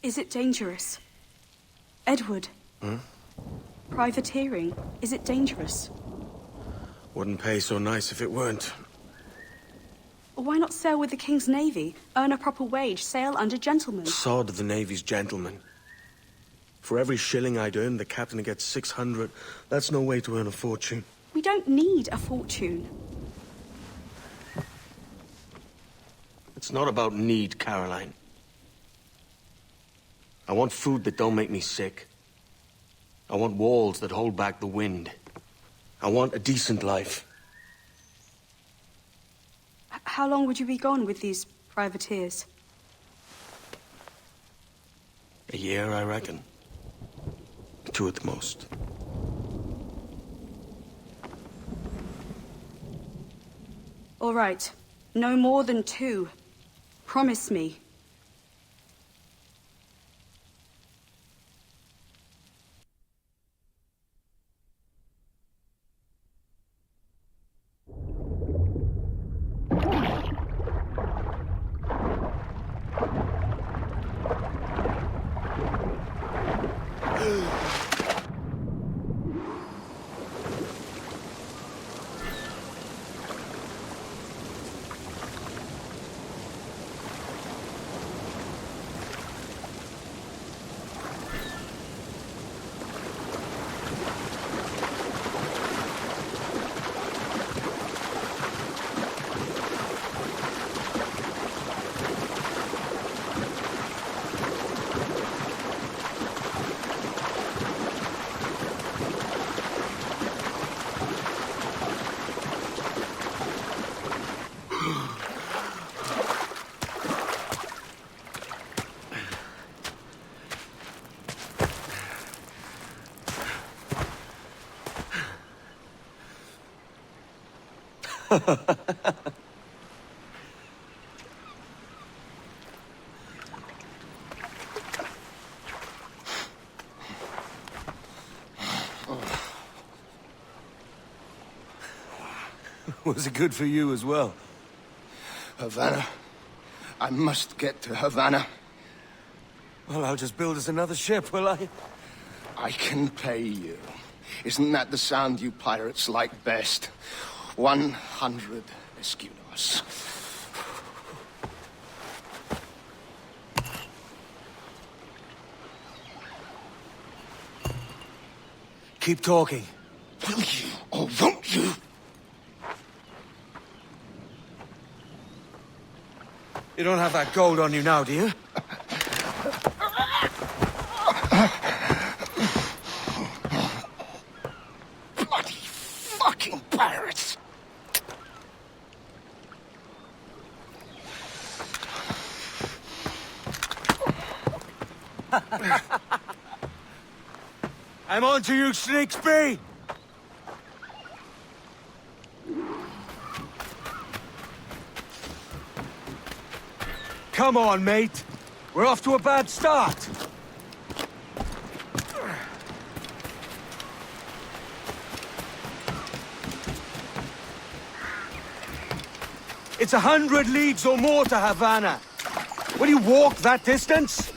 Is it dangerous? Edward? Hmm? Privateering, is it dangerous? Wouldn't pay so nice if it weren't. Why not sail with the King's Navy? Earn a proper wage, sail under gentlemen. Sod the Navy's gentlemen. For every shilling I'd earn, the captain gets 600. That's no way to earn a fortune. We don't need a fortune. It's not about need, Caroline. I want food that don't make me sick. I want walls that hold back the wind. I want a decent life. How long would you be gone with these privateers? A year, I reckon. 2 at the most. All right. No more than 2. Promise me. Was it good for you as well? Havana. I must get to Havana. Well, I'll just build us another ship, will I? I can pay you. Isn't that the sound you pirates like best? 100 escudos. Keep talking. Will you or won't you? You don't have that gold on you now, do you? Bloody fucking pirates! I'm on to you, Snakesby! Come on, mate. We're off to a bad start. It's 100 leagues or more to Havana. Will you walk that distance?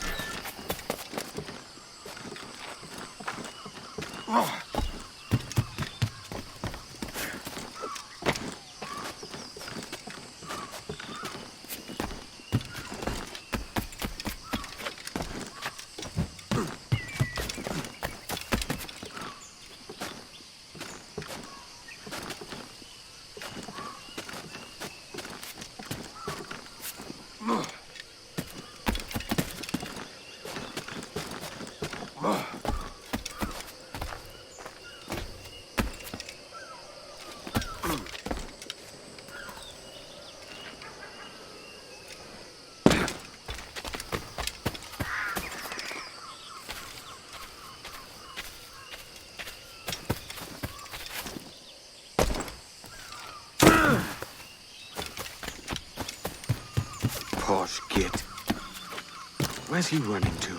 Posh git. Where's he running to?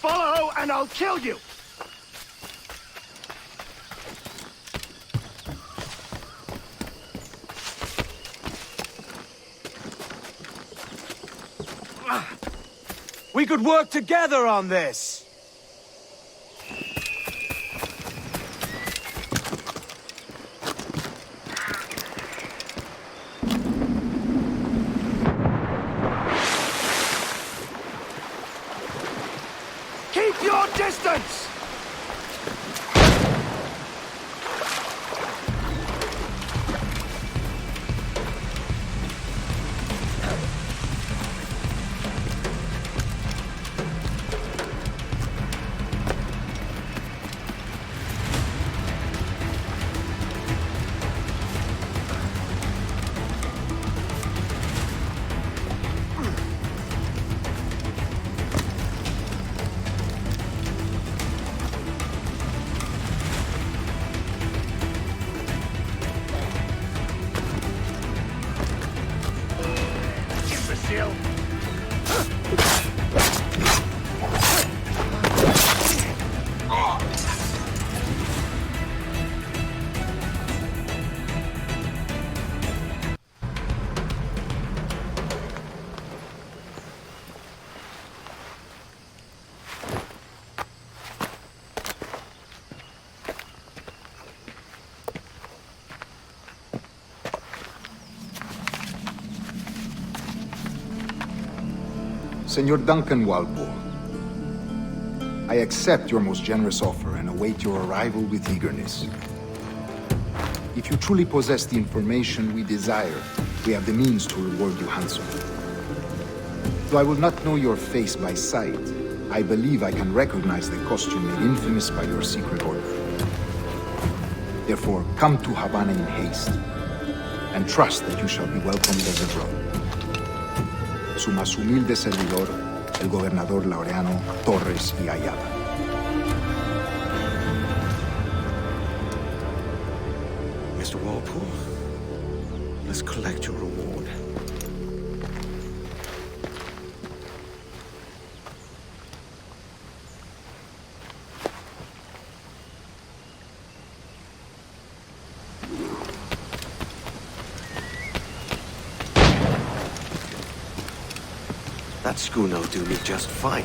Follow and I'll kill you! We could work together on this! Keep your distance! Senor Duncan Wildboar, I accept your most generous offer and await your arrival with eagerness. If you truly possess the information we desire, we have the means to reward you handsomely. Though I will not know your face by sight, I believe I can recognize the costume made infamous by your secret order. Therefore, come to Havana in haste, and trust that you shall be welcomed as a brother. Su más humilde servidor, el gobernador Laureano Torres y Ayala. Mr. Walpole, let's collect your reward. That schooner'll do me just fine.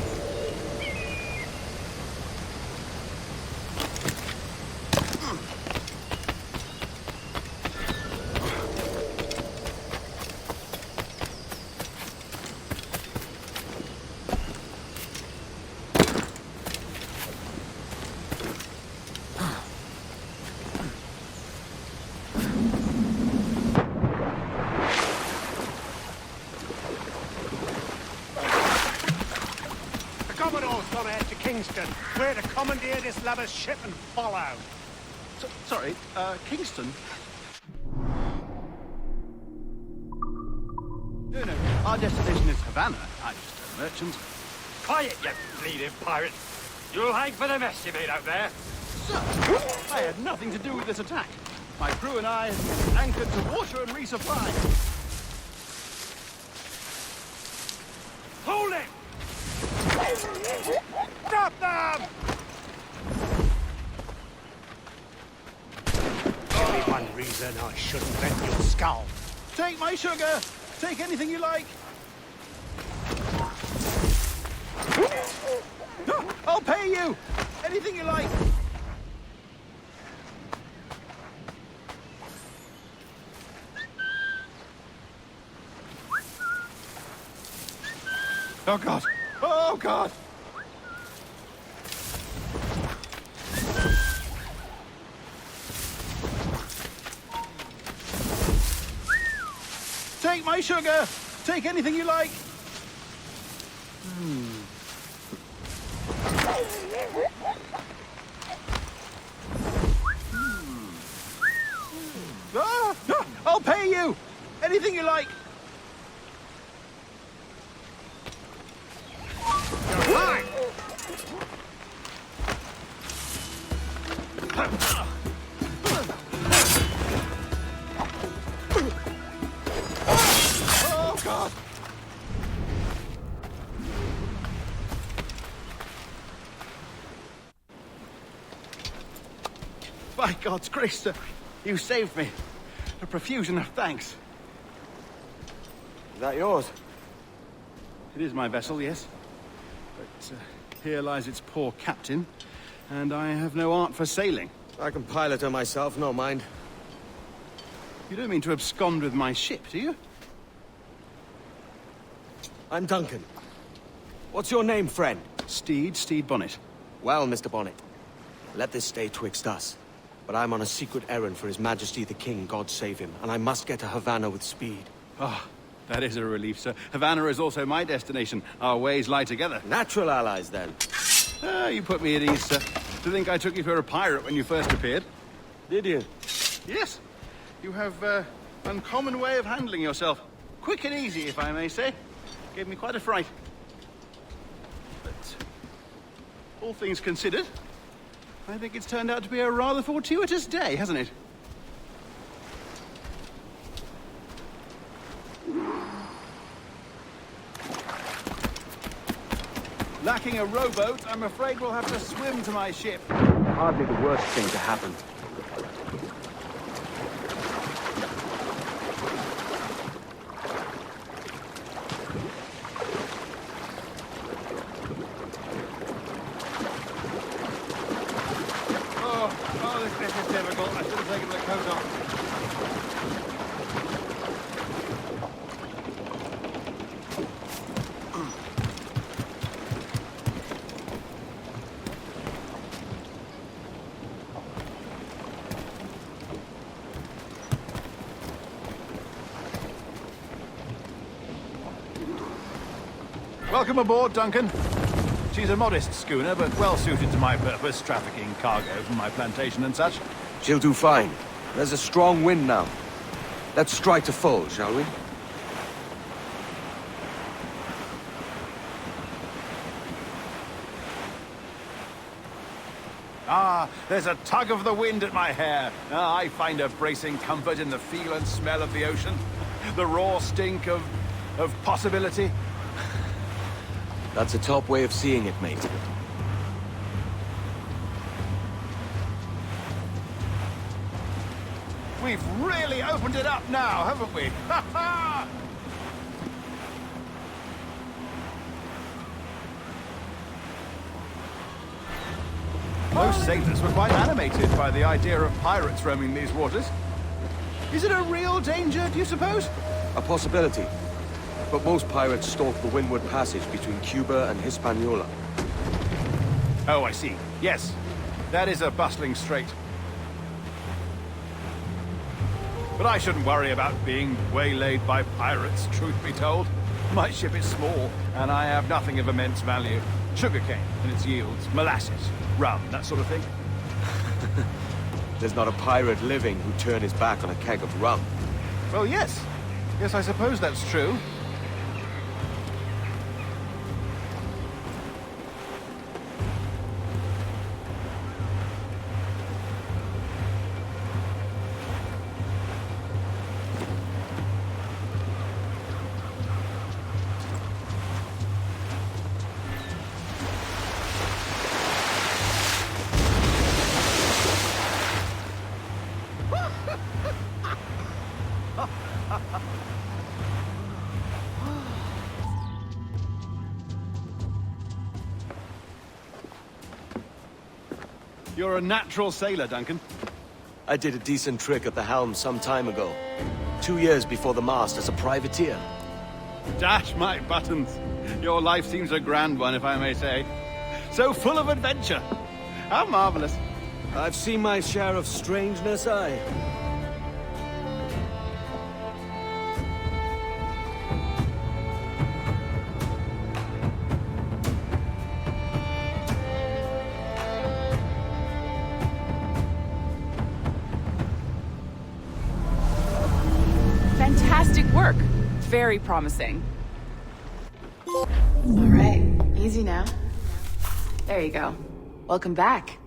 We're to commandeer this lover's ship and follow. Sorry, Kingston? No, our destination is Havana. I'm just a merchant. Quiet, you bleeding pirate. You'll hang for the mess you made out there. Sir, I had nothing to do with this attack. My crew and I anchored to water and resupply. Hold it! Stop them! Only one reason I shouldn't bend your skull. Take my sugar! Take anything you like! I'll pay you! Anything you like! Oh, God! Oh, God! Take my sugar! Take anything you like! I'll pay you! Anything you like! You're mine! Oh, God! By God's grace, sir, you saved me. A profusion of thanks. Is that yours? It is my vessel, yes. But here lies its poor captain, and I have no art for sailing. I can pilot her myself, no mind. You don't mean to abscond with my ship, do you? I'm Duncan. What's your name, friend? Steed Bonnet. Well, Mr. Bonnet, let this stay twixt us. But I'm on a secret errand for His Majesty the King, God save him, and I must get to Havana with speed. Ah, that is a relief, sir. Havana is also my destination. Our ways lie together. Natural allies, then. You put me at ease, sir. To think I took you for a pirate when you first appeared. Did you? Yes. You have uncommon way of handling yourself. Quick and easy, if I may say. Gave me quite a fright. But all things considered, I think it's turned out to be a rather fortuitous day, hasn't it? Lacking a rowboat, I'm afraid we'll have to swim to my ship. Hardly the worst thing to happen. Oh, this bit is difficult. I should have taken the coat off. Welcome aboard, Duncan. She's a modest schooner, but well suited to my purpose, trafficking cargo from my plantation and such. She'll do fine. There's a strong wind now. Let's strike to full, shall we? Ah, there's a tug of the wind at my hair. Ah, I find a bracing comfort in the feel and smell of the ocean. The raw stink of possibility. That's a top way of seeing it, mate. We've really opened it up now, haven't we? Ha ha! Most sailors were quite animated by the idea of pirates roaming these waters. Is it a real danger, do you suppose? A possibility. But most pirates stalk the windward passage between Cuba and Hispaniola. Oh, I see. Yes, that is a bustling strait. But I shouldn't worry about being waylaid by pirates, truth be told. My ship is small, and I have nothing of immense value. Sugarcane and its yields, molasses, rum, that sort of thing. There's not a pirate living who'd turn his back on a keg of rum. Well, yes. Yes, I suppose that's true. You're a natural sailor, Duncan. I did a decent trick at the helm some time ago. 2 years before the mast as a privateer. Dash my buttons. Your life seems a grand one, if I may say. So full of adventure. How marvelous. I've seen my share of strangeness, aye. Fantastic work. Very promising. All right, easy now. There you go. Welcome back.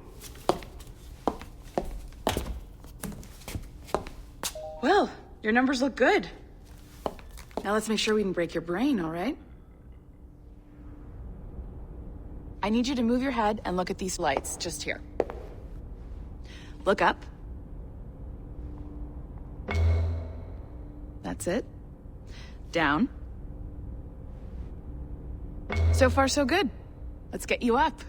Well, your numbers look good. Now let's make sure we can break your brain, all right? I need you to move your head and look at these lights just here. Look up. That's it. Down. So far, so good. let's get you up.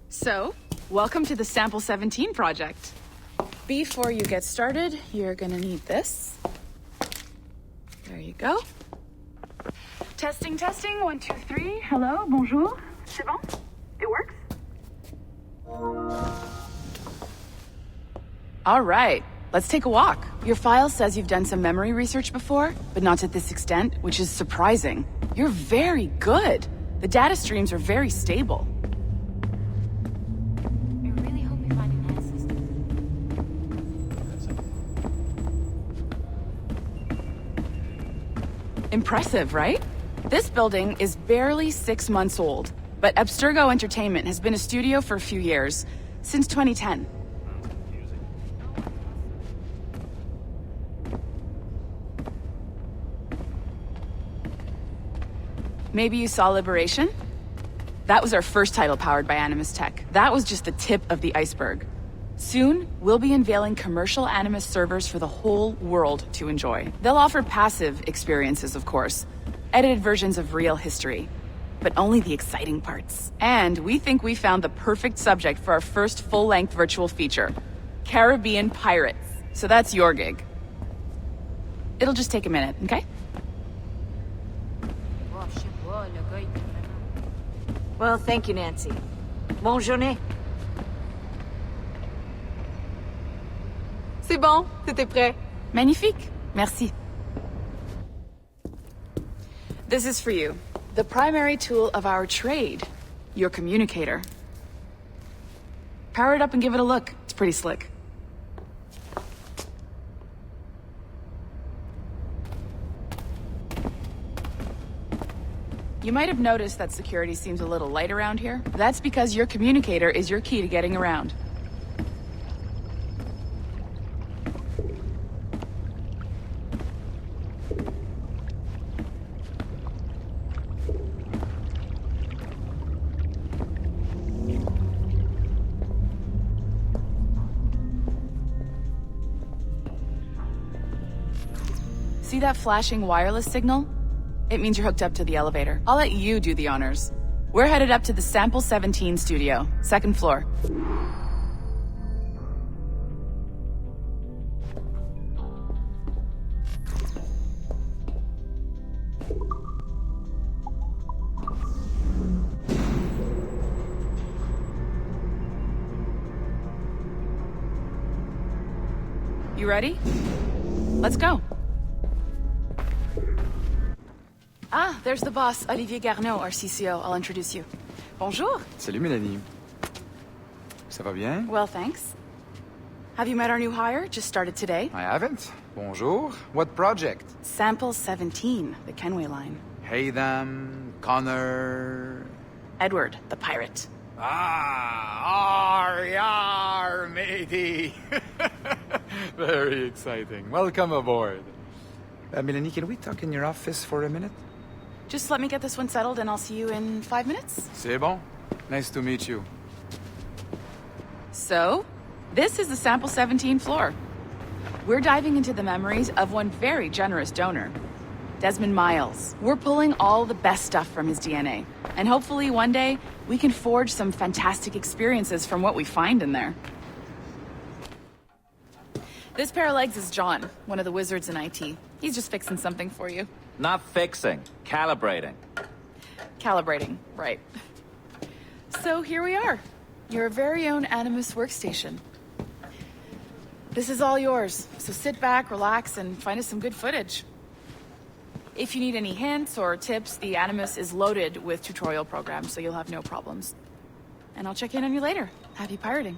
So, welcome to the Sample 17 project. Before you get started, you're gonna need this. There you go. Testing, testing, 1, 2, 3. Hello, bonjour. C'est bon? It works? All right, let's take a walk. Your file says you've done some memory research before, but not to this extent, which is surprising. You're very good. The data streams are very stable. I really hope we find an ancestor. Impressive, right? This building is barely 6 months old, but Abstergo Entertainment has been a studio for a few years, since 2010. Maybe you saw Liberation? That was our first title powered by Animus Tech. That was just the tip of the iceberg. Soon, we'll be unveiling commercial Animus servers for the whole world to enjoy. They'll offer passive experiences, of course, edited versions of real history, but only the exciting parts. And we think we found the perfect subject for our first full-length virtual feature, Caribbean Pirates. So that's your gig. It'll just take a minute, okay? Well, thank you, Nancy. Bonne journée. C'est bon, t'étais prêt. Magnifique, merci. This is for you. The primary tool of our trade, your communicator. Power it up and give it a look. It's pretty slick. You might have noticed that security seems a little light around here. That's because your communicator is your key to getting around. See that flashing wireless signal? It means you're hooked up to the elevator. I'll let you do the honors. We're headed up to the Sample 17 studio, 2nd floor. You ready? Let's go. Ah, there's the boss, Olivier Garneau, our CCO. I'll introduce you. Bonjour. Salut, Mélanie. Ça va bien? Well, thanks. Have you met our new hire? Just started today. I haven't. Bonjour. What project? Sample 17, the Kenway line. Haytham, Connor... Edward, the pirate. Ah, yar, matey. Very exciting. Welcome aboard. Mélanie, can we talk in your office for a minute? Just let me get this one settled and I'll see you in 5 minutes. C'est bon. Nice to meet you. So, this is the Sample 17 floor. We're diving into the memories of one very generous donor, Desmond Miles. We're pulling all the best stuff from his DNA. And hopefully one day, we can forge some fantastic experiences from what we find in there. This pair of legs is John, one of the wizards in IT. He's just fixing something for you. Not fixing, calibrating. Calibrating, right. So here we are, your very own Animus workstation. This is all yours, so sit back, relax, and find us some good footage. If you need any hints or tips, the Animus is loaded with tutorial programs, so you'll have no problems. And I'll check in on you later. Happy pirating.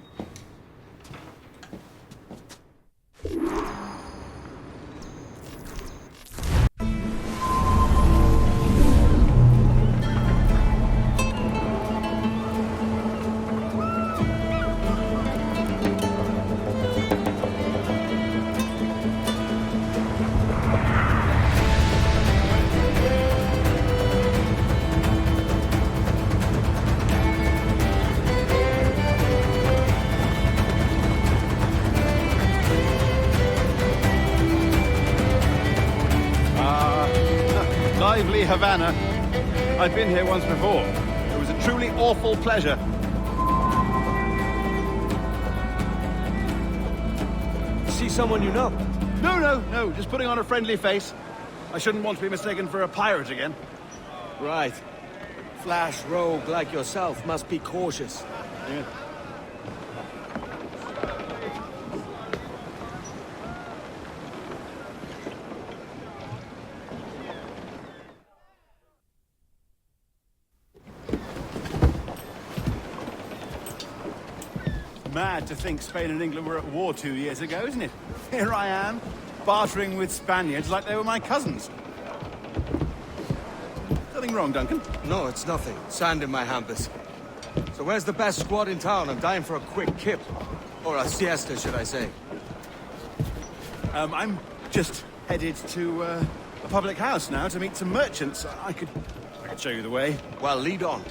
Lively Havana. I've been here once before. It was a truly awful pleasure. See someone you know? No, just putting on a friendly face. I shouldn't want to be mistaken for a pirate again. Right. Flash rogue like yourself must be cautious. Yeah. Mad to think Spain and England were at war 2 years ago, isn't it? Here I am, bartering with Spaniards like they were my cousins. Nothing wrong, Duncan? No, it's nothing. Sand in my hampers. So where's the best squad in town? I'm dying for a quick kip. Or a siesta, should I say. I'm just headed to a public house now to meet some merchants. I could show you the way. Well, lead on.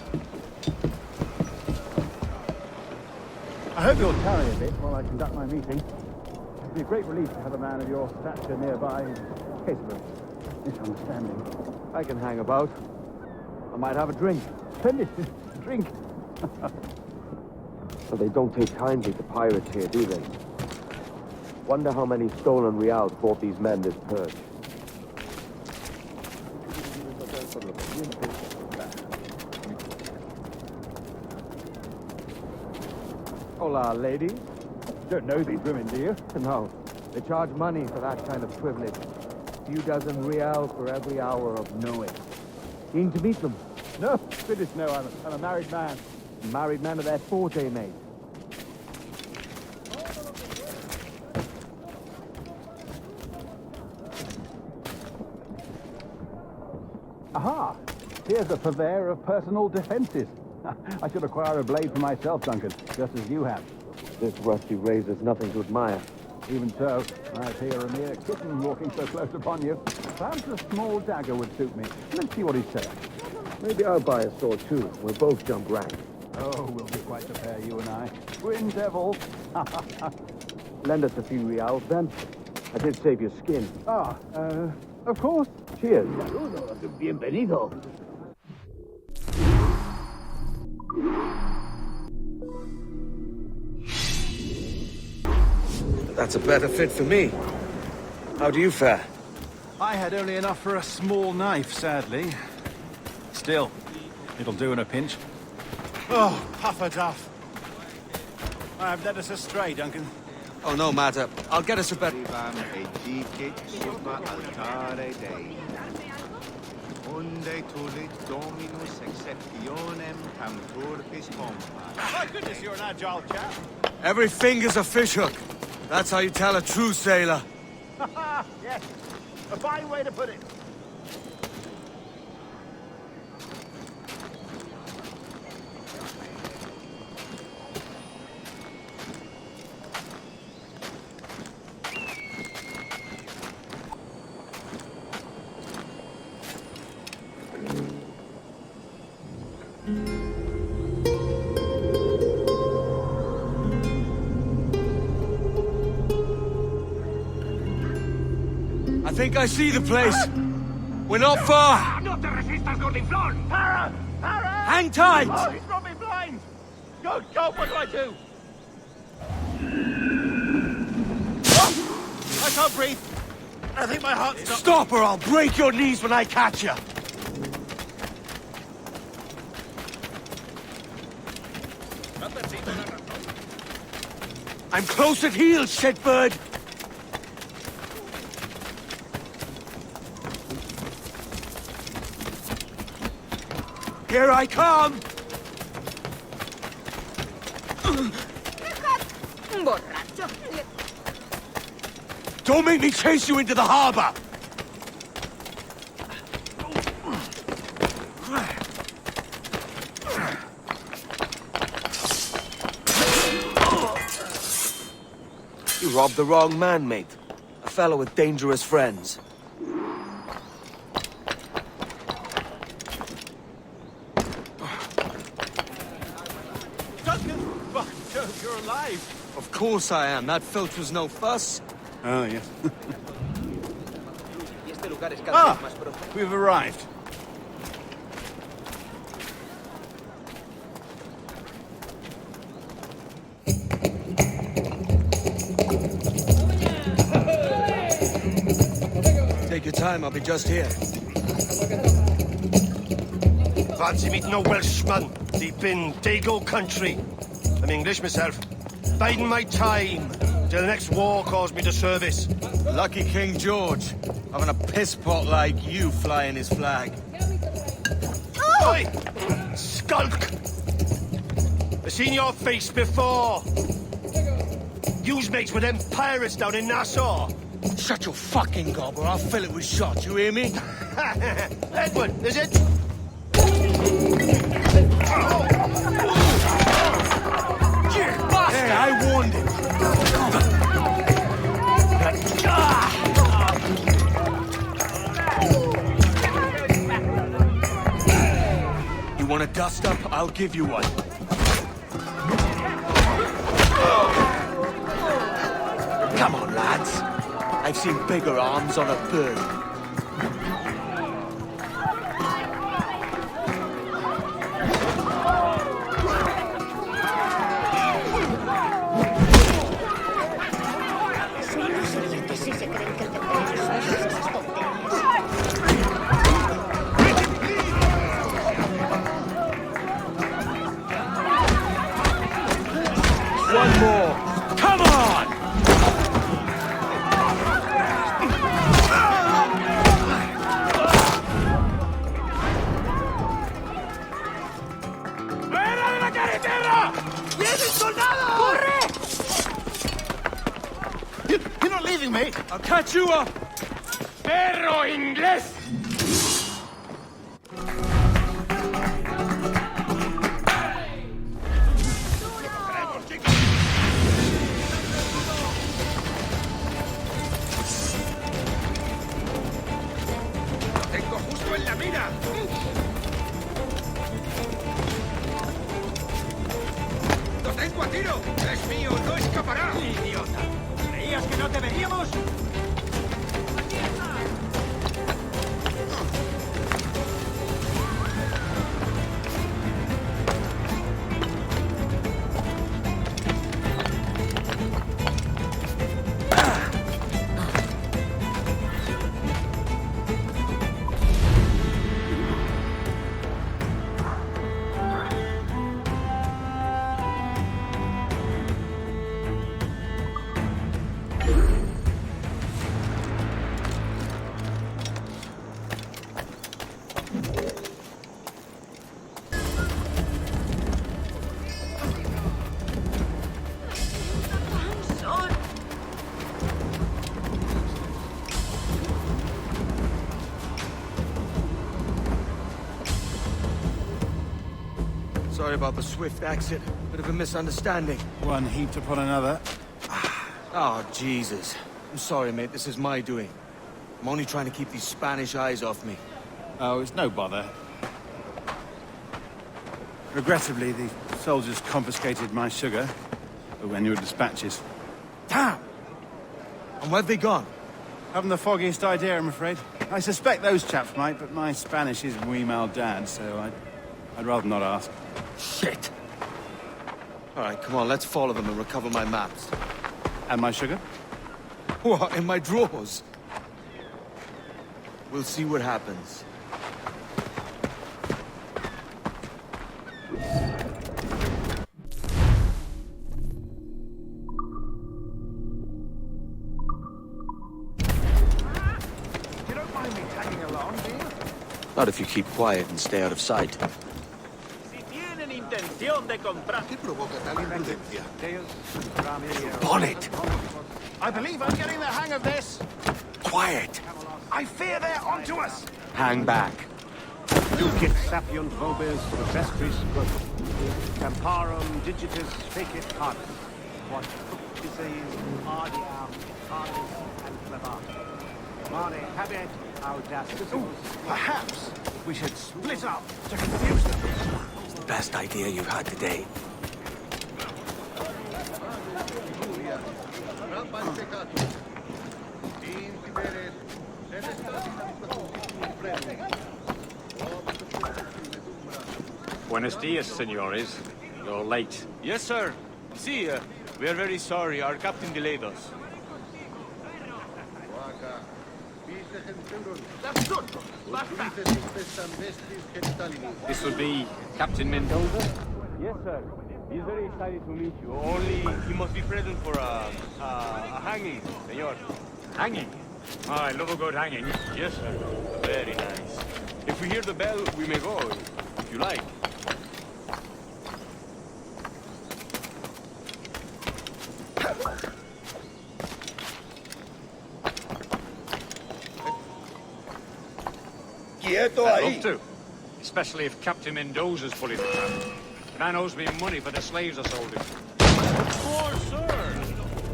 I hope you'll tarry a bit while I conduct my meeting. It'd be a great relief to have a man of your stature nearby in case of a misunderstanding. I can hang about. I might have a drink. Splendid. Drink. So they don't take kindly to pirates here, do they? Wonder how many stolen reals bought these men this purge. Hola, ladies. Don't know these women, do you? No. They charge money for that kind of privilege. A few dozen reals for every hour of knowing. Keen to meet them? No, goodness no, I'm a married man. Married men are their forte, mate. Aha! Here's a purveyor of personal defenses. I should acquire a blade for myself, Duncan, just as you have. This rusty razor's nothing to admire. Even so, I fear a mere kitten walking so close upon you. Perhaps a small dagger would suit me. Let's see what he's saying. Maybe I'll buy a sword too. We'll both jump rank. Oh, we'll be quite the pair, you and I. Twin devils. Lend us a few reals, then. I did save your skin. Of course. Cheers. Bienvenido. That's a better fit for me. How do you fare? I had only enough for a small knife, sadly. Still, it'll do in a pinch. Oh, puffer duff. I have led us astray, Duncan. Oh, no matter. I'll get us a better... My goodness, you're an agile chap. Every finger's a fishhook. That's how you tell a true sailor. Yes, a fine way to put it. I think I see the place. We're not far. No te resistas, gordinflón! Para! Para! Hang tight! Oh, he's got me blind! Good God, what do I do? Oh, I can't breathe. I think my heart's stopped. Stop or I'll break your knees when I catch you. I'm close at heel, shitbird. Here I come! Don't make me chase you into the harbor! You robbed the wrong man, mate. A fellow with dangerous friends. You're alive. Of course I am. That filch was no fuss. Oh, yes. Ah! We've arrived. Take your time, I'll be just here. Fancy meeting a Welshman deep in Dago country. I'm English myself. Biding my time till the next war calls me to service. Lucky King George, having a piss pot like you flying his flag. Oi! Skulk! I've seen your face before. You's mates with them pirates down in Nassau. Shut your fucking gob or I'll fill it with shot, you hear me? Edward, is it? Hey, I warned him. You want a dust up? I'll give you one. Come on, lads. I've seen bigger arms on a bird. One more. Come on! You're not leaving me. I'll catch you up! ¡Perro inglés! Tengo justo en la mira. ¡Lo tengo a tiro! ¡Es mío! ¡No escapará! ¡Idiota! ¿Creías que no te veríamos? Sorry about the swift exit. Bit of a misunderstanding. One heaped upon another. Oh, Jesus. I'm sorry, mate. This is my doing. I'm only trying to keep these Spanish eyes off me. Oh, it's no bother. Regrettably, the soldiers confiscated my sugar when your dispatches. Damn! And where've they gone? Haven't the foggiest idea, I'm afraid. I suspect those chaps might, but my Spanish is muy mal dad, so I'd rather not ask. Shit! All right, come on, let's follow them and recover my maps. And my sugar? What, in my drawers? We'll see what happens. You don't mind me tagging along, do you? Not if you keep quiet and stay out of sight. ¿Qué provoca tal imprudencia? Bonnet! I believe I'm getting the hang of this. Quiet! I fear they're onto us. Hang back. Dulcet sapiunt vobis vestris quod camparum digitis fecit hardus. What disease ardiam hardus and clavatum. Mare habet audacissimus. Perhaps we should split up to confuse them. It's the best idea you've had today. Buenos dias, senores. You're late. Yes, sir. See, we are very sorry. Our captain delayed us. This would be Captain Mendoza? Yes, sir. He's very excited to meet you. Only he must be present for a hanging, senor. Hanging? Oh, I love a good hanging. Yes, sir. Very nice. If we hear the bell, we may go, if you like. Quieto ahí. I'd love to. Especially if Captain Mendoza's pulling the trap. The man owes me money for the slaves I sold him. Of course, sir.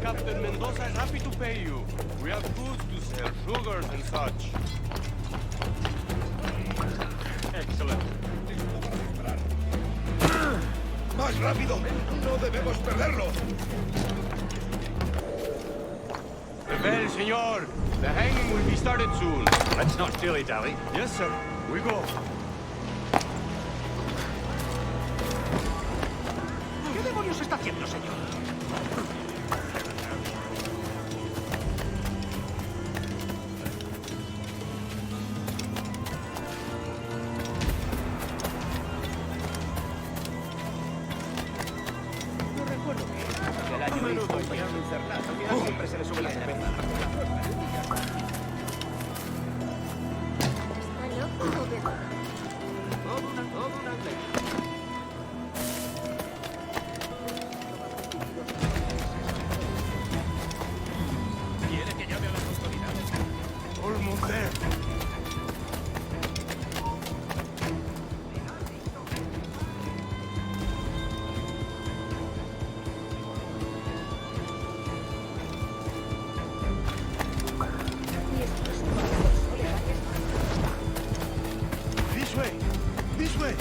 Captain Mendoza is happy to pay you. We have goods to sell, sugars and such. Excellent. ¡Más rápido! ¡No debemos perderlo! The bell, senor. The hanging will be started soon. Let's not dilly-dally. Yes, sir. We go. ¿Qué demonios está haciendo, señor? No recuerdo que el año mismo un infernazo que siempre se le sube la cerveza. ¿Está loco o beso? Todo una iglesia. ¿Quiere que llame a las autoridades? Almost there. This way! This way!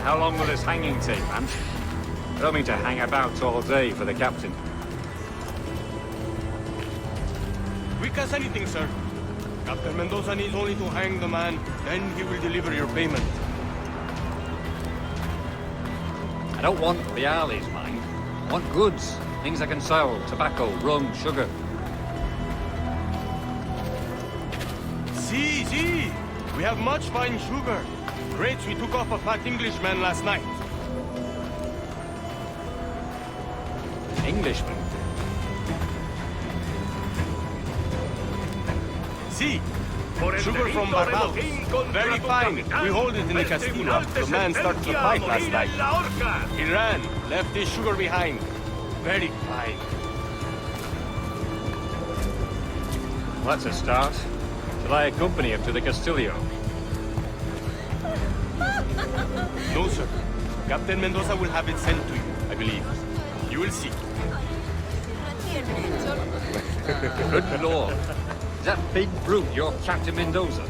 How long will this hanging take, man? I don't mean to hang about all day for the captain. Quick as anything, sir. Captain Mendoza needs only to hang the man, then he will deliver your payment. I don't want the alleys, mind. I want goods. Things I can sell. Tobacco, rum, sugar. See. We have much fine sugar. Crates we took off a fat Englishman last night. Englishman? See, sugar from Barbados. Very fine. We hold it in the castillo after the man started the fight last night. He ran, left his sugar behind. Very fine. Well, that's a start. Shall I accompany him to the Castillo? No, sir. Captain Mendoza will have it sent to you, I believe. You will see. Good lord. Is that big brute your Captain Mendoza?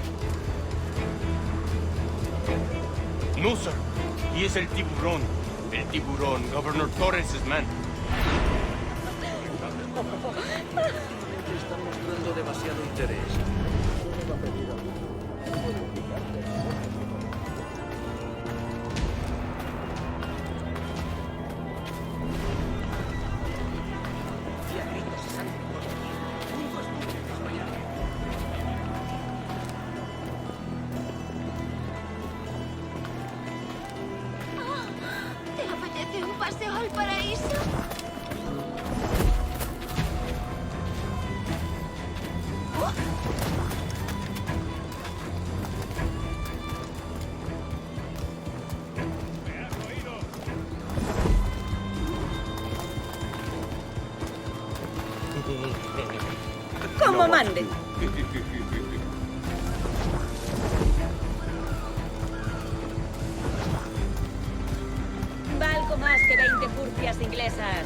No, sir. He is El Tiburón. El Tiburón, Governor Torres' man. Están mostrando demasiado interés. ¿Te apetece un paseo al paraíso? Como mande. Valgo más que 20 furcias inglesas.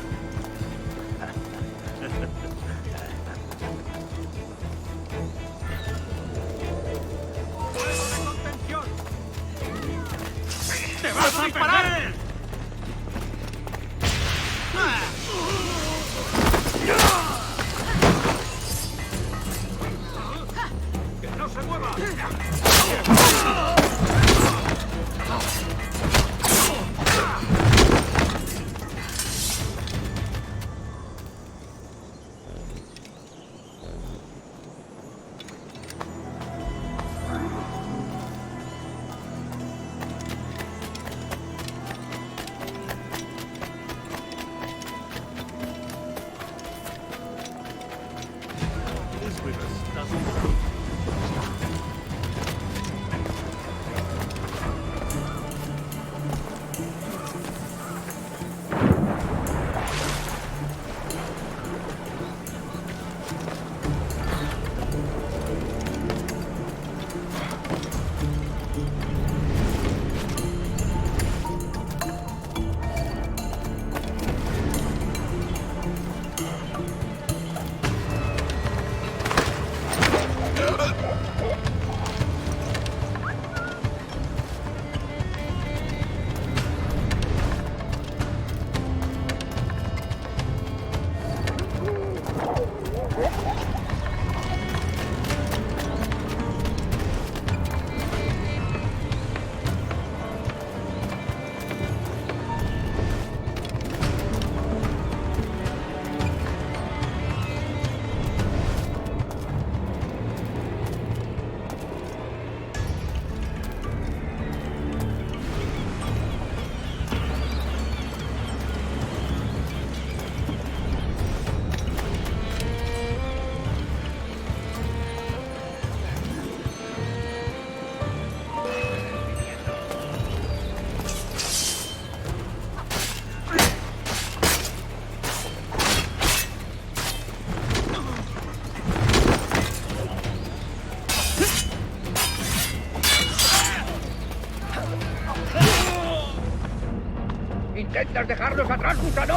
intentas dejarnos atrás, gusano?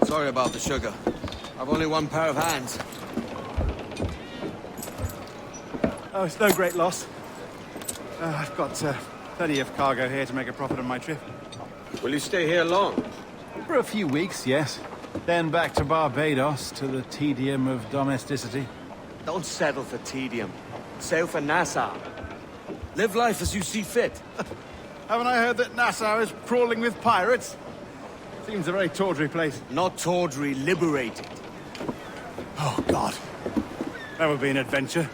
Sorry about the sugar. I've only one pair of hands. Oh, it's no great loss. I've got plenty of cargo here to make a profit on my trip. Will you stay here long? For a few weeks, yes. Then back to Barbados to the tedium of domesticity. Don't settle for tedium. Sail for Nassau. Live life as you see fit. Haven't I heard that Nassau is crawling with pirates? Seems a very tawdry place. Not tawdry, liberated. Oh, God. That would be an adventure.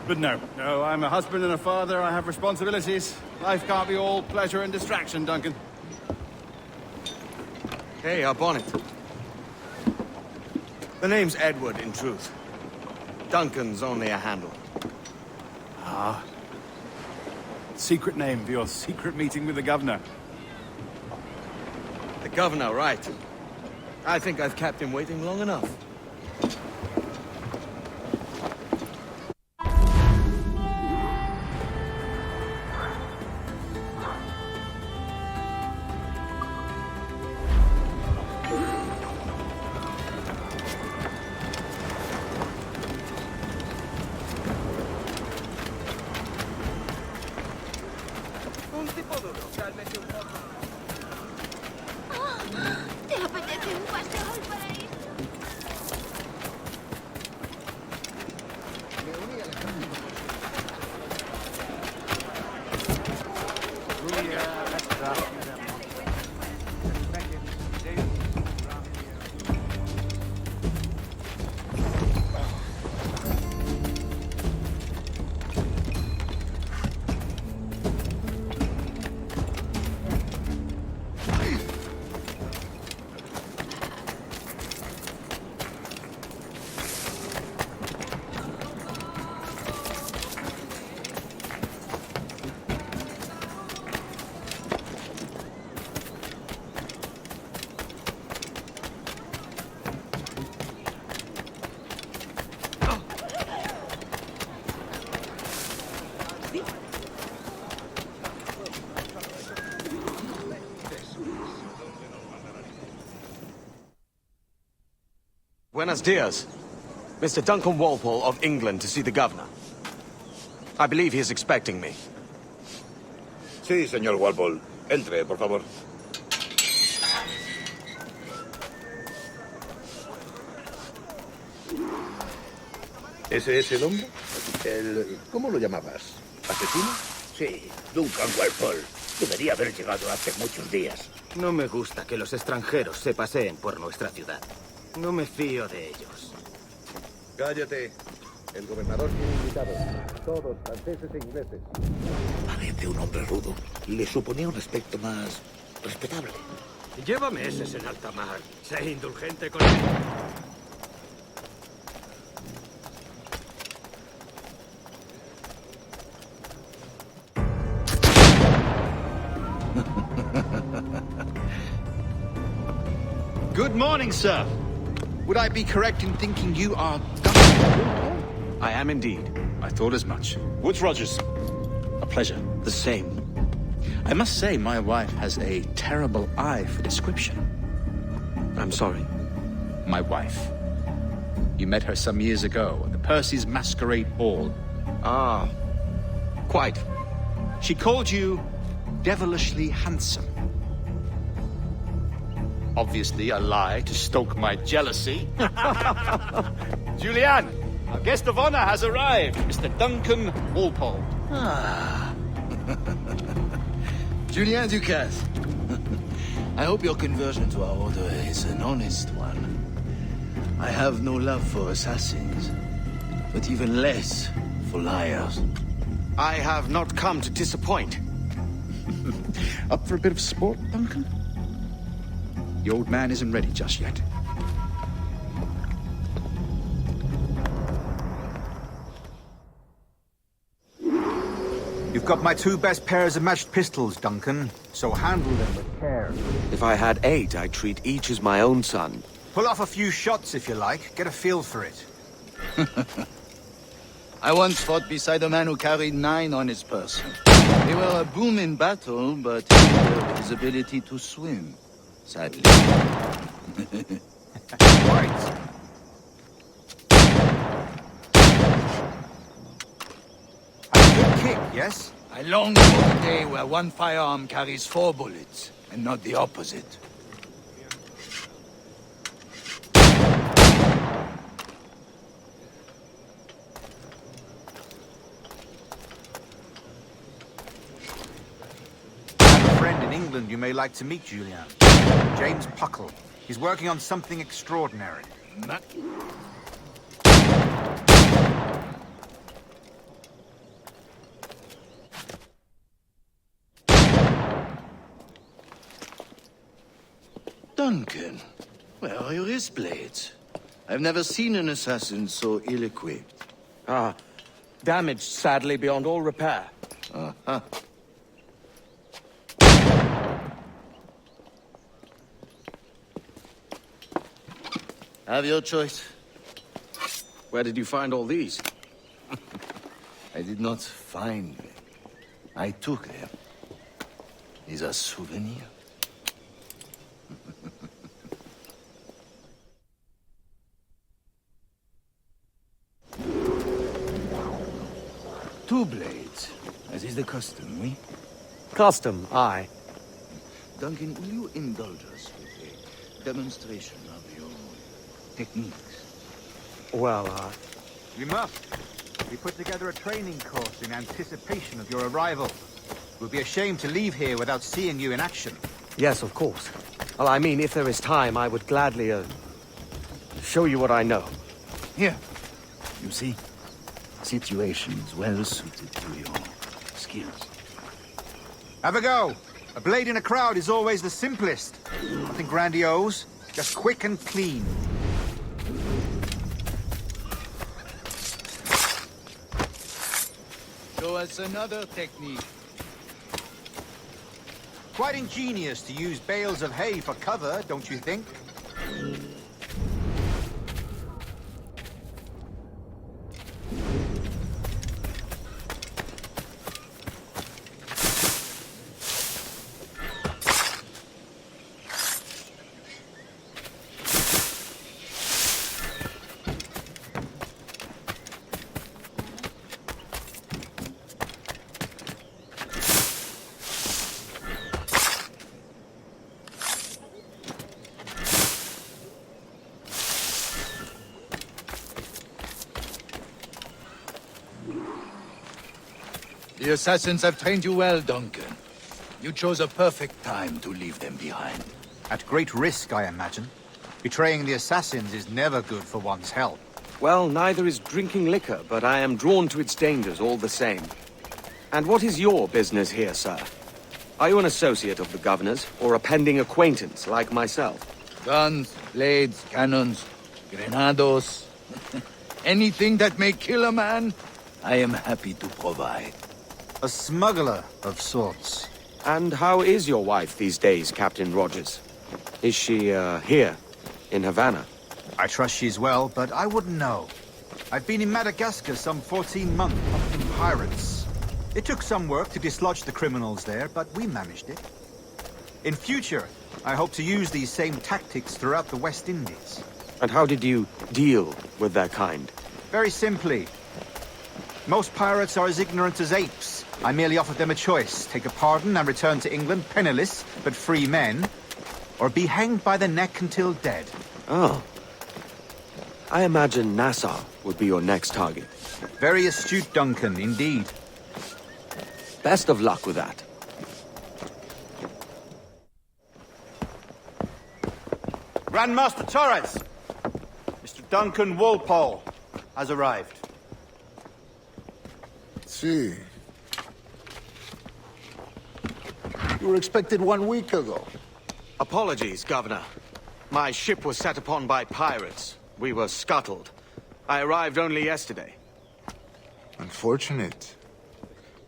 But no, I'm a husband and a father. I have responsibilities. Life can't be all pleasure and distraction, Duncan. Hey, our bonnet. The name's Edward, in truth. Duncan's only a handle. Ah. Secret name for your secret meeting with the governor. The governor, right. I think I've kept him waiting long enough. ¿Te apetece un paseo al paraíso? Buenos dias. Mr. Duncan Walpole of England to see the governor. I believe he is expecting me. Sí, señor Walpole. Entre, por favor. ¿Ese es el hombre? ¿Cómo lo llamabas? ¿Asesino? Sí, Duncan Walpole. Debería haber llegado hace muchos días. No me gusta que los extranjeros se paseen por nuestra ciudad. No me fío de ellos. Cállate. El gobernador tiene invitados. Todos franceses e ingleses. Parece un hombre rudo. Le suponía un aspecto más respetable. Llévame ese en alta mar. Sé indulgente con él. Good morning, sir. Would I be correct in thinking you are Duncan? I am indeed. I thought as much. Woods Rogers. A pleasure. The same. I must say, my wife has a terrible eye for description. I'm sorry. My wife. You met her some years ago at the Percy's Masquerade Ball. Ah, quite. She called you devilishly handsome. Obviously a lie to stoke my jealousy. Julianne, our guest of honor has arrived, Mr. Duncan Walpole. Ah. Julien Ducasse. I hope your conversion to our order is an honest one. I have no love for assassins, but even less for liars. I have not come to disappoint. Up for a bit of sport, Duncan? The old man isn't ready just yet. You've got my 2 best pairs of matched pistols, Duncan, so handle them with care. If I had 8, I'd treat each as my own son. Pull off a few shots if you like. Get a feel for it. I once fought beside a man who carried 9 on his person. They were a boom in battle, but he had his ability to swim. Sadly. Right. A good kick, yes? I long for the day where one firearm carries 4 bullets, and not the opposite. I have a friend in England you may like to meet, Julian. James Puckle. He's working on something extraordinary. Duncan, where are your wrist blades? I've never seen an assassin so ill-equipped. Ah, damaged sadly beyond all repair. Uh-huh. Have your choice. Where did you find all these? I did not find them. I took them. These are souvenirs. Two blades, as is the custom, oui? Custom, aye. Duncan, will you indulge us with a demonstration of your techniques? Well, We must. We put together a training course in anticipation of your arrival. It would be a shame to leave here without seeing you in action. yes, of course. Well, I mean, if there is time, I would gladly, show you what I know. Here. You see? Situations well suited to your skills. Have a go. A blade in a crowd is always the simplest. Nothing grandiose, just quick and clean. Show us another technique. Quite ingenious to use bales of hay for cover, don't you think? The assassins have trained you well, Duncan. You chose a perfect time to leave them behind. At great risk, I imagine. Betraying the assassins is never good for one's health. Well, neither is drinking liquor, but I am drawn to its dangers all the same. And what is your business here, sir? Are you an associate of the governor's, or a pending acquaintance like myself? Guns, blades, cannons, grenados. Anything that may kill a man, I am happy to provide. A smuggler of sorts. And how is your wife these days, Captain Rogers? Is she, here, in Havana? I trust she's well, but I wouldn't know. I've been in Madagascar some 14 months, hunting pirates. It took some work to dislodge the criminals there, but we managed it. In future, I hope to use these same tactics throughout the West Indies. And how did you deal with their kind? Very simply. Most pirates are as ignorant as apes. I merely offered them a choice. Take a pardon and return to England penniless, but free men, or be hanged by the neck until dead. Oh. I imagine Nassau would be your next target. Very astute, Duncan, indeed. Best of luck with that. Grandmaster Torres! Mr. Duncan Walpole has arrived. See. You were expected 1 week ago. Apologies, Governor. My ship was set upon by pirates. We were scuttled. I arrived only yesterday. Unfortunate.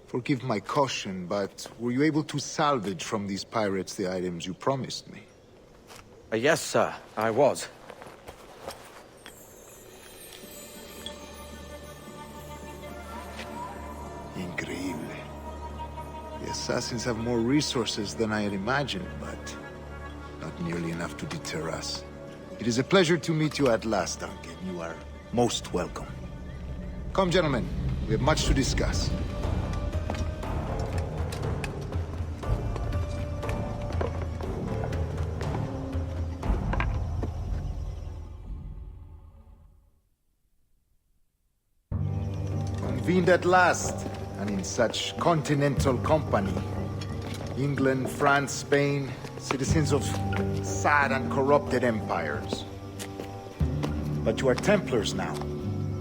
Forgive my caution, but were you able to salvage from these pirates the items you promised me? Yes, sir, I was. Increíble. The assassins have more resources than I had imagined, but not nearly enough to deter us. It is a pleasure to meet you at last, Duncan. You are most welcome. Come, gentlemen. We have much to discuss. Convened at last, and in such continental company. England, France, Spain, citizens of sad and corrupted empires. But you are Templars now,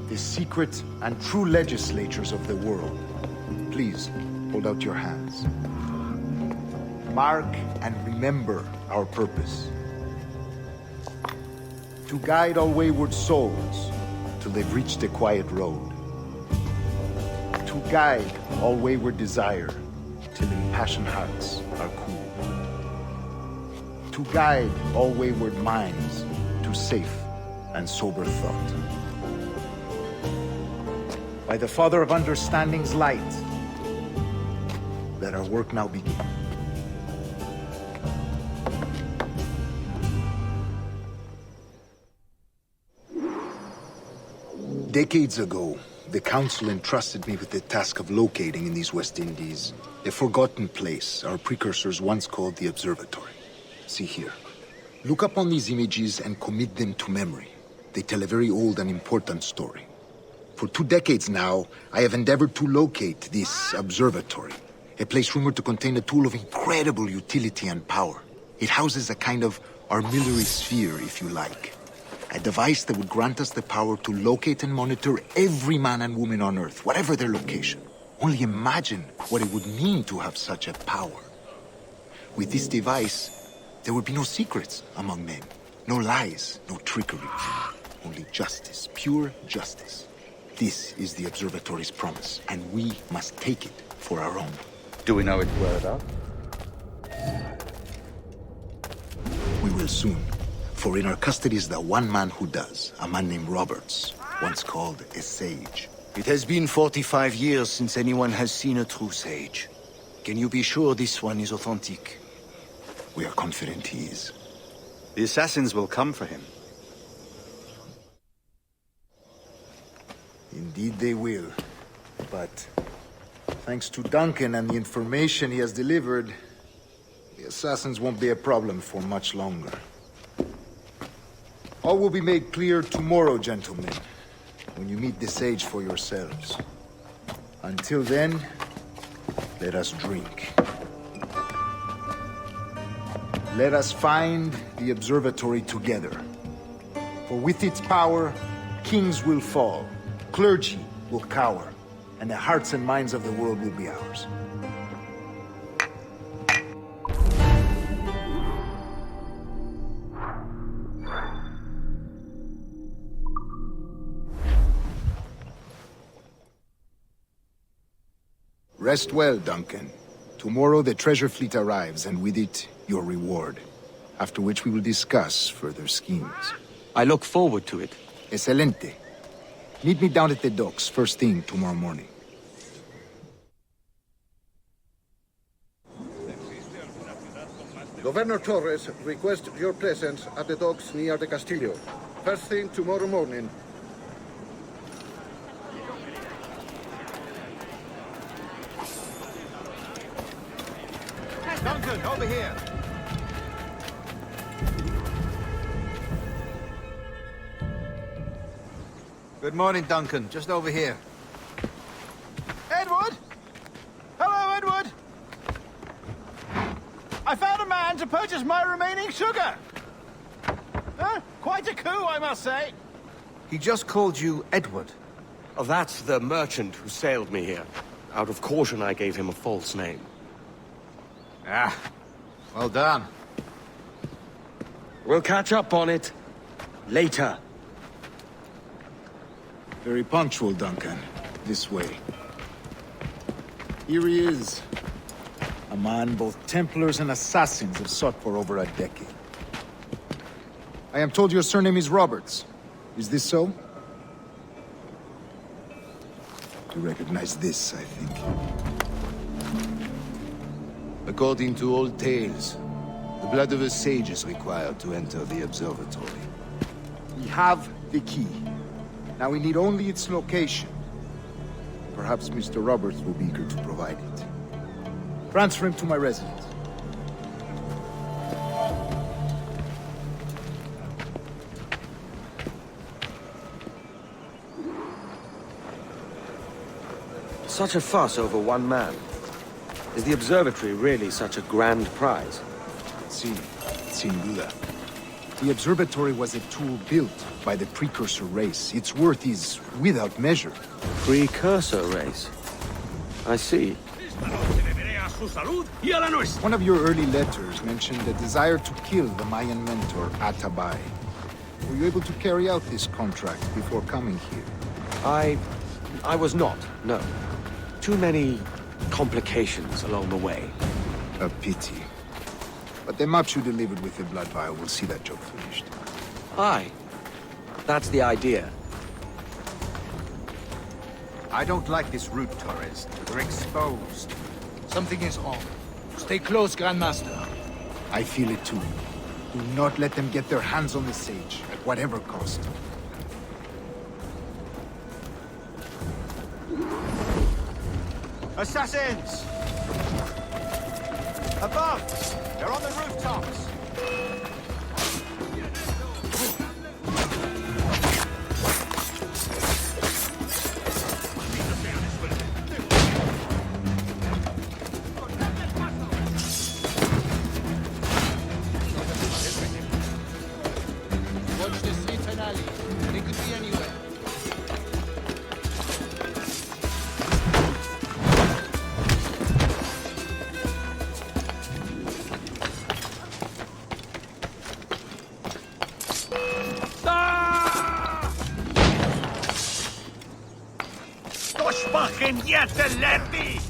the secret and true legislators of the world. Please, hold out your hands. Mark and remember our purpose. To guide all wayward souls till they've reached the quiet road. To guide all wayward desire till impassioned hearts are cool. To guide all wayward minds to safe and sober thought. By the Father of Understanding's light, let our work now begin. Decades ago, the Council entrusted me with the task of locating in these West Indies a forgotten place our precursors once called the observatory. See here. Look upon these images and commit them to memory. They tell a very old and important story. For 2 decades now, I have endeavored to locate this observatory, a place rumored to contain a tool of incredible utility and power. It houses a kind of armillary sphere, if you like. A device that would grant us the power to locate and monitor every man and woman on Earth, whatever their location. Only imagine what it would mean to have such a power. With this device, there would be no secrets among men. No lies, no trickery. Only justice, pure justice. This is the observatory's promise, and we must take it for our own. Do we know its whereabouts? We will soon. For in our custody is the one man who does, a man named Roberts, once called a sage. It has been 45 years since anyone has seen a true sage. Can you be sure this one is authentic? We are confident he is. The assassins will come for him. Indeed they will. But thanks to Duncan and the information he has delivered, the assassins won't be a problem for much longer. All will be made clear tomorrow, gentlemen, when you meet the sage for yourselves. Until then, Let us drink. Let us find the observatory together. For with its power, kings will fall, clergy will cower, and the hearts and minds of the world will be ours. Rest well, Duncan. Tomorrow the treasure fleet arrives, and with it, your reward. After which we will discuss further schemes. I look forward to it. Excelente. Meet me down at the docks first thing tomorrow morning. Governor Torres requests your presence at the docks near the Castillo. First thing tomorrow morning. Duncan, over here. Good morning, Duncan. Just over here. Edward? Hello, Edward. I found a man to purchase my remaining sugar. Huh? Quite a coup, I must say. He just called you Edward. Oh, that's the merchant who sailed me here. Out of caution, I gave him a false name. Ah, well done. We'll catch up on it later. Very punctual, Duncan. This way. Here he is. A man both Templars and Assassins have sought for over a decade. I am told your surname is Roberts. Is this so? You recognize this, I think. According to old tales, the blood of a sage is required to enter the observatory. We have the key. Now we need only its location. Perhaps Mr. Roberts will be eager to provide it. Transfer him to my residence. Such a fuss over one man. Is the observatory really such a grand prize? Sin duda. The observatory was a tool built by the precursor race. Its worth is without measure. Precursor race? I see. One of your early letters mentioned a desire to kill the Mayan mentor, Atabay. Were you able to carry out this contract before coming here? I was not, no. Too many complications along the way. A pity. But the maps you delivered with the blood vial will see that job finished. Aye. That's the idea. I don't like this route, Torres. We're exposed. Something is wrong. Stay close, Grandmaster. I feel it too. Do not let them get their hands on the sage, at whatever cost. Assassins! Above! They're on the rooftops! Watch the streets and alleys. They could be anywhere. Fucking yet the lefty!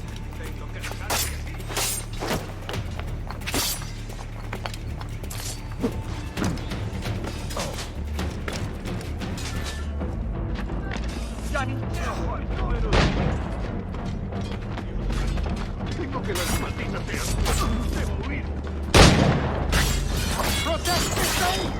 Tengo que ver la maldita sea. Debo huir. ¡Protect the state!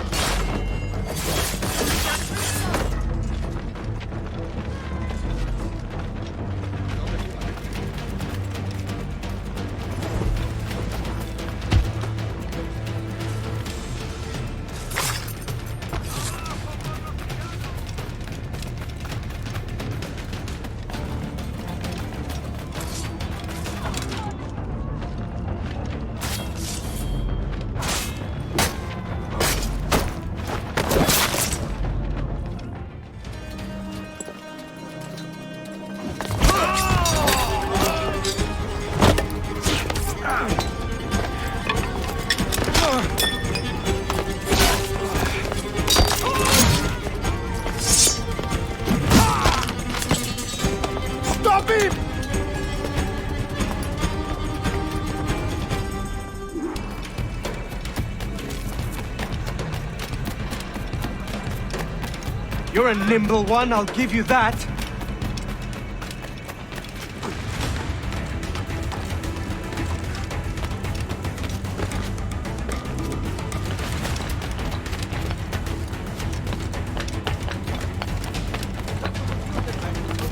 You're a nimble one, I'll give you that.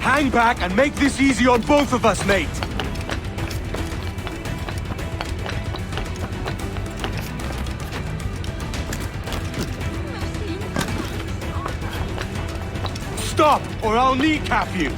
Hang back and make this easy on both of us, mate. Stop, or I'll kneecap you!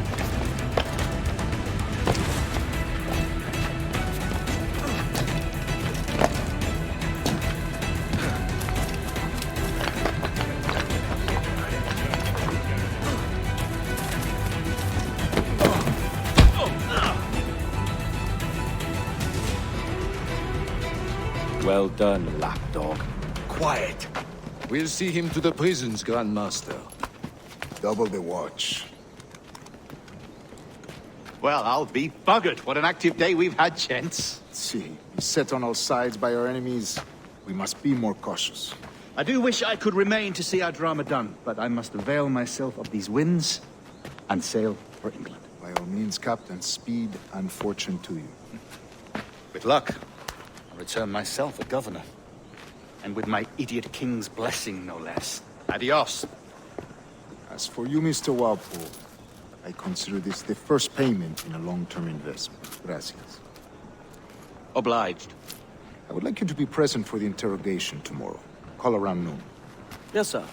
Well done, lapdog. Quiet. We'll see him to the prisons, Grandmaster. Double the watch. Well, I'll be buggered. What an active day we've had, gents. See, set on all sides by our enemies. We must be more cautious. I do wish I could remain to see our drama done, but I must avail myself of these winds and sail for England. By all means, Captain, speed and fortune to you. With luck, I'll return myself a governor. And with my idiot king's blessing, no less. Adios. As for you, Mr. Walpole, I consider this the first payment in a long-term investment. Gracias. Obliged. I would like you to be present for the interrogation tomorrow. Call around noon. Yes, sir.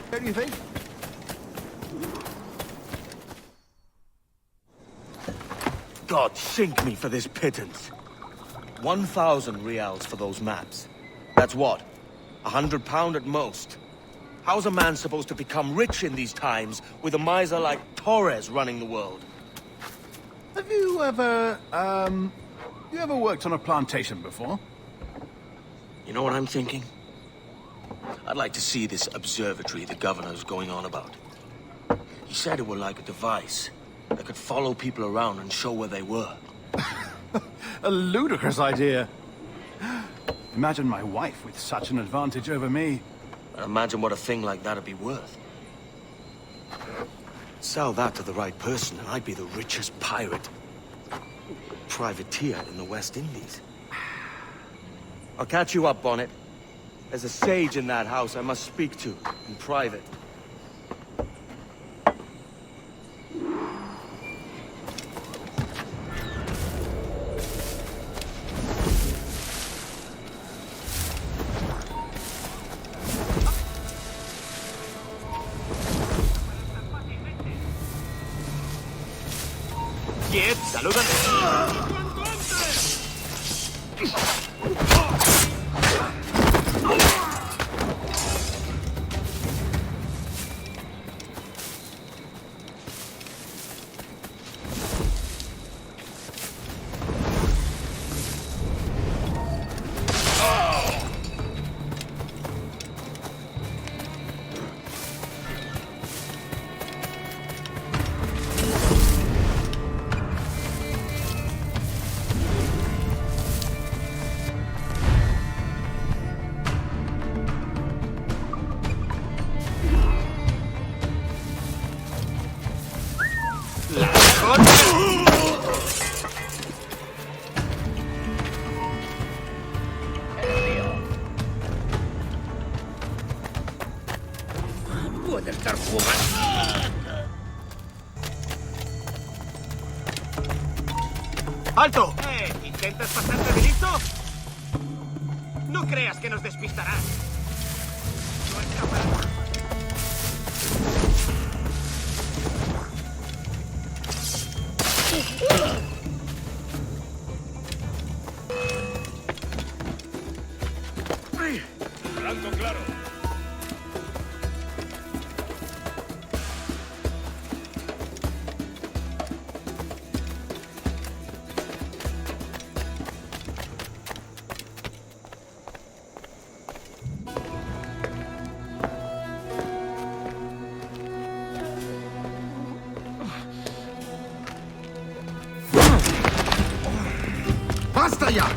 Where do you think? God sink me for this pittance. 1,000 reals for those maps. That's what? £100 at most. How's a man supposed to become rich in these times with a miser like Torres running the world? Have you ever, worked on a plantation before? You know what I'm thinking? I'd like to see this observatory the governor's going on about. He said it were like a device that could follow people around and show where they were. A ludicrous idea. Imagine my wife with such an advantage over me. And imagine what a thing like that'd be worth. Sell that to the right person and I'd be the richest pirate. Privateer in the West Indies. I'll catch you up, Bonnet. There's a sage in that house I must speak to, in private. Kid, saludan. Puede estar jugando. ¡Alto! ¿Intentas pasarte de listo? No creas que nos despistarás. No escaparás. Blanco claro. Fire!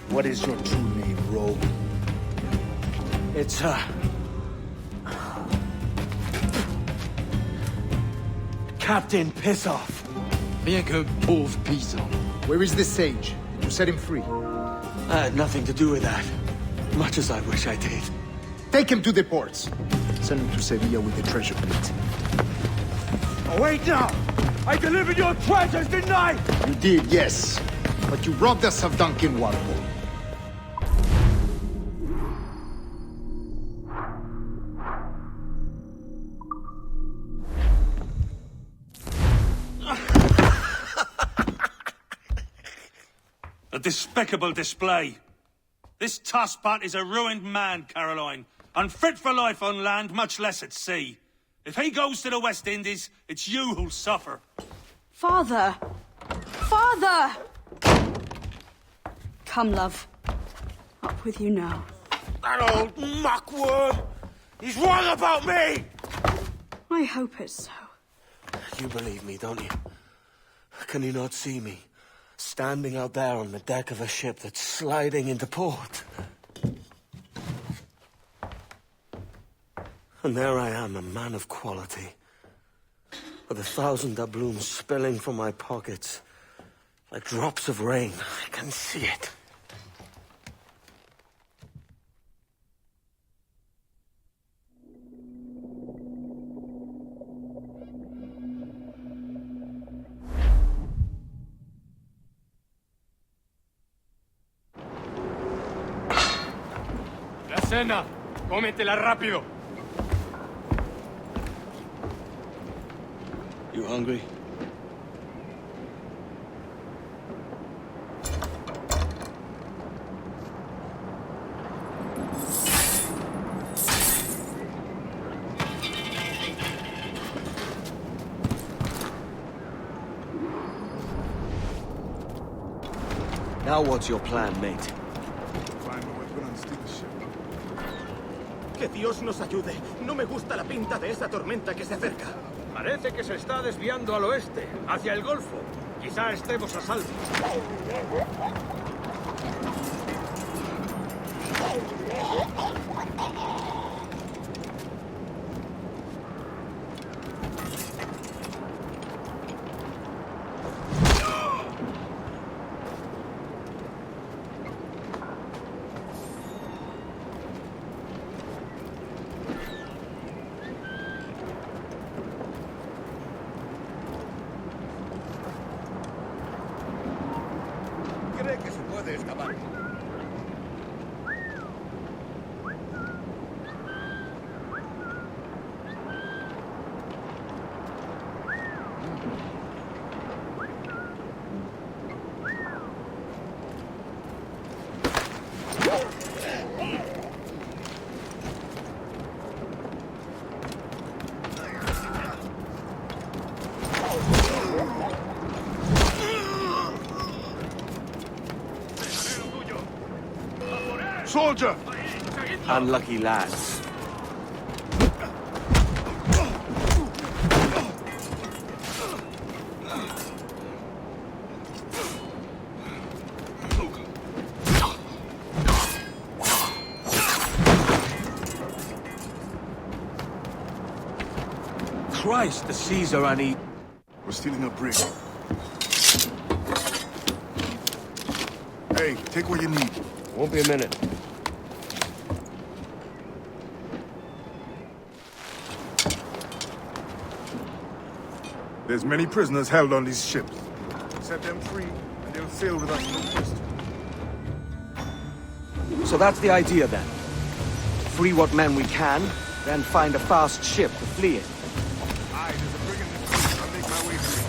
What is your true name, rogue? It's, Captain Piss Off. Bien que pauvre paysan. Where is the sage? You set him free. I had nothing to do with that. Much as I wish I did. Take him to the ports. Send him to Sevilla with the treasure plate. Oh, wait now! I delivered your treasures, didn't I? You did, yes. But you robbed us of Duncan Walpole. A despicable display. This tosspot is a ruined man, Caroline. Unfit for life on land, much less at sea. If he goes to the West Indies, it's you who'll suffer. Father! Father! Come, love. Up with you now. That old muckworm! He's wrong about me! I hope it's so. You believe me, don't you? Can you not see me? Standing out there on the deck of a ship that's sliding into port. And there I am, a man of quality. With 1,000 doubloons spilling from my pockets. Like drops of rain. I can see it. La cena. Cómetela rápido. You hungry? Now what's your plan, mate? Que Dios nos ayude. No me gusta la pinta de esa tormenta que se acerca. Parece que se está desviando al oeste, hacia el Golfo. Quizá estemos a salvo. Cree que se puede escapar. Soldier! Unlucky lads. Christ, the seas are uneven. We're stealing a brig. Hey, take what you need. Won't be a minute. There's many prisoners held on these ships. Set them free, and they'll sail with us to the west. So that's the idea then. Free what men we can, then find a fast ship to flee in. Aye, there's a brig in the fleet. I'll make my way to it.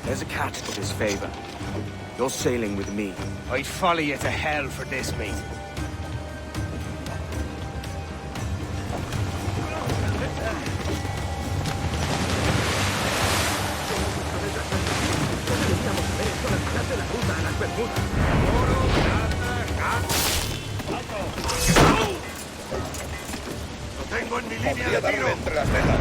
There's a catch to this favor. You're sailing with me. I'd follow you to hell for this, mate. ¡Lo tengo en mi línea Podría de darle tiro! entre las velas.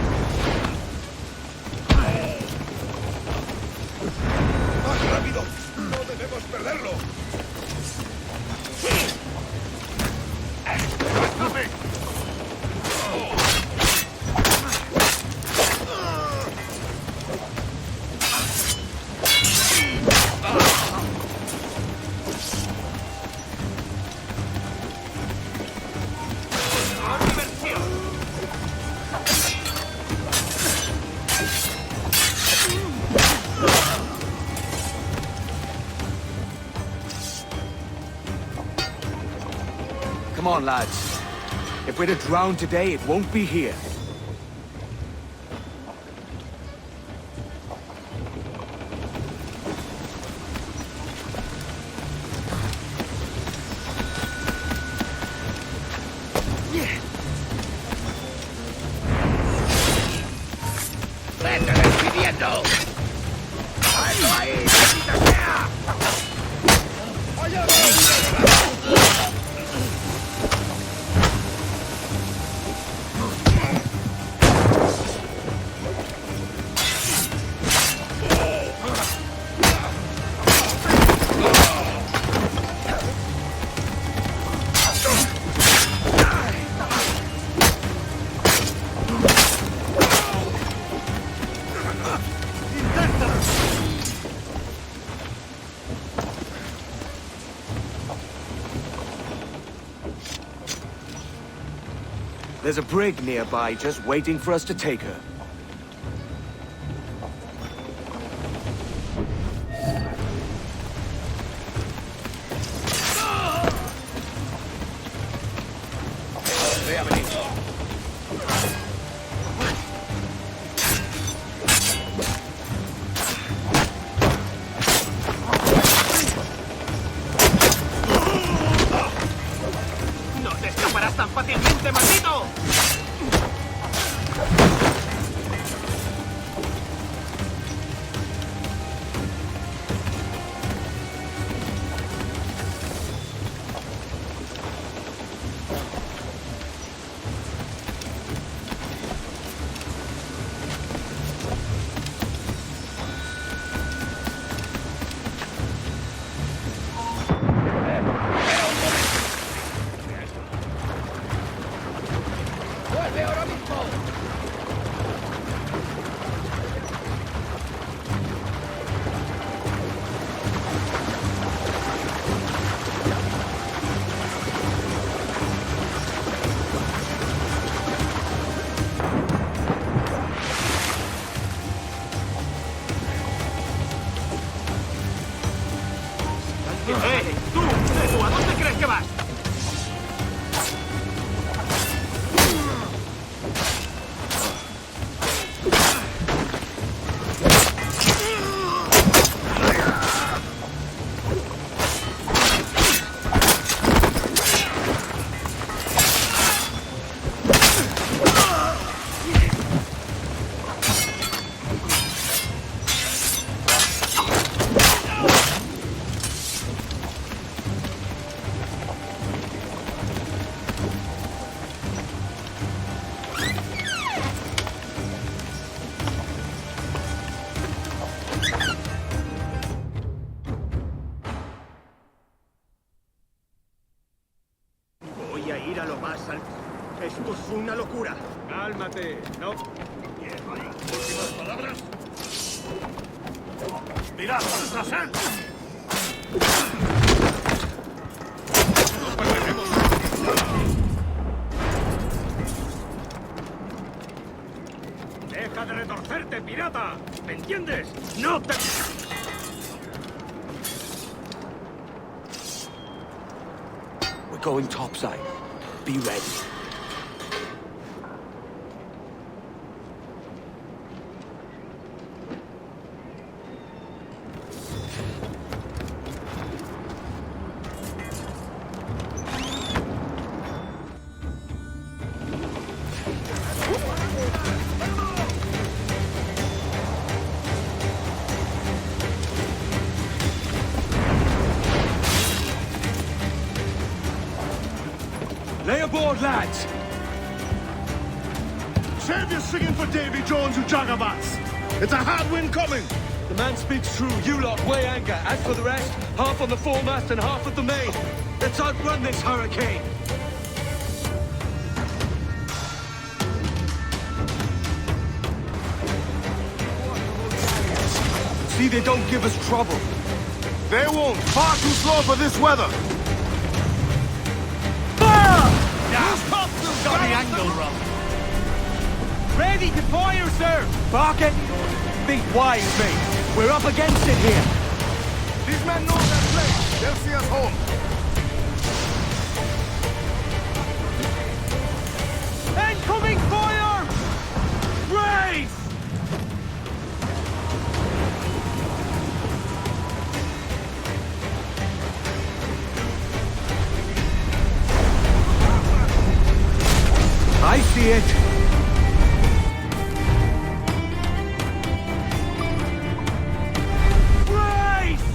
¡Más rápido! ¡No debemos perderlo! ¡Escape! Come on, lads. If we're to drown today, it won't be here. ¡Vete despidiendo! ¡Alto ahí, maldita sea! There's a brig nearby just waiting for us to take her. ¡No te escaparás tan fácilmente, maldito! ¡Vuelve ahora mismo! ¡Tú! ¿A dónde crees que vas? Voy a ir a lo más alto. Esto es una locura. Cálmate, no. ¿Últimas palabras? ¡Mirad, tras él! ¡Deja de retorcerte, pirata! ¿Me entiendes? ¡No te... We're going topside. Be ready. Lay aboard, lads! Save your singing for Davy Jones, you jagabats! It's a hard wind coming! The man speaks true. You lot weigh anchor. As for the rest, half on the foremast and half at the main. Let's outrun this hurricane. See, they don't give us trouble. They won't. Far too slow for this weather. Got the angle wrong. Ready to fire, sir! Barking! Think wise, mate. We're up against it here. These men know their place. They'll see us home. Incoming fire! Race! I see it. Race!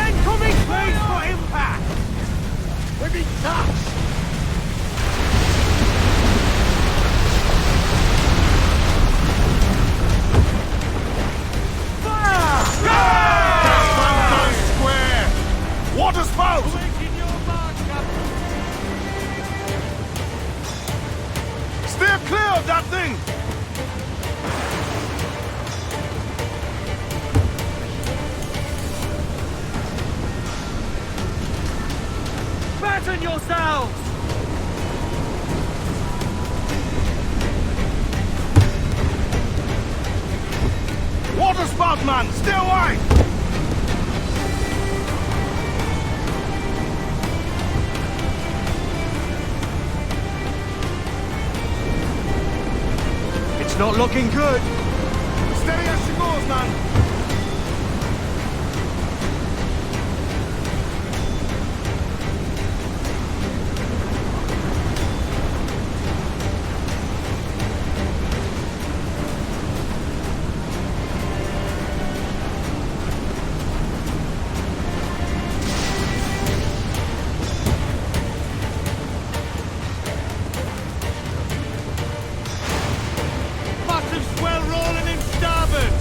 Incoming fire! For impact! We're being touched! Square! Water spout! Steer clear of that thing! Batten yourselves! Water spout, man! Stay wide! It's not looking good. Steady as she goes, man! Massive swell rolling in starboard!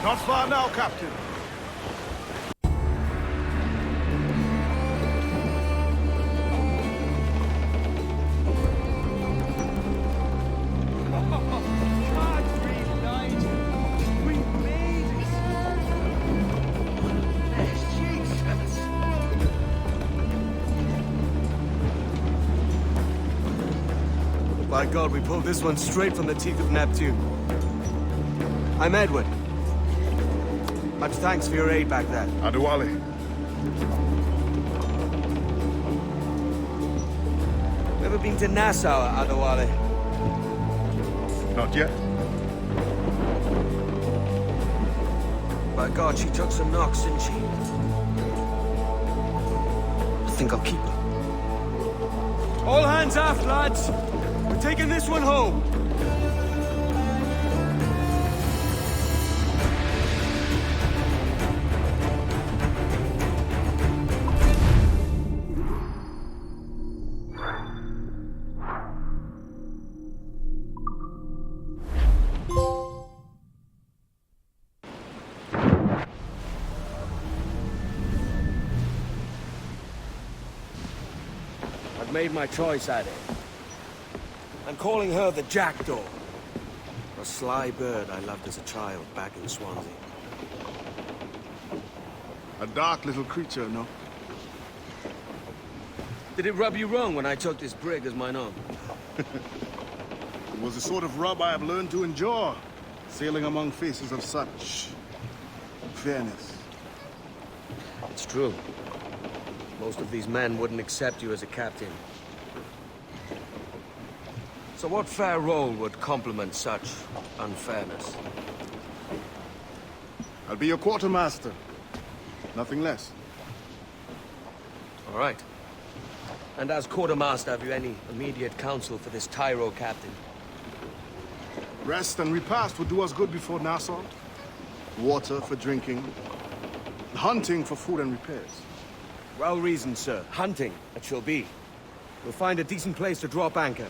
Not far now, Captain. By God, we pulled this one straight from the teeth of Neptune. I'm Edward. Much thanks for your aid back then. Adewale. Ever been to Nassau, Adewale? Not yet. By God, she took some knocks, didn't she? I think I'll keep her. All hands aft, lads! We're taking this one home! Made my choice at it. I'm calling her the Jackdaw. A sly bird I loved as a child back in Swansea. A dark little creature, no? Did it rub you wrong when I took this brig as mine own? It was the sort of rub I have learned to endure, sailing among faces of such fairness. It's true. Most of these men wouldn't accept you as a captain. So what fair role would complement such unfairness? I'll be your quartermaster. Nothing less. All right. And as quartermaster, have you any immediate counsel for this tyro captain? Rest and repast would do us good before Nassau. Water for drinking. Hunting for food and repairs. Well reasoned, sir. Hunting, it shall be. We'll find a decent place to drop anchor.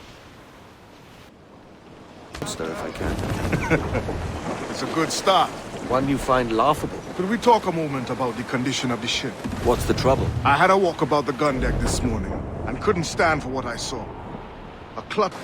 Sir, if I can. It's a good start. One you find laughable. Could we talk a moment about the condition of the ship? What's the trouble? I had a walk about the gun deck this morning, and couldn't stand for what I saw. A clutter.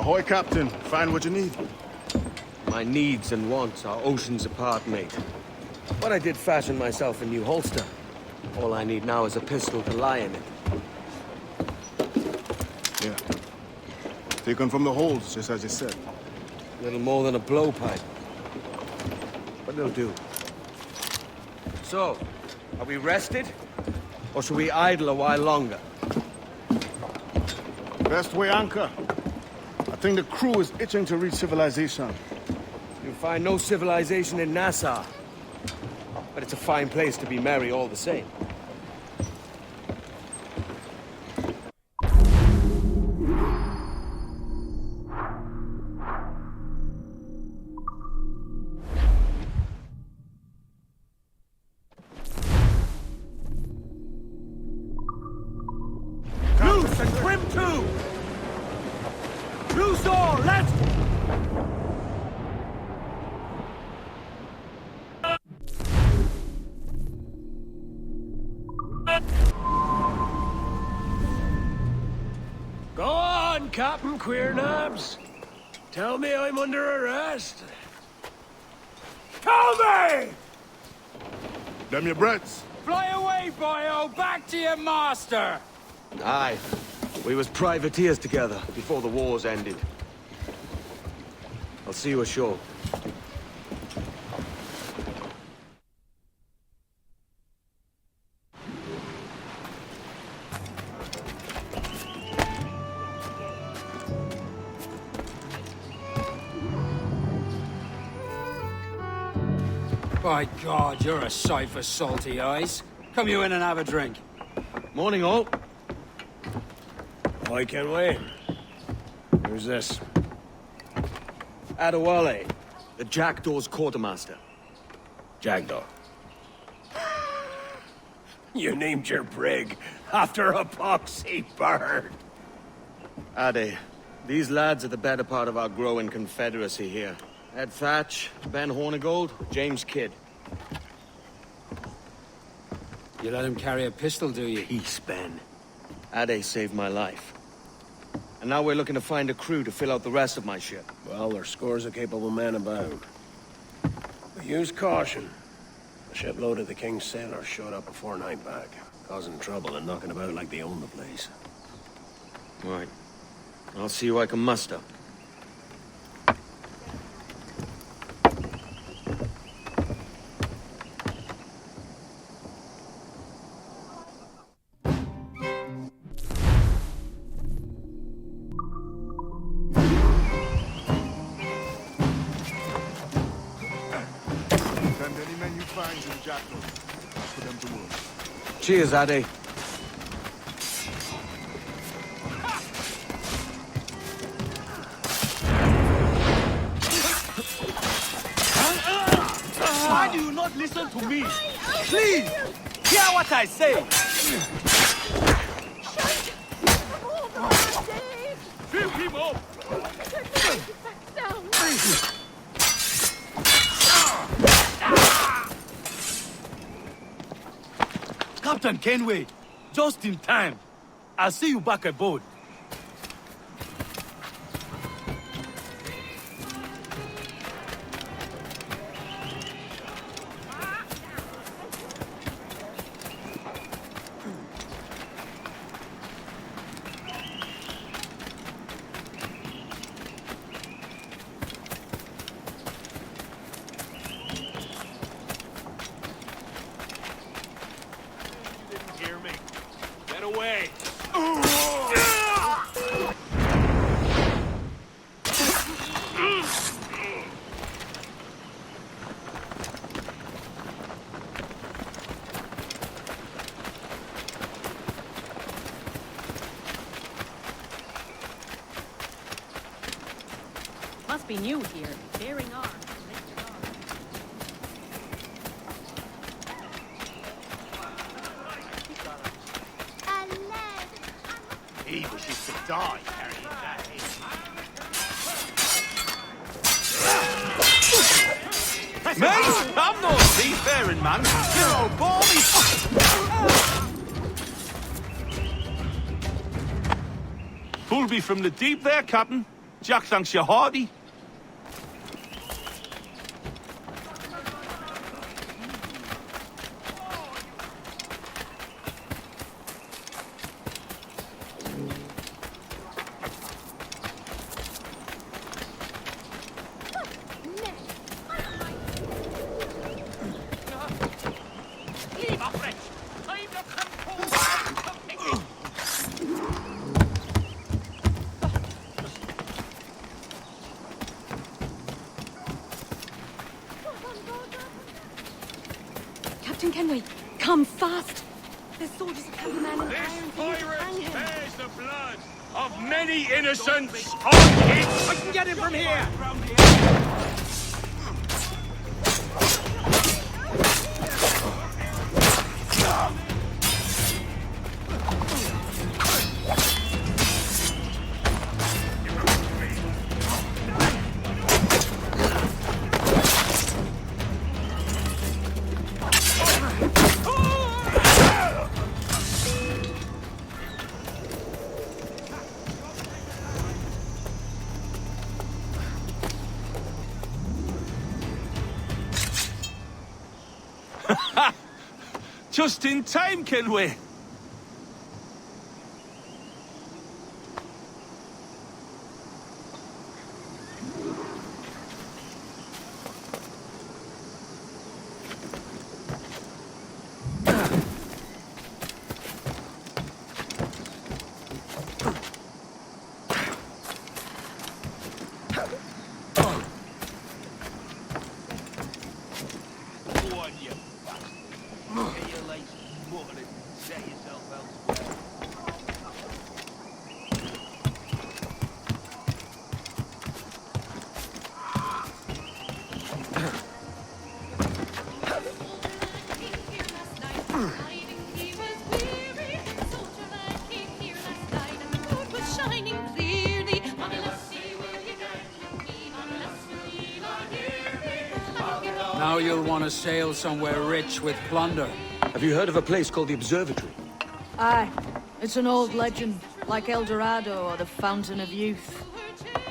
Ahoy, Captain. Find what you need. My needs and wants are oceans apart, mate. But I did fashion myself a new holster. All I need now is a pistol to lie in it. Yeah. Taken from the holds, just as you said. Little more than a blowpipe. But it'll do. So, are we rested? Or should we idle a while longer? Best way anchor. I think the crew is itching to reach civilization. You'll find no civilization in Nassau. But it's a fine place to be merry all the same. Loose and trim too! Loose all, let's... Go on, Captain Queernabs. Tell me I'm under arrest. Tell me! Them your breaths. Fly away, boyo! Back to your master! Aye. We was privateers together before the wars ended. I'll see you ashore. By God, you're a sight for salty eyes. Come you in and have a drink. Morning, all. I can wait. Who's this? Adewale, the Jackdaw's quartermaster. Jackdaw. You named your brig after a poxy bird. Ade, these lads are the better part of our growing confederacy here. Ed Thatch, Ben Hornigold, James Kidd. You let him carry a pistol, do you? Peace, Ben. Ade saved my life. And now we're looking to find a crew to fill out the rest of my ship. Well, there's scores of capable men about. But use caution. A shipload of the King's sailors showed up before night back, causing trouble and knocking about like they own the place. Right. I'll see who I can muster. Cheers, Ade. Why do you not listen to me? Please, hear what I say. Fill him up. Captain Kenway, just in time. I'll see you back aboard. Must be new here. Bearing arms. He wishes to die carrying that head. Mate, I'm not seafaring, man. You're old balmy. Pulled me from the deep there, Captain. Jack thinks you're hardy. Captain Kenway, come fast! The soldiers have come man in the This pirate bears the blood of many innocents on it! I can get him from here! Just in time, Kenway. Now you'll want to sail somewhere rich with plunder. Have you heard of a place called the Observatory? Aye. It's an old legend, like El Dorado or the Fountain of Youth.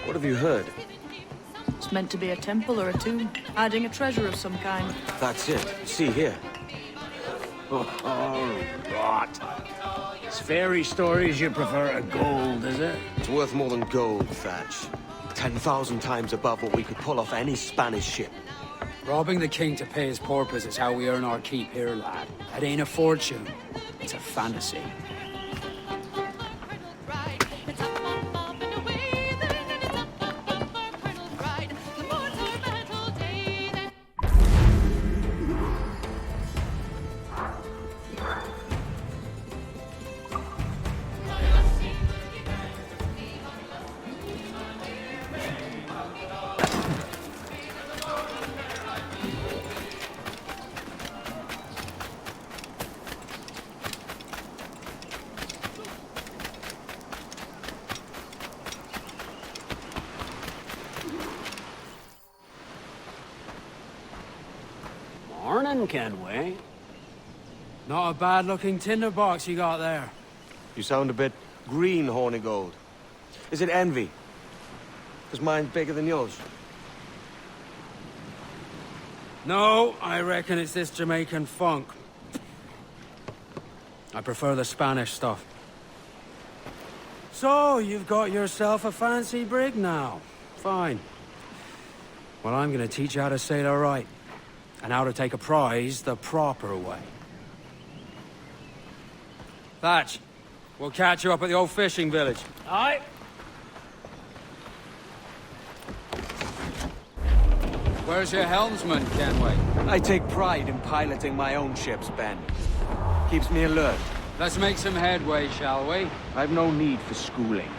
What have you heard? It's meant to be a temple or a tomb, hiding a treasure of some kind. That's it. See here. Oh, rot. It's fairy stories you prefer to gold, is it? It's worth more than gold, Thatch. 10,000 times above what we could pull off any Spanish ship. Robbing the king to pay his porpoise is how we earn our keep here, lad. It ain't a fortune. It's a fantasy. Morning, Kenway. Not a bad-looking tinderbox you got there. You sound a bit green, Hornigold. Is it envy? Because mine's bigger than yours. No, I reckon it's this Jamaican funk. I prefer the Spanish stuff. So, you've got yourself a fancy brig now. Fine. Well, I'm gonna teach you how to sail her right. And how to take a prize the proper way. Thatch, we'll catch you up at the old fishing village. Aye. Where's your helmsman, Kenway? I take pride in piloting my own ships, Ben. Keeps me alert. Let's make some headway, shall we? I've no need for schooling.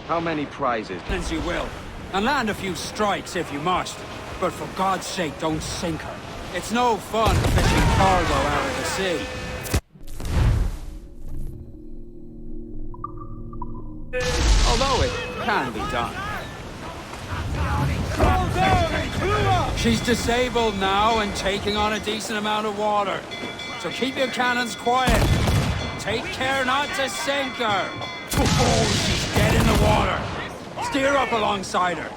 How many prizes? As you will. And land a few strikes if you must. But for God's sake, don't sink her. It's no fun fishing cargo out of the sea. Although it can be done. She's disabled now and taking on a decent amount of water. So keep your cannons quiet. Take care not to sink her. Oh, she's dead in the water. Steer up alongside her.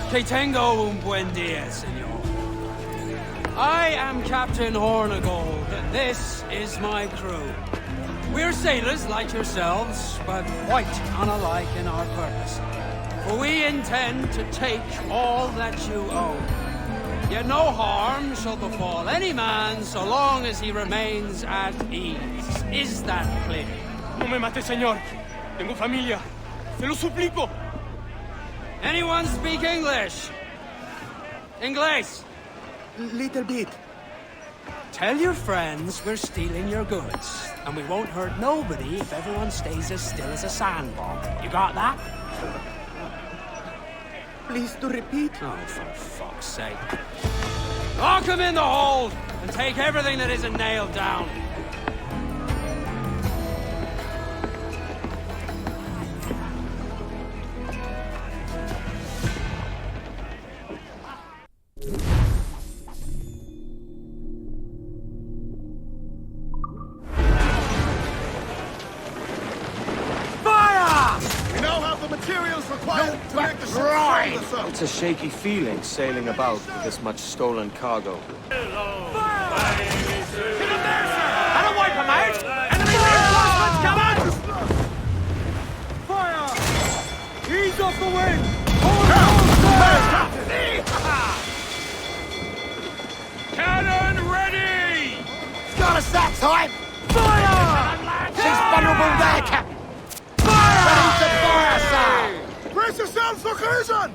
Que tengo un buen día, senor. I am Captain Hornigold, and this is my crew. We're sailors like yourselves, but quite unalike in our purpose. For we intend to take all that you own. Yet no harm shall befall any man so long as he remains at ease. Is that clear? No me mate, señor. Tengo familia. Se lo suplico. Anyone speak English? English? Little bit. Tell your friends we're stealing your goods, and we won't hurt nobody if everyone stays as still as a sandball. You got that? Please to repeat. Oh, for fuck's sake. Lock him in the hold, and take everything that isn't nailed down. It's a shaky feeling sailing about with this much stolen cargo. I don't wipe them out! Enemy reinforcements coming! Fire! Ease off the wind! Cannon ready! Got us that time! Fire! She's vulnerable there, Captain! Fire! Ready to fire, sir! Brace yourselves for collision!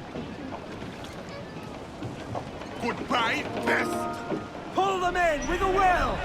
Goodbye, best! Pull them in with a will!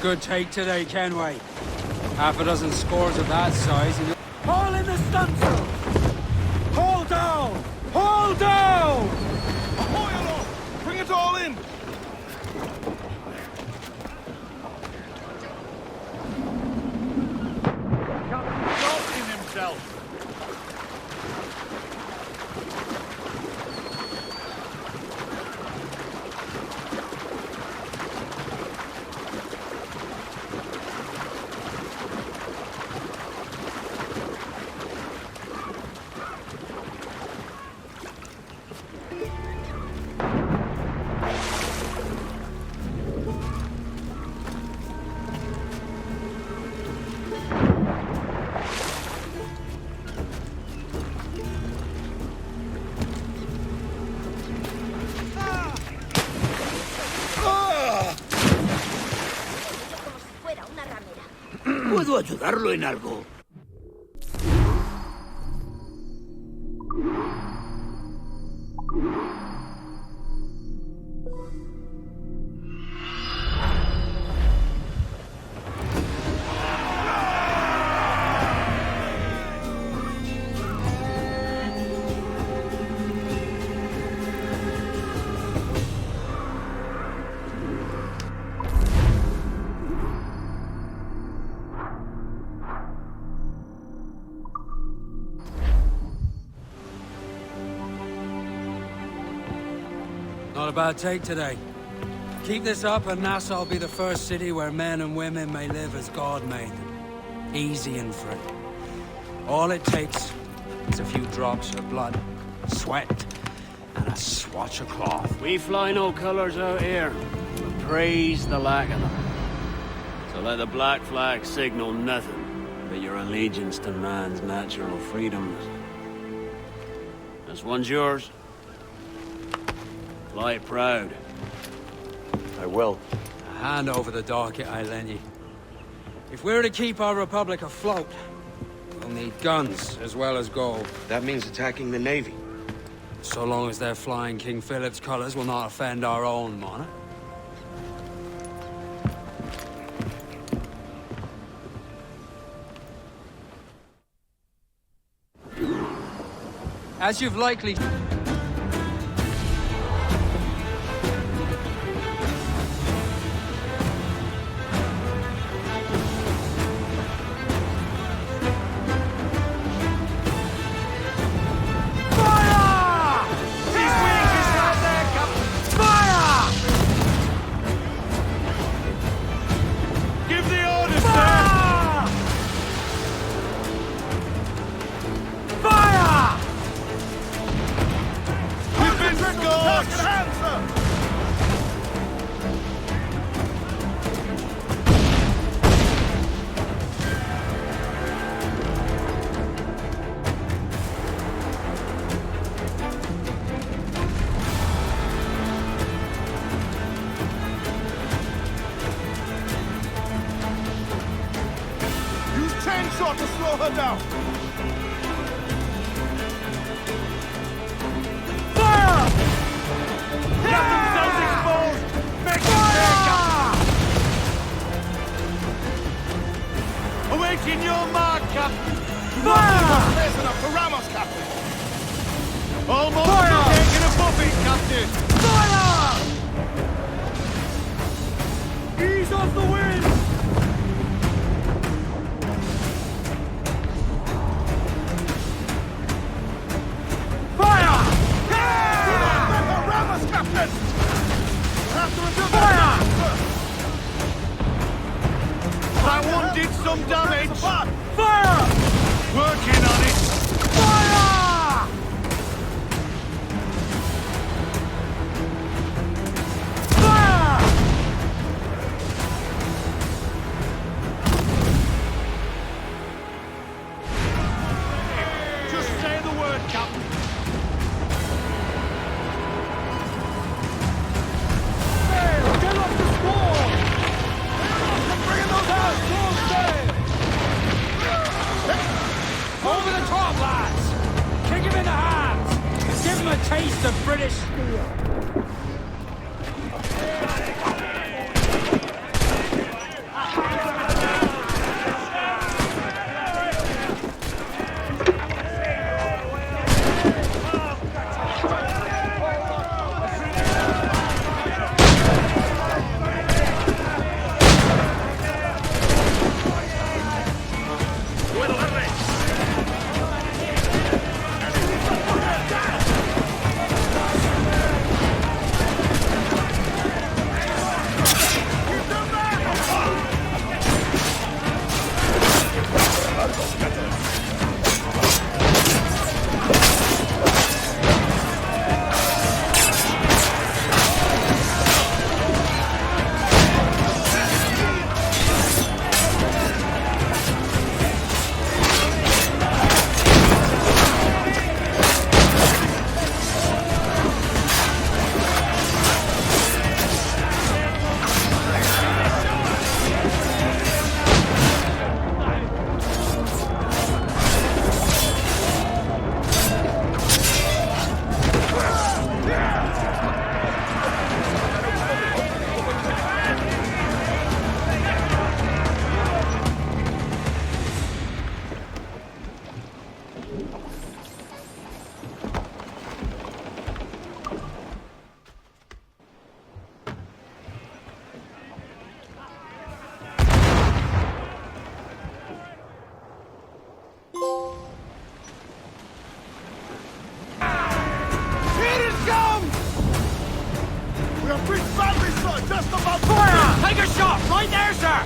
Good take today, Kenway. Half a dozen scores of that size and... Haul in the stunsail! Haul down! Haul down! Ahoy aloft! Bring it all in! Captain in himself. ¿Puedo ayudarlo en algo? Not a bad take today. Keep this up and Nassau will be the first city where men and women may live as God made them. Easy and free. All it takes is a few drops of blood, sweat, and a swatch of cloth. We fly no colours out here, but praise the lack of them. So let the black flag signal nothing but your allegiance to man's natural freedoms. This one's yours. Fly proud. I will. A hand over the docket I lent you. If we're to keep our republic afloat, we'll need guns as well as gold. That means attacking the Navy. So long as they're flying King Philip's colours will not offend our own monarch. As you've likely... Shot to slow her down! Fire! Got themselves exposed! Make fire! Awaiting your mark, Captain! Fire! There's enough for Ramos, Captain! Almost taking a buffet, Captain! Fire! Ease off the wind! That one did some damage! Fire! Working on it! Fire! Fire! Just say the word, Captain. Get off the score! Bring those out! Over the top, lads! Kick him in the hands! Give him a taste of British steel! just above Fire! Take a shot! Right there, sir!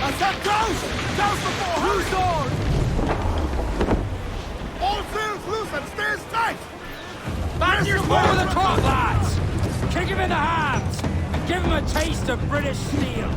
I said douse! Douse before loose on! All sails loose and stay tight! Back your foot with the top, lads! Kick him in the hands! And give him a taste of British steel!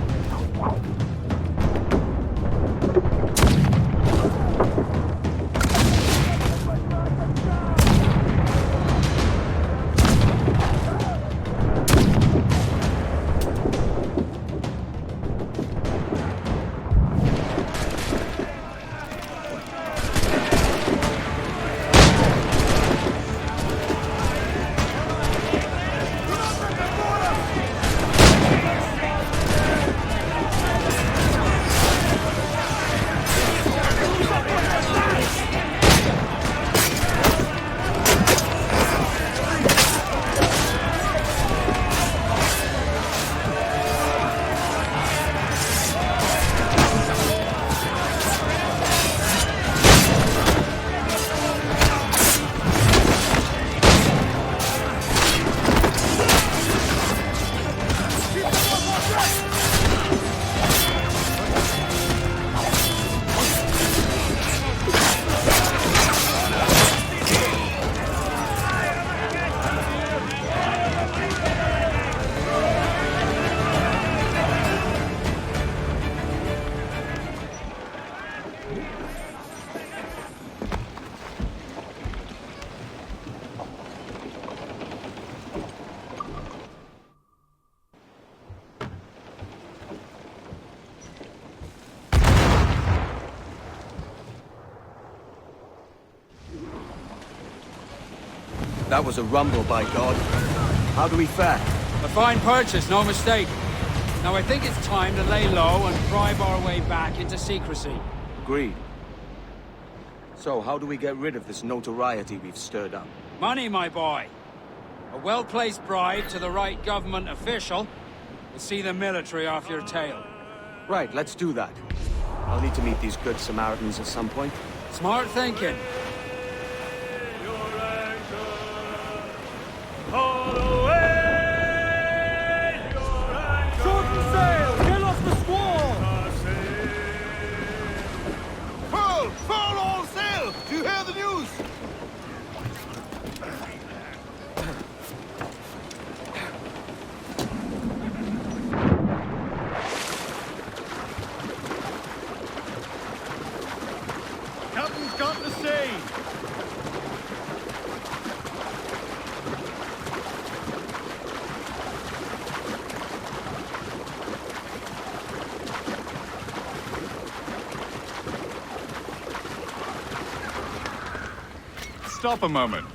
That was a rumble, by God. How do we fare? A fine purchase, no mistake. Now I think it's time to lay low and bribe our way back into secrecy. Agreed. So, how do we get rid of this notoriety we've stirred up? Money, my boy. A well-placed bribe to the right government official will see the military off your tail. Right, let's do that. I'll need to meet these good Samaritans at some point. Smart thinking. Furl all sail! Do you hear the news? Captain's got to say. Stop a moment.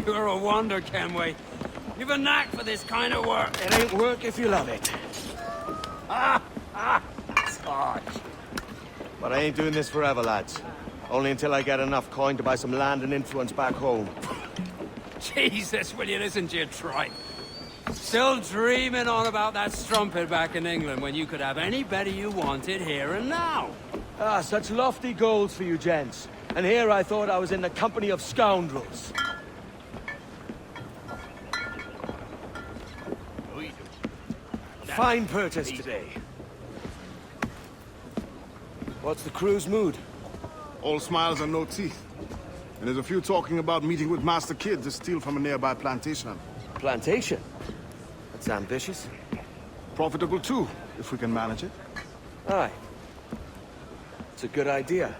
You're a wonder, Kenway. You've a knack for this kind of work. It ain't work if you love it. Sarge. But I ain't doing this forever, lads. Only until I get enough coin to buy some land and influence back home. Jesus, will you listen to your tripe? Still dreaming on about that strumpet back in England when you could have any better you wanted here and now. Ah, such lofty goals for you gents. And here I thought I was in the company of scoundrels. Fine purchase today. What's the crew's mood? All smiles and no teeth. And there's a few talking about meeting with Master Kid to steal from a nearby plantation. Plantation? That's ambitious. Profitable too, if we can manage it. Aye. It's a good idea.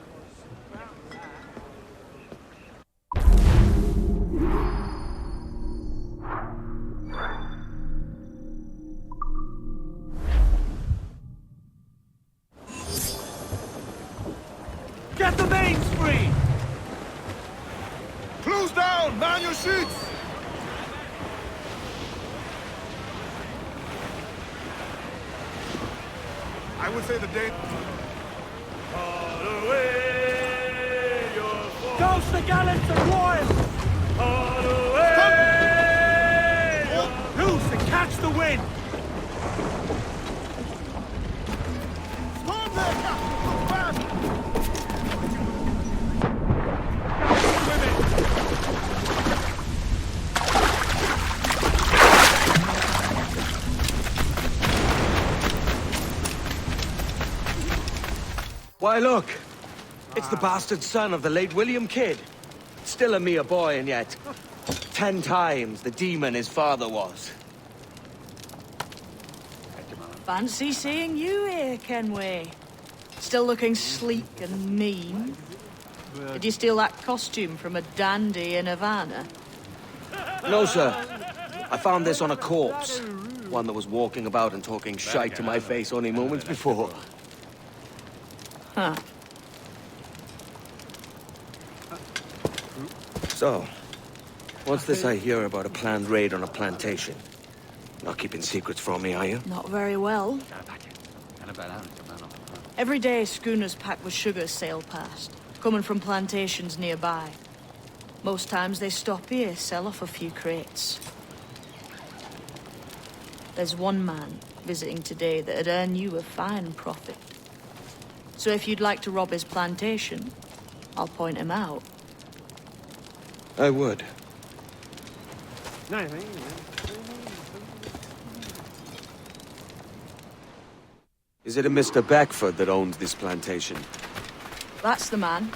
Get the mains free! Close down! Man your sheets! I would say the day... Toast the gallants and royals! Loose and catch the wind! Storm there, Captain! Look fast! Why, look! It's the bastard son of the late William Kidd. Still a mere boy, and yet 10 times the demon his father was. Fancy seeing you here, Kenway. Still looking sleek and mean. Did you steal that costume from a dandy in Havana? No, sir. I found this on a corpse. One that was walking about and talking shite to my face only moments before. Huh. So, what's this I hear about a planned raid on a plantation? Not keeping secrets from me, are you? Not very well. Every day, schooners packed with sugar sail past, coming from plantations nearby. Most times they stop here, sell off a few crates. There's one man visiting today that'd earn you a fine profit. So if you'd like to rob his plantation, I'll point him out. I would. Is it a Mr. Beckford that owns this plantation? That's the man.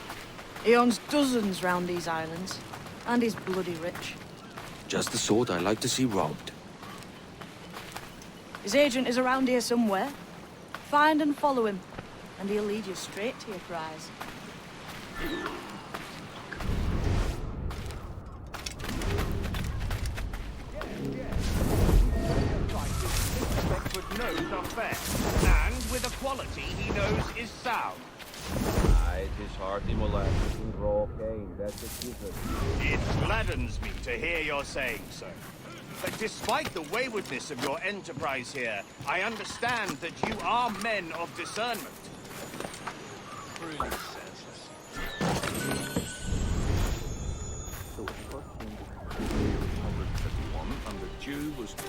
He owns dozens round these islands, and he's bloody rich. Just the sort I like to see robbed. His agent is around here somewhere. Find and follow him, and he'll lead you straight to your prize. Beckford knows are fair, and with a quality he knows is sound. It is hearty molasses and raw cane, that's a given. It gladdens me to hear your saying so. But despite the waywardness of your enterprise here, I understand that you are men of discernment. Really senseless. So it's 151, and the due was 20.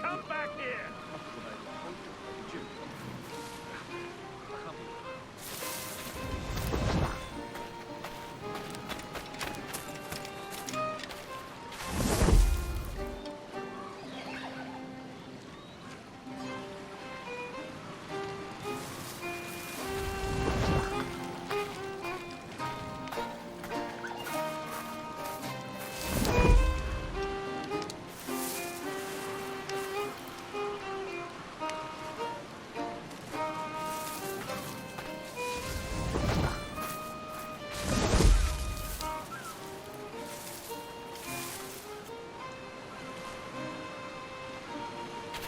Come back here!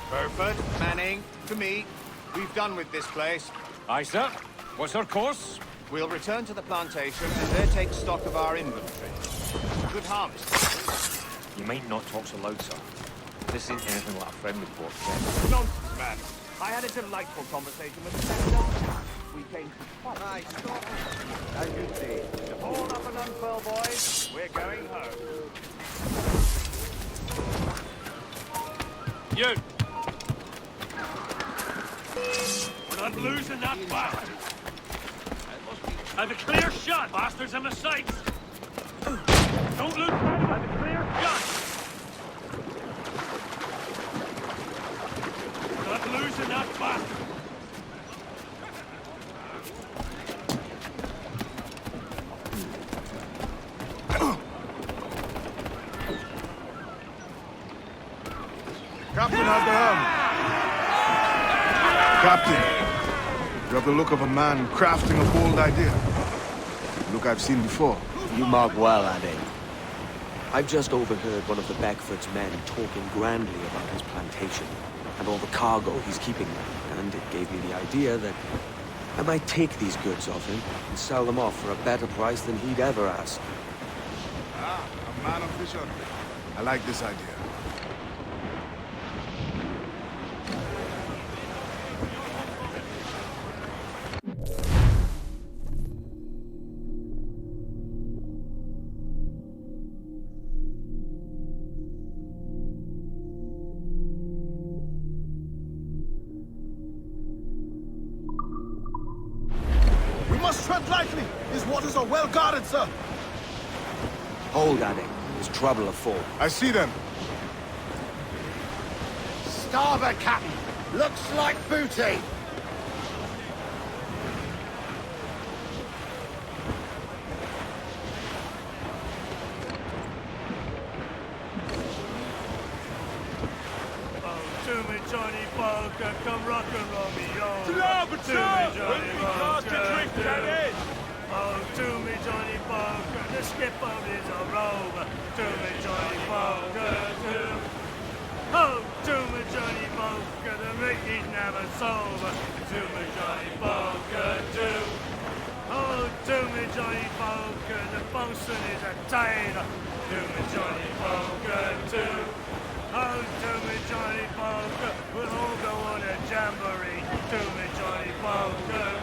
Burford, Manning, to me. We've done with this place. Aye, sir. What's our course? We'll return to the plantation and there take stock of our inventory. Good harvest. You might not talk so loud, sir. This ain't anything like a friendly port. Nonsense, man. I had a delightful conversation with the senator. We came to fight. Aye, stop. As you see. All up and unfurl, boys. We're going home. You! We're not losing that bastard! Have a clear shot, bastards in the sights! Don't lose sight of a clear shot! We're not losing that bastard! Captain, at the helm. Captain, you have the look of a man crafting a bold idea. Look I've seen before. You mark well, Ade. I've just overheard one of the Beckford's men talking grandly about his plantation and all the cargo he's keeping there, and it gave me the idea that I might take these goods off him and sell them off for a better price than he'd ever ask. Ah, a man of vision. I like this idea. Tread lightly! These waters are well guarded, sir! Hold, Ade. There's trouble afoot. I see them. Starboard, Captain! Looks like booty! To me, Johnny Barker, come rock and roll me on. Starboard, To me, sir! Johnny When we cast adrift, that is! Oh, to me, Johnny Barker, the skipper is a rover. To me, Johnny Barker, oh, to me, Johnny Barker, the Mickey's never sober. To me, Johnny Barker, oh, to me, Johnny Barker, the bosun is a tailor. To me, Johnny Barker, oh, to me, Johnny Barker, we'll all go on a jamboree. To me, Johnny Barker,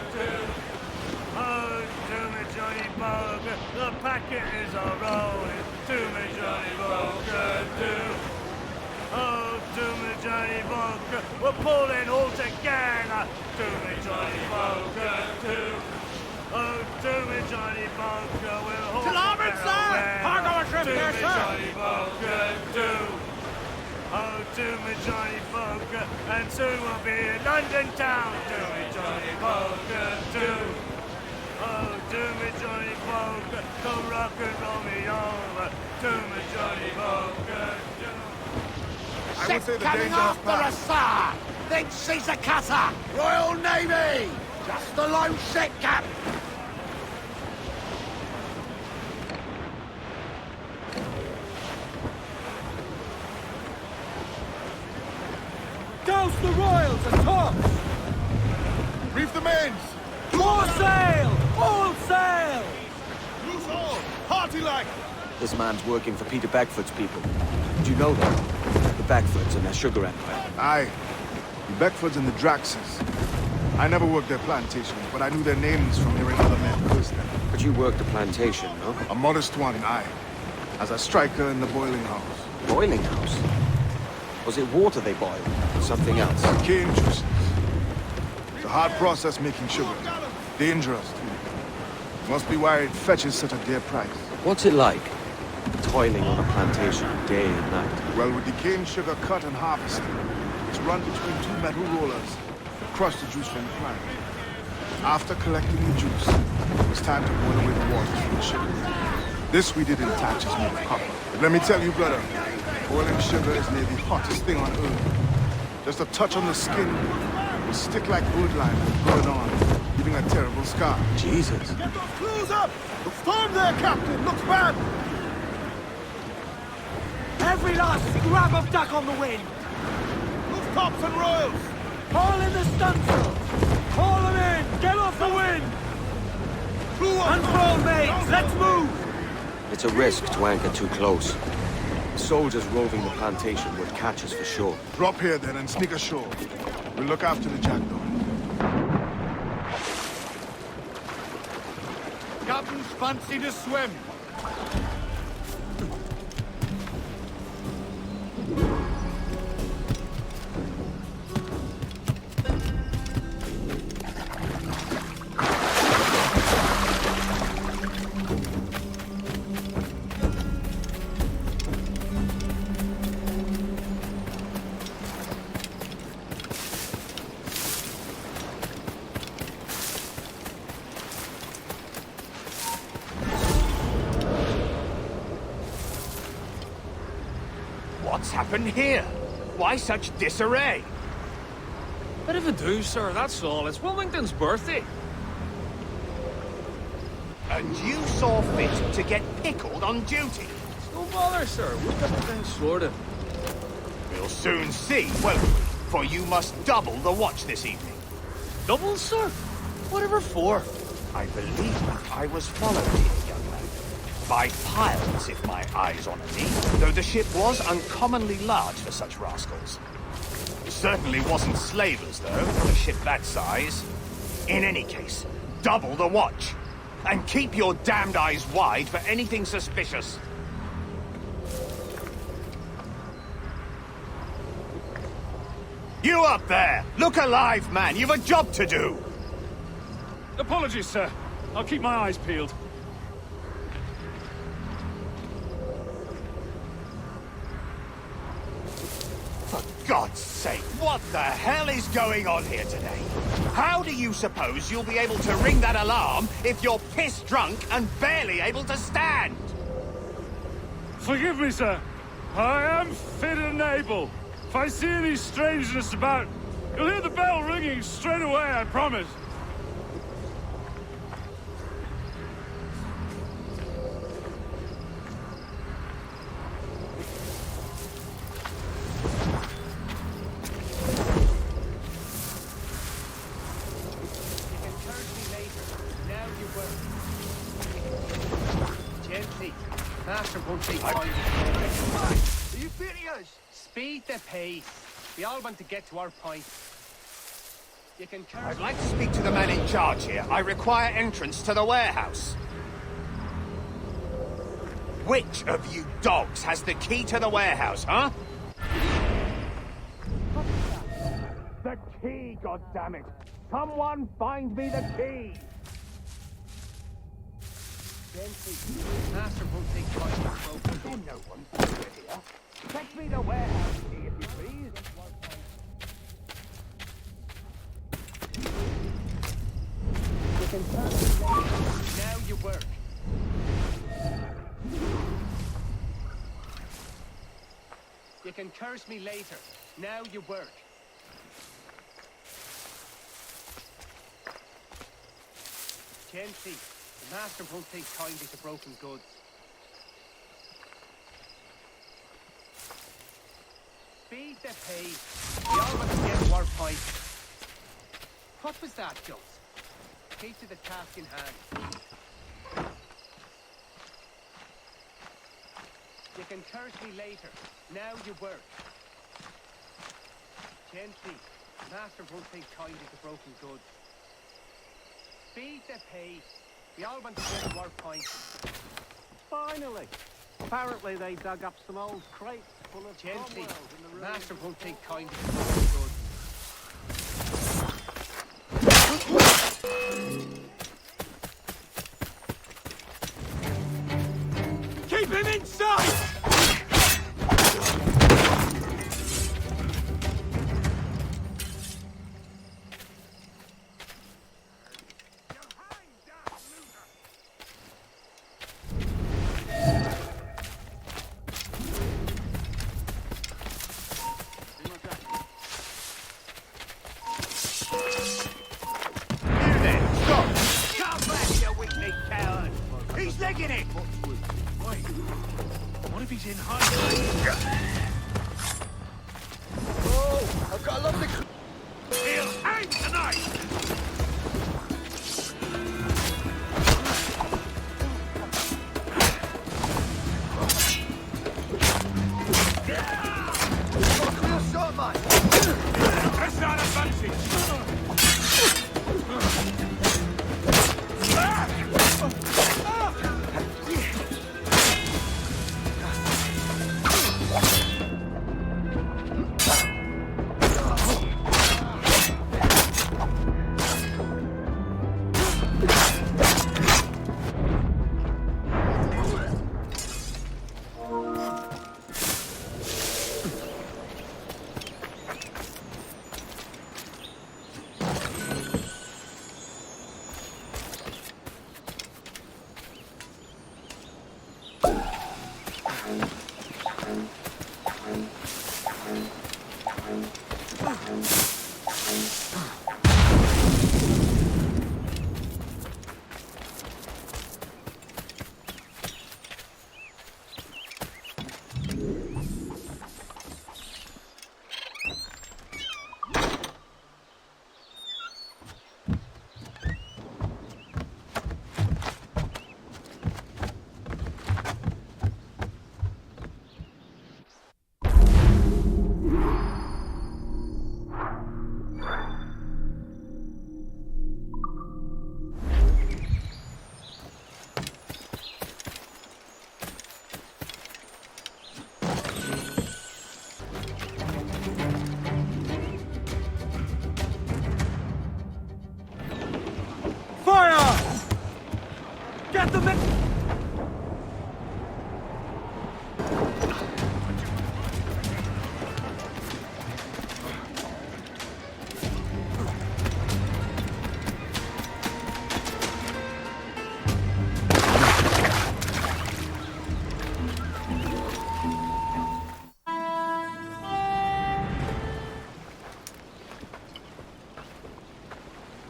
oh, to me, Johnny Barker, the packet is a rolling. To me, Johnny Barker, oh, to me, Johnny Barker, we're pulling all together. To me, Johnny Barker, oh, to me, Johnny Barker, we'll all Starboard, sir! Cargo adrift there, sir! Johnny Barker, oh, to me, Johnny Barker, and soon we'll be in London town. To me, Johnny Barker, oh, to me, Johnny Barker, come rock and roll me over. To me, Johnny Barker, Ship coming after us, sir! Thinks she's a cutter! Royal Navy! Just a lone ship, Cap! Douse the royals and tops! Reef the mains! More sail! All sail! Loose all! Hearty like! This man's working for Peter Beckford's people. Do you know them? The Beckfords and their sugar empire. Aye. The Beckfords and the Draxes. I never worked their plantations, but I knew their names from hearing other men curse them. But you worked the plantation, no? A modest one, aye. As a striker in the boiling house. Boiling house? Was it water they boiled? Or something else? Cane juices. It's a hard process making sugar. Dangerous, too. Must be why it fetches such a dear price. What's it like? Toiling on a plantation day and night. Well, with the cane sugar cut and harvested, it's run between two metal rollers to crush the juice from the plant. After collecting the juice, it's time to boil away the water from the sugar. This we did in thatches made of copper. But let me tell you, brother, boiling sugar is near the hottest thing on earth. Just a touch on the skin will stick like wood lime and burn on, leaving a terrible scar. Jesus. Get those clues up! The storm there, Captain! Looks bad! Every last scrap of duck on the wind! Move tops and royals! Haul in the stunsails! Haul them in! Get off the wind! Unfurl, mates! Let's move! It's a risk to anchor too close. Soldiers roving the plantation would catch us for sure. Drop here then and sneak ashore. We'll look after the jackdaw. Captain's fancy to swim. What's happened here? Why such disarray? Bit of a do, sir, that's all. It's Wilmington's birthday. And you saw fit to get pickled on duty? No bother, sir. We've got the thing sorted. We'll soon see, won't we? For you must double the watch this evening. Double, sir? Whatever for? I believe I was followed here, young man. By pirates, if my eyes honour me, though the ship was uncommonly large for such rascals. Certainly wasn't slavers, though, for a ship that size. In any case, double the watch. And keep your damned eyes wide for anything suspicious. You up there! Look alive, man! You've a job to do! Apologies, sir. I'll keep my eyes peeled. For God's sake, what the hell is going on here today? How do you suppose you'll be able to ring that alarm if you're pissed drunk and barely able to stand? Forgive me, sir. I am fit and able. If I see any strangeness about, you'll hear the bell ringing straight away, I promise. Are you furious? Speed the pace. We all want to get to our point. You can turn. I'd like to speak to the man in charge here. I require entrance to the warehouse. Which of you dogs has the key to the warehouse, huh? The key, goddammit! Someone find me the key! Master won't take part in the program. Oh, no one here. Fetch me the warehouse key, if you please. You can turn me later. Now you work. You can curse me later. Now you work. Gently. The master won't take kindly to broken goods. Speed the pace. We all want to get to our point. What was that, Jones? Keep to the task in hand. You can curse me later. Now you work. Gently. The master won't take kindly to broken goods. Speed the pace. We all want to get to our point. Finally! Apparently they dug up some old crates full of Gently. the Master won't take kindly to broken goods. Keep him inside!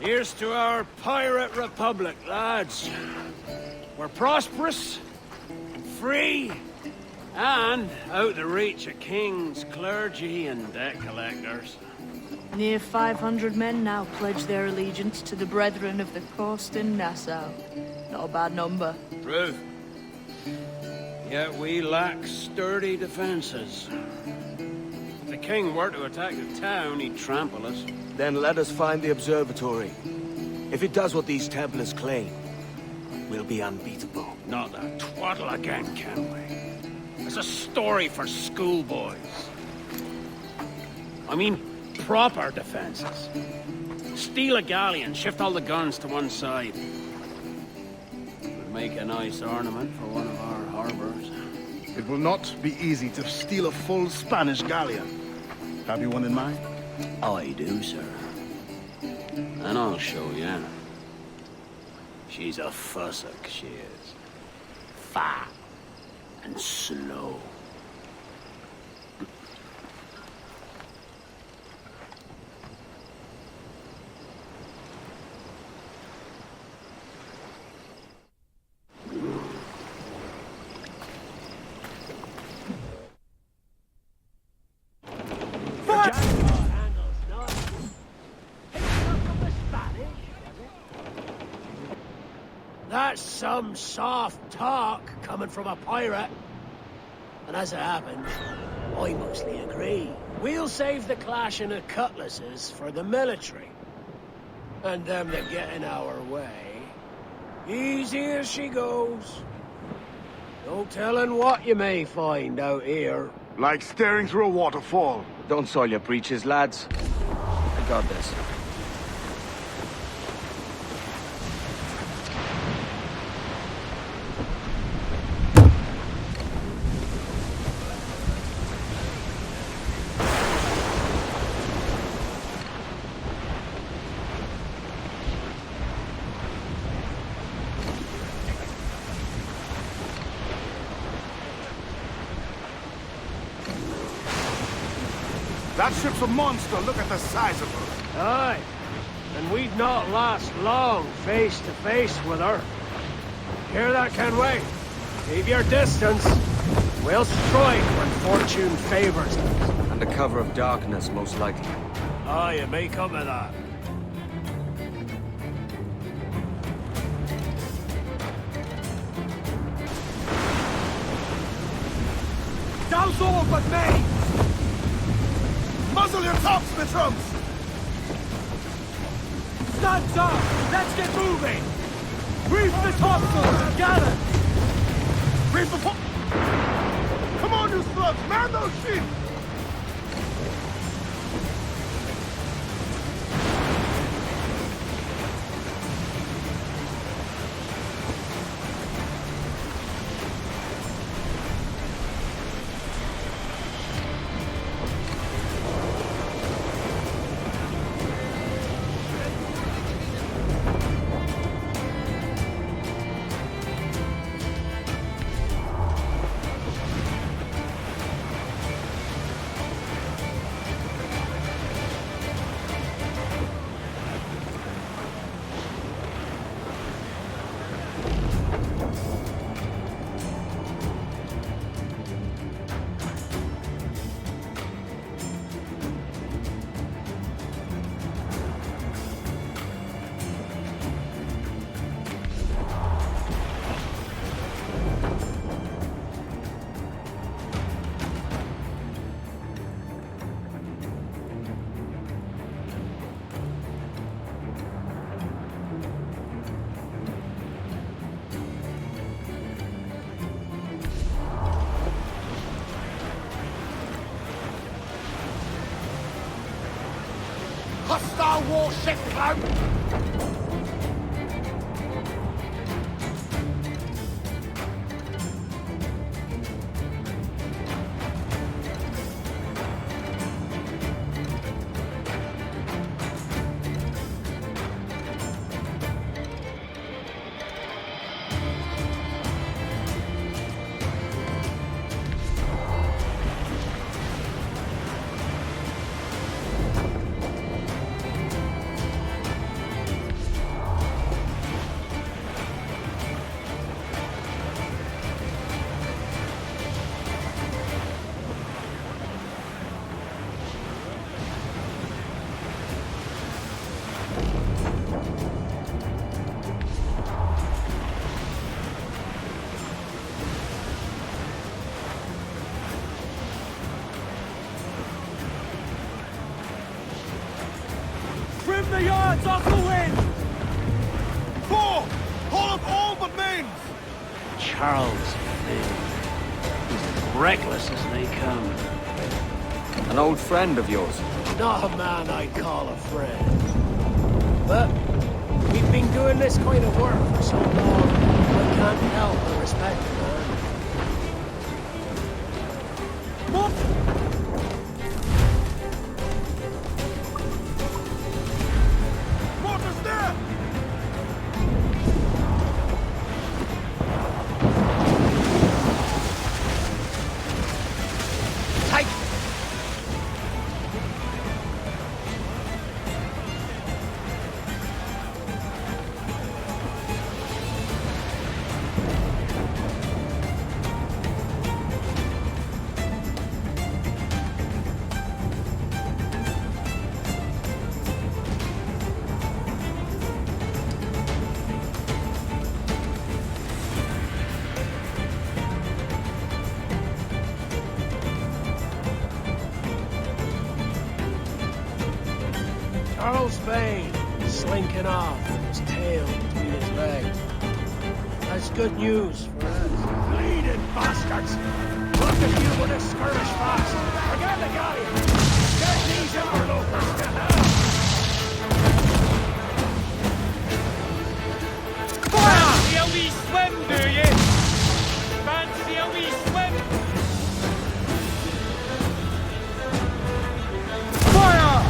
Here's to our pirate republic, lads. We're prosperous, free, and out the reach of kings, clergy, and debt collectors. Near 500 men now pledge their allegiance to the Brethren of the Coast in Nassau. Not a bad number. Truth. Yet we lack sturdy defenses. If the king were to attack the town, he'd trample us. Then let us find the observatory. If it does what these Templars claim, we'll be unbeatable. Not that twaddle again, can we? It's a story for schoolboys. I mean, proper defenses. Steal a galleon, shift all the guns to one side. Would make a nice ornament for one of our harbors. It will not be easy to steal a full Spanish galleon. Have you one in mind? I do, sir. And I'll show you. She's a fussock, she is. Fat and slow. That's some soft talk coming from a pirate. And as it happens, I mostly agree. We'll save the clashing of cutlasses for the military. And them that get in our way, easy as she goes. No telling what you may find out here. Like staring through a waterfall. Don't soil your breeches, lads. I got this. That ship's a monster. Look at the size of her. Aye. And we'd not last long face to face with her. Hear that, Kenway? Keep your distance. We'll strike when fortune favors us. Under cover of darkness, most likely. Aye, it may come to that. Douse all but me! Muzzle your tops, Mitrums! Guns up! Let's get moving! Reef the topsails! Gather! Reef the Come on, you slugs! Man those ships! Hostile warship out! Trim the yards off the wind! Four! Hold up all but mains! Charles Vane. As reckless as they come. An old friend of yours? Not a man I'd call a friend. But we've been doing this kind of work for so long, I can't help but respect it, man. Mortar's there! Take! Charles Vane, slinking off with his tail between his legs. That's good news for us. Bleeding bastards! Look at you with a skirmish fast! Forget the guy! Get these interlopers to hell! Fancy a wee swim, do ye? Fancy a wee swim? Fire!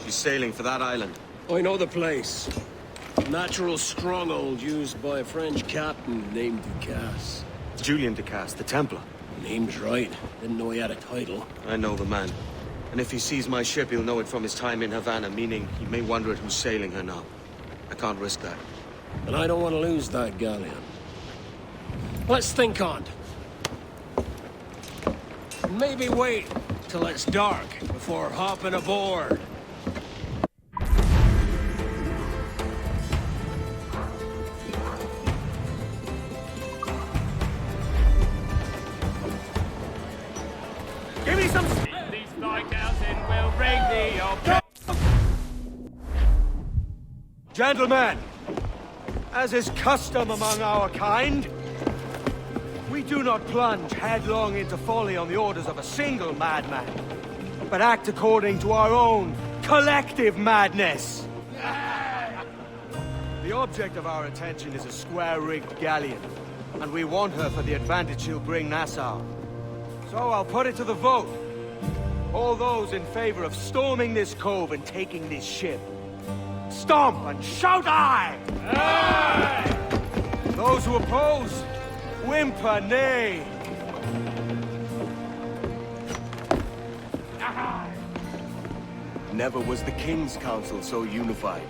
She's sailing for that island. I know the place. A natural stronghold used by a French captain named Ducasse. Julian Ducasse, the Templar. Name's right. Didn't know he had a title. I know the man. And if he sees my ship, he'll know it from his time in Havana, meaning he may wonder at who's sailing her now. I can't risk that. And I don't want to lose that galleon. Let's think on it. Maybe wait till it's dark before hopping aboard. Give me some... These Viscounters will ring the object. Gentlemen, as is custom among our kind, we do not plunge headlong into folly on the orders of a single madman, but act according to our own collective madness. The object of our attention is a square-rigged galleon, and we want her for the advantage she'll bring Nassau. So I'll put it to the vote. All those in favor of storming this cove and taking this ship, stomp and shout aye! Aye! Those who oppose, whimper nay. Never was the King's Council so unified.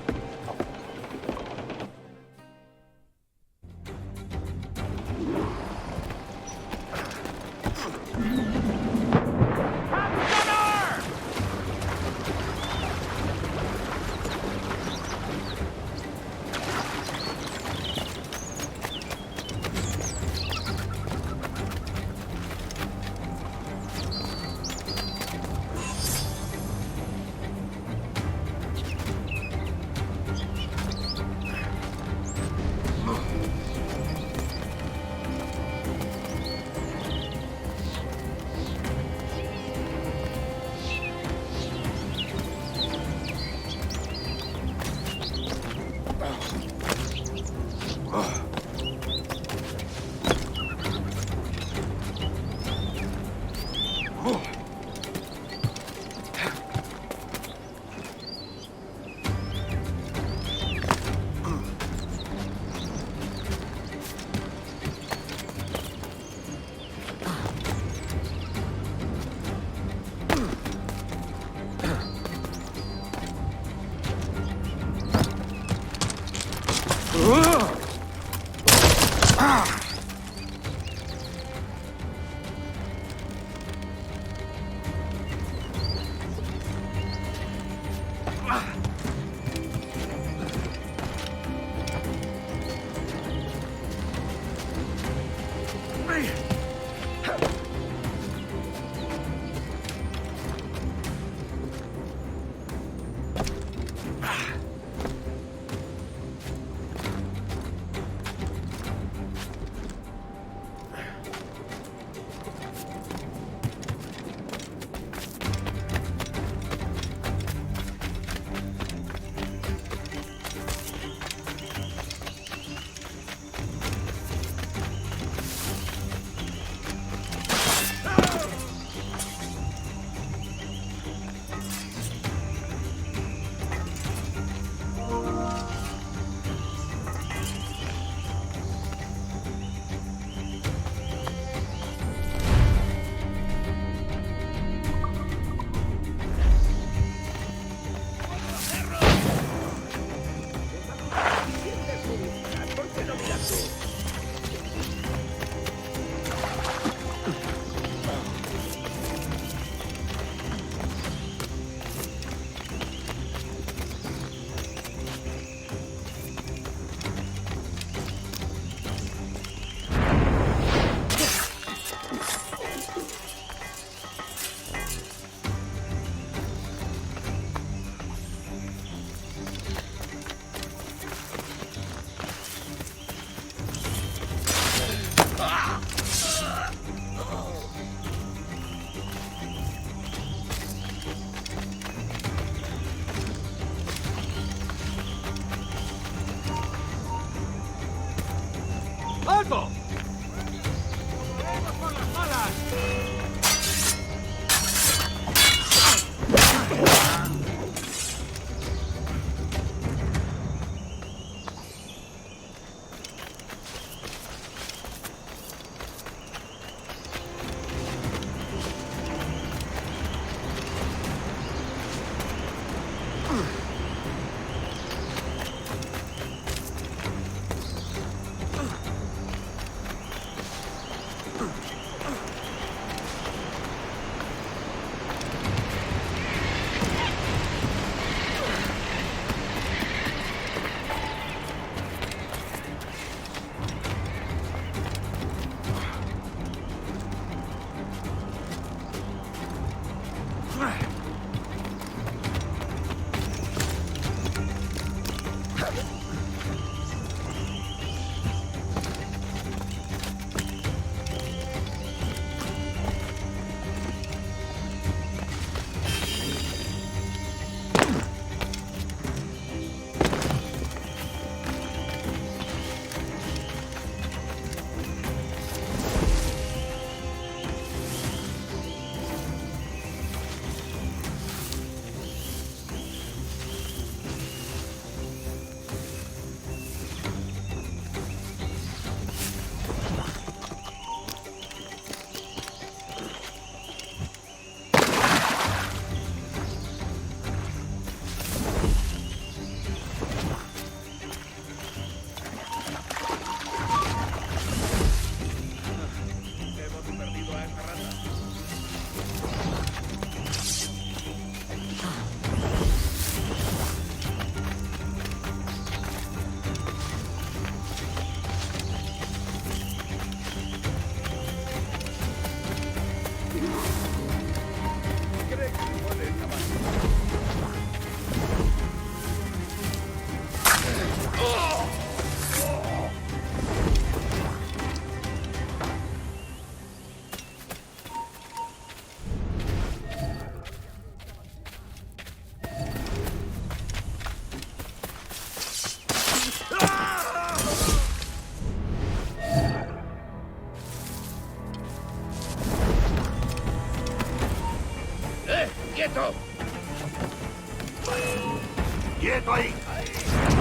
¡Quieto ahí!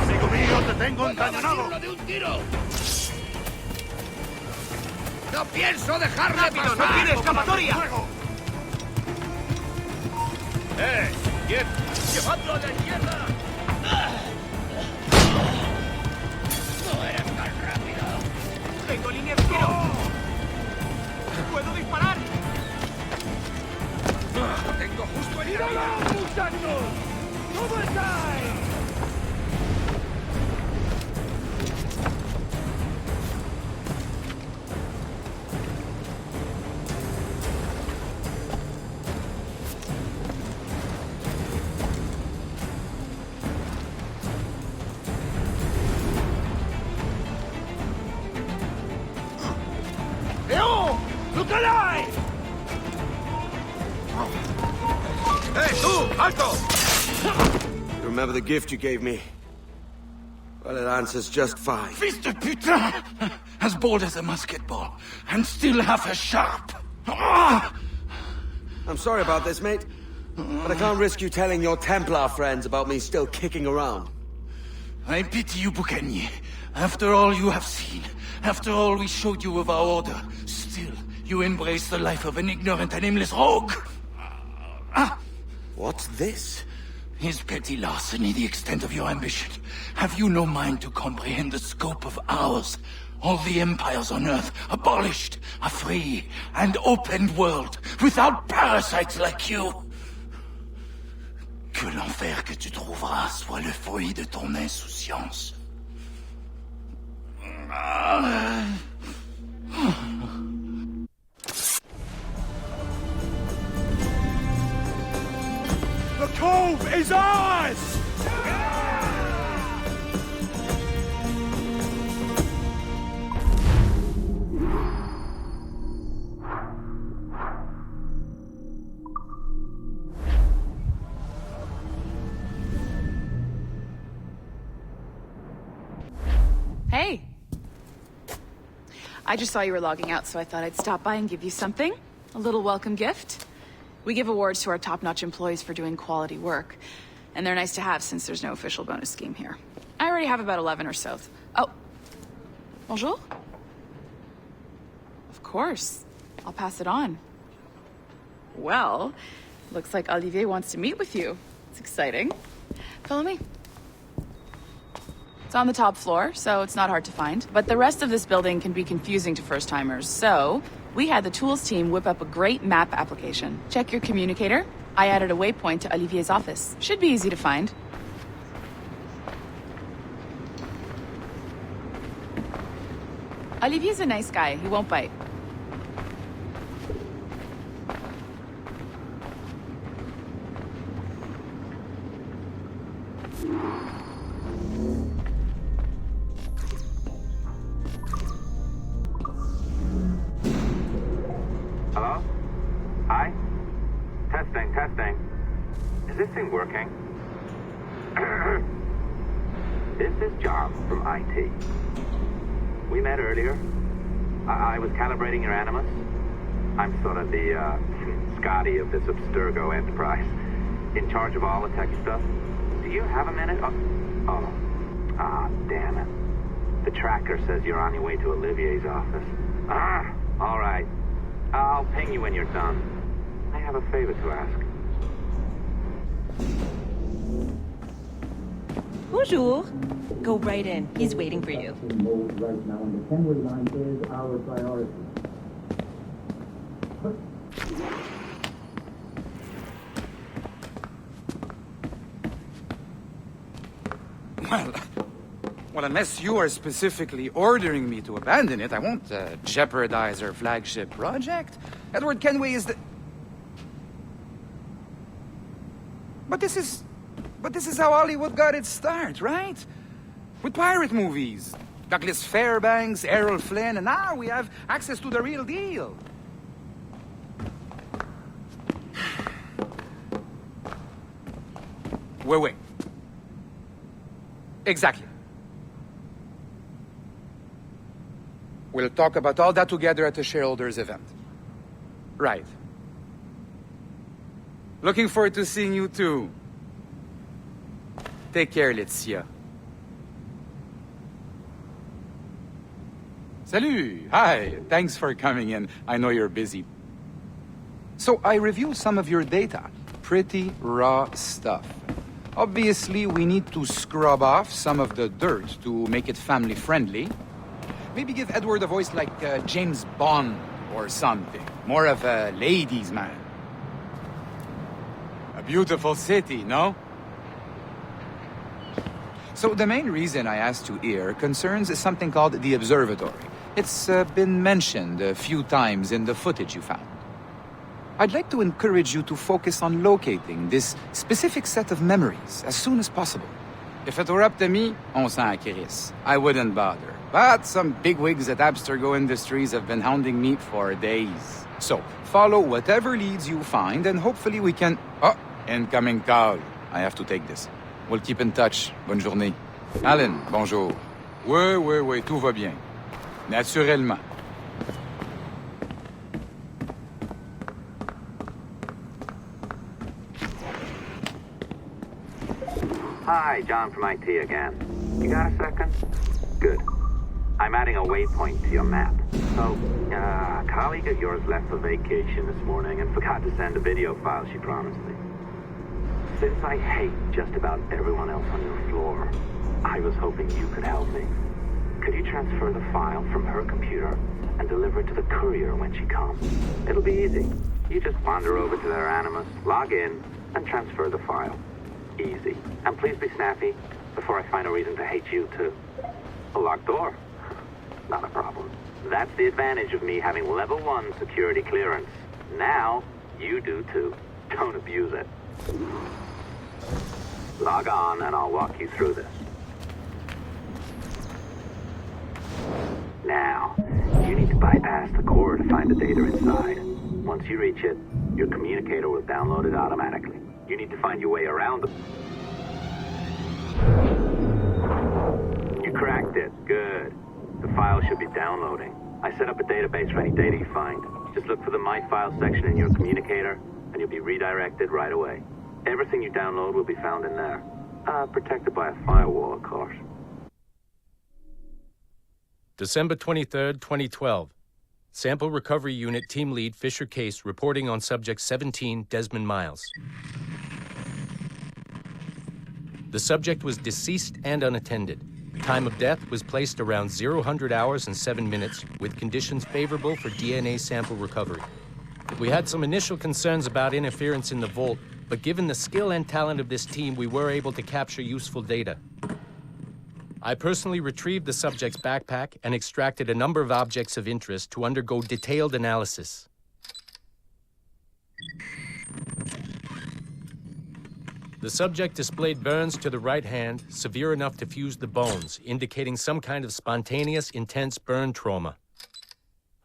¡Amigo mío, te tengo encañonado! ¡De un tiro! ¡No pienso dejarle pasar! ¡No tiene escapatoria! ¡Quieto! ¡Llevadlo a la izquierda! ¡No eres tan rápido! ¡Tengo línea de tiro! ¡Puedo disparar! ¡Lo tengo justo en el ¡Tíralo, muchachos! ¡Cómo estáis! ¡Look alive! Hey, tú! Alto! You remember the gift you gave me? Well, it answers just fine. Fils de putain! As bold as a musket ball, and still half as sharp. Ah! I'm sorry about this, mate. But I can't risk you telling your Templar friends about me still kicking around. I pity you, Boucanier. After all you have seen, after all we showed you of our order, still you embrace the life of an ignorant and aimless rogue. What's this? Is petty larceny the extent of your ambition? Have you no mind to comprehend the scope of ours? All the empires on Earth abolished, a free and open world, without parasites like you. Que l'enfer que tu trouveras soit le fruit de ton insouciance. The cove is ours! Hey. I just saw you were logging out, so I thought I'd stop by and give you something. A little welcome gift. We give awards to our top-notch employees for doing quality work. And they're nice to have since there's no official bonus scheme here. I already have about 11 or so. Oh. Bonjour? Of course. I'll pass it on. Well, looks like Olivier wants to meet with you. It's exciting. Follow me. It's on the top floor, so it's not hard to find. But the rest of this building can be confusing to first-timers, so we had the tools team whip up a great map application. Check your communicator. I added a waypoint to Olivier's office. Should be easy to find. Olivier's a nice guy. He won't bite. Hello? Hi? Testing. Is this thing working? This is John from IT. We met earlier. I was calibrating your Animus. I'm sort of the, Scotty of this Abstergo enterprise. In charge of all the tech stuff. Do you have a minute? Damn it. The tracker says you're on your way to Olivier's office. All right. I'll ping you when you're done. I have a favor to ask. Bonjour. Go right in. He's waiting for you. Right now, and the Kenway line is our priority. Well, unless you are specifically ordering me to abandon it, I won't jeopardize our flagship project. Edward Kenway is the... But this is how Hollywood got its start, right? With pirate movies. Douglas Fairbanks, Errol Flynn, and now we have access to the real deal. Wait. Exactly. We'll talk about all that together at the shareholders event. Right. Looking forward to seeing you too. Take care, Laetitia. Salut! Hi, thanks for coming in. I know you're busy. So I reviewed some of your data. Pretty raw stuff. Obviously, we need to scrub off some of the dirt to make it family-friendly. Maybe give Edward a voice like James Bond or something. More of a ladies' man. A beautiful city, no? So the main reason I asked you here concerns something called the observatory. It's been mentioned a few times in the footage you found. I'd like to encourage you to focus on locating this specific set of memories as soon as possible. If it were up to me, on s'en crisse. I wouldn't bother. But some bigwigs at Abstergo Industries have been hounding me for days. So, follow whatever leads you find and hopefully we can... Oh, incoming call. I have to take this. We'll keep in touch. Bonne journée. Alan, bonjour. Oui, tout va bien. Naturellement. Hi, John from IT again. You got a second? Good. I'm adding a waypoint to your map. So, a colleague of yours left for vacation this morning and forgot to send a video file she promised me. Since I hate just about everyone else on your floor, I was hoping you could help me. Could you transfer the file from her computer and deliver it to the courier when she comes? It'll be easy. You just wander over to their Animus, log in, and transfer the file. Easy. And please be snappy before I find a reason to hate you too. A locked door? Not a problem. That's the advantage of me having level 1 security clearance. Now, you do too. Don't abuse it. Log on and I'll walk you through this. Now, you need to bypass the core to find the data inside. Once you reach it, your communicator will download it automatically. You need to find your way around them. You cracked it. Good. The file should be downloading. I set up a database for any data you find. Just look for the My Files section in your communicator, and you'll be redirected right away. Everything you download will be found in there. Protected by a firewall, of course. December 23rd, 2012. Sample Recovery Unit Team Lead Fisher Case reporting on Subject 17, Desmond Miles. The subject was deceased and unattended. Time of death was placed around 00 hours and 7 minutes, with conditions favorable for DNA sample recovery. We had some initial concerns about interference in the vault, but given the skill and talent of this team, we were able to capture useful data. I personally retrieved the subject's backpack and extracted a number of objects of interest to undergo detailed analysis. The subject displayed burns to the right hand, severe enough to fuse the bones, indicating some kind of spontaneous, intense burn trauma.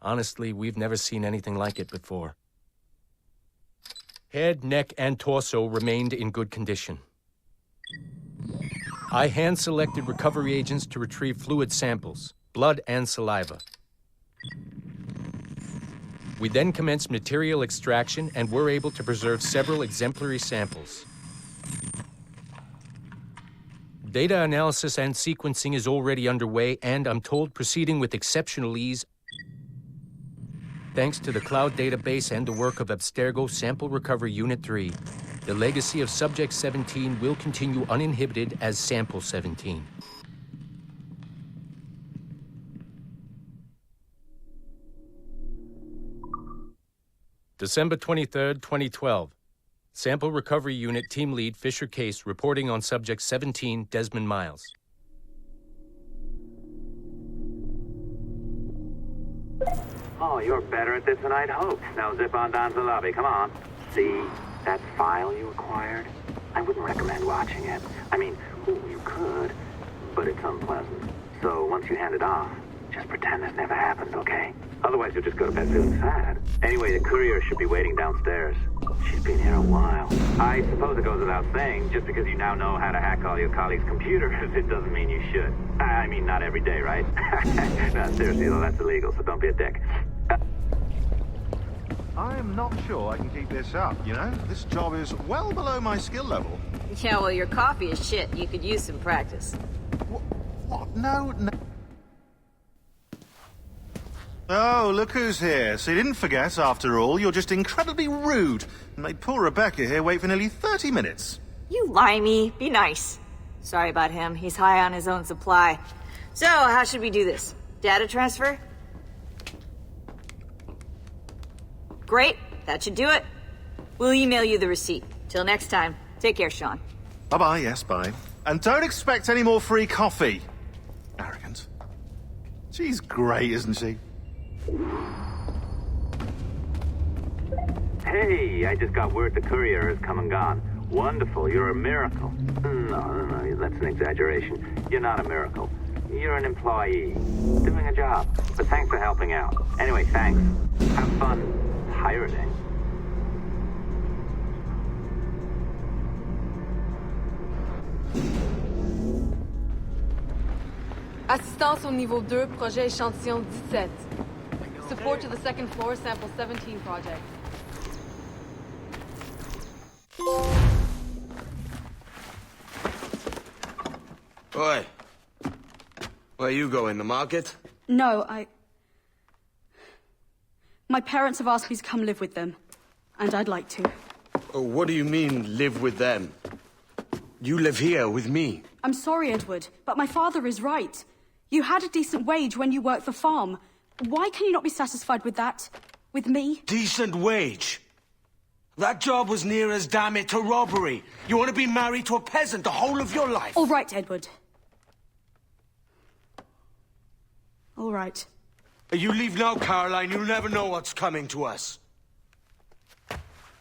Honestly, we've never seen anything like it before. Head, neck, and torso remained in good condition. I hand-selected recovery agents to retrieve fluid samples, blood and saliva. We then commenced material extraction and were able to preserve several exemplary samples. Data analysis and sequencing is already underway, and I'm told proceeding with exceptional ease. Thanks to the cloud database and the work of Abstergo Sample Recovery Unit 3, the legacy of Subject 17 will continue uninhibited as Sample 17. December 23rd, 2012. Sample Recovery Unit Team Lead Fisher Case reporting on Subject 17, Desmond Miles. Oh, you're better at this than I'd hoped. Now zip on down to the lobby. Come on. See that file you acquired? I wouldn't recommend watching it. I mean, you could, but it's unpleasant. So once you hand it off, just pretend this never happened, okay? Otherwise, you'll just go to bed feeling sad. Anyway, the courier should be waiting downstairs. She's been here a while. I suppose it goes without saying, just because you now know how to hack all your colleagues' computers, it doesn't mean you should. I mean, not every day, right? No, seriously, though, that's illegal, so don't be a dick. I am not sure I can keep this up, you know? This job is well below my skill level. Yeah, well, your coffee is shit. You could use some practice. What? No. Oh, look who's here. So you didn't forget, after all. You're just incredibly rude. And made poor Rebecca here wait for nearly 30 minutes. You limey. Be nice. Sorry about him. He's high on his own supply. So, how should we do this? Data transfer? Great. That should do it. We'll email you the receipt. Till next time. Take care, Sean. Bye-bye, yes, bye. And don't expect any more free coffee. Arrogant. She's great, isn't she? Hey, I just got word the courier has come and gone. Wonderful, you're a miracle. No, that's an exaggeration. You're not a miracle. You're an employee, doing a job. But thanks for helping out. Anyway, thanks. Have fun pirating. Assistance au niveau 2, projet échantillon 17. Support to the second floor, sample 17 project. Oi. Where you going, the market? No, my parents have asked me to come live with them. And I'd like to. Oh, what do you mean, live with them? You live here with me. I'm sorry, Edward, but my father is right. You had a decent wage when you worked the farm. Why can you not be satisfied with that? With me? Decent wage? That job was near as damn it to robbery. You want to be married to a peasant the whole of your life? All right, Edward. All right. You leave now, Caroline. You'll never know what's coming to us.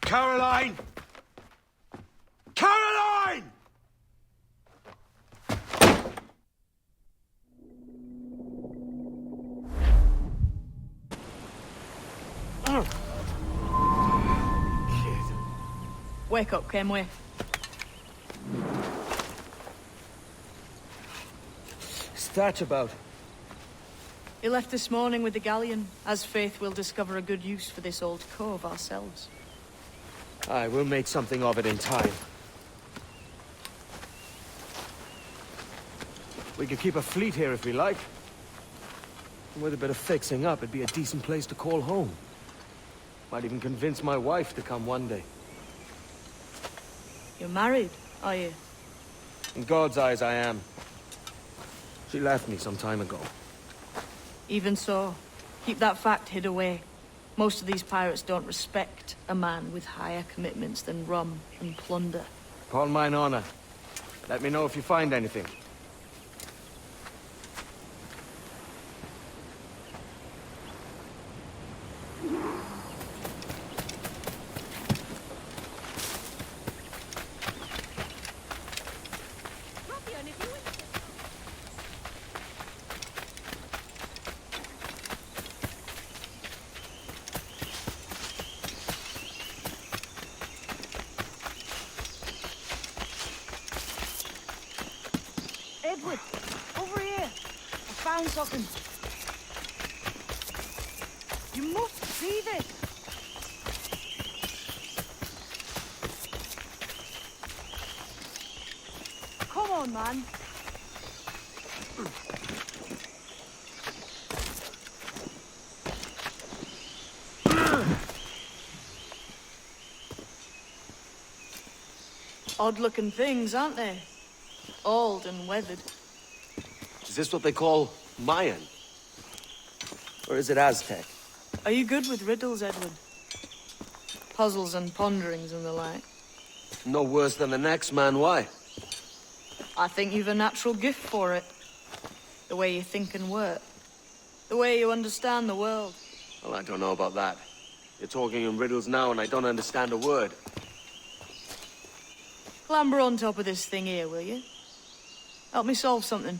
Caroline! Caroline! Wake up, Kenway. What's that about? He left this morning with the galleon. As faith, we'll discover a good use for this old cove ourselves. Aye, we'll make something of it in time. We could keep a fleet here if we like. And with a bit of fixing up, it'd be a decent place to call home. Might even convince my wife to come one day. You're married, are you? In God's eyes, I am. She left me some time ago. Even so, keep that fact hid away. Most of these pirates don't respect a man with higher commitments than rum and plunder. Upon mine honor. Let me know if you find anything. Edward, over here. I found something. You must see this. Come on, man. Odd-looking things, aren't they? Old and weathered. Is this what they call Mayan? Or is it Aztec? Are you good with riddles, Edward? Puzzles and ponderings and the like? No worse than the next man, why? I think you've a natural gift for it. The way you think and work. The way you understand the world. Well, I don't know about that. You're talking in riddles now and I don't understand a word. Clamber on top of this thing here, will you? Help me solve something.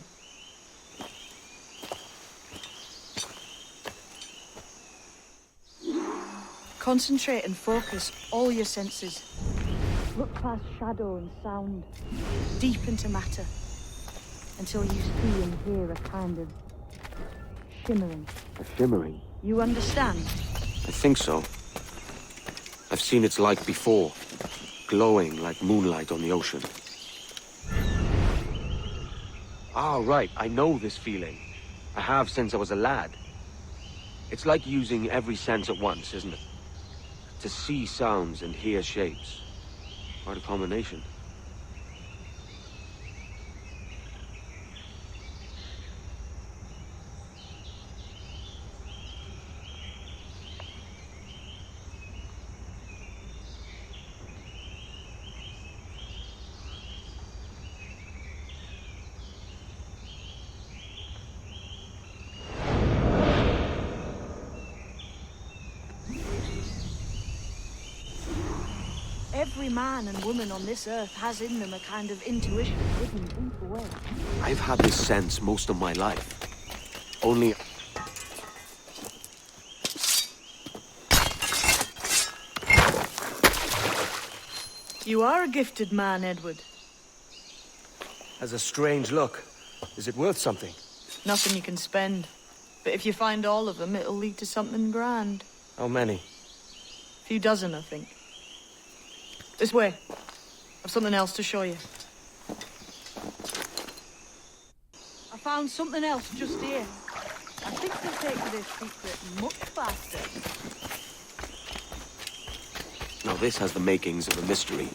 Concentrate and focus all your senses. Look past shadow and sound, deep into matter, until you see and hear a kind of shimmering. A shimmering? You understand? I think so. I've seen its like before, glowing like moonlight on the ocean. Ah, right. I know this feeling. I have since I was a lad. It's like using every sense at once, isn't it? To see sounds and hear shapes. Quite a combination. Every man and woman on this earth has in them a kind of intuition hidden deep away. I've had this sense most of my life. Only... You are a gifted man, Edward. Has a strange look. Is it worth something? Nothing you can spend. But if you find all of them, it'll lead to something grand. How many? A few dozen, I think. This way. I've something else to show you. I found something else just here. I think they'll take to this secret much faster. Now this has the makings of a mystery.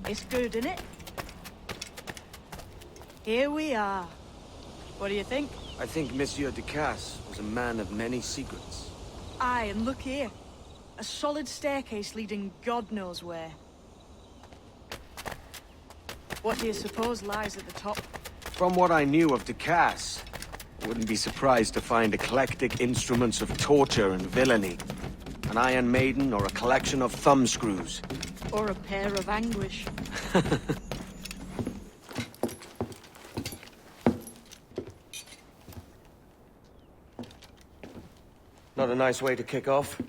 It's good, isn't it? Here we are. What do you think? I think Monsieur Ducasse was a man of many secrets. Aye, and look here. A solid staircase leading God knows where. What do you suppose lies at the top? From what I knew of Ducasse, I wouldn't be surprised to find eclectic instruments of torture and villainy. An Iron Maiden or a collection of thumbscrews. Or a pair of anguish. Not a nice way to kick off.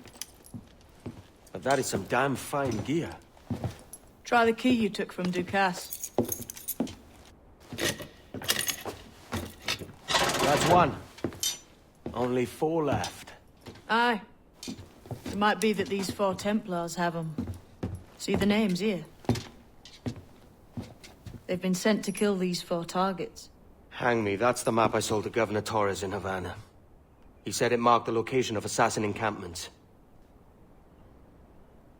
But that is some damn fine gear. Try the key you took from Ducasse. That's one. Only 4 left. Aye. It might be that these 4 Templars have them. See the names here? They've been sent to kill these 4 targets. Hang me, that's the map I sold to Governor Torres in Havana. He said it marked the location of assassin encampments.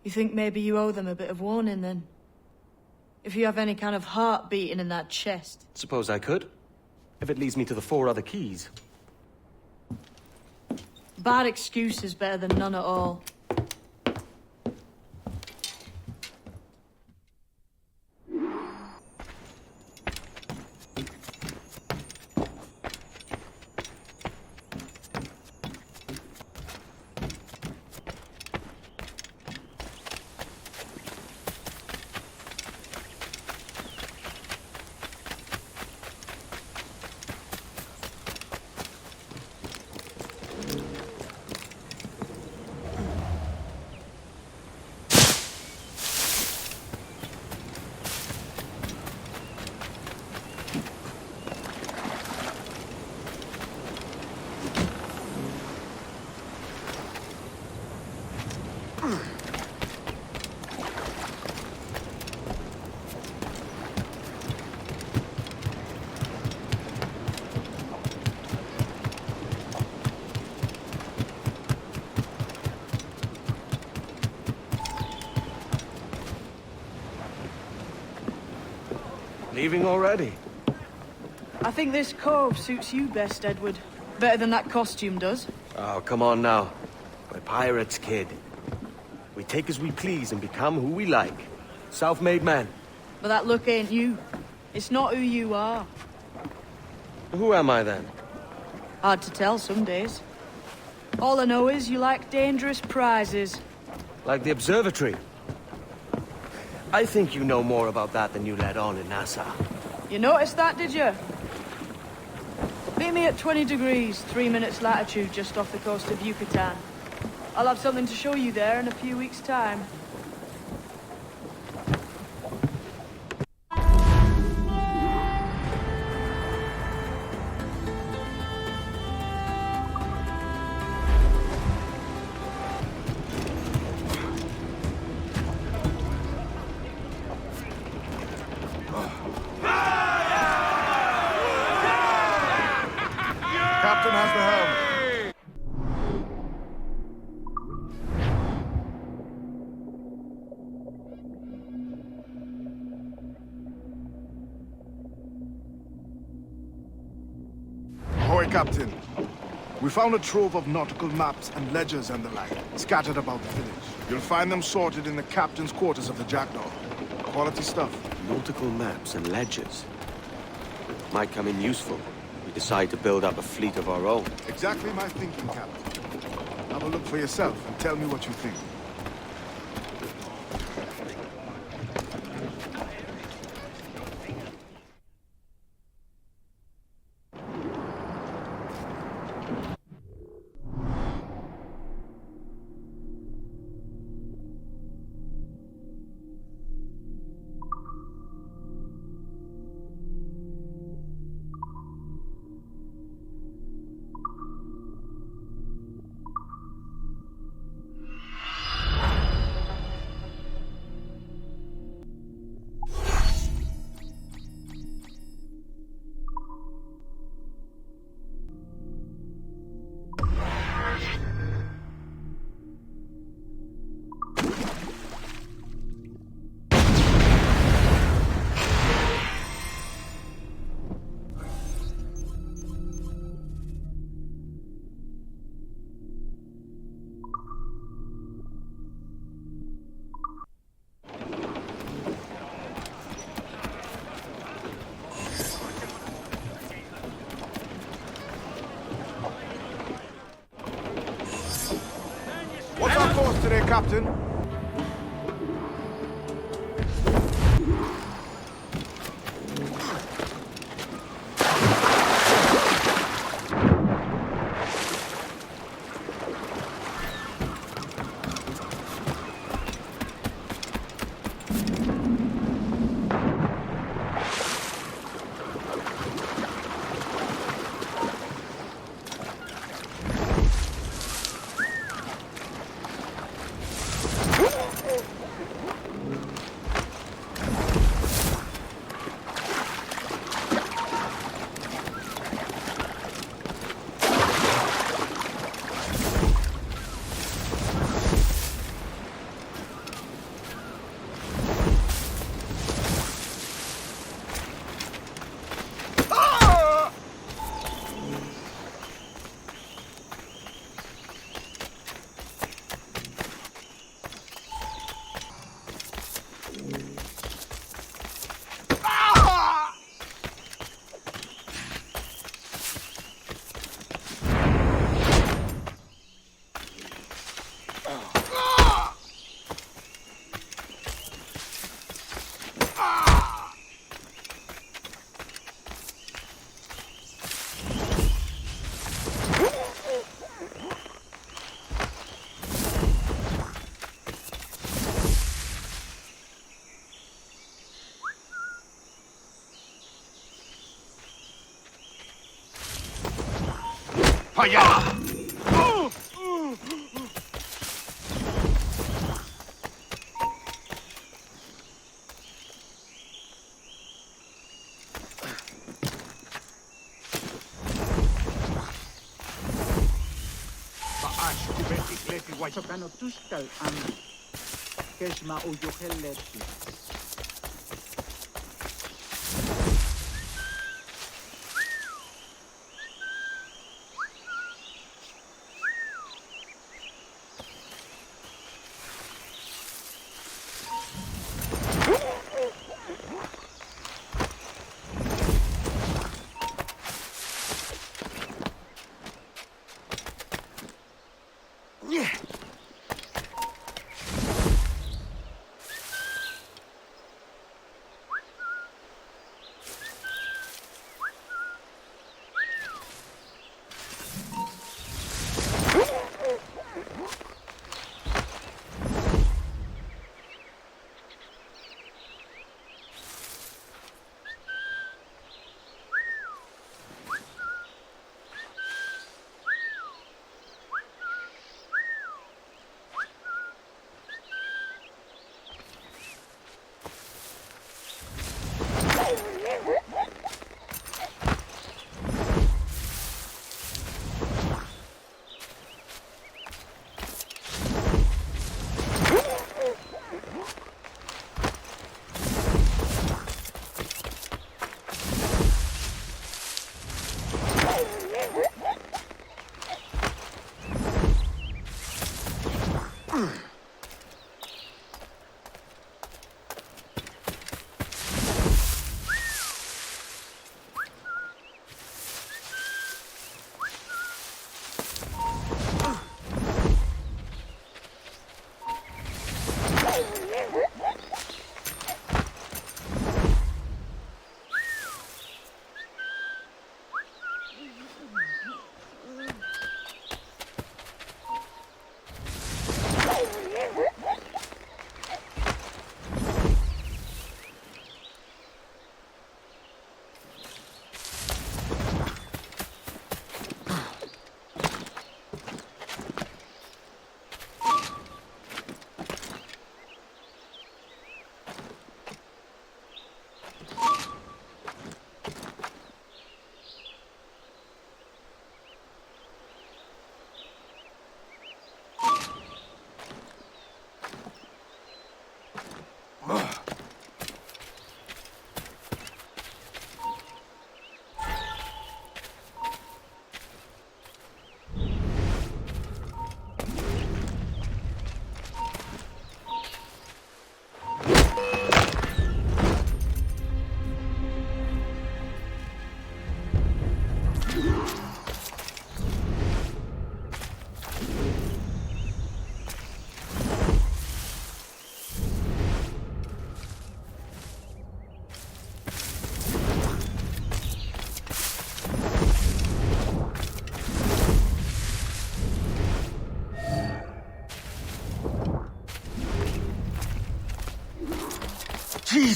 You think maybe you owe them a bit of warning, then? If you have any kind of heart beating in that chest. Suppose I could. If it leads me to the 4 other keys. Bad excuse is better than none at all. Leaving already? I think this cove suits you best, Edward. Better than that costume does. Oh, come on now. We're pirates, kid. We take as we please and become who we like. Self-made men. But that look ain't you. It's not who you are. Who am I, then? Hard to tell some days. All I know is you like dangerous prizes. Like the observatory. I think you know more about that than you let on in Nassau. You noticed that, did you? Meet me at 20 degrees, 3 minutes latitude, just off the coast of Yucatan. I'll have something to show you there in a few weeks' time. captain has the helm. Ahoy, Captain. We found a trove of nautical maps and ledgers and the like, scattered about the village. You'll find them sorted in the captain's quarters of the Jackdaw. Quality stuff. Nautical maps and ledgers. Might come in useful. We decide to build up a fleet of our own. Exactly my thinking, Captain. Have a look for yourself and tell me what you think. What's our course today, Captain? Allá! Sokano tuskal ang kesma uyuheleti.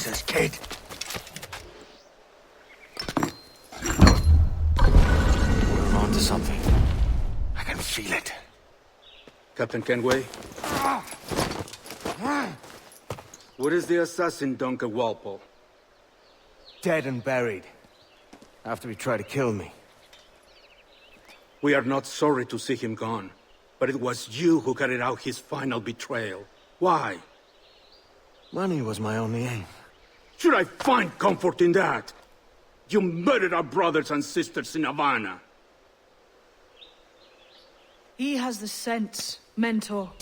Jesus, kid. We're on to something. I can feel it. Captain Kenway? Where is the assassin, Duncan Walpole? Dead and buried. After he tried to kill me. We are not sorry to see him gone, but it was you who carried out his final betrayal. Why? Money was my only aim. Should I find comfort in that? You murdered our brothers and sisters in Havana. He has the sense, Mentor.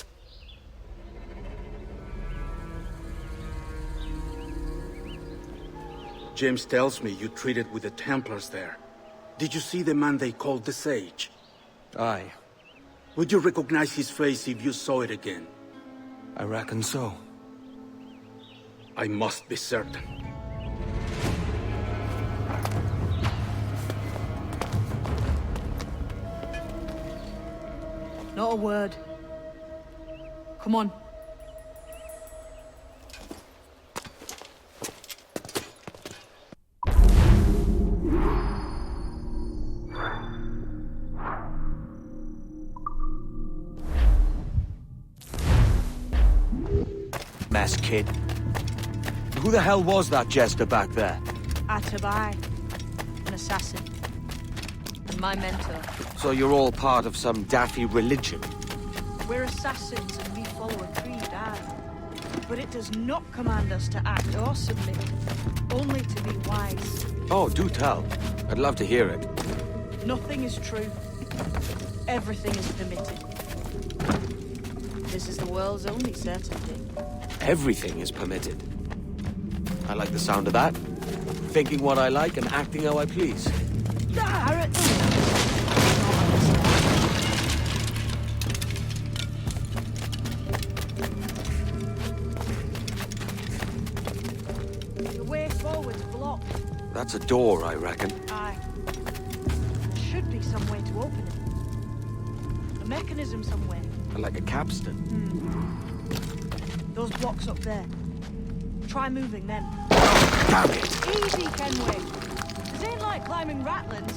James tells me you treated with the Templars there. Did you see the man they called the Sage? Aye. Would you recognize his face if you saw it again? I reckon so. I must be certain. Not a word. Come on. Mess, kid. Who the hell was that jester back there? Atabai, an assassin. And my mentor. So you're all part of some daffy religion? We're assassins and we follow a creed, aye. But it does not command us to act or submit, only to be wise. Oh, do tell. I'd love to hear it. Nothing is true. Everything is permitted. This is the world's only certainty. Everything is permitted. I like the sound of that. Thinking what I like and acting how I please. The way forward's blocked. That's a door, I reckon. Aye. There should be some way to open it. A mechanism somewhere. Like a capstan. Those blocks up there. Try moving them. Damn it! Easy, Kenway. This ain't like climbing Ratlands.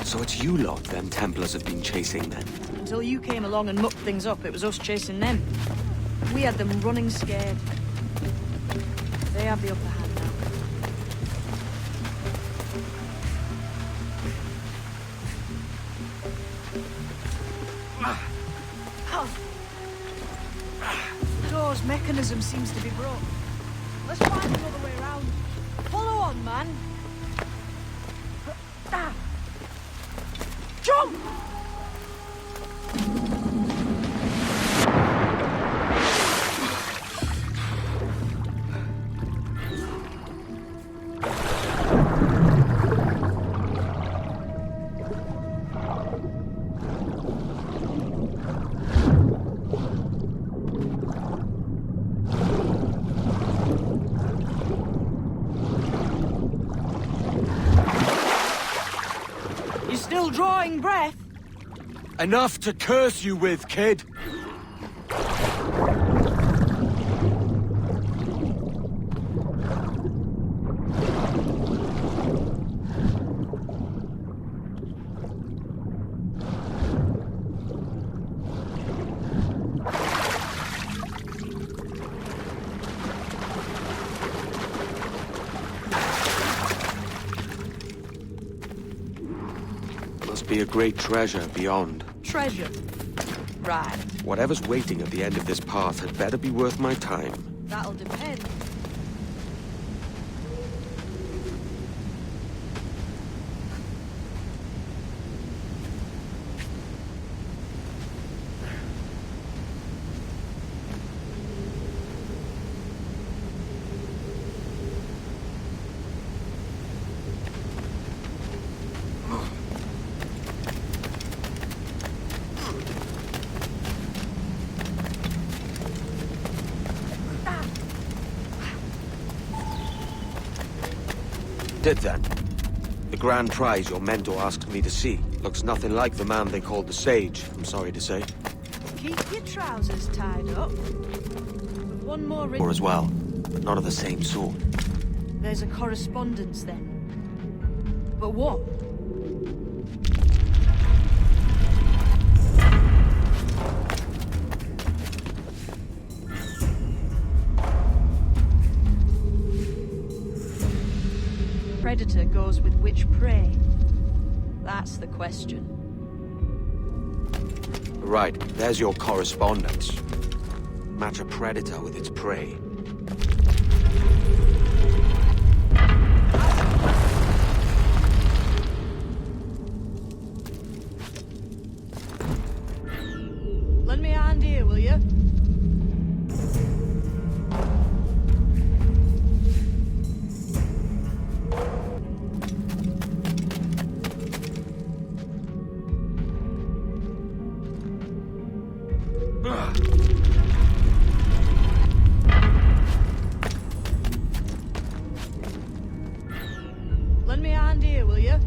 So it's you lot them Templars have been chasing then? Until you came along and mucked things up, it was us chasing them. We had them running scared. They have the upper hand now. The door's mechanism seems to be broke. Let's find another way around. Follow on, man. Jump! Still drawing breath? Enough to curse you with, kid! Be a great treasure beyond. Treasure? Right. Whatever's waiting at the end of this path had better be worth my time. That'll depend. it then. The grand prize your mentor asked me to see looks nothing like the man they called the Sage, I'm sorry to say. Keep your trousers tied up. With one more Or as well, but not of the same sort. There's a correspondence then. But what? Predator goes with which prey? That's the question. Right, there's your correspondence. Match a predator with its prey. Lend me a hand here, will you? Lend me a hand here, will you?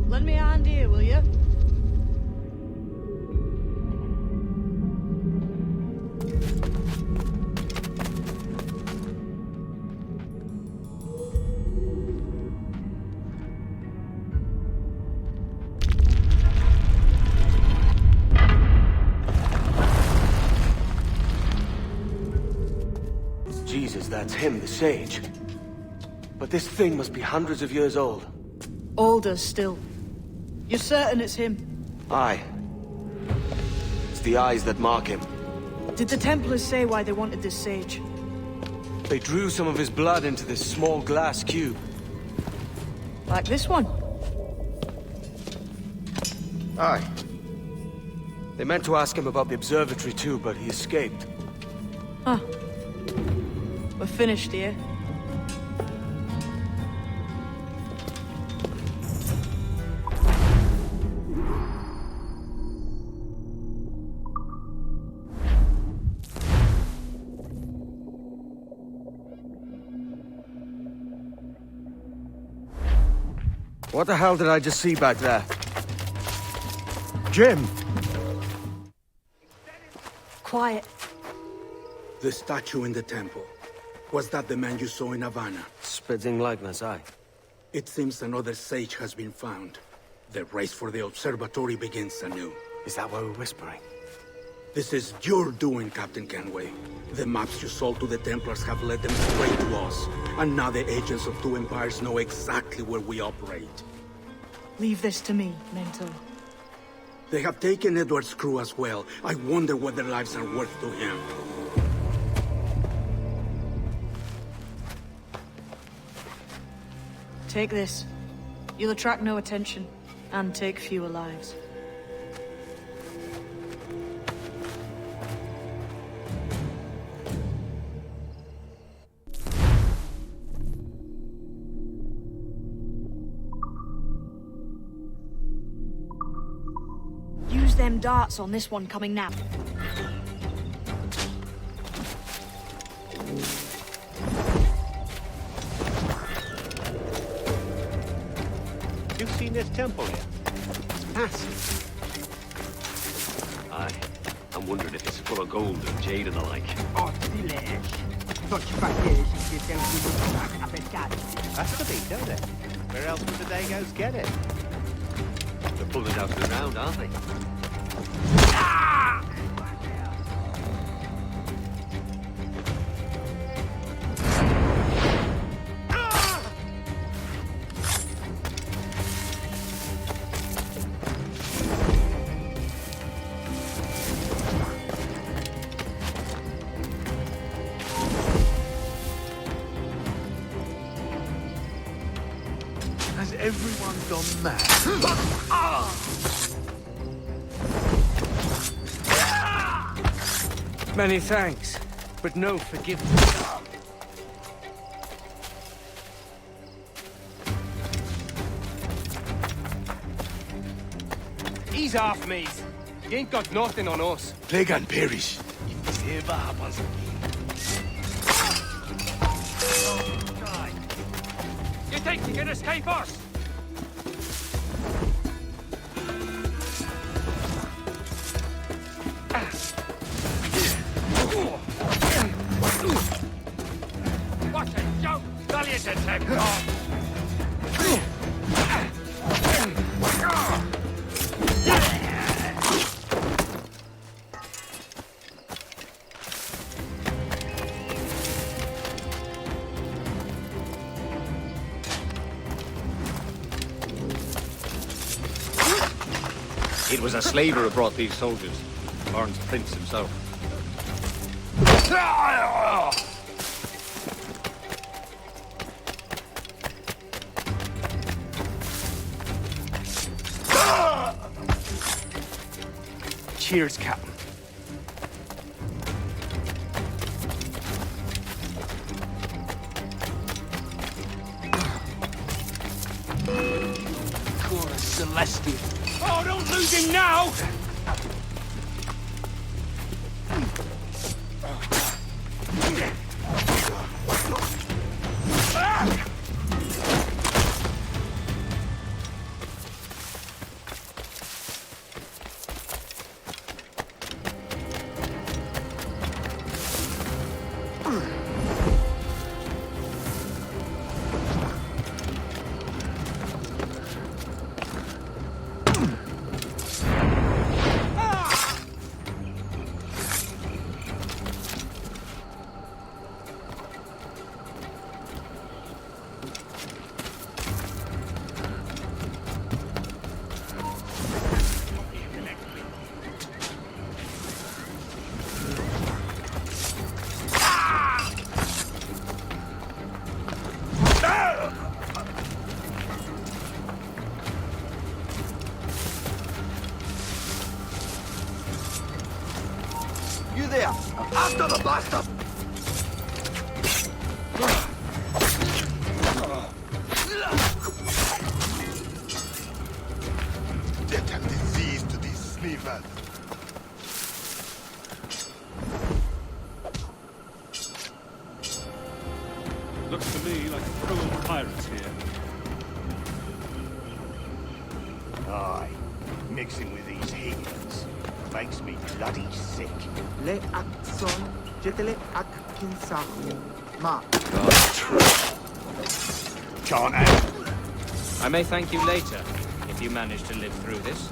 Lend me a hand here, will you? Jesus, that's him, the Sage. But this thing must be hundreds of years old. Older still. You're certain it's him? Aye. It's the eyes that mark him. Did the Templars say why they wanted this Sage? They drew some of his blood into this small glass cube. Like this one? Aye. They meant to ask him about the observatory too, but he escaped. Huh. We're finished here. What the hell did I just see back there? Jim! Quiet. The statue in the temple. Was that the man you saw in Havana? Spitting likeness, aye. It seems another sage has been found. The race for the observatory begins anew. Is that why we're whispering? This is your doing, Captain Kenway. The maps you sold to the Templars have led them straight to us. And now the agents of two empires know exactly where we operate. Leave this to me, Mentor. They have taken Edward's crew as well. I wonder what their lives are worth to him. Take this. You'll attract no attention, and take fewer lives. Use them darts on this one coming now. You've seen this temple yet? It's massive. Aye. I'm wondering if it's full of gold and jade and the like. That's the beat, don't it? Where else would the Dagos get it? They're pulling it out of the ground, aren't they? Has everyone gone mad? Many thanks, but no forgiveness. Ease off, mate. You ain't got nothing on us. Plague and perish. If this ever happens again. You think you can escape us? What a joke! Valiant attempt! It was a slaver who brought these soldiers. Lawrence Prince himself. Cheers, Captain. Chorus Celestial. Oh, don't lose him now! You there! After the blaster! Death and disease to these sneakers. Looks to me like a crew of pirates here. Aye, mixing with these heathens makes me bloody sick. Le Akson, Jetele Ak Kinsahu. Ma. Can't have. I may thank you later, if you manage to live through this.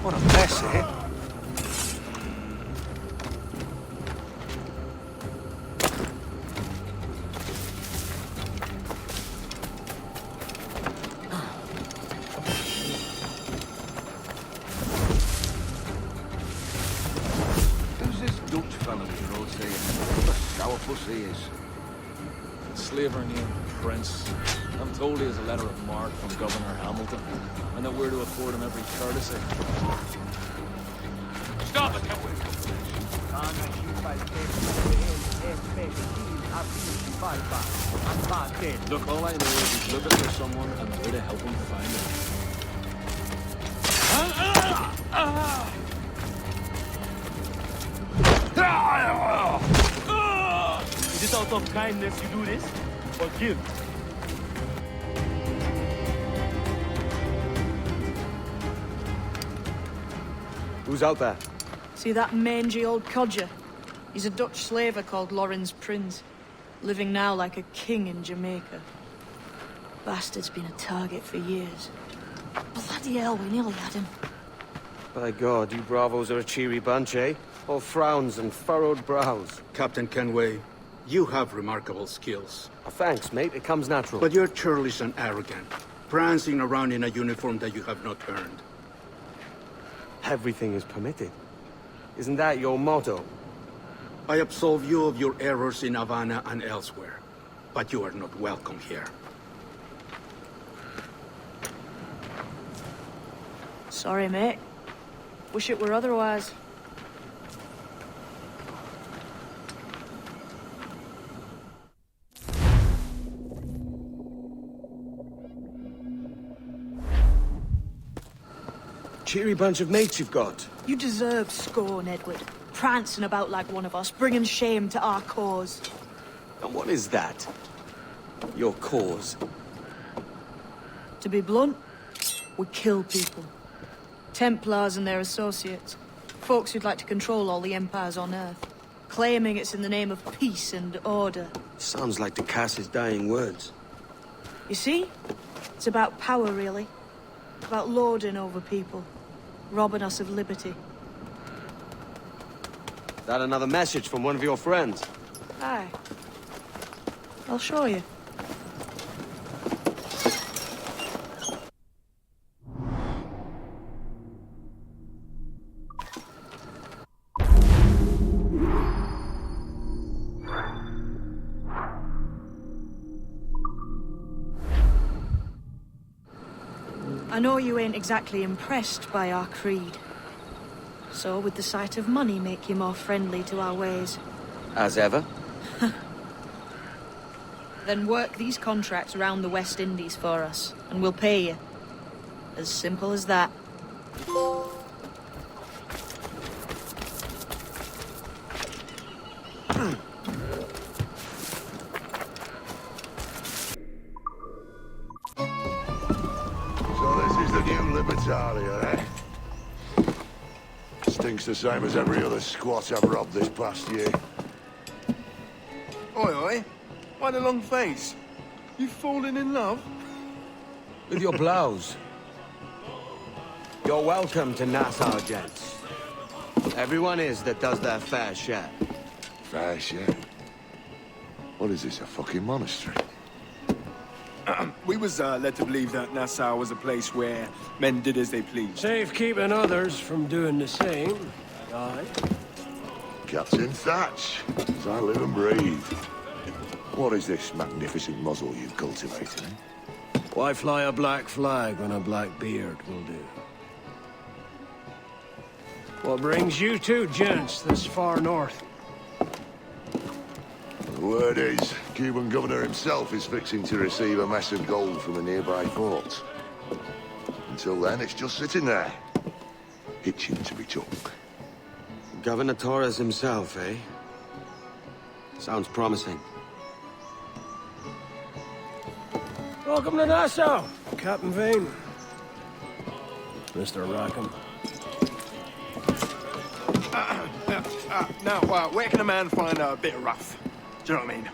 What a mess, eh? Slaver named Prince. I'm told he has a letter of marque from Governor Hamilton, and that we're to afford him every courtesy. Stop it! Look, all I know is he's looking for someone, and we're to help him find him. Is it out of kindness you do this? Or guilt? Who's out there? See that mangy old codger? He's a Dutch slaver called Lawrence Prince, living now like a king in Jamaica. Bastard's been a target for years. Bloody hell, we nearly had him. By God, you bravos are a cheery bunch, eh? All frowns and furrowed brows. Captain Kenway, you have remarkable skills. Thanks, mate. It comes natural. But you're churlish and arrogant, prancing around in a uniform that you have not earned. Everything is permitted. Isn't that your motto? I absolve you of your errors in Havana and elsewhere, but you are not welcome here. Sorry, mate. Wish it were otherwise. Cheery bunch of mates you've got. You deserve scorn, Edward. Prancing about like one of us, bringing shame to our cause. And what is that? Your cause? To be blunt, we kill people. Templars and their associates. Folks who'd like to control all the empires on Earth. Claiming it's in the name of peace and order. Sounds like to cast his dying words. You see? It's about power, really. About lording over people. Robbing us of liberty. That another message from one of your friends? Aye. I'll show you. I know you ain't exactly impressed by our creed. So would the sight of money make you more friendly to our ways? As ever? Then work these contracts around the West Indies for us, and we'll pay you. As simple as that. Stinks the same as every other squat I've robbed this past year. Oi, oi. Why the long face? You fallen in love? With your blouse. You're welcome to Nassau, gents. Everyone is that does their fair share. Fair share? What is this, a fucking monastery? We was led to believe that Nassau was a place where men did as they pleased. Safe keeping others from doing the same. Aye. Captain Thatch, as I live and breathe. What is this magnificent muzzle you've cultivated, eh? Why fly a black flag when a black beard will do? What brings you two gents this far north? The word is, Cuban governor himself is fixing to receive a mess of gold from a nearby fort. Until then, it's just sitting there, itching to be took. Governor Torres himself, eh? Sounds promising. Welcome to Nassau, Captain Vane. Mr. Rackham. Now, where can a man find a bit rough? Do you know what I mean?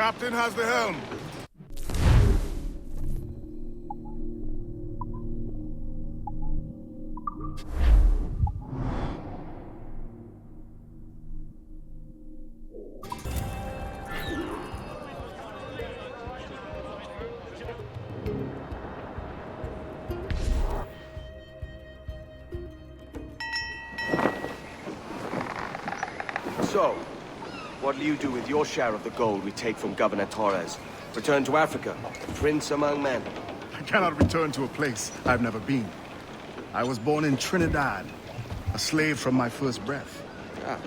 Captain has the helm. So, what'll you do with your share of the gold we take from Governor Torres? Return to Africa, prince among men? I cannot return to a place I've never been. I was born in Trinidad, a slave from my first breath. Ah.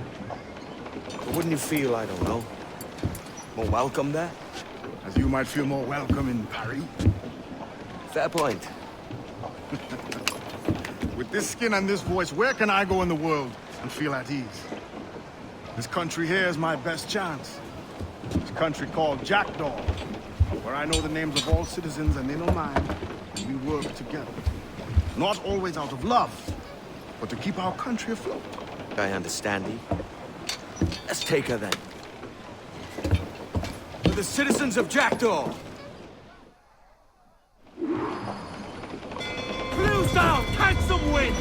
But wouldn't you feel, I don't know, more welcome there? As you might feel more welcome in Paris. Fair point. With this skin and this voice, where can I go in the world and feel at ease? This country here is my best chance. This country called Jackdaw, where I know the names of all citizens and they know mine, and we work together. Not always out of love, but to keep our country afloat. I understand thee. Let's take her then. To the citizens of Jackdaw! Cruise down! Catch some wind!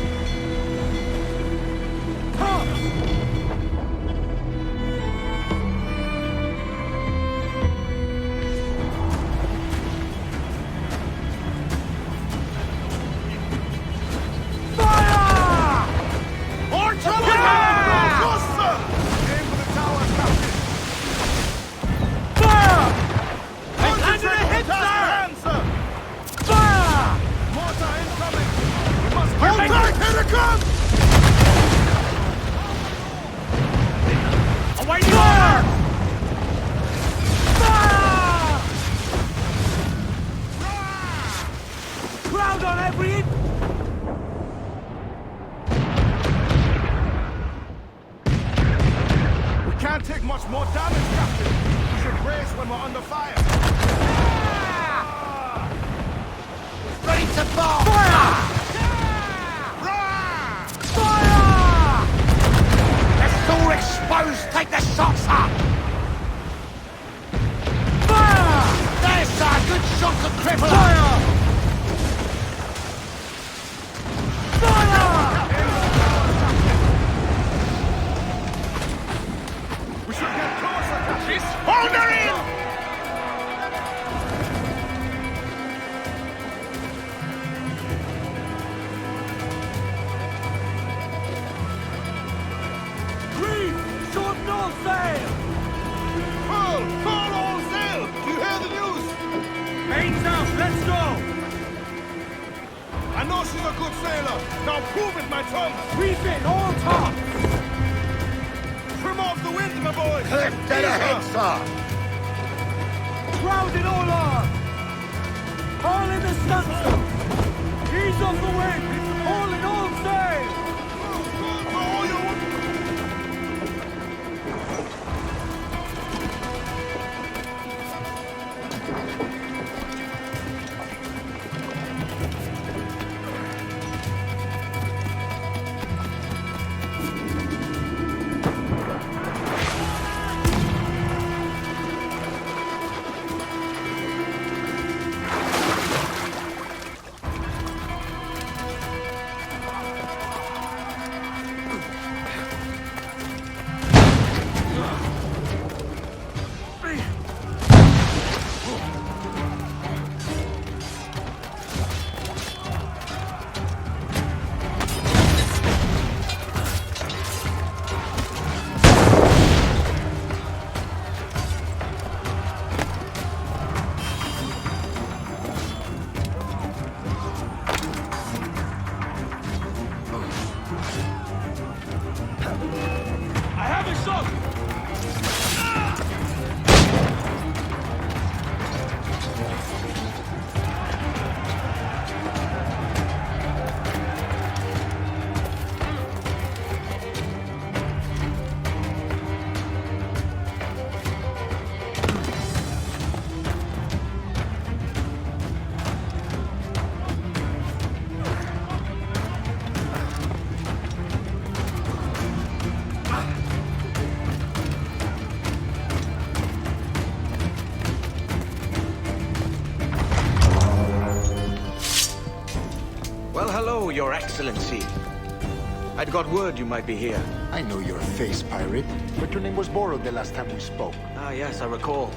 Well, hello, Your Excellency. I'd got word you might be here. I know your face, pirate, but your name was borrowed the last time we spoke. Ah, yes, I recall.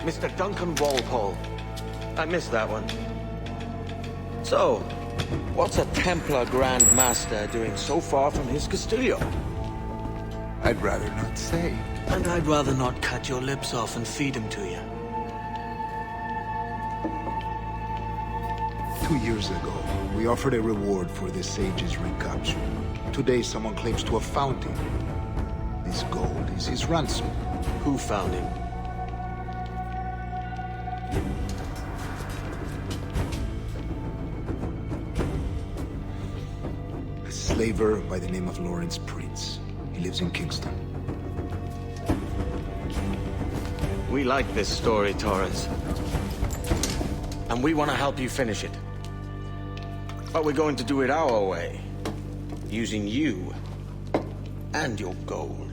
Mr. Duncan Walpole. I missed that one. So, what's a Templar Grand Master doing so far from his Castillo? I'd rather not say. And I'd rather not cut your lips off and feed him to you. 2 years ago, we offered a reward for the sage's recapture. Today, someone claims to have found him. This gold is his ransom. Who found him? A slaver by the name of Lawrence Prince. He lives in Kingston. We like this story, Torres. And we want to help you finish it. But we're going to do it our way. Using you and your gold.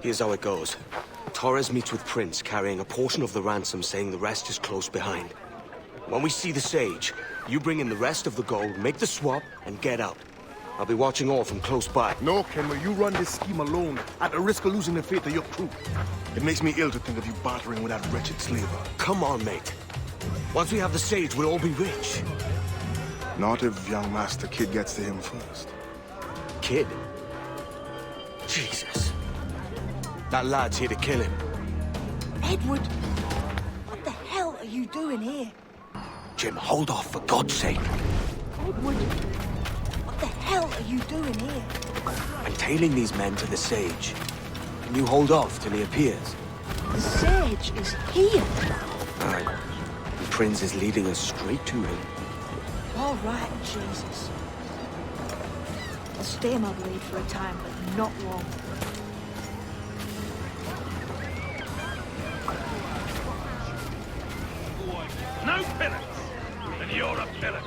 Here's how it goes. Torres meets with Prince, carrying a portion of the ransom, saying the rest is close behind. When we see the Sage, you bring in the rest of the gold, make the swap, and get out. I'll be watching all from close by. No, Kenway, you run this scheme alone, at the risk of losing the faith of your crew. It makes me ill to think of you bartering with that wretched slaver. Come on, mate. Once we have the Sage, we'll all be rich. Not if young Master Kid gets to him first. Kid? Jesus. That lad's here to kill him. Edward! What the hell are you doing here? Jim, hold off, for God's sake. Edward! What the hell are you doing here? I'm tailing these men to the Sage. Can you hold off till he appears? The Sage is here! Aye. And Prince is leading us straight to him. All right, Jesus. I'll stay my blade for a time, but not long. No pillars! Then you're a pillar.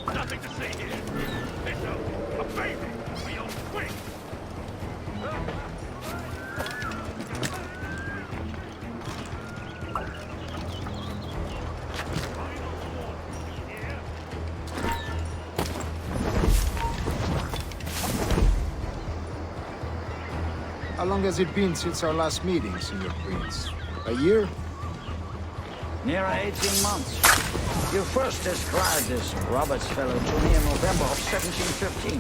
Nothing to see here. It's a baby for your quick. How long has it been since our last meeting, Senior Prince? A year? Near 18 months. You first described this Roberts fellow to me in November of 1715.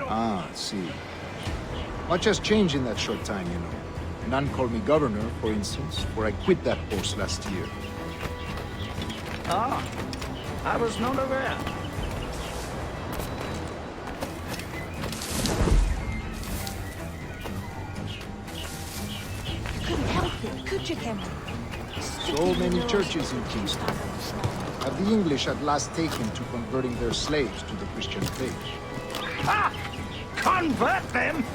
Ah, I see. Much has changed in that short time, you know. None called me governor, for instance, for I quit that post last year. Ah, I was not aware. You couldn't help it, could you, Cameron? So many churches in Kingston. Have the English at last taken to converting their slaves to the Christian faith? Ha! Convert them?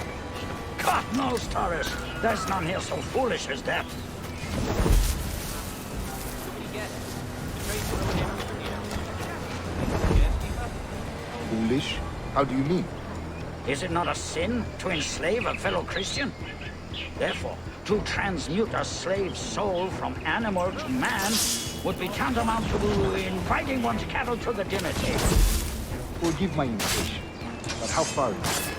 God knows, Taurus. There's none here so foolish as that. Foolish? How do you mean? Is it not a sin to enslave a fellow Christian? Therefore, to transmute a slave's soul from animal to man would be tantamount to inviting one's cattle to the dinner table. Forgive my impatience, but how far is it?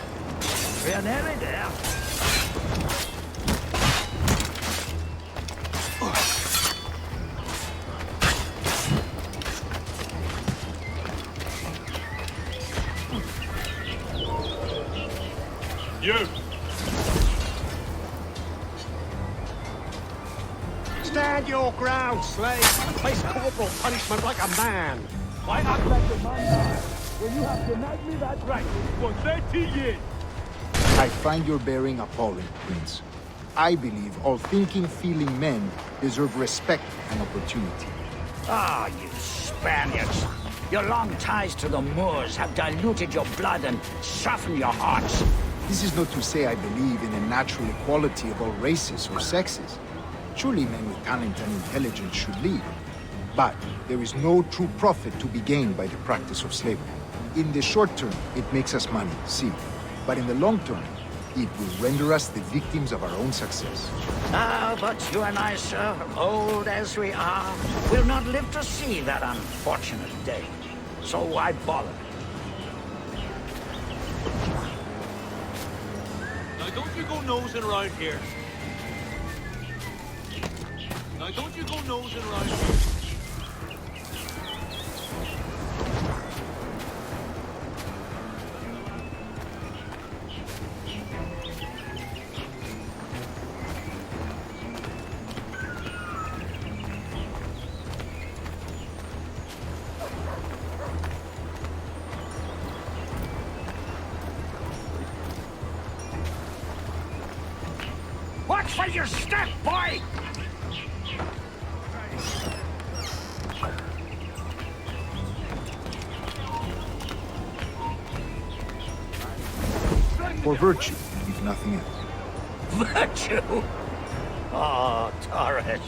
We're nearly there. You! Stand your ground, slave! Face corporal punishment like a man! Why act like a man when you have denied me that right for 30 years? I find your bearing appalling, Prince. I believe all thinking, feeling men deserve respect and opportunity. Ah, you Spaniards! Your long ties to the Moors have diluted your blood and softened your hearts. This is not to say I believe in a natural equality of all races or sexes. Surely men with talent and intelligence should lead. But there is no true profit to be gained by the practice of slavery. In the short term, it makes us money, see. But in the long term, it will render us the victims of our own success. Ah, but you and I, sir, old as we are, will not live to see that unfortunate day. So why bother? Now don't you go nosing around here. Now don't you go nosing around here. Watch for your step, boy! For virtue, if nothing else. Virtue? Oh, Taurus.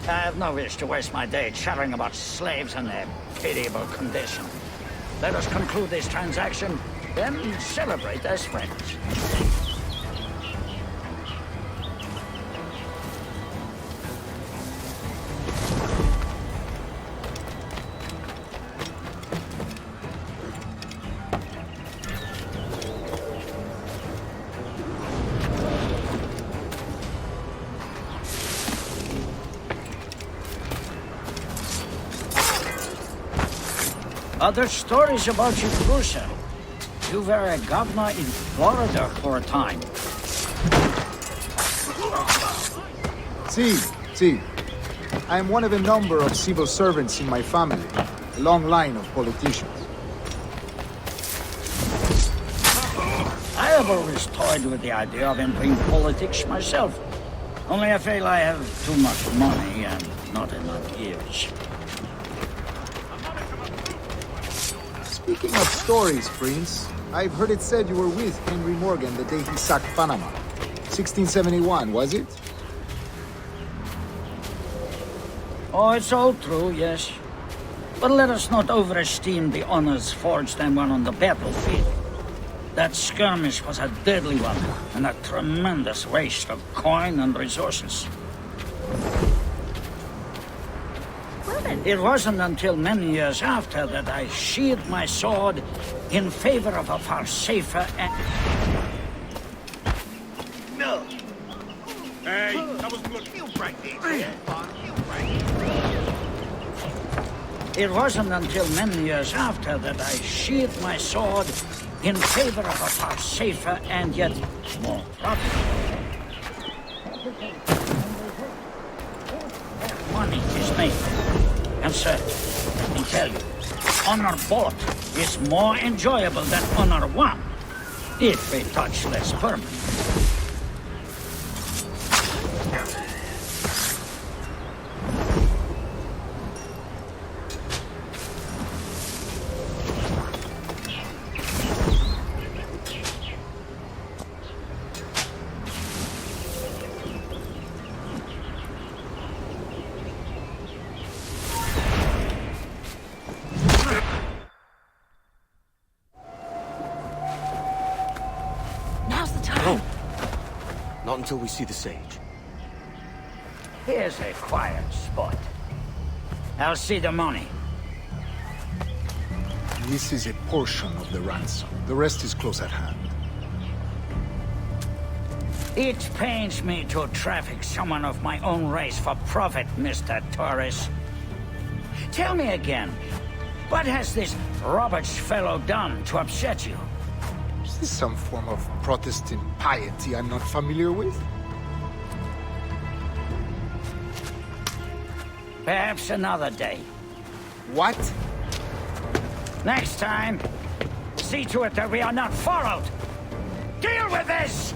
I have no wish to waste my day chattering about slaves and their pitiable condition. Let us conclude this transaction, then celebrate as friends. Other stories about you, Cruiser. You were a governor in Florida for a time. See. I am one of a number of civil servants in my family. A long line of politicians. I have always toyed with the idea of entering politics myself. Only I feel I have too much money and not enough years. Speaking of stories, Prince, I've heard it said you were with Henry Morgan the day he sacked Panama. 1671, was it? Oh, it's all true, yes. But let us not overesteem the honors forged and won on the battlefield. That skirmish was a deadly one, and a tremendous waste of coin and resources. It wasn't until many years after that I sheathed my sword in favor of a far safer and... No! Hey, that was good. You break these. It wasn't until many years after that I sheathed my sword in favor of a far safer and yet more profitable. me. And sir, let me tell you, Honor Boat is more enjoyable than Honor 1, if a touch less permanent. Not until we see the sage. Here's a quiet spot. I'll see the money. This is a portion of the ransom. The rest is close at hand. It pains me to traffic someone of my own race for profit, Mr. Torres. Tell me again, what has this Roberts fellow done to upset you? Is this some form of Protestant piety I'm not familiar with? Perhaps another day. What? Next time, see to it that we are not followed. Deal with this!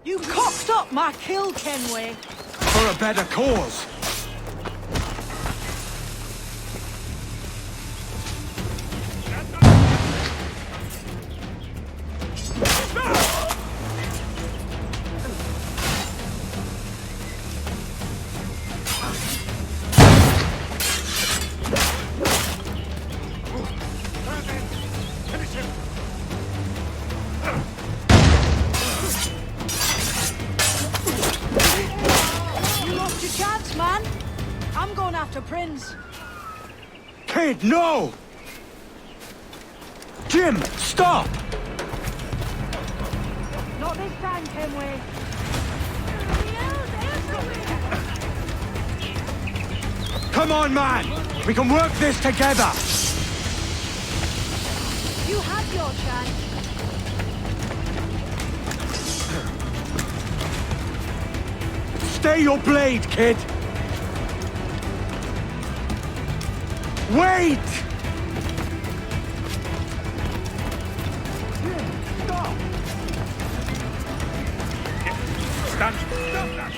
You cocked up my kill, Kenway. For a better cause. Prince. Kid, no! Jim, stop! Not this time, Kenway. Come on, man! We can work this together! You had your chance. Stay your blade, kid! Wait! Stop! Stand. Stop that!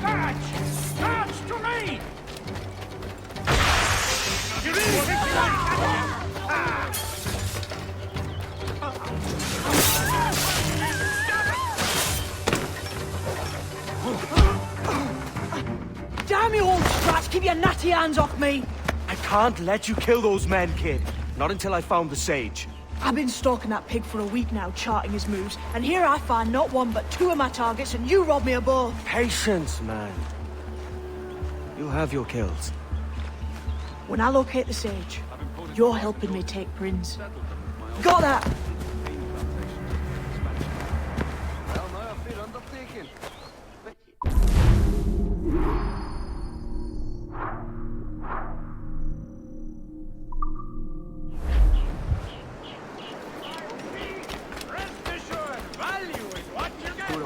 Catch! Catch to me! You Damn you old strats, keep your natty hands off me! I can't let you kill those men, kid. Not until I found the sage. I've been stalking that pig for a week now, charting his moves, and here I find not one but two of my targets, and you rob me of both. Patience, man. You'll have your kills. When I locate the sage, you're helping me take Prince. Got that?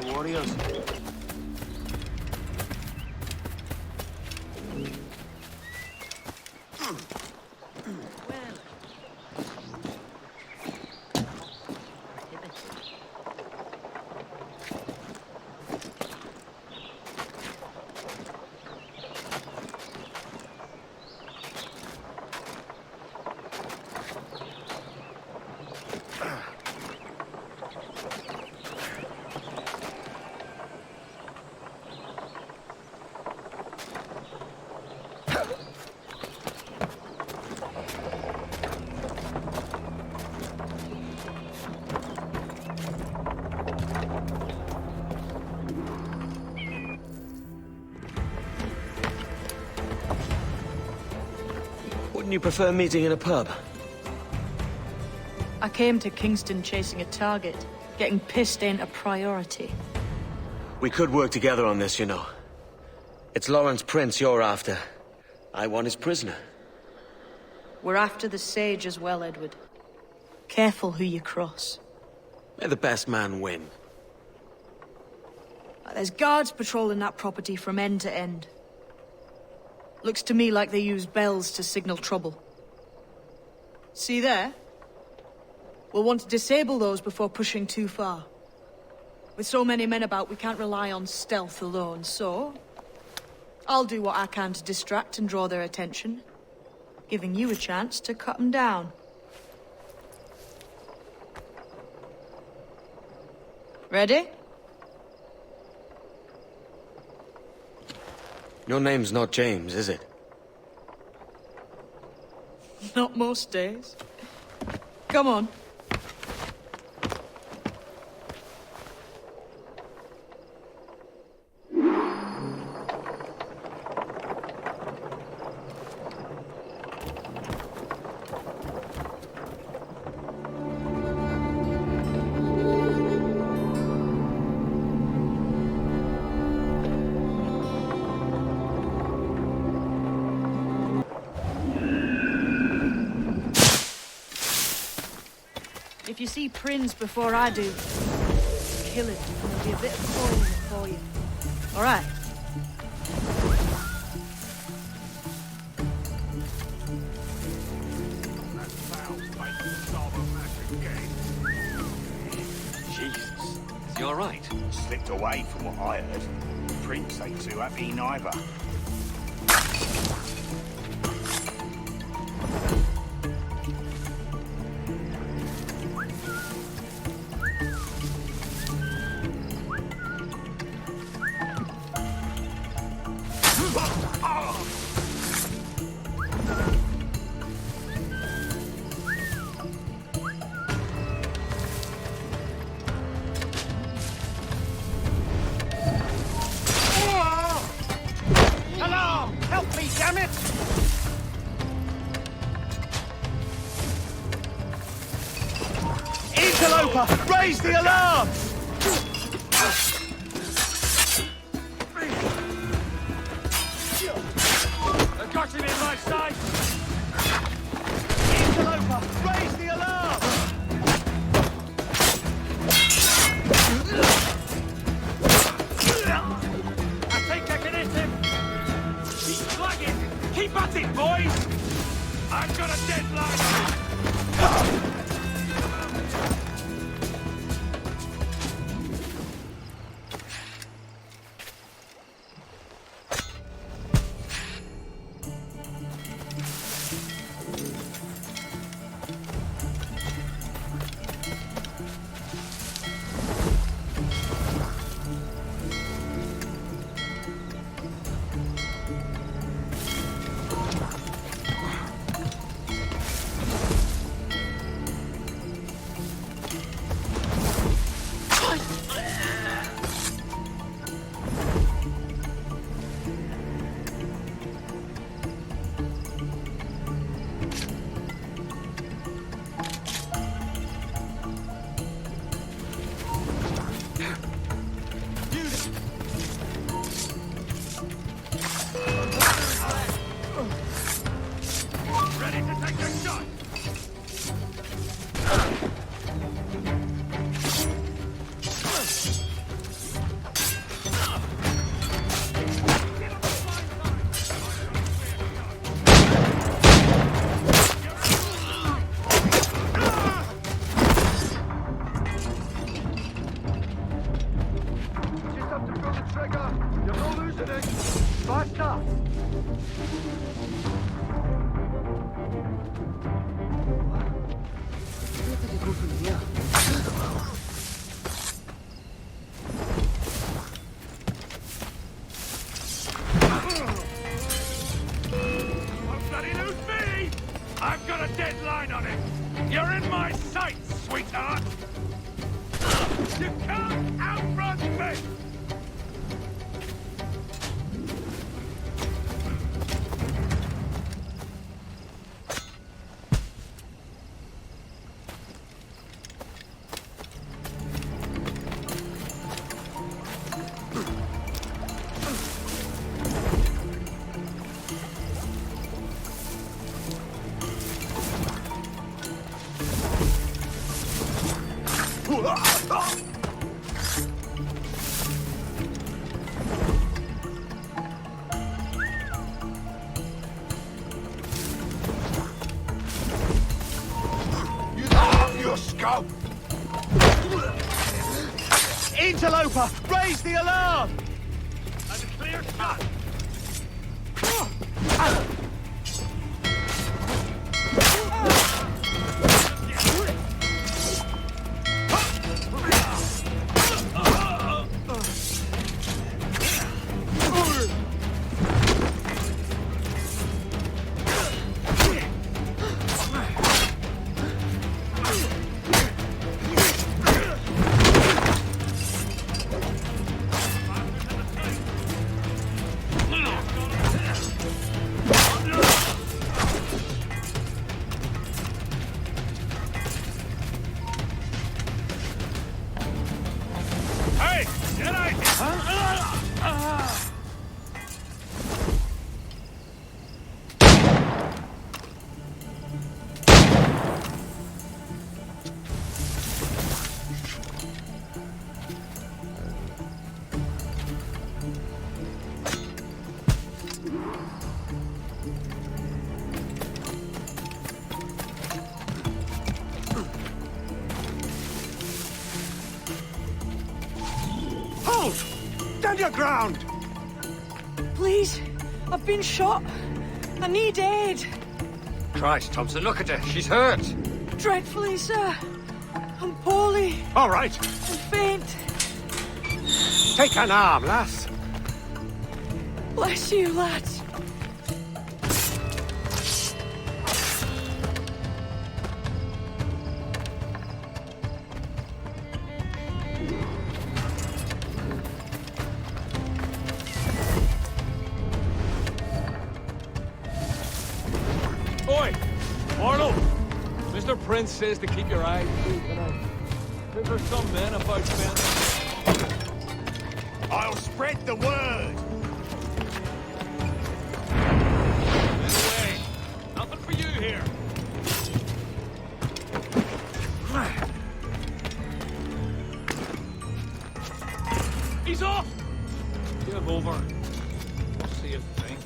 Warriors. Wouldn't you prefer meeting in a pub? I came to Kingston chasing a target. Getting pissed ain't a priority. We could work together on this, you know. It's Lawrence Prince you're after. I want his prisoner. We're after the sage as well, Edward. Careful who you cross. May the best man win. There's guards patrolling that property from end to end. Looks to me like they use bells to signal trouble. See there? We'll want to disable those before pushing too far. With so many men about, we can't rely on stealth alone, so... I'll do what I can to distract and draw their attention, giving you a chance to cut them down. Ready? Your name's not James, is it? Not most days. Come on. If you see Prince before I do, kill him, and there'll be a bit of coin in it for you. All right. Jesus, is he all right? Slipped away from what I heard. Prince ain't too happy neither. Alarm! Help me, damn it! Interloper! Raise the alarm! I got him in my sight! Interloper! Raise the alarm! I think I can hit him! He's flagging! Keep at it, boys! I've got a deadline! I've got a deadline on it! You're in my sights, sweetheart! You can't outrun me! go! Interloper! Raise the alarm! And a clear cut! Stand your ground! Please, I've been shot. I need aid. Christ, Thompson, look at her. She's hurt. Dreadfully, sir. I'm poorly. All right. I'm faint. Take an arm, lass. Bless you, lads. Oi! Arnold! Mr. Prince says to keep your eyes open. There's some men about Vane. I'll spread the word. Anyway, nothing for you here. He's off! Give over. We'll see you think.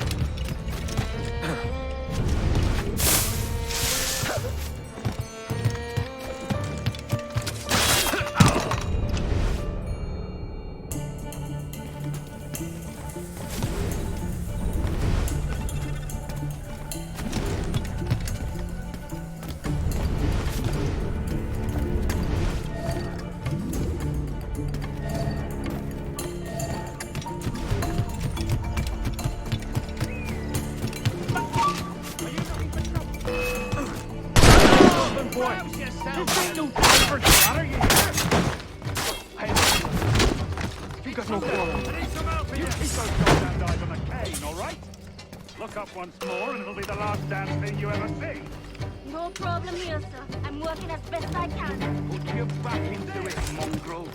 Look up once more and it'll be the last damn thing you ever see. No problem here, sir. I'm working as best I can. Put your back into it, mongrel.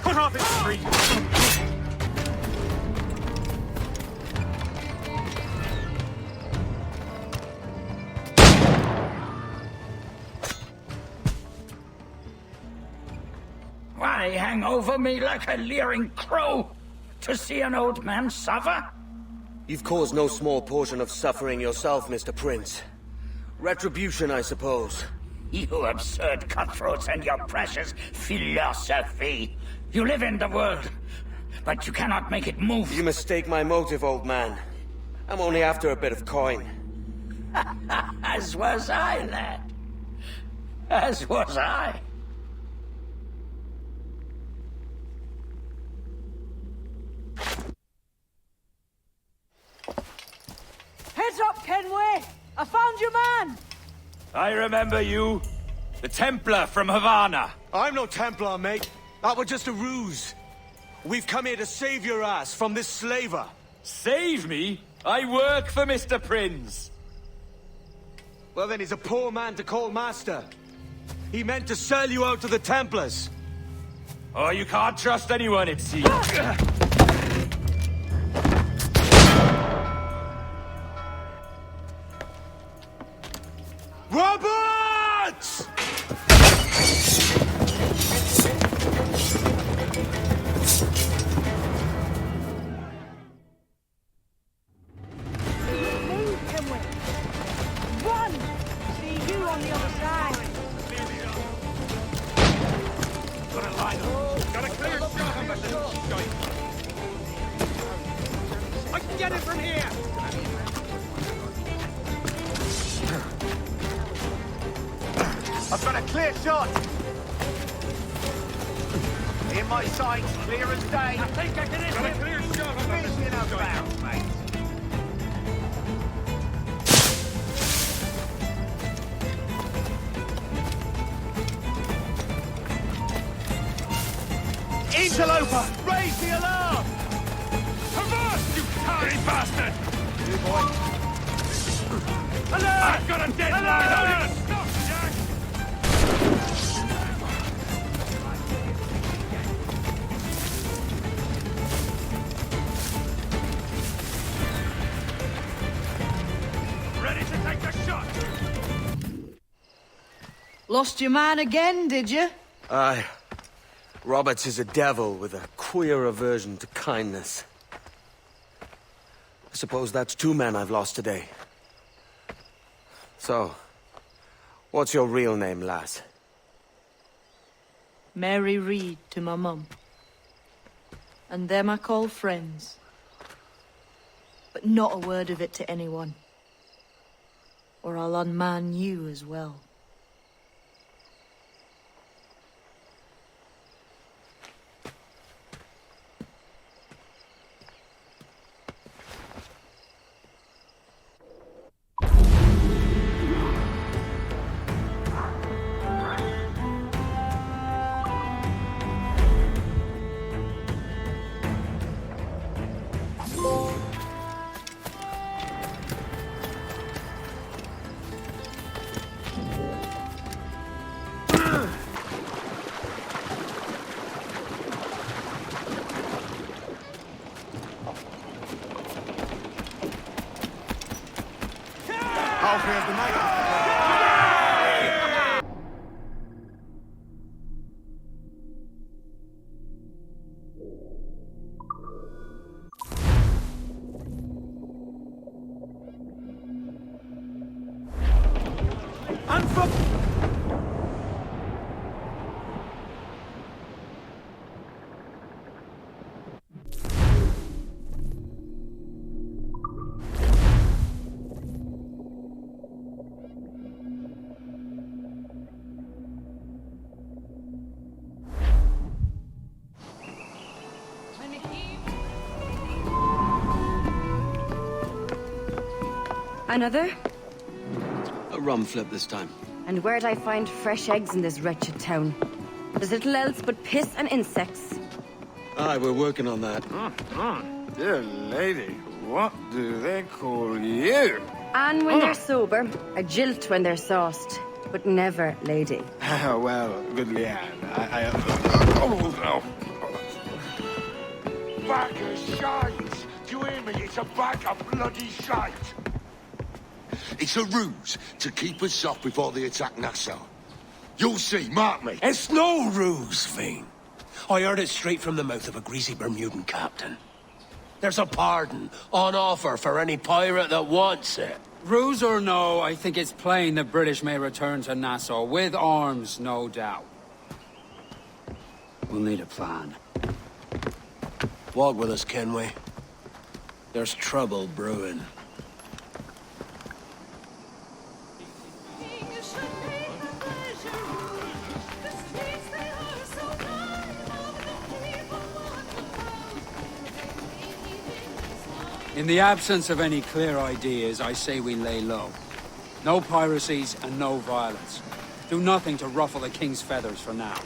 Put off his street! Why hang over me like a leering crow? To see an old man suffer? You've caused no small portion of suffering yourself, Mr. Prince. Retribution, I suppose. You absurd cutthroats and your precious philosophy. You live in the world, but you cannot make it move. You mistake my motive, old man. I'm only after a bit of coin. As was I, lad. As was I. Heads up, Kenway! I found your man! I remember you. The Templar from Havana. I'm no Templar, mate. That was just a ruse. We've come here to save your ass from this slaver. Save me? I work for Mr. Prince. Well, then he's a poor man to call master. He meant to sell you out to the Templars. Oh, you can't trust anyone, it seems. Roberts! Move him down here! I've got a clear shot! In my sights, clear as day. I think I can hit a clear shot on this in our bounds, mate. Interloper! Raise the alarm! Avast, you tarry bastard! Hey, boy. Alert! I've got a deadline! Alert! Stop, Jack! Ready to take the shot! Lost your man again, did you? Aye. Roberts is a devil with a queer aversion to kindness. I suppose that's 2 men I've lost today. So, what's your real name, lass? Mary Reed to my mum. And them I call friends. But not a word of it to anyone. Or I'll unman you as well. How fares the night? Another? A rum flip this time. And where'd I find fresh eggs in this wretched town? There's little else but piss and insects. Aye, we're working on that. Dear lady, what do they call you? And when they're sober, a jilt when they're sauced, but never lady. Well, good Leanne, oh, no. Bag of shite! Do you hear me? It's a bag of bloody shite! It's a ruse to keep us off before they attack Nassau. You'll see, mark me. It's no ruse, Vane. I heard it straight from the mouth of a greasy Bermudan captain. There's a pardon on offer for any pirate that wants it. Ruse or no, I think it's plain the British may return to Nassau, with arms, no doubt. We'll need a plan. Walk with us, Kenway. There's trouble brewing. In the absence of any clear ideas, I say we lay low. No piracies and no violence. Do nothing to ruffle the king's feathers for now.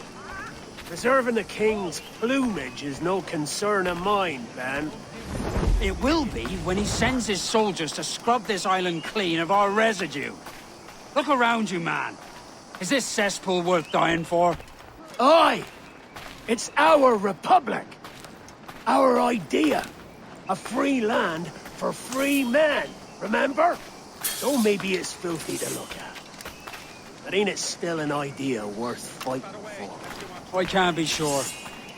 Preserving the king's plumage is no concern of mine, Van. It will be when he sends his soldiers to scrub this island clean of our residue. Look around you, man. Is this cesspool worth dying for? Aye! It's our republic! Our idea! A free land for free men, remember? Though maybe it's filthy to look at. But ain't it still an idea worth fighting for? I can't be sure.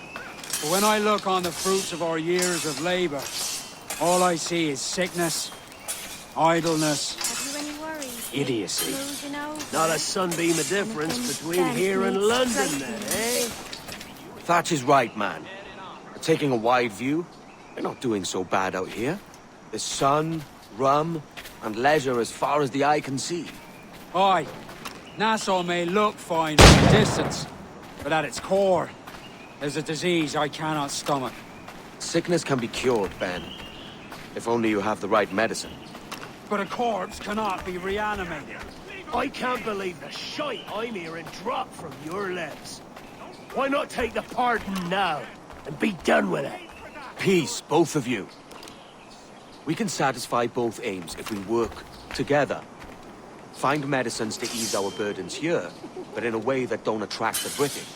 But when I look on the fruits of our years of labor, all I see is sickness, idleness, idiocy. Not a sunbeam of difference between here and London, then, eh? Thatch is right, man. Taking a wide view, they're not doing so bad out here. The sun, rum, and leisure as far as the eye can see. Aye. Nassau may look fine from a distance, but at its core, there's a disease I cannot stomach. Sickness can be cured, Ben. If only you have the right medicine. But a corpse cannot be reanimated. I can't believe the shite I'm hearing drop from your lips. Why not take the pardon now, and be done with it? Peace, both of you. We can satisfy both aims if we work together. Find medicines to ease our burdens here, but in a way that don't attract the British.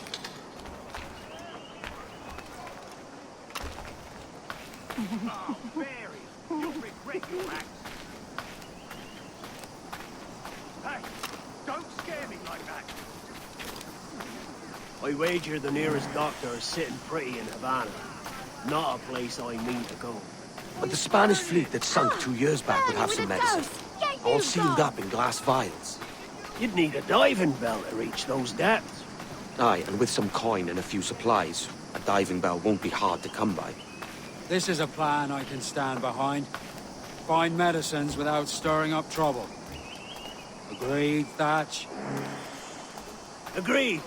Hey, don't scare me like that. I wager the nearest doctor is sitting pretty in Havana. Not a place I mean to go. But the Spanish fleet that sunk 2 years back would have some medicine. All sealed up in glass vials. You'd need a diving bell to reach those depths. Aye, and with some coin and a few supplies, a diving bell won't be hard to come by. This is a plan I can stand behind. Find medicines without stirring up trouble. Agreed, Thatch? Agreed.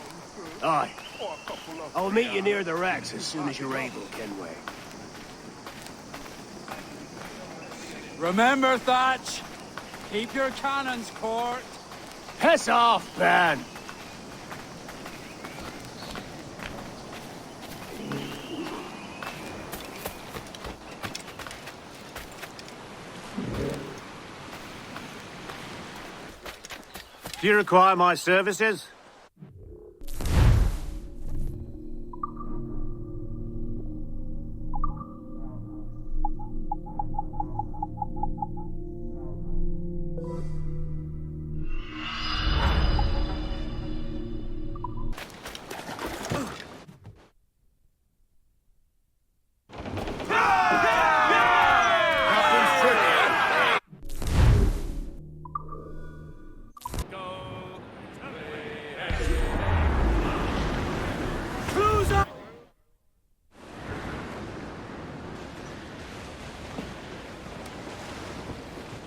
Aye. I'll meet you near the wrecks as soon as you're able, Kenway. Remember, Thatch! Keep your cannons court. Piss off, Ben! Do you require my services?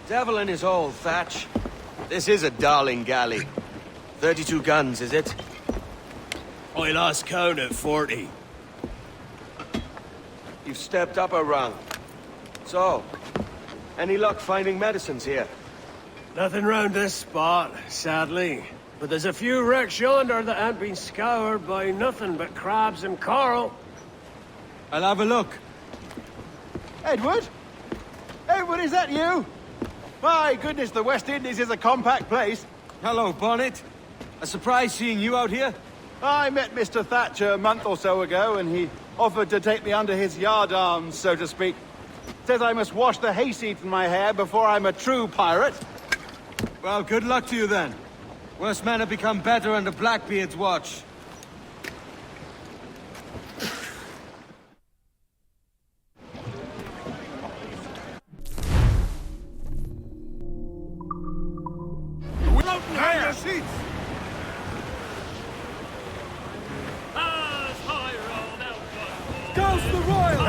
Devil in his hole, Thatch. This is a darling galley. 32 guns, is it? I lost count at 40. You've stepped up a rung. So, any luck finding medicines here? Nothing round this spot, sadly. But there's a few wrecks yonder that ain't been scoured by nothing but crabs and coral. I'll have a look. Edward? Edward, is that you? My goodness, the West Indies is a compact place. Hello, Bonnet. A surprise seeing you out here? I met Mr. Thatcher a month or so ago, and he offered to take me under his yardarms, so to speak. Says I must wash the hayseed from my hair before I'm a true pirate. Well, good luck to you then. Worst men have become better under Blackbeard's watch. Ghost the Royal!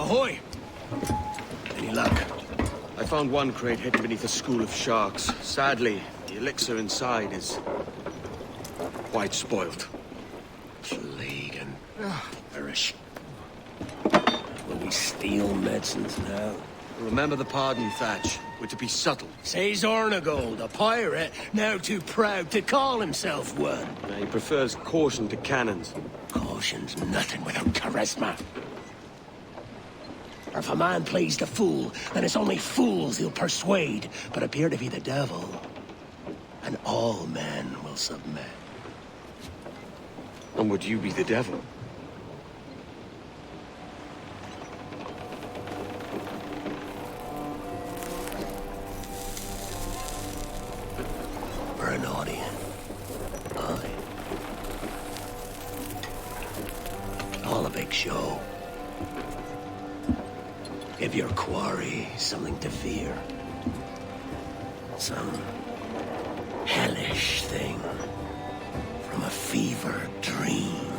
Ahoy! Any luck? I found one crate hidden beneath a school of sharks. Sadly, the elixir inside is quite spoilt. Plague and perish. Will we steal medicines now? Remember the pardon, Thatch. We're to be subtle. Says Ornagold, a pirate, now too proud to call himself one. He prefers caution to cannons. Caution's nothing without charisma. Or if a man plays the fool, then it's only fools he'll persuade, but appear to be the devil. And all men will submit. And would you be the devil? Or an audience. Aye. All a big show. Give your quarry something to fear. Some hellish thing from a fevered dream.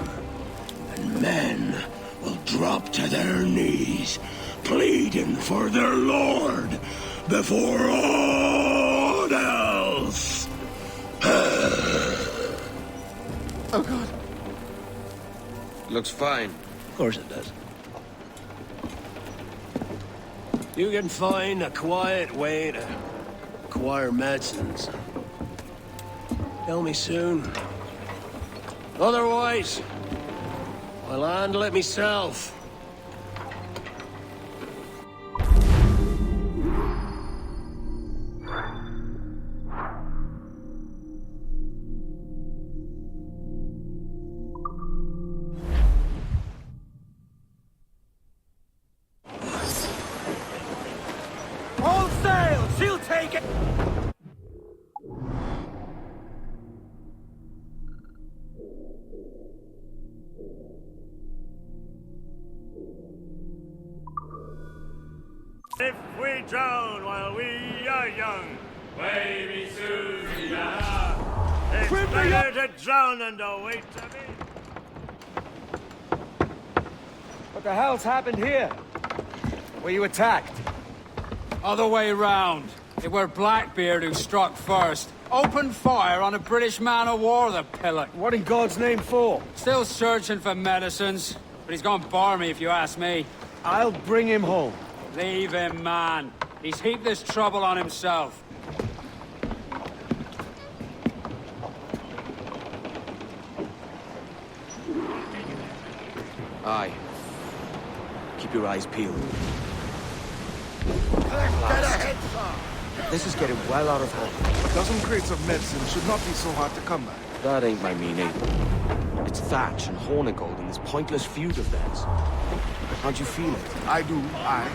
And men will drop to their knees, pleading for their lord before all else. Oh, God. Looks fine. Of course it does. You can find a quiet way to acquire medicines. Tell me soon. Otherwise, I'll handle it myself. All sail! She'll take it! If we drown while we are young, baby Susanna, it's better to drown than to wait to be. What the hell's happened here? Were you attacked? Other way round. It were Blackbeard who struck first. Opened fire on a British man-of-war, the pillock. What in God's name for? Still searching for medicines, but he's gone barmy if you ask me. I'll bring him home. Leave him, man. He's heaped this trouble on himself. Aye. Keep your eyes peeled. Get ahead, sir! This is getting well out of hand. A dozen crates of medicine should not be so hard to come by. That ain't my meaning. It's Thatch and Hornigold in this pointless feud of theirs. How'd you feel it? I do, aye.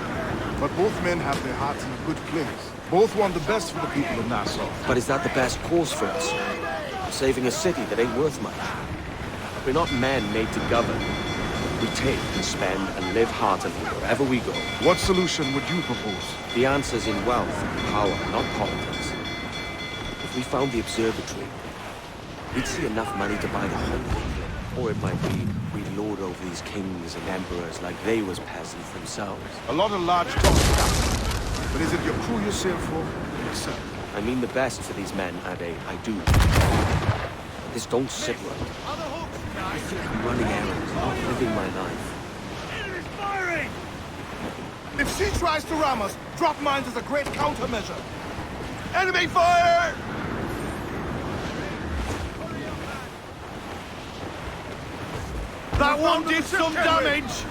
But both men have their hearts in a good place. Both want the best for the people of Nassau. But is that the best course for us? Saving a city that ain't worth much? We're not men made to govern. We take and spend and live heartily wherever we go. What solution would you propose? The answer's in wealth and power, not politics. If we found the observatory, we'd see enough money to buy the whole thing. Or it might be we lord over these kings and emperors like they was peasants themselves. A lot of large talk, Captain. But is it your crew you sail for? Yourself? I mean the best for these men, Ade. I do. This don't sit right. I think I'm running errands, not living my life. Enemy's firing! If she tries to ram us, drop mines as a great countermeasure. Enemy fire! That one did some damage!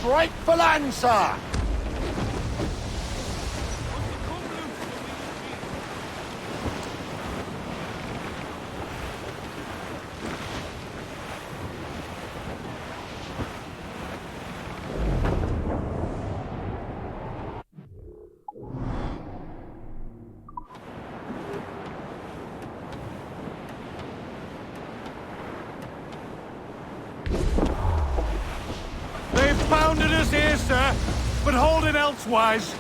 rightful answer! They've pounded us here, sir, but hold it elsewise.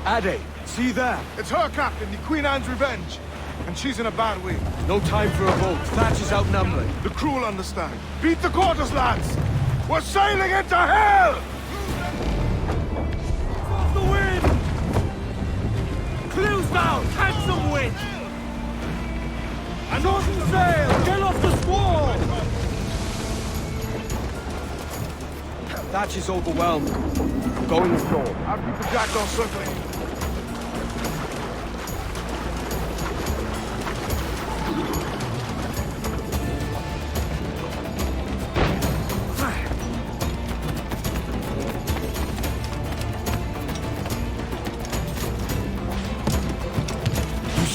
Ade, see there? It's her, Captain, the Queen Anne's Revenge. And she's in a bad way. No time for a vote. Thatch is outnumbered. The crew will understand. Beat the quarters, lads! We're sailing into hell! Off the wind! Clews down! Handsome wind! And shorten sail! Get off the squall! Thatch is overwhelmed. Going ashore. I'll keep the jackdaw circling.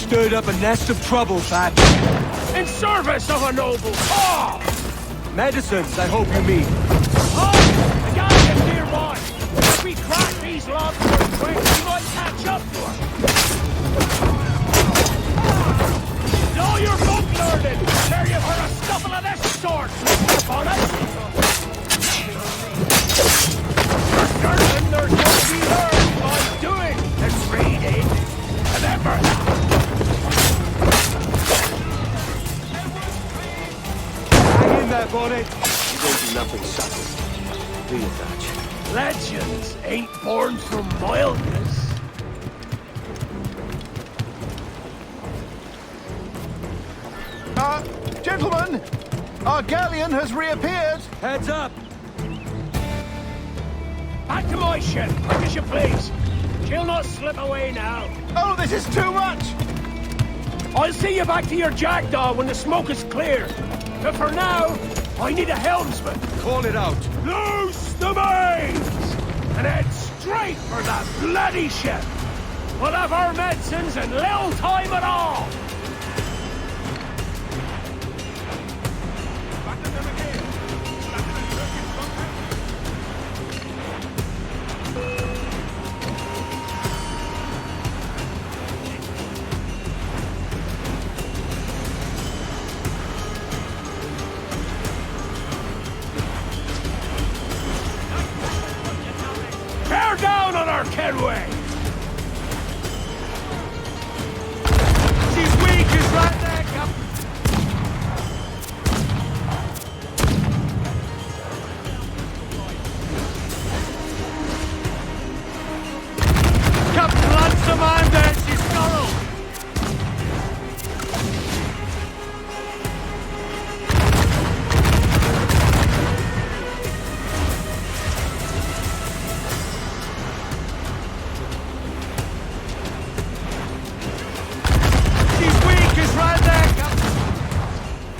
Stirred up a nest of trouble, Thatch. In service of a noble cause! Medicines, I hope you mean. Oh! The galleon's nearby! If we crack these logs real quick, we might catch up to her! Know your book learning! Prepare you for a scuffle of this sort! Upon it! For certain, there's what we learn by doing and reading. Remember that! That bonnet. You don't do nothing subtle. Do you, Thatch? Legends ain't born from mildness. Gentlemen! Our galleon has reappeared! Heads up! Back to my ship, quick as you please. She'll not slip away now. Oh, this is too much! I'll see you back to your jackdaw when the smoke is cleared. But for now, I need a helmsman. Call it out. Loose the mains! And head straight for that bloody ship. We'll have our medicines in little time at all. Bear down on our Kenway! She's weak, is right there, Captain. Captain Ransom and there, she's scurrled.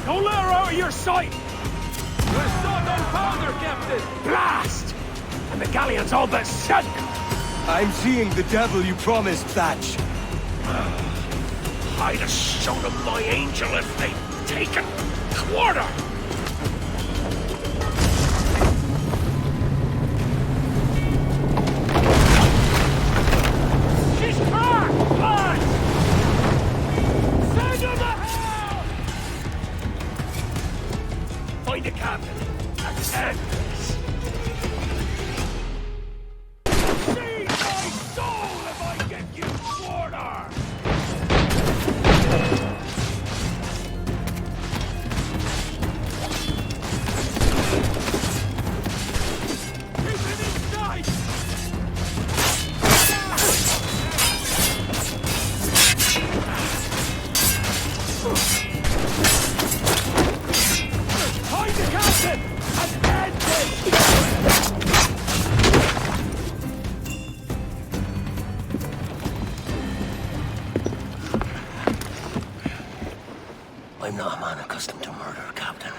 Don't let her out of your sight! We're shot on powder, Captain! Blast! And the galleon's all but sunk! I'm seeing the devil you promised, Thatch. I'd have shown them my angel if they'd taken quarter! She's cracked! Lads! Send her to hell! Find the captain and end this. See my soul if I get you quarter! I'm not a man accustomed to murder, Captain.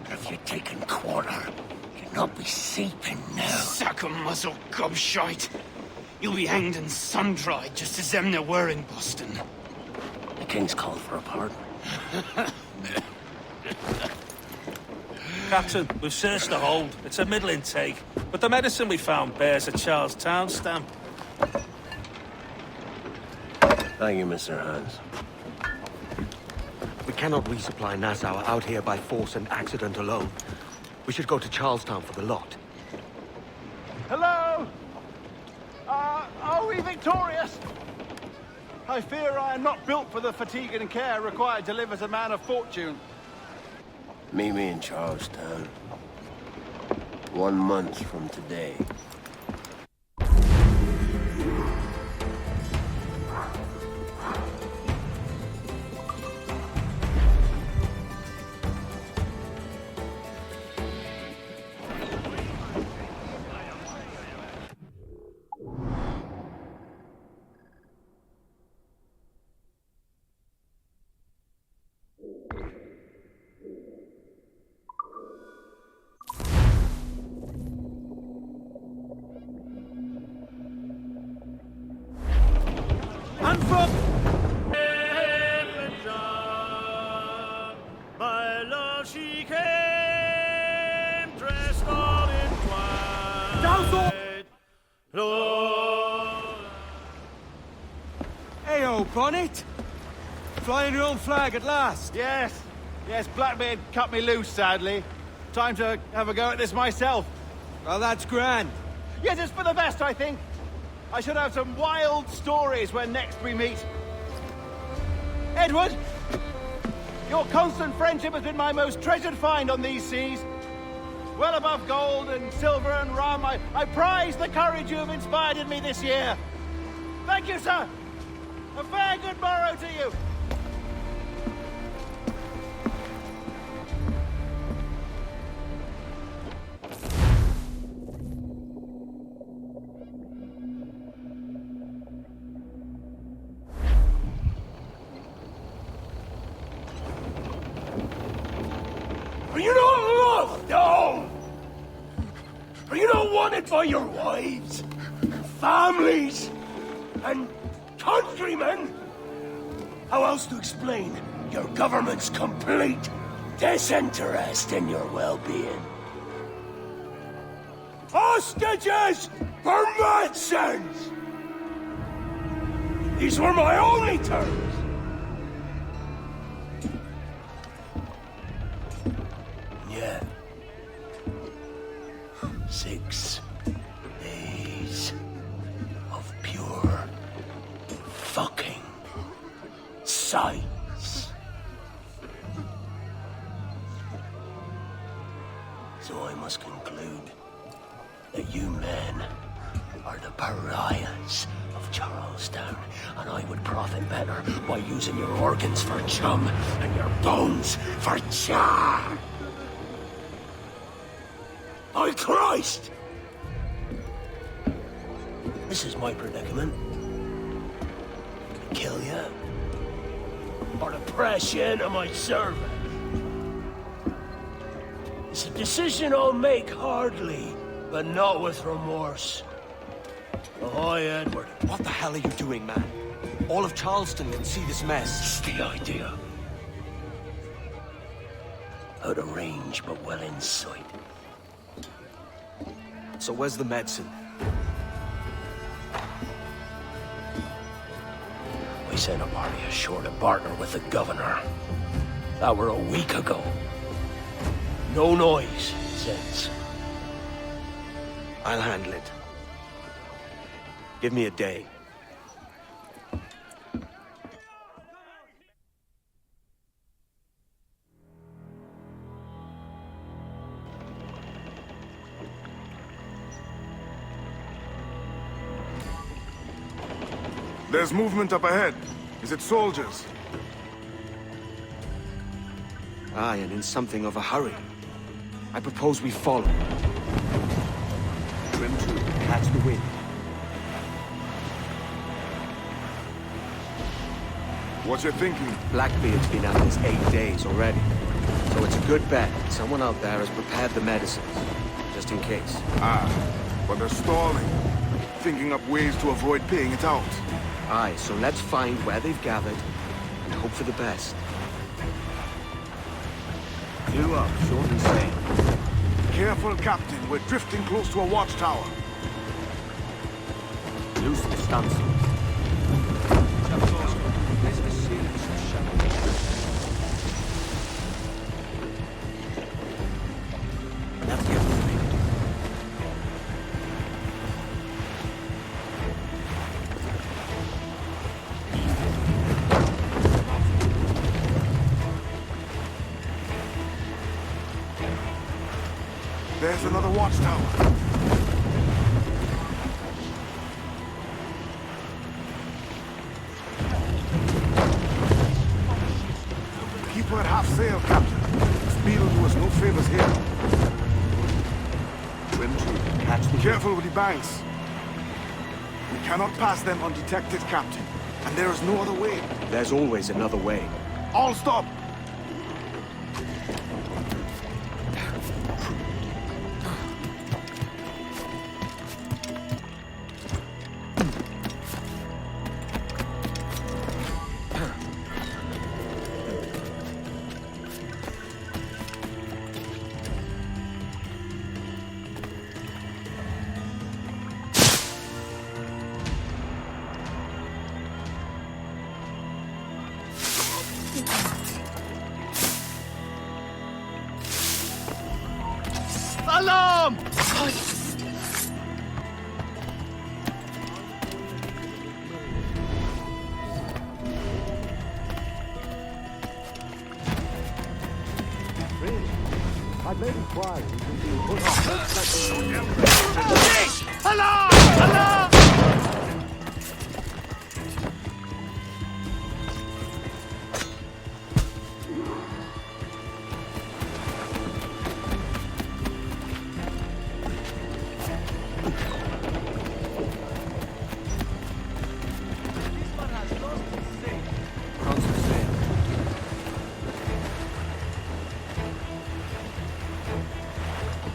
But if you're taking quarter, you'll not be sleeping now. Suck a muzzle, gobshite. You'll be hanged and sun-dried just as them there were in Boston. The King's called for a pardon. Captain, we've searched the hold. It's a middling take, but the medicine we found bears a Charlestown stamp. Thank you, Mr. Hans. We cannot resupply Nassau out here by force and accident alone. We should go to Charlestown for the lot. Hello? Are we victorious? I fear I am not built for the fatigue and care required to live as a man of fortune. Meet me in Charlestown. 1 month from today. My love, she came dressed all in white. Lord. Hey-o, Bonnet! Flying your own flag at last! Yes, Blackbeard cut me loose, sadly. Time to have a go at this myself. Well, that's grand. Yes, it's for the best, I think. I should have some wild stories when next we meet. Edward! Your constant friendship has been my most treasured find on these seas. Well above gold and silver and rum, I prize the courage you have inspired in me this year. Thank you, sir. A fair good morrow to you. Are you not loved? No! Are you not wanted by your wives, families, and countrymen? How else to explain your government's complete disinterest in your well-being? Hostages for medicines! These were my only terms. Yeah. 6 days of pure fucking science. So I must conclude that you men are the pariahs of Charlestown, and I would profit better by using your organs for chum and your bones for char. By Christ! This is my predicament. Kill you, Or to press you into my service. It's a decision I'll make hardly, but not with remorse. Ahoy, Edward. What the hell are you doing, man? All of Charleston can see this mess. It's the idea. Out of range, but well in sight. So where's the medicine? We sent a party ashore to partner with the governor. That were a week ago. No noise since. I'll handle it. Give me a day. There's movement up ahead. Is it soldiers? Aye, and in something of a hurry. I propose we follow. Trim to, catch the wind. What's your thinking? Blackbeard's been at this 8 days already. So it's a good bet someone out there has prepared the medicines. Just in case. Ah, but they're stalling. Thinking up ways to avoid paying it out. Aye, so let's find where they've gathered and hope for the best. You up, short and sane. Careful, Captain. We're drifting close to a watchtower. Loose the stunts. Let's get moving. There's another watchtower. Keep her at half sail, Captain. Speed will do us no favors here. Trim to catch the... Careful with the banks. We cannot pass them undetected, Captain. And there is no other way. There's always another way. All stop! Alarm! I've made inquiries into the Alarm! Alarm!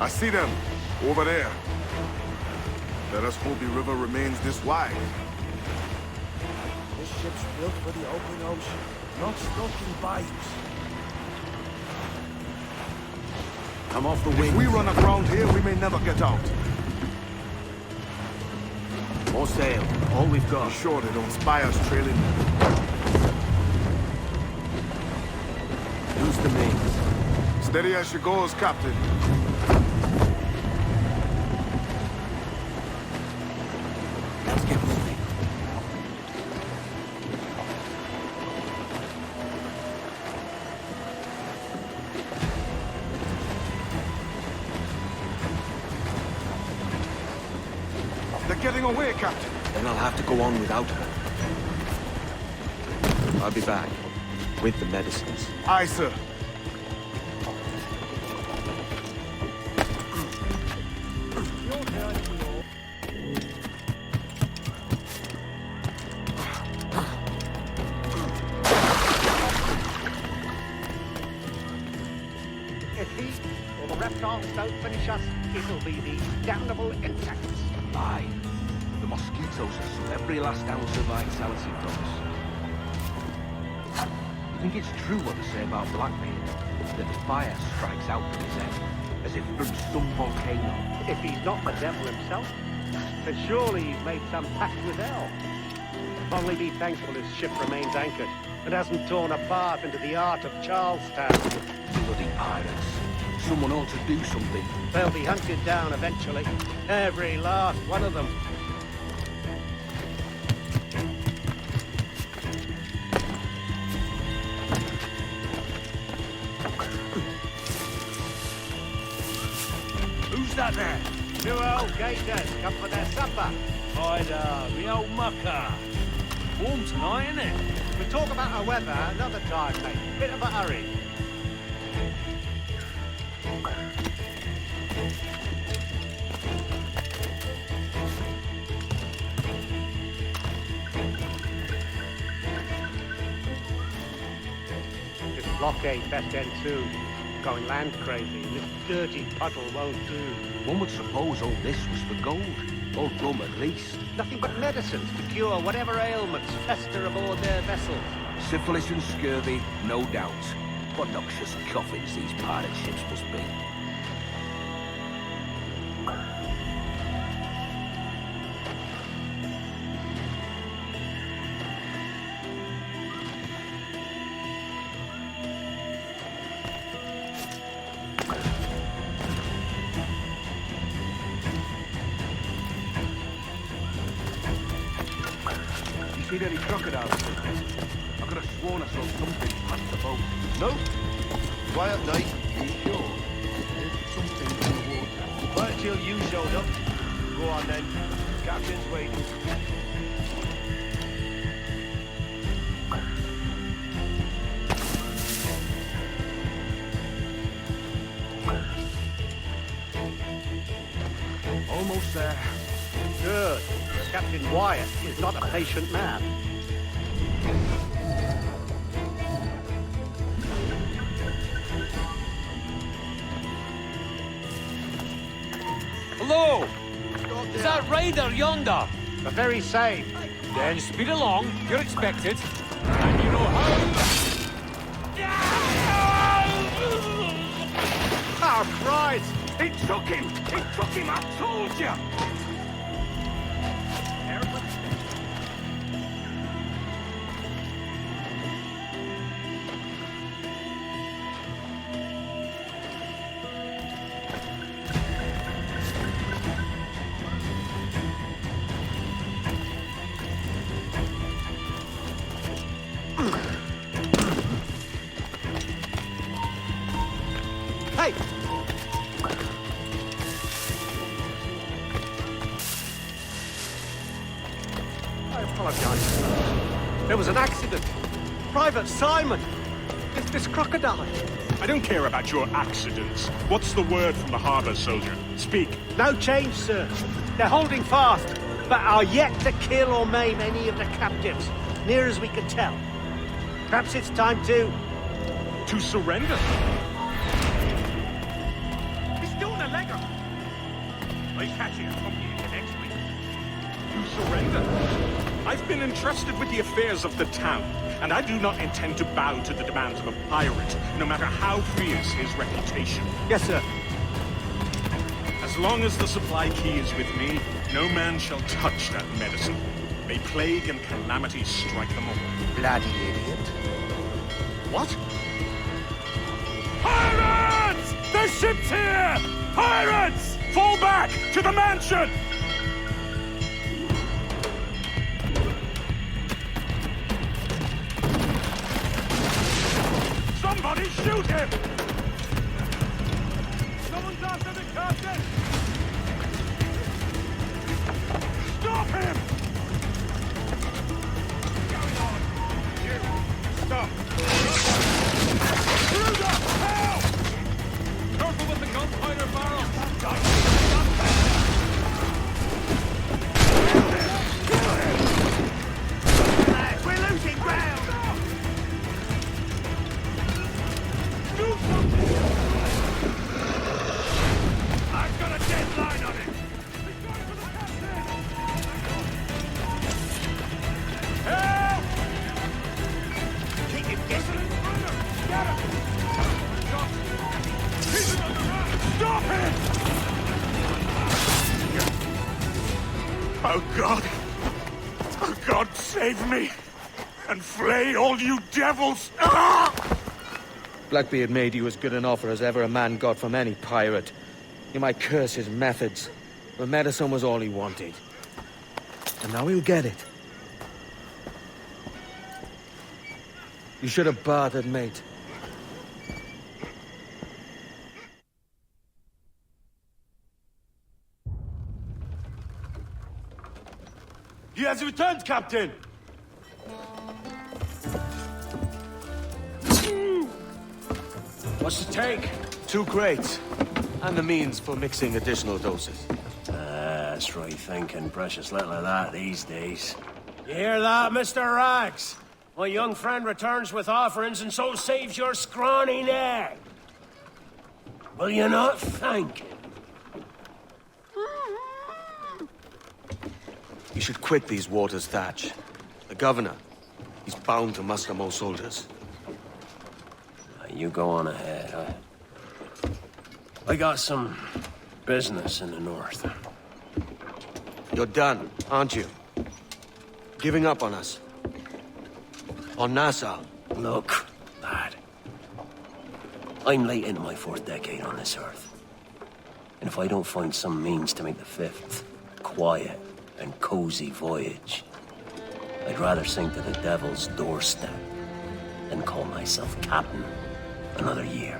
I see them. Over there. Let us hope the river remains this wide. This ship's built for the open ocean, not stuck in bites. Come off the wing. If we run aground here, we may never get out. More sail. All we've got. Be sure they don't spy us trailing. Use the mains. Steady as she goes, Captain. Let's get moving. They're getting away, Captain. Then I'll have to go on without her. I'll be back. With the medicines. Aye, sir. If he or the reptiles don't finish us, it'll be these damnable insects. Aye. The mosquitoes have sucked every last ounce of vitality from us. You think it's true what they say about Blackbeard? That the fire strikes out from his head, as if from some volcano. If he's not the devil himself, then surely he's made some pact with hell. Only be thankful his ship remains anchored and hasn't torn a path into the heart of Charlestown. Bloody pirates. Someone ought to do something. They'll be hunted down eventually. Every last one of them. Who's that there? Two old gators come for their supper. Ida, the old mucker. Warm tonight, isn't it? We'll talk about our weather another time, mate. Bit of a hurry. blockade best end soon. Going land crazy, and this dirty puddle won't do. One would suppose all this was for gold. Or rum at least. Nothing but medicines to cure whatever ailments fester aboard their vessels. Syphilis and scurvy, no doubt. What noxious coffins these pirate ships must be. Seen any crocodiles? I could have sworn I saw something past the boat. No. Quiet night. You sure? There's something in the water. Quiet till you showed up. Go on then. Captain's waiting. Almost there. Good. Captain Wyatt is not a patient man. Hello! Is that Raider yonder? The very same. Then speed along. You're expected. And you know how... Oh, Christ! It took him! It took him, I told you! Hey! I apologize. There was an accident. Private Simon! This crocodile. I don't care about your accidents. What's the word from the harbor, soldier? Speak. No change, sir. They're holding fast, but are yet to kill or maim any of the captives, near as we can tell. Perhaps it's time to surrender? He's doing a legger! I'll catch you from next week. To surrender? I've been entrusted with the affairs of the town, and I do not intend to bow to the demands of a pirate, no matter how fierce his reputation. Yes, sir. As long as the supply key is with me, no man shall touch that medicine. May plague and calamity strike them all. Bloody idiot. What? Pirates! The ship's here! Pirates! Fall back! To the mansion! Somebody shoot him! Someone's after the captain! Stop him! What's going on? You! Stop! Ruder! Help! Careful with the gunpowder barrel! Lads, we're losing ground! Do something! I've got a deadline on him! He's going for the captain! Help! Keep him guessing! Get him! Keep him on the run! Stop him! Oh, God! Oh, God, save me! And flay all you devils! Ah! Blackbeard made you as good an offer as ever a man got from any pirate. You might curse his methods, but medicine was all he wanted. And now he'll get it. You should have bartered, mate. He has returned, Captain! What's the take? 2 crates. And the means for mixing additional doses. That's right thinking. Precious little of that these days. You hear that, Mr. Rags? My young friend returns with offerings and so saves your scrawny neck. Will you not thank him? You should quit these waters, Thatch. The governor, he's bound to muster more soldiers. You go on ahead. I got some business in the north. You're done, aren't you? Giving up on us? On Nassau? Look, lad. I'm late into my 4th decade on this earth. And if I don't find some means to make the 5th quiet and cozy voyage, I'd rather sink to the devil's doorstep than call myself captain another year.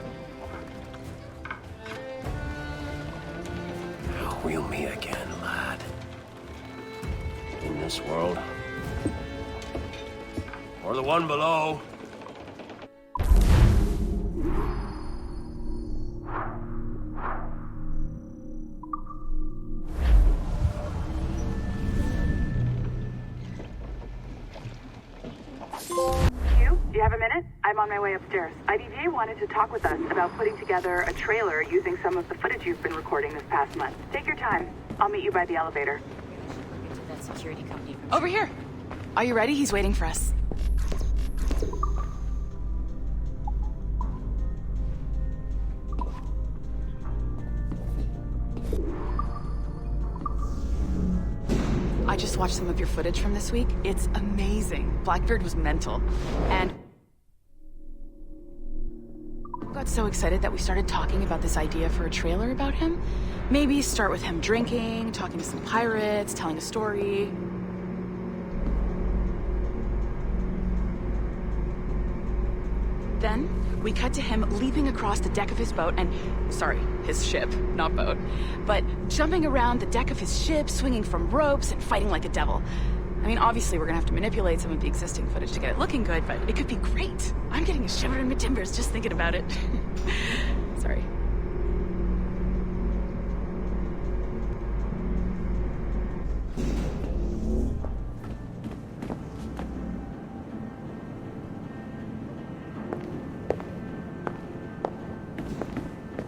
We'll meet again, lad. In this world. Or the one below. Do you have a minute? I'm on my way upstairs. IDG wanted to talk with us about putting together a trailer using some of the footage you've been recording this past month. Take your time. I'll meet you by the elevator. That security company. Over here. Are you ready? He's waiting for us. I just watched some of your footage from this week. It's amazing. Blackbeard was mental. And got so excited that we started talking about this idea for a trailer about him. Maybe start with him drinking, talking to some pirates, telling a story. Then, we cut to him leaping across the deck of his boat and... Sorry, his ship, not boat. But jumping around the deck of his ship, swinging from ropes, and fighting like a devil. I mean, obviously we're gonna have to manipulate some of the existing footage to get it looking good, but it could be great. I'm getting a shiver in my timbers just thinking about it. Sorry.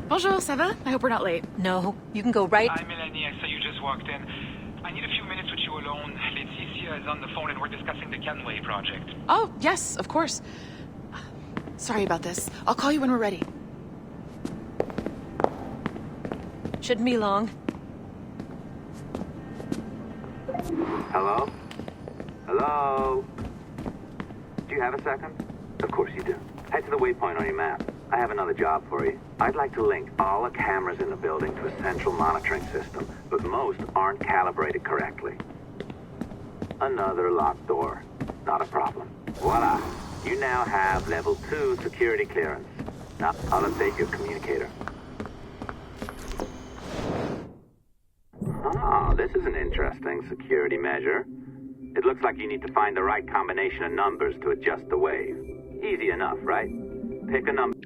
Bonjour, ça va? I hope we're not late. No, you can go right... Hi, Melanie. I saw you just walked in. I need a few minutes with you alone. Laetitia is on the phone and we're discussing the Canway project. Oh, yes, of course. Sorry about this. I'll call you when we're ready. Shouldn't be long. Hello? Hello? Do you have a second? Of course you do. Head to the waypoint on your map. I have another job for you. I'd like to link all the cameras in the building to a central monitoring system, but most aren't calibrated correctly. Another locked door. Not a problem. Voila! You now have level 2 security clearance. Now, I'll update your communicator. Ah, this is an interesting security measure. It looks like you need to find the right combination of numbers to adjust the wave. Easy enough, right? Pick a number.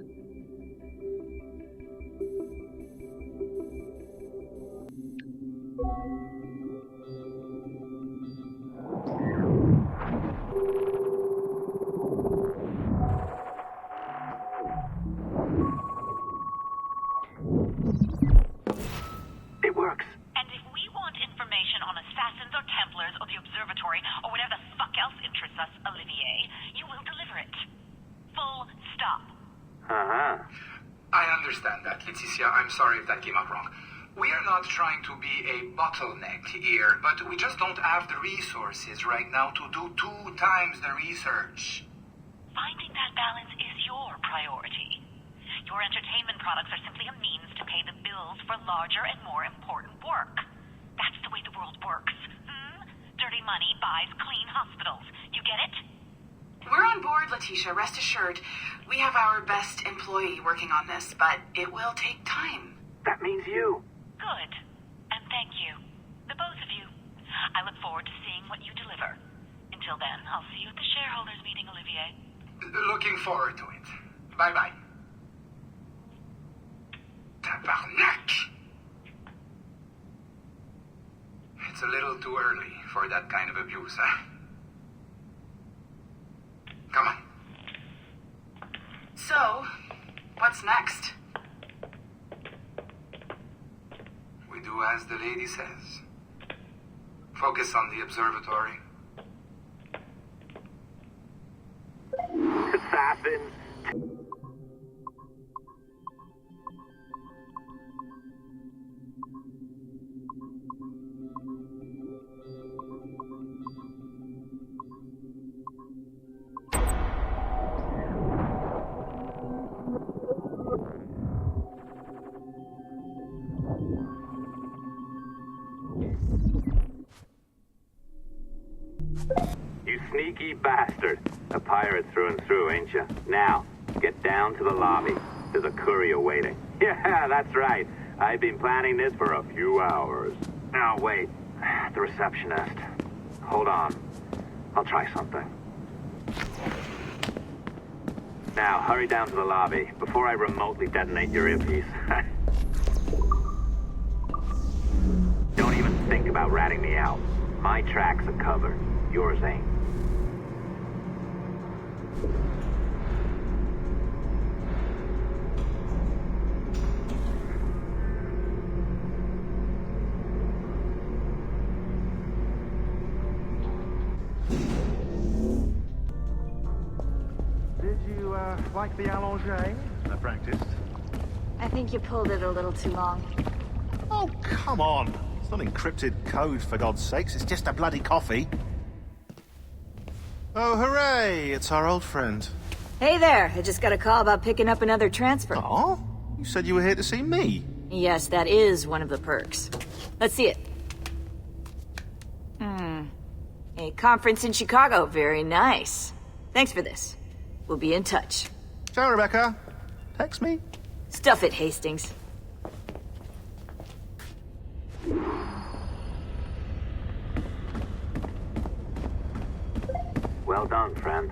It works. And if we want information on assassins or templars or the observatory or whatever the fuck else interests us, Olivier, you will deliver it. Full stop. Uh-huh. I understand that, Laetitia. I'm sorry if that came up wrong. We are not trying to be a bottleneck here, but we just don't have the resources right now to do 2 times the research. Finding that balance is your priority. Your entertainment products are simply a means to pay the bills for larger and more important work. That's the way the world works. Dirty money buys clean hospitals. You get it? We're on board, Letitia. Rest assured. We have our best employee working on this, but it will take time. That means you. Good. And thank you. The both of you. I look forward to seeing what you deliver. Until then, I'll see you at the shareholders meeting, Olivier. Looking forward to it. Bye-bye. Tabarnak! It's a little too early for that kind of abuse, huh? Come on. So, what's next? We do as the lady says. Focus on the observatory. Assassins. You sneaky bastard. A pirate through and through, ain't you? Now, get down to the lobby. There's a courier waiting. Yeah, that's right. I've been planning this for a few hours. Now, wait. The receptionist. Hold on. I'll try something. Now, hurry down to the lobby before I remotely detonate your earpiece. Don't even think about ratting me out. My tracks are covered. Yours ain't. Did you, like the allongé? I practiced. I think you pulled it a little too long. Oh, come on. It's not encrypted code, for God's sakes. It's just a bloody coffee. Oh, hooray! It's our old friend. Hey there, I just got a call about picking up another transfer. Oh? You said you were here to see me. Yes, that is one of the perks. Let's see it. A conference in Chicago, very nice. Thanks for this. We'll be in touch. Ciao, Rebecca. Text me. Stuff it, Hastings. Well done, friend.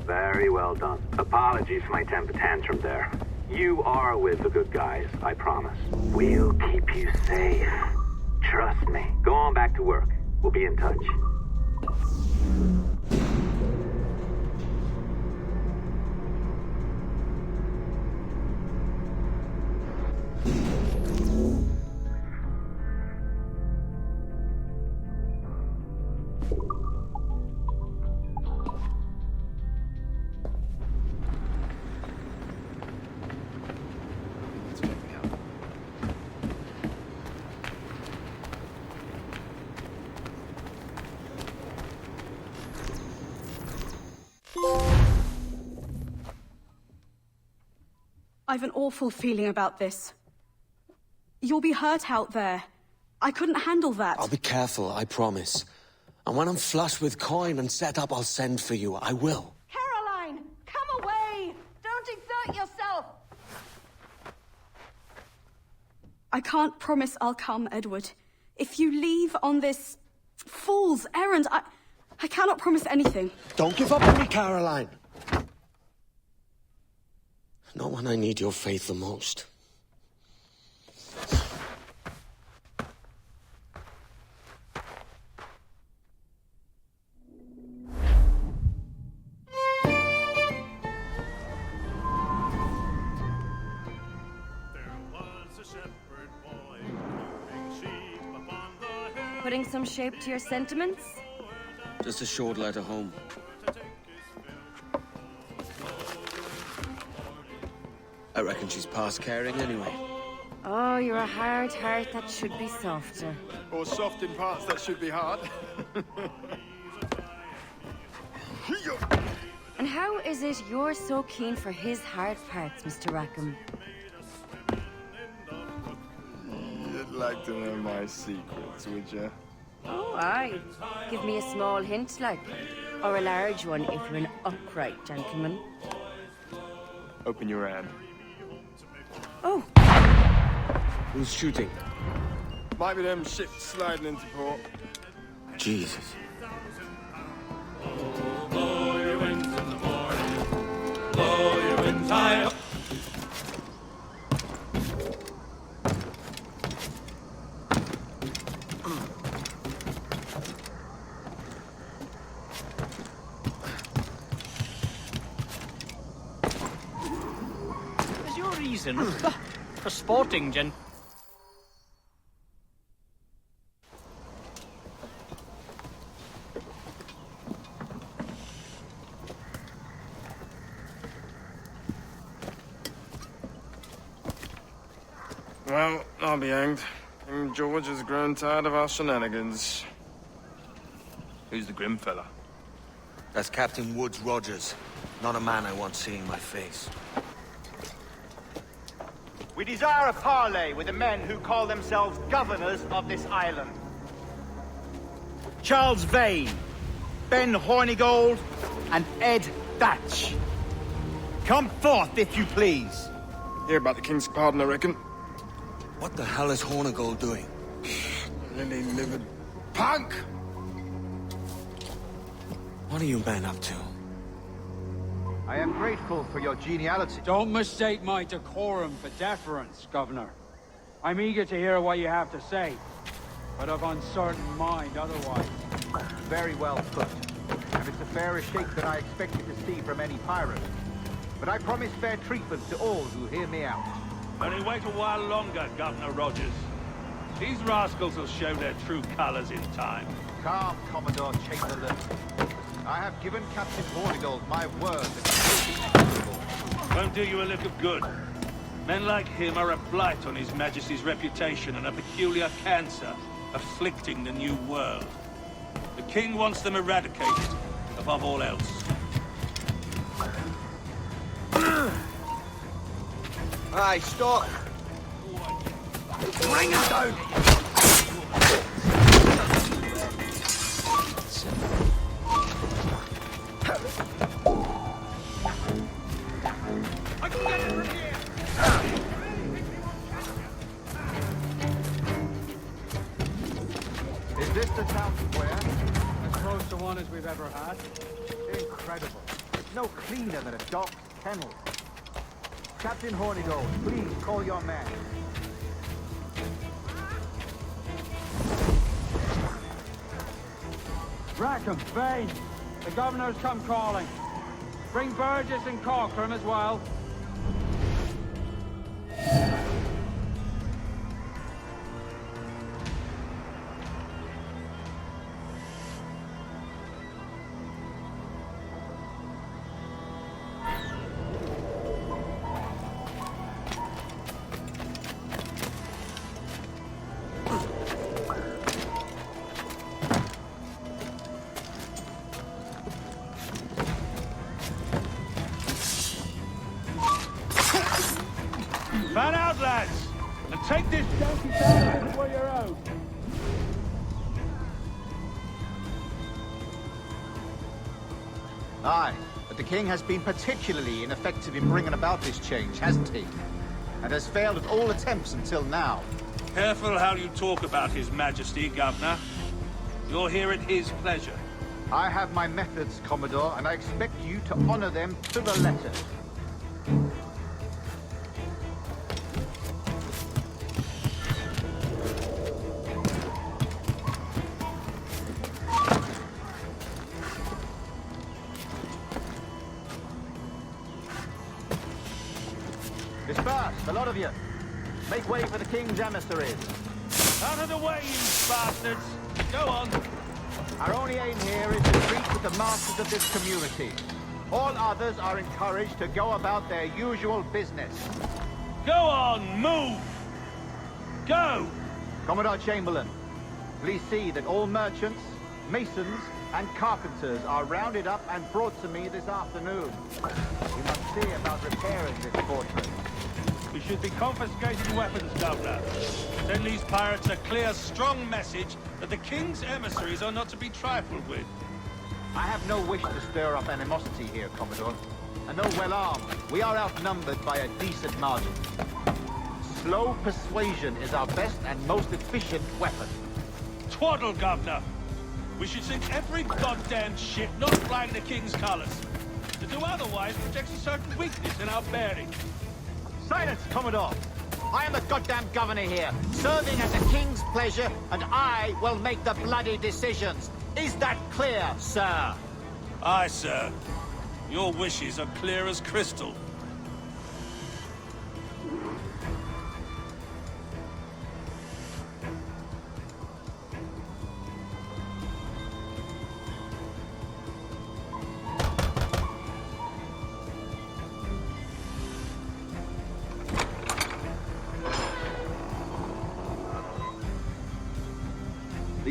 Very well done. Apologies for my temper tantrum there. You are with the good guys, I promise. We'll keep you safe. Trust me. Go on back to work. We'll be in touch. I've an awful feeling about this. You'll be hurt out there. I couldn't handle that. I'll be careful, I promise. And when I'm flush with coin and set up, I'll send for you. I will. Caroline, come away! Don't exert yourself! I can't promise I'll come, Edward. If you leave on this fool's errand, I cannot promise anything. Don't give up on me, Caroline. Not when I need your faith the most. Putting some shape to your sentiments? Just a short letter home. I reckon she's past caring anyway. Oh, you're a hard heart that should be softer. Or soft in parts that should be hard. And how is it you're so keen for his hard parts, Mr. Rackham? You'd like to know my secrets, would you? Oh, aye. Give me a small hint, like. Or a large one if you're an upright gentleman. Open your hand. Oh. Who's shooting? Might be them ships sliding into port. Jesus. Blow your winds in the morning. Blow your winds high up. treason for sporting gent. Well, I'll be hanged. King George has grown tired of our shenanigans. Who's the grim fella? That's Captain Woods Rogers. Not a man I want seeing my face. We desire a parley with the men who call themselves governors of this island. Charles Vane, Ben Hornigold, and Ed Thatch. Come forth, if you please. Hear about the king's pardon, I reckon. What the hell is Hornigold doing? Lily-livered punk! What are you men up to? I am grateful for your geniality. Don't mistake my decorum for deference, Governor. I'm eager to hear what you have to say, but of uncertain mind otherwise. Very well put. And it's a fairer shake than I expected to see from any pirate. But I promise fair treatment to all who hear me out. Only wait a while longer, Governor Rogers. These rascals will show their true colors in time. Calm, Commodore Chamberlain. I have given Captain Hornigold my word that he will be executable. Won't do you a lick of good. Men like him are a blight on His Majesty's reputation and a peculiar cancer afflicting the new world. The king wants them eradicated, above all else. Aye, stop! Bring him down! I can get it from here! Is this the town square? As close to one as we've ever had. Incredible. It's no cleaner than a dog's kennel. Captain Hornigold, please call your man. Rackham, Vane, the governor's come calling. Bring Burgess and Corcoran as well. Fan out, lads! And take this donkey down for your own. Aye, but the king has been particularly ineffective in bringing about this change, hasn't he? And has failed at all attempts until now. Careful how you talk about His Majesty, Governor. You're here at his pleasure. I have my methods, Commodore, and I expect you to honor them to the letter. Disperse, the lot of you. Make way for the king's emissaries. Out of the way, you bastards! Go on! Our only aim here is to treat with the masters of this community. All others are encouraged to go about their usual business. Go on, move! Go! Commodore Chamberlain, please see that all merchants, masons, and carpenters are rounded up and brought to me this afternoon. We must see about repairing this fortress. We should be confiscating weapons, Governor. Send these pirates a clear, strong message that the king's emissaries are not to be trifled with. I have no wish to stir up animosity here, Commodore. And though well armed, we are outnumbered by a decent margin. Slow persuasion is our best and most efficient weapon. Twaddle, Governor! We should sink every goddamn ship not flying the king's colors. To do otherwise projects a certain weakness in our bearing. Silence, Commodore! I am the goddamn governor here, serving at the king's pleasure, and I will make the bloody decisions. Is that clear, sir? Aye, sir. Your wishes are clear as crystal.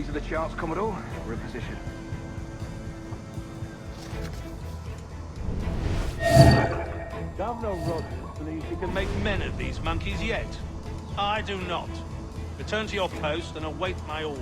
These are the charts, Commodore. We're in position. Governor Rogers believes he can make men of these monkeys yet. I do not. Return to your post and await my orders.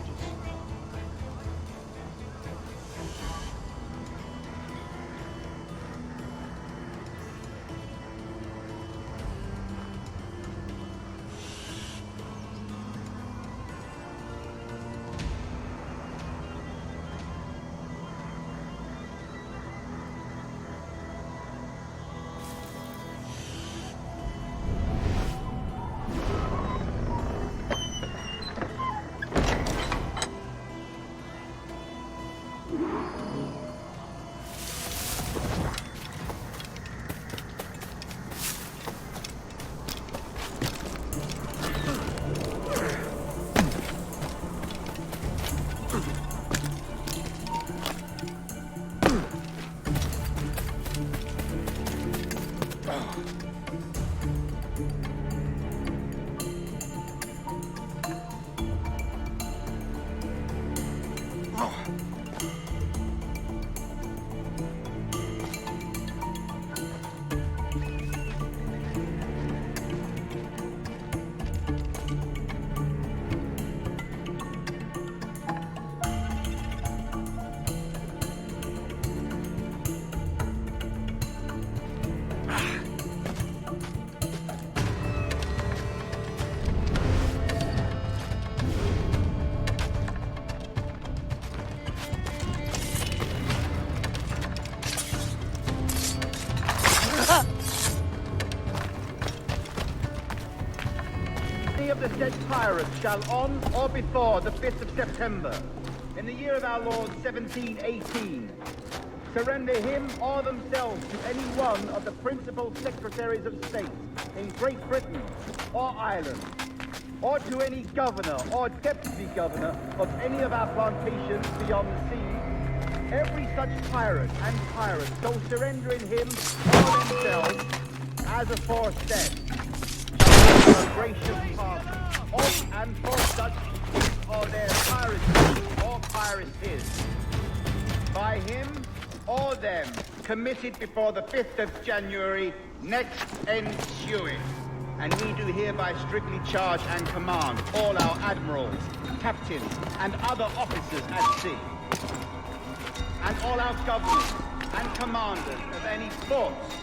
Of the said pirates shall on or before the 5th of September, in the year of our Lord 1718, surrender him or themselves to any one of the principal secretaries of state in Great Britain or Ireland, or to any governor or deputy governor of any of our plantations beyond the sea, every such pirate and pirate so surrendering him or themselves as aforesaid, a gracious pardon of and for such or their piracy or piracies by him or them committed before the 5th of January next ensuing. And we do hereby strictly charge and command all our admirals, captains, and other officers at sea, and all our governors and commanders of any forts,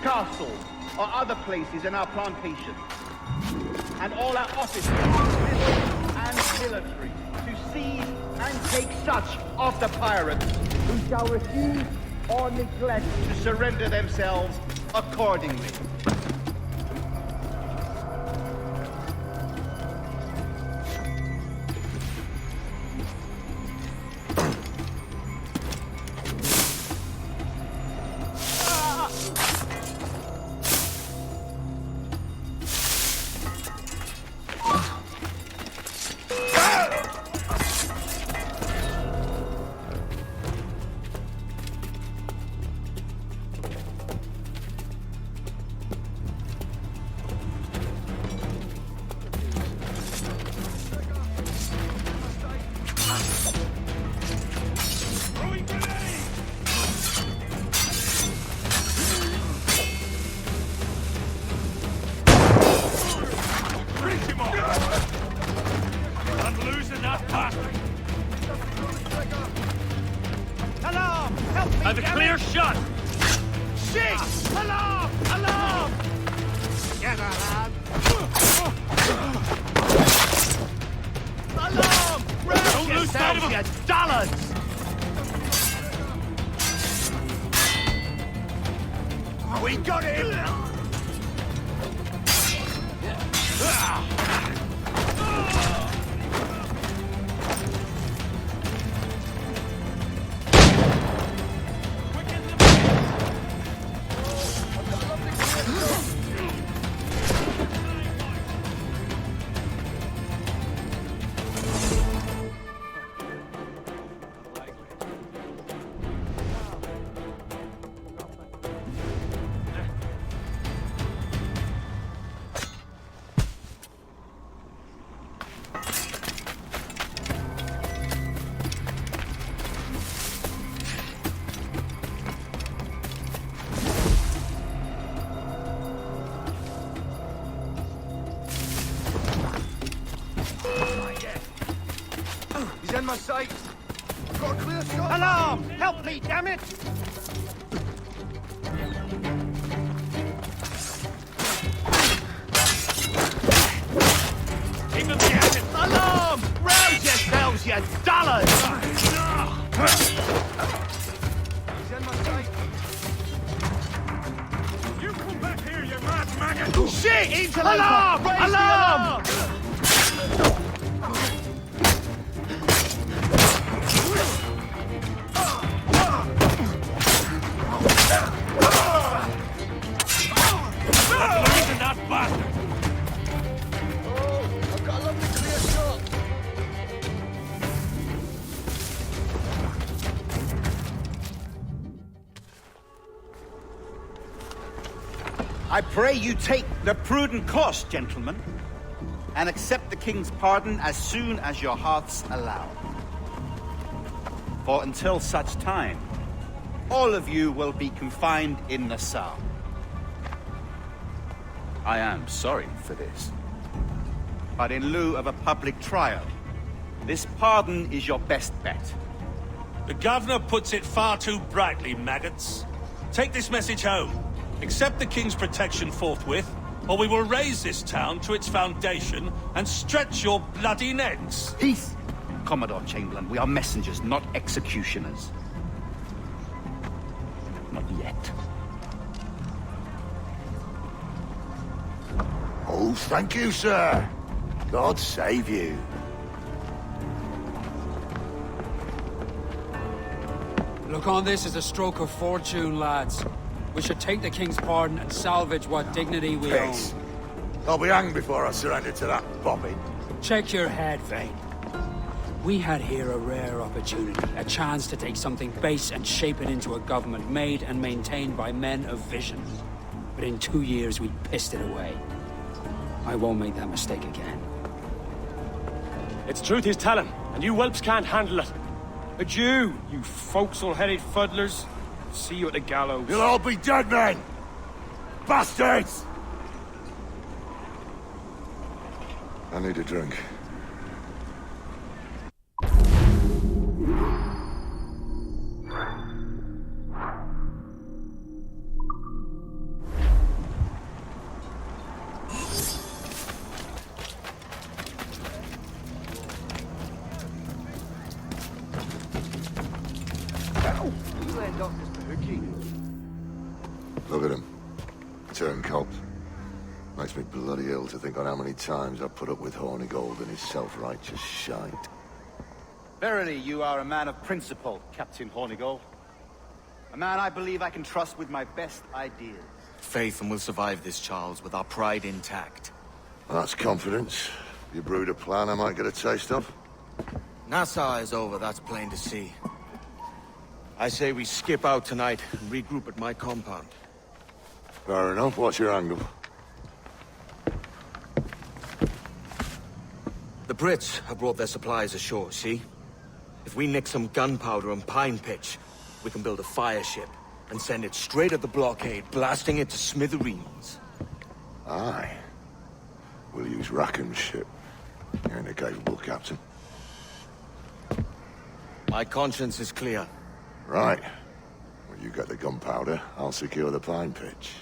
castles, or other places in our plantation, and all our officers, civil and military, to seize and take such of the pirates who shall refuse or neglect to surrender themselves accordingly. in my sights. Got a clear shot. Alarm! Help me, damn it! Keep them down. Alarm! Rouse yourselves, you dullards! He's in my sight. You come back here, you mad maggot! Shit! Alarm! Alarm! I pray you take the prudent course, gentlemen, and accept the king's pardon as soon as your hearts allow. For until such time, all of you will be confined in Nassau. I am sorry for this, but in lieu of a public trial, this pardon is your best bet. The governor puts it far too brightly, maggots. Take this message home. Accept the king's protection forthwith, or we will raise this town to its foundation and stretch your bloody necks. Peace! Commodore Chamberlain, we are messengers, not executioners. Not yet. Oh, thank you, sir. God save you. Look on this as a stroke of fortune, lads. We should take the king's pardon and salvage what dignity we own. Peace. I'll be hanged before I surrender to that bobbin. Check your head, Vane. We had here a rare opportunity, a chance to take something base and shape it into a government made and maintained by men of vision. But in 2 years, we pissed it away. I won't make that mistake again. It's truth he's telling, and you whelps can't handle it. Adieu, you forecastle-headed fuddlers. See you at the gallows. You'll all be dead men! Bastards! I need a drink. Look at him. Turncoat. Makes me bloody ill to think on how many times I've put up with Hornigold and his self-righteous shite. Verily, you are a man of principle, Captain Hornigold. A man I believe I can trust with my best ideas. Faith, and we'll survive this, Charles, with our pride intact. That's confidence. You brewed a plan I might get a taste of? Nassau is over, that's plain to see. I say we skip out tonight and regroup at my compound. Fair enough. What's your angle? The Brits have brought their supplies ashore, see? If we nick some gunpowder and pine pitch, we can build a fire ship and send it straight at the blockade, blasting it to smithereens. Aye. We'll use Rackham's ship. You ain't a capable captain. My conscience is clear. Right. Well, you get the gunpowder, I'll secure the pine pitch.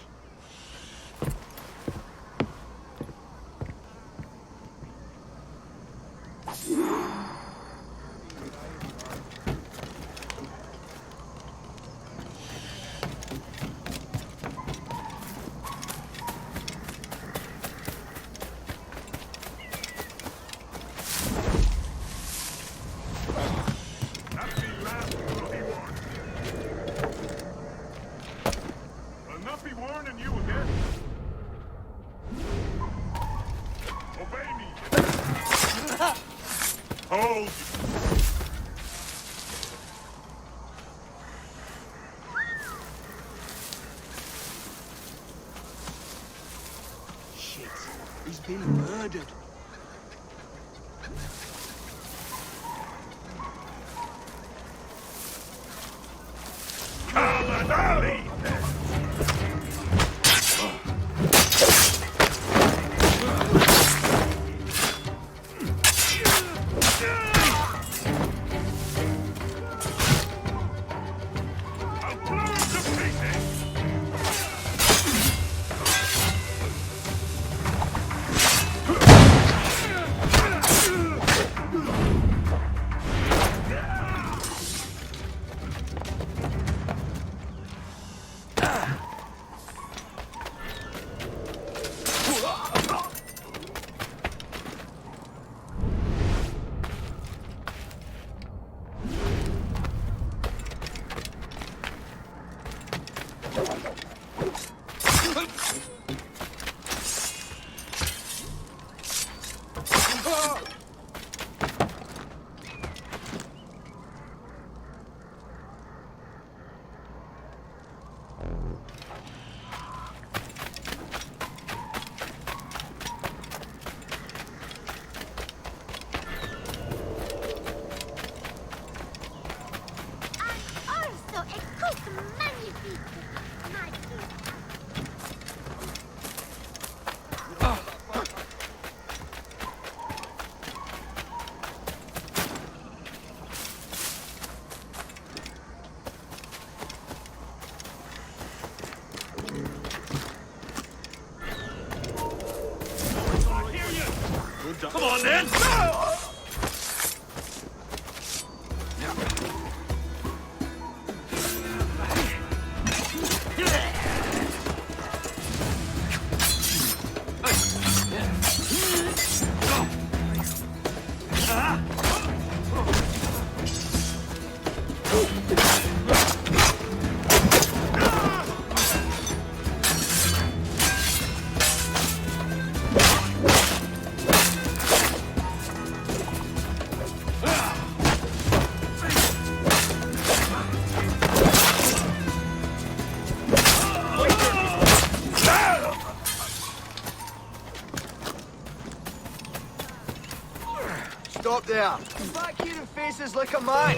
Hold! Shit, he's been murdered. Come and alley! Come on, then! Stop there! Back here in faces like a man!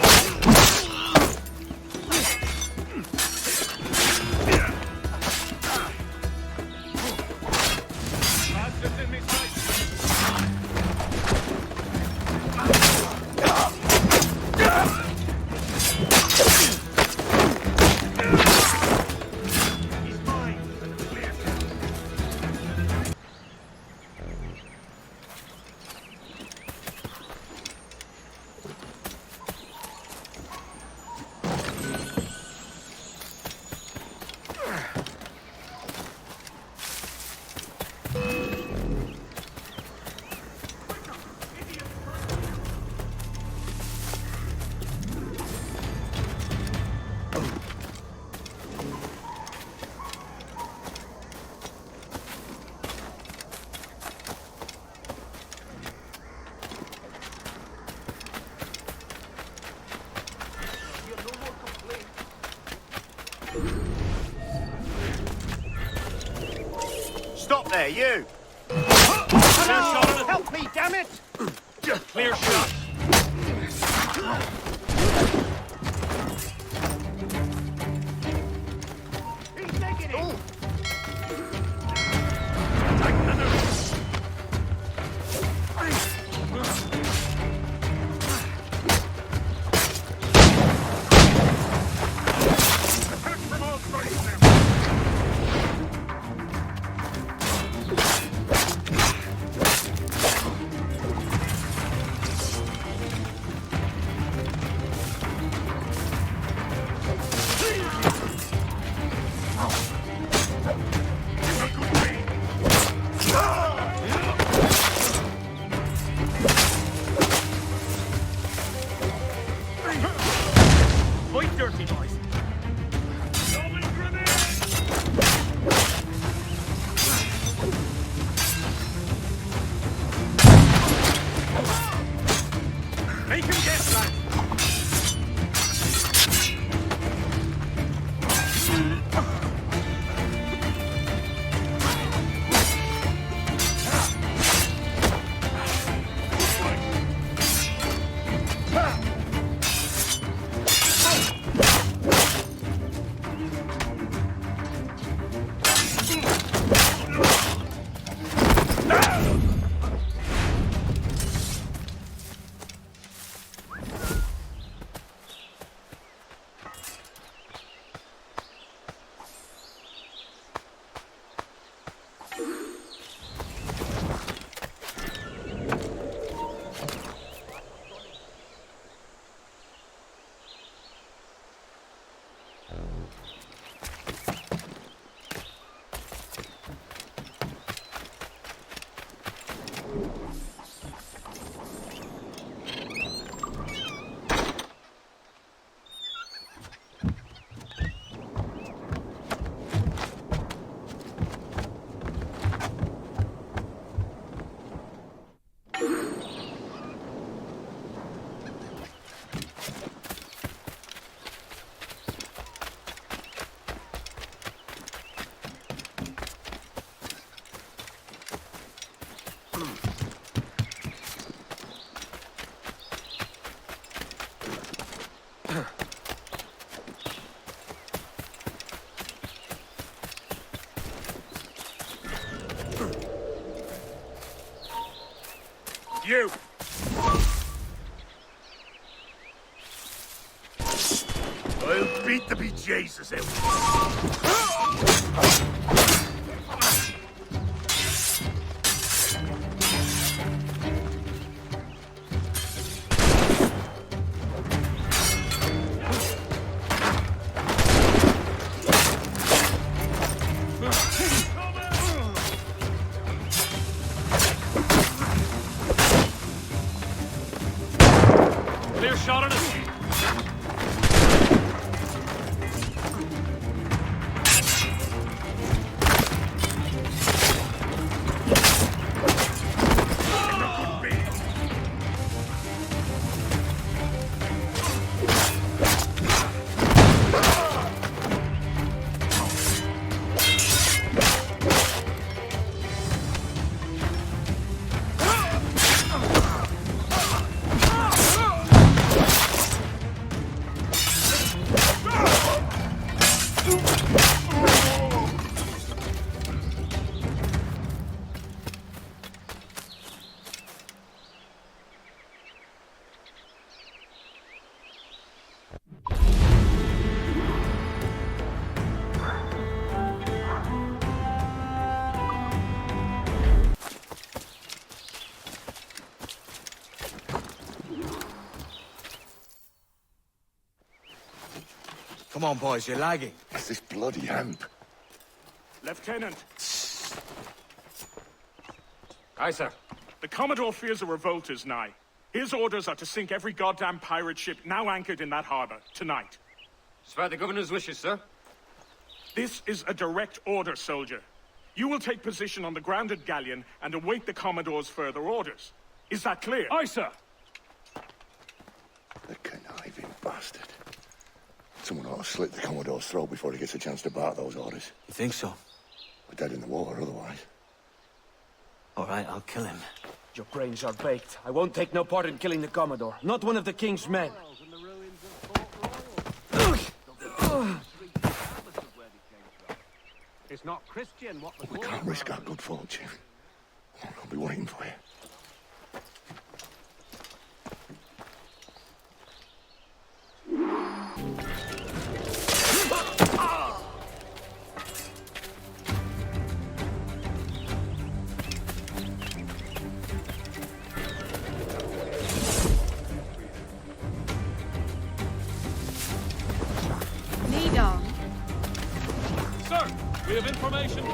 Stop there, you! Help me, damn it! Clear shot. He's taking it! You! I'll beat the bejesus out of you. shot at us. Come on, boys, you're lagging. It's this bloody hemp. Lieutenant. Aye, sir. The Commodore fears a revolt is nigh. His orders are to sink every goddamn pirate ship now anchored in that harbor, tonight. Swear the governor's wishes, sir. This is a direct order, soldier. You will take position on the grounded galleon and await the Commodore's further orders. Is that clear? Aye, sir. The conniving bastard. Someone ought to slit the Commodore's throat before he gets a chance to bark those orders. You think so? We're dead in the water otherwise. All right, I'll kill him. Your brains are baked. I won't take no part in killing the Commodore. Not one of the King's men. It's not Christian what the We can't risk our good fortune. I'll be waiting for you. We have information.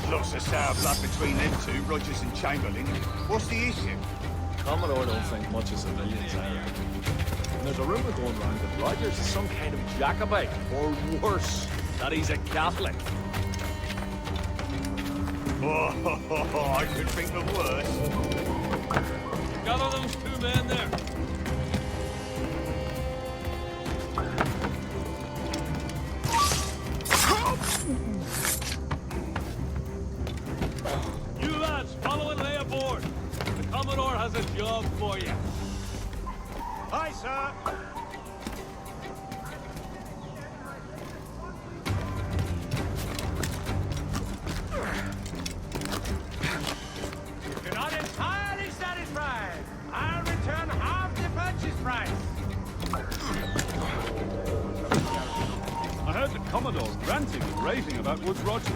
Lots of sour blood between them two, Rogers and Chamberlain. What's the issue? Commodore don't think much of civilians either. And there's a rumour going around that Rogers is some kind of Jacobite, or worse, that he's a Catholic. Oh, I could think of worse. Gather those two men there. You lads, follow and lay aboard. The Commodore has a job for you. Aye, sir. You're not entirely satisfied. I'll return half the purchase price. I heard the Commodore's ranting and raving about Woods Rogers,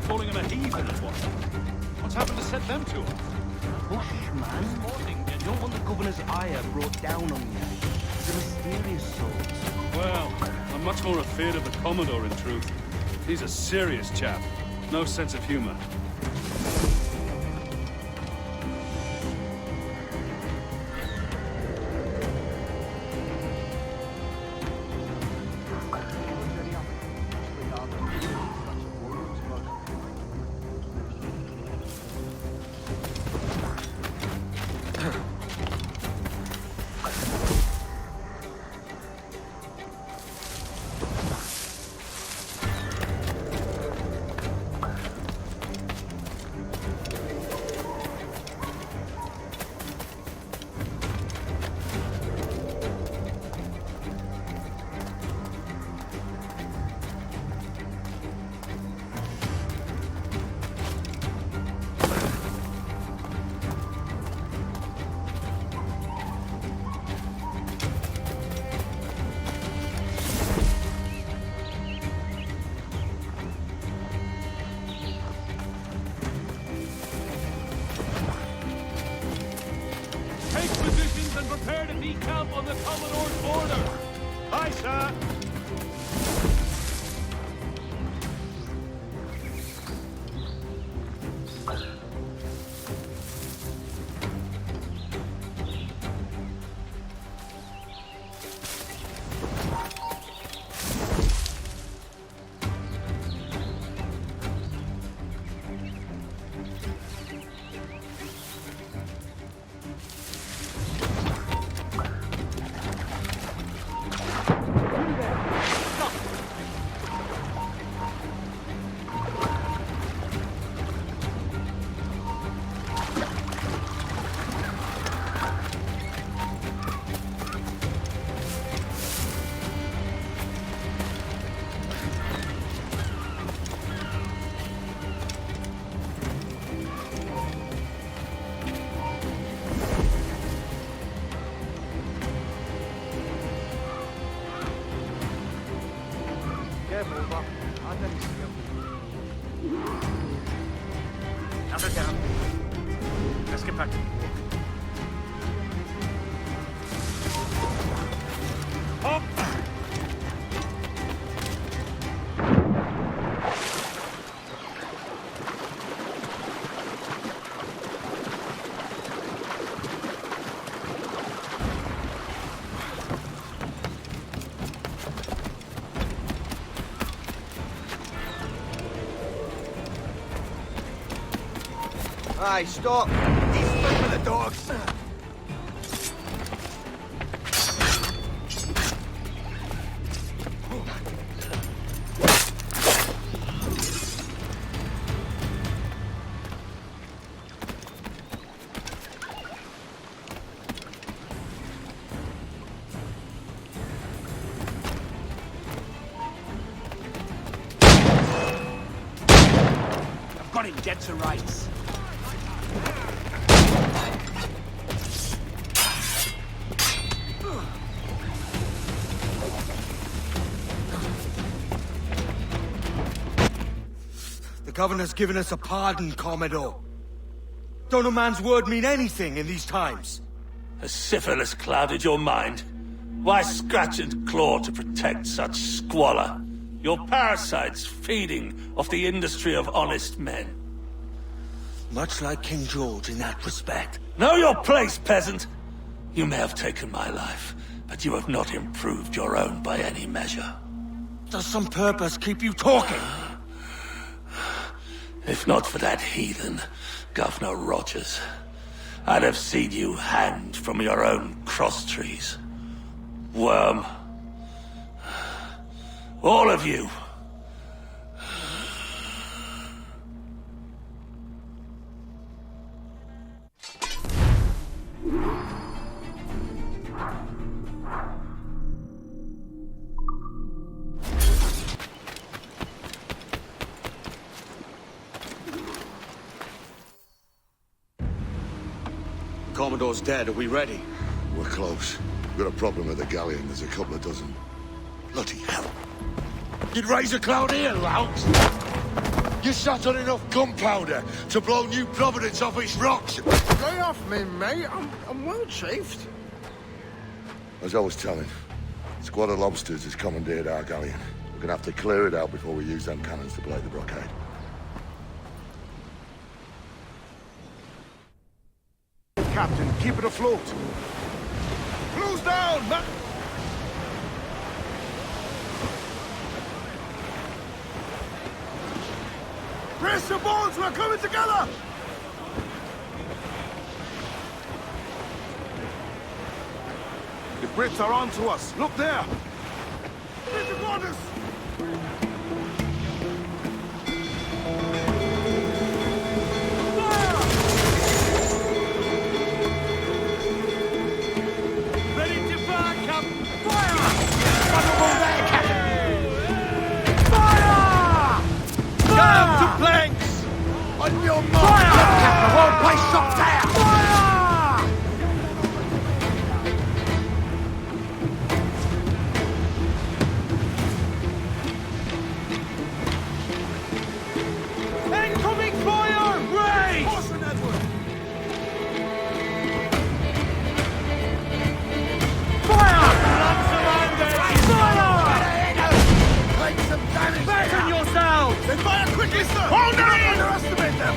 calling him a heathen and whatnot. What's happened to set them to him? Hush, man. This morning, you don't want the governor's ire brought down on you. The mysterious souls. Well, I'm much more afraid of the Commodore, in truth. He's a serious chap. No sense of humor. Take positions and prepare to decamp on the Commodore's order. Aye, sir. Have her down. Let's get back to work. Up! Aye, stop. He's stuck with the dogs. I've got him dead to rights. The governor's given us a pardon, Commodore. Don't a man's word mean anything in these times? Has syphilis clouded your mind? Why scratch and claw to protect such squalor? Your parasites feeding off the industry of honest men. Much like King George in that respect. Know your place, peasant! You may have taken my life, but you have not improved your own by any measure. Does some purpose keep you talking? If not for that heathen, Governor Rogers, I'd have seen you hanged from your own cross-trees. Worm. All of you. Commodore's dead. Are we ready? We're close. We've got a problem with the galleon. There's a couple of dozen. Bloody hell. You'd raise a cloud here, louts. You sat on enough gunpowder to blow New Providence off its rocks. Lay off me, mate. I'm well chafed. As I was telling, a squad of lobsters has commandeered our galleon. We're gonna have to clear it out before we use them cannons to blow the blockade. Captain, keep it afloat. Close down, man! Brace your bones, we're coming together! The Brits are onto us. Look there! Mr. Gordon! On your mark! Captain, won't play shot down! Fire! Incoming fire! Raise! Caution, Edward! Fire! Fire! Take some damage! Batten yourselves! Then fire quickly, sir! Hold on! Underestimate them!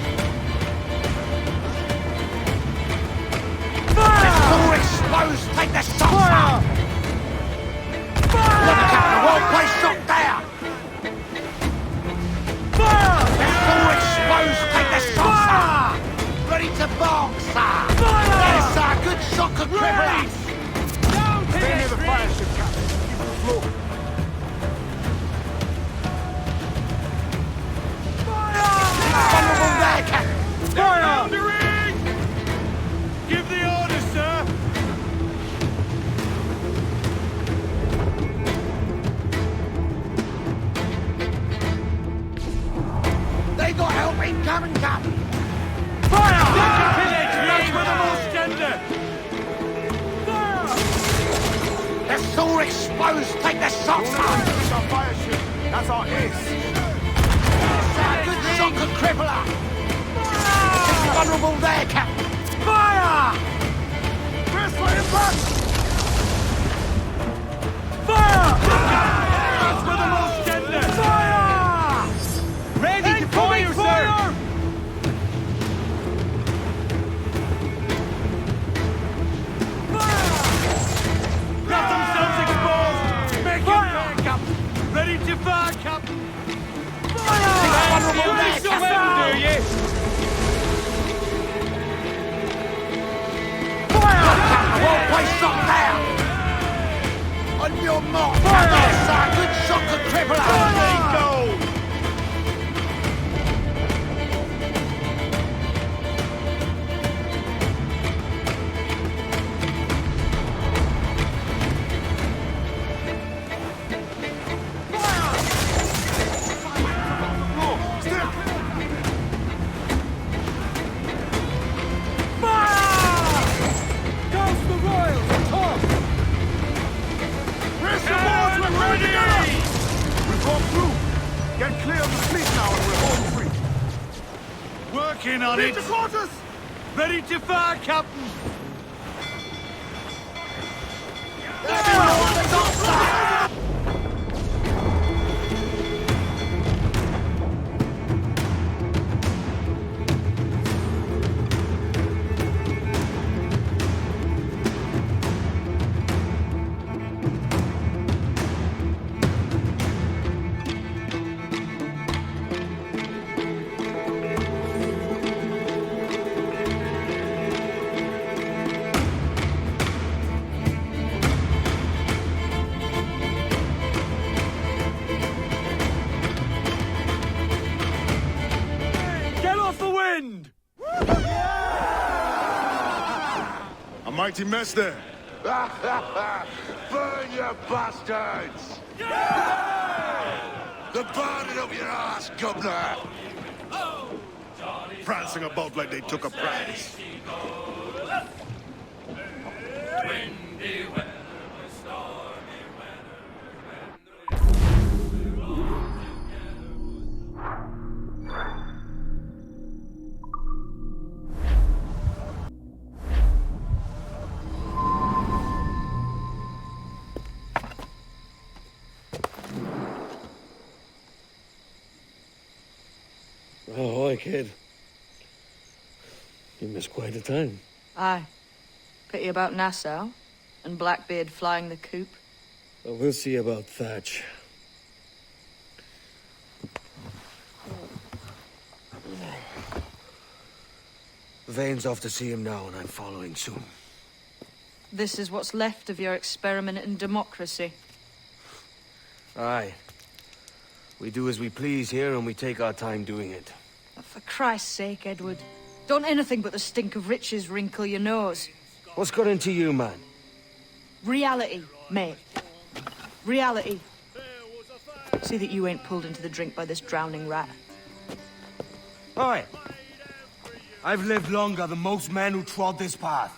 Fire! It's all exposed! Take the shots out! Fire! Look, Captain, won't play shot down! Fire! It's all exposed! Take the shots out! Ready to bark, sir! Fire! Yes, sir! Good shot could cripple us! Down to stay near the fire ship, Captain. Keep it afloat. Fire! Down the ring! Give the order, sir! They got help incoming, Captain! Fire! That's for the most tender! Fire! They're so exposed! Take the shots out! It's our fire ship! That's our ace! Good shot could cripple her! there, Captain! Fire! Wrestling back! Fire! That's for the most tender! Fire! Ready to fire, sir! Got themselves exposed! Make it fire, Captain! Ready to fire, Captain! Fire! Honourable there, Captain! Do you? Fire! Captain, well placed shot there! On your mark! Fire! Sir, good shot to cripple us! Go! Get clear of the fleet now and we're home free. Working on it! Quarters! Ready to fire, Captain! A mighty mess there. Burn, you bastards! They're burning up your ass, governor! Prancing about like they took a prize. Oh, hi, kid. You missed quite a time. Aye. Pity about Nassau and Blackbeard flying the coop. Well, we'll see about Thatch. Vane's off to see him now, and I'm following soon. This is what's left of your experiment in democracy. Aye. We do as we please here, and we take our time doing it. For Christ's sake, Edward. Don't anything but the stink of riches wrinkle your nose. What's got into you, man? Reality, mate. Reality. See that you ain't pulled into the drink by this drowning rat. Oi! I've lived longer than most men who trod this path.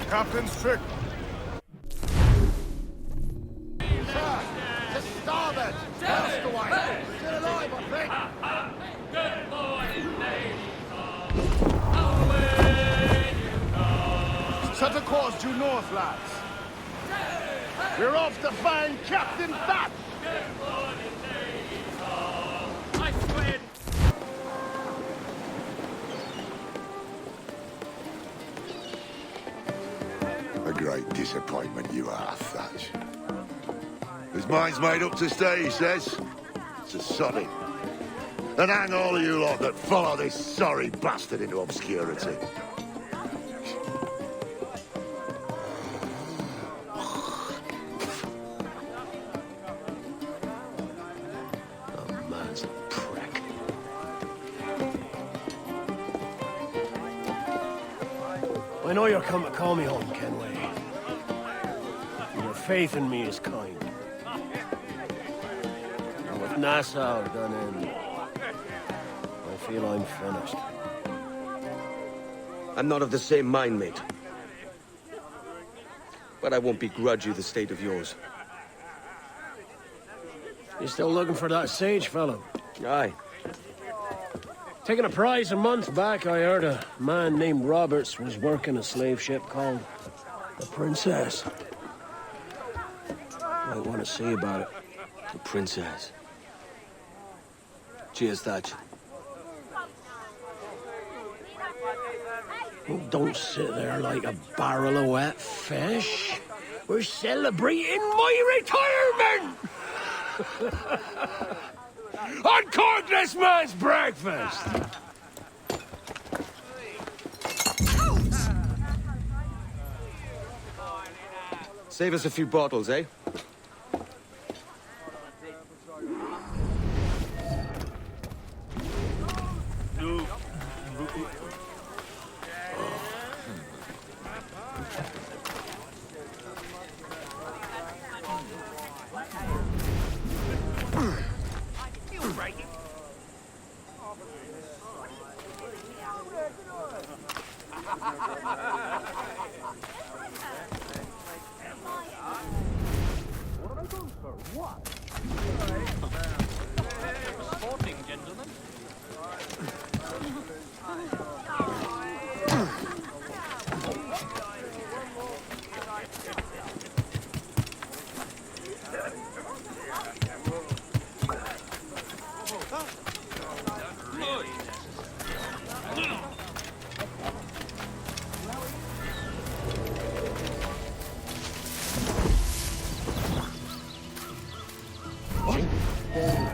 Captain's trick. Sir, to starboard! First away! Still alive, I think! Good morning, ladies. Set a course due north, lads. We're off to find Captain Thatch. Good morning, ladies. I swear. A great disappointment you are, Thatch. His mind's made up to stay, he says. It's a soddy. And hang all of you lot that follow this sorry bastard into obscurity. The man's a prick. I know you're come to call me home, Kenway. Your faith in me is kind. Now with Nassau done in, I feel I'm finished. I'm not of the same mind, mate. But I won't begrudge you the state of yours. You still looking for that sage fellow? Aye. Taking a prize a month back, I heard a man named Roberts was working a slave ship called the Princess. Might want to see about it. The Princess. Cheers, Thatch. Oh, don't sit there like a barrel of wet fish. We're celebrating my retirement! Uncork this man's breakfast! Save us a few bottles, eh? Sporting, gentlemen.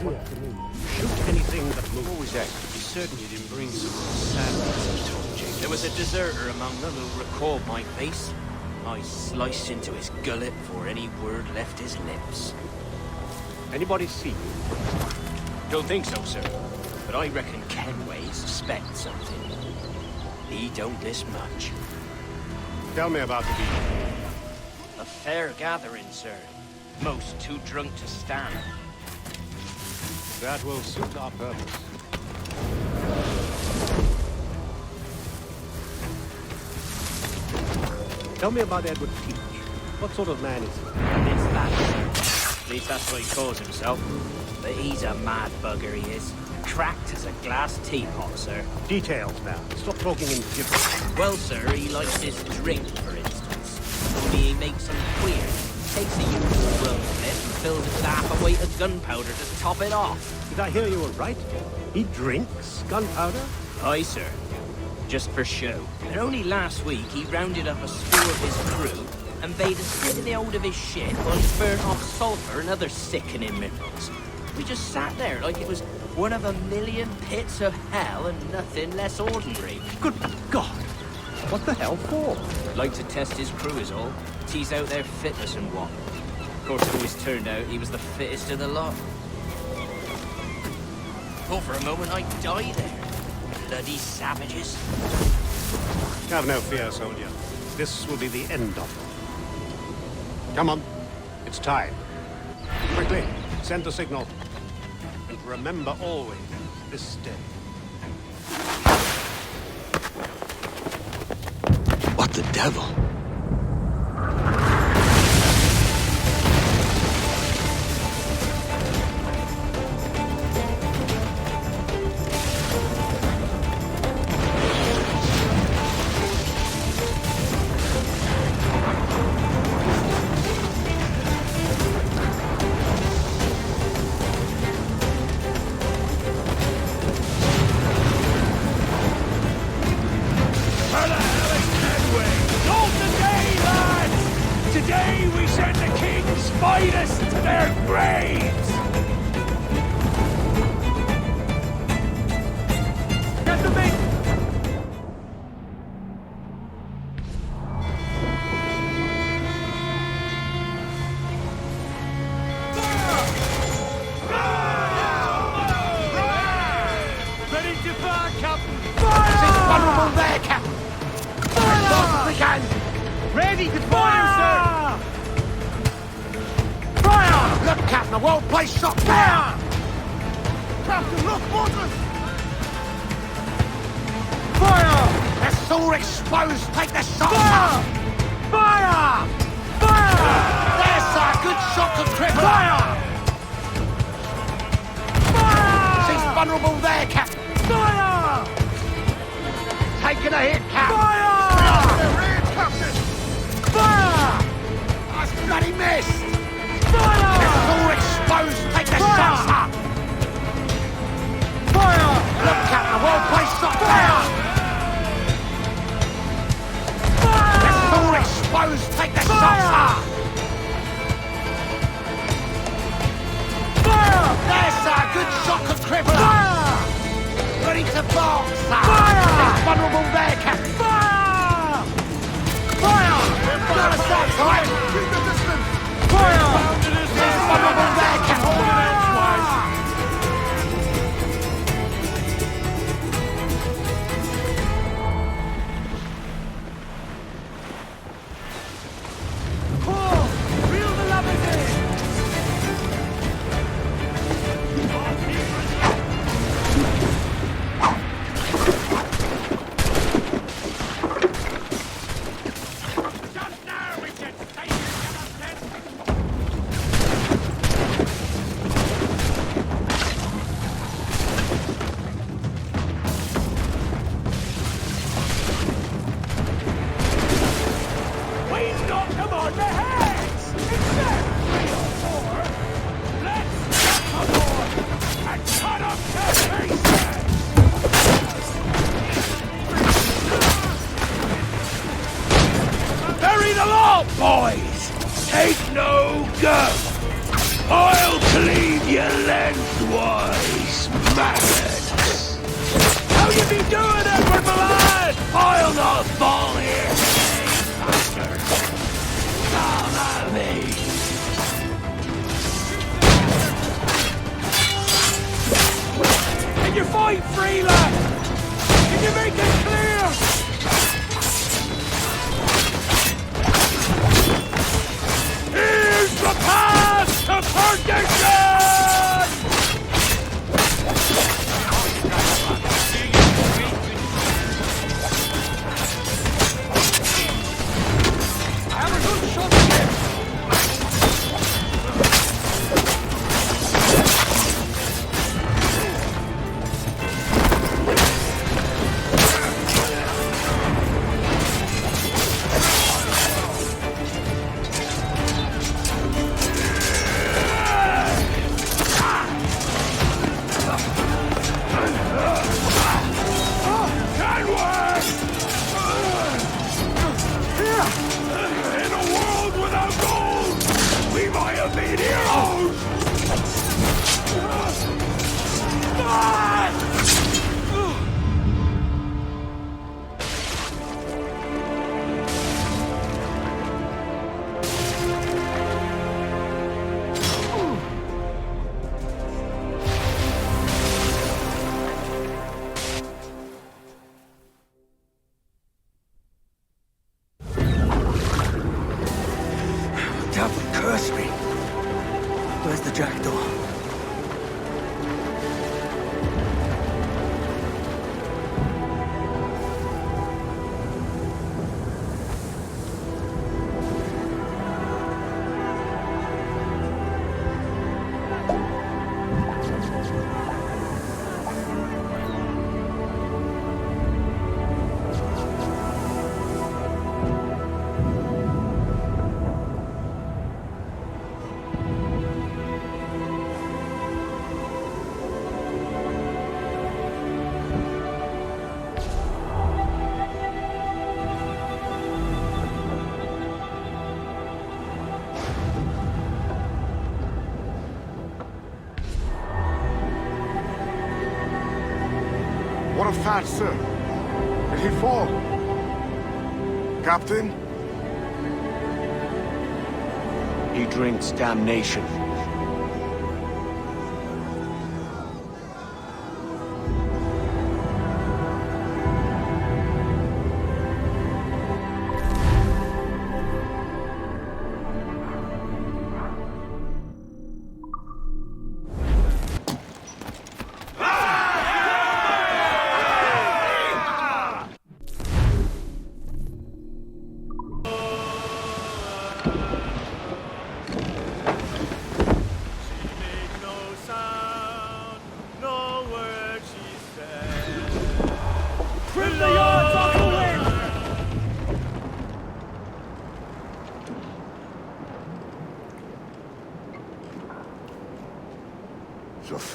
Shoot anything that moves. What was that? You certainly didn't bring some sandwiches. There was a deserter among them who recalled my face. I sliced into his gullet before any word left his lips. Anybody see you? Don't think so, sir. But I reckon Kenway suspects something. He don't miss much. Tell me about the meeting. A fair gathering, sir. Most too drunk to stand. That will suit our purpose. Tell me about Edward Peach. What sort of man is he? It's that, sir. At least that's what he calls himself. But he's a mad bugger, he is. Cracked as a glass teapot, sir. Details now. Stop talking in gibberish. Well, sir, he likes his drink, for instance. Only he makes them queer. Takes a usual rum flip and fills it with half a weight of gunpowder to top it off. Did I hear you all right? He drinks gunpowder? Aye, sir. Just for show. And only last week he rounded up a score of his crew and bade us sit in the hold of his ship while he burnt off sulphur and other sickening minerals. We just sat there like it was one of a million pits of hell and nothing less ordinary. Good God! What the hell for? Like to test his crew is all. Tease out their fitness and what. Of course, it always turned out he was the fittest of the lot. Thought for a moment I'd die there. Bloody savages. Have no fear, soldier. This will be the end of them. Come on. It's time. Quickly, send the signal. And remember always this day. What the devil? Ready to fire, sir! Fire! Look, Captain, a well-placed shot down! Captain, look, boarders! Fire! As soon all exposed! Take the shot! Fire! Fire! Fire! There's a good shock and cripple! Fire! Fire! She's vulnerable there, Captain! Fire! Taking a hit, Cap! Fire! Captain! Fire! That's bloody missed! Fire! It's all exposed! Take the shots up! Fire! Look, Captain, a well-placed shot! Fire! Fire! It's all exposed! Take the shots up! Fire! There's a good shock and cripple! Fire! Ready to box! Fire! It's vulnerable there, Captain! Fire! Fire! Got us that time! Keep the distance! Fire! It's vulnerable there, Captain! Fire! What of that, sir? Did he fall? Captain? He drinks damnation.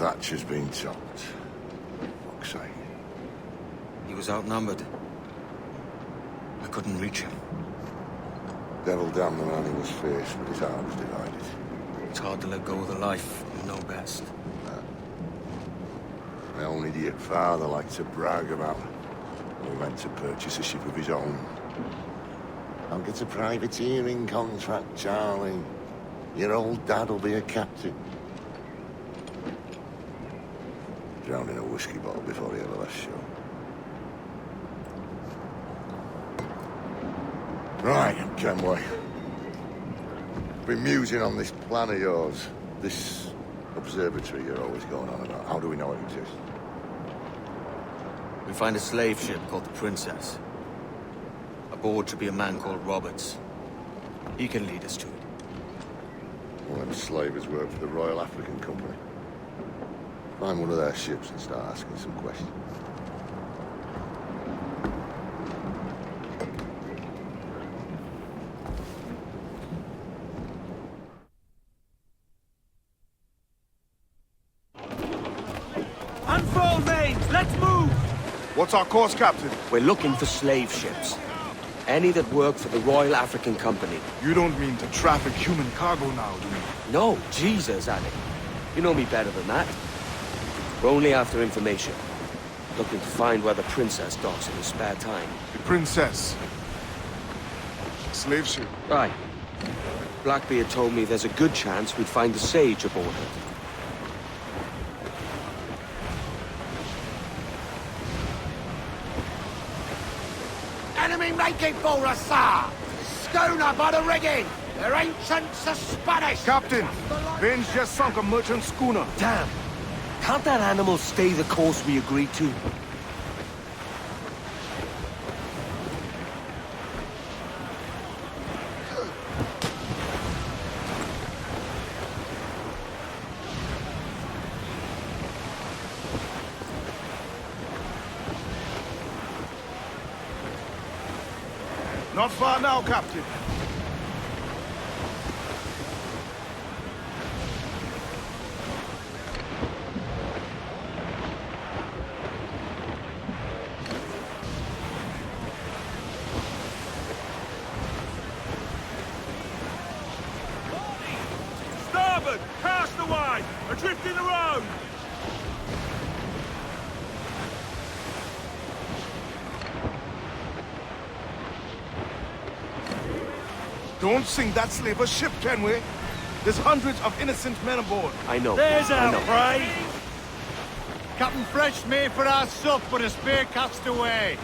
Thatcher's been chopped. Fuck's sake. He was outnumbered. I couldn't reach him. Devil damn the man he was fierce, but his heart was divided. It's hard to let go of the life you know best. My own idiot father liked to brag about he went to purchase a ship of his own. I'll get a privateering contract, Charlie. Your old dad'll be a captain. Drowned in a whiskey bottle before he ever left shore. Right, Kenway. Been musing on this plan of yours. This observatory you're always going on about. How do we know it exists? We find a slave ship called the Princess. Aboard should be a man called Roberts. He can lead us to it. Well, them slavers work for the Royal African Company. Find one of their ships and start asking some questions. Unfold, mates! Let's move! What's our course, Captain? We're looking for slave ships. Any that work for the Royal African Company. You don't mean to traffic human cargo now, do you? No, Jesus, Annie. You know me better than that. We're only after information. Looking to find where the Princess docks in her spare time. The Princess? Slave ship? Right. Blackbeard told me there's a good chance we'd find the Sage aboard her. Enemy making for us, sir! Schooner by the rigging! They're ancients are Spanish! Captain! Vane's just sunk a merchant schooner. Damn! Can't that animal stay the course we agreed to? Not far now, Captain. Starboard! Cast away! Adrift in the road! Don't sink that slaver ship, Kenway. There's hundreds of innocent men aboard. I know. There's I our know. prize! Captain Fresh made for our sup, but a spear cast away.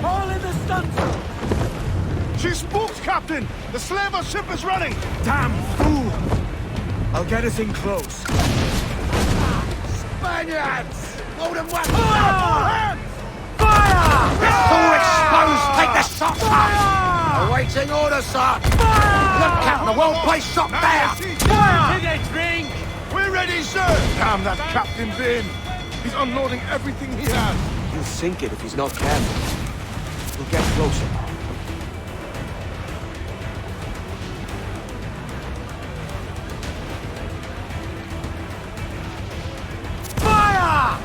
All in the stunsail! She spooks, Captain! The slaver ship is running! Damn fool! I'll get us in close. Spaniards! More than one! Fire! Fire! Vessel exposed! Take the shots up! Awaiting orders, sir! Look, Captain, the whole place shot down! Fire! Did they drink? We're ready, sir! Damn that Captain Vane! He's unloading everything he has. He'll sink it if he's not careful. We'll get closer. Fire!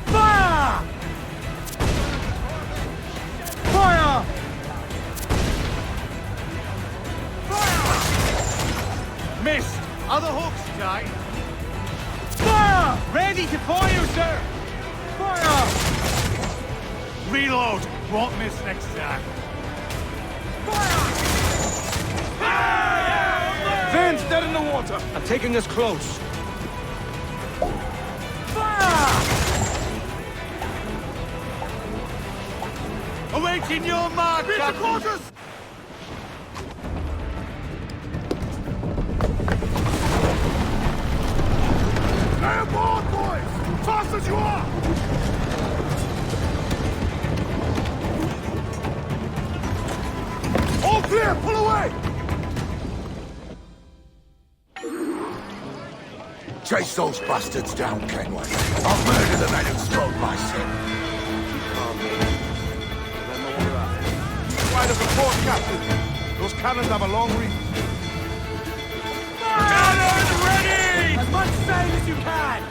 Fire! Fire! Missed! Other hooks, Jai. Fire! Ready to fire, sir! Fire! Reload! Won't miss next time. Vane's dead in the water! I'm taking us close. Awaiting your mark, Beat the Captain! quarters! Stay aboard, boys! fast as you are! All clear! Pull away! Chase those bastards down, Kenway. I'll murder the men who spoiled my ship. Right of the port, Captain. Those cannons have a long reach. Cannons ready! As much sail as you can!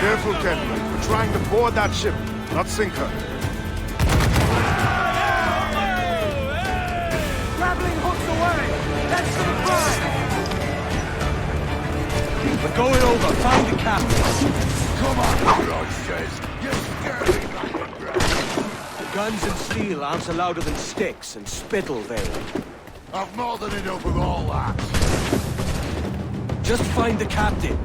Careful, Kenway. We're trying to board that ship, not sink her. Grappling hooks away! Head to the front! We're going over. Find the captain. Come on, Roy says. You scurry back. Guns and steel answer louder than sticks and spittle, Vane. I've more than enough of all that. Just find the captain.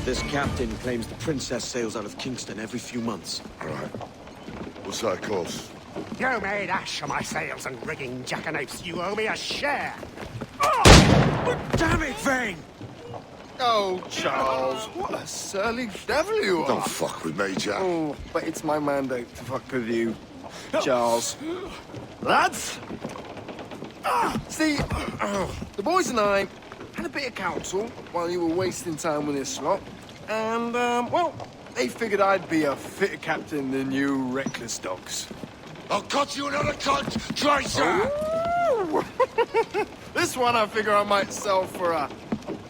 This captain claims the princess sails out of Kingston every few months. Right. What's that course? You made ash of my sails and rigging, jackanapes. You owe me a share. Damn it, Vane! Oh, Charles, what a surly devil you are. Don't fuck with me, Jack. Oh, but it's my mandate to fuck with you, Charles. Lads! See, the boys and I had a bit of counsel while you were wasting time with this lot. And, well, they figured I'd be a fitter captain than you reckless dogs. I'll cut you another cunt, Tracer! This one I figure I might sell for a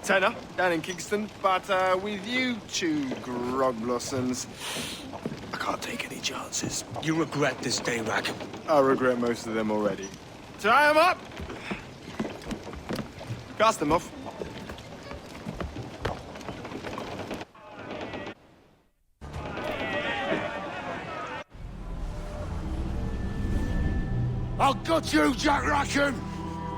tenner down in Kingston, but with you two grog blossoms, I can't take any chances. You regret this day, Rackham. I regret most of them already. Tie them up! Cast them off. I'll gut you, Jack Rackham!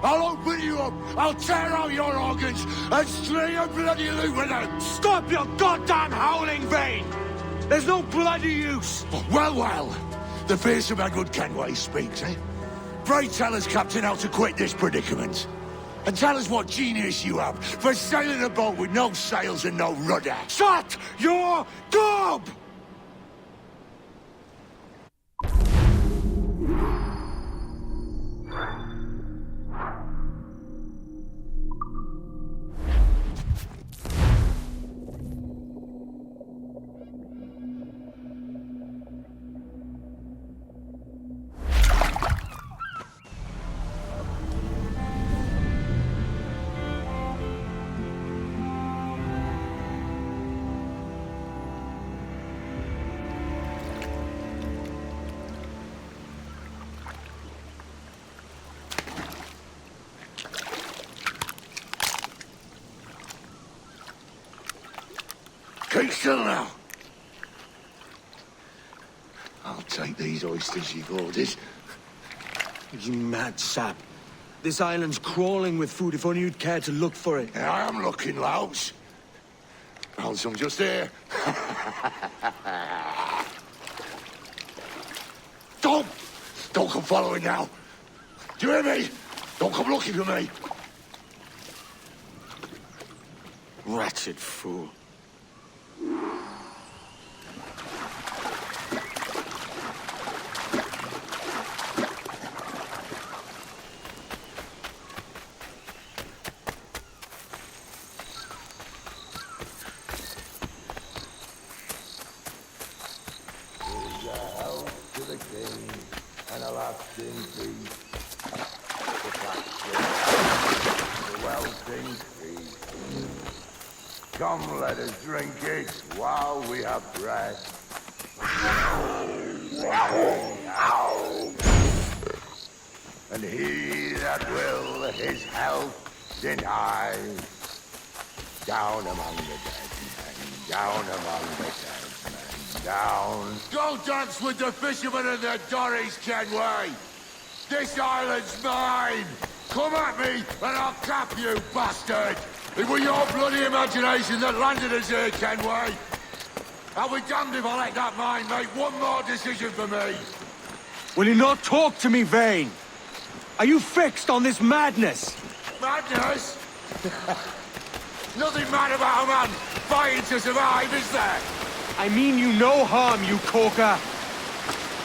I'll open you up, I'll tear out your organs, and string your bloody loot with them! Stop your goddamn howling, Vane! There's no bloody use! Well, well, the fearsome Edward Kenway speaks, eh? Pray tell us, Captain, how to quit this predicament. And tell us what genius you have for sailing a boat with no sails and no rudder. Shut your gob! Keep still now. I'll take these oysters you've ordered. You mad sap. This island's crawling with food if only you'd care to look for it. Yeah, I am looking, Louts. Found some just here. Don't come following now. Do you hear me? Don't come looking for me. Wretched fool. Come, let us drink it while we have breath. And he that will his health deny, down among the dead men, down among the dead men, down. Go dance with the fishermen and the dories, Kenway! This island's mine! Come at me and I'll cap you, bastard! It was your bloody imagination that landed us here, Kenway. I'll be damned if I let that mind make one more decision for me. Will you not talk to me, Vane? Are you fixed on this madness? Madness? Nothing mad about a man fighting to survive, is there? I mean you no harm, you corker.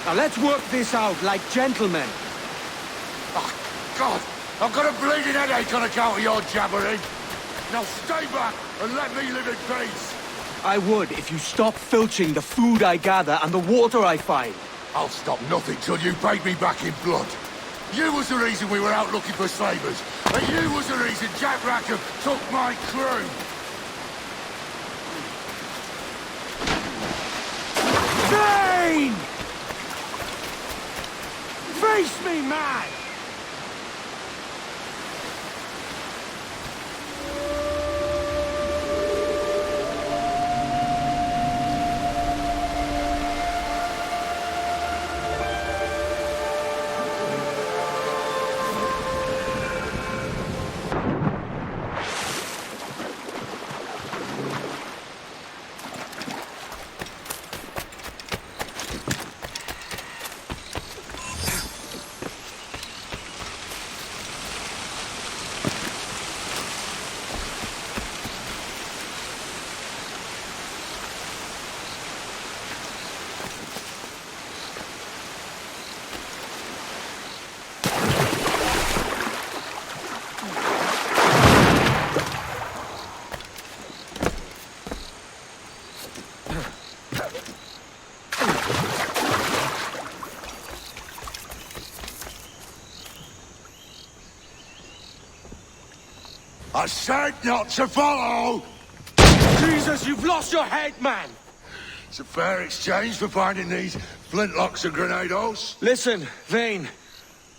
Now let's work this out like gentlemen. Oh, God, I've got a bleeding headache on account of your jabbering. Now stay back and let me live in peace. I would if you stop filching the food I gather and the water I find. I'll stop nothing till you paid me back in blood. You was the reason we were out looking for slavers, and you was the reason Jack Rackham took my crew. Vane! Face me, man! I said not to follow! Jesus, you've lost your head, man! It's a fair exchange for finding these flintlocks and grenados. Listen, Vane.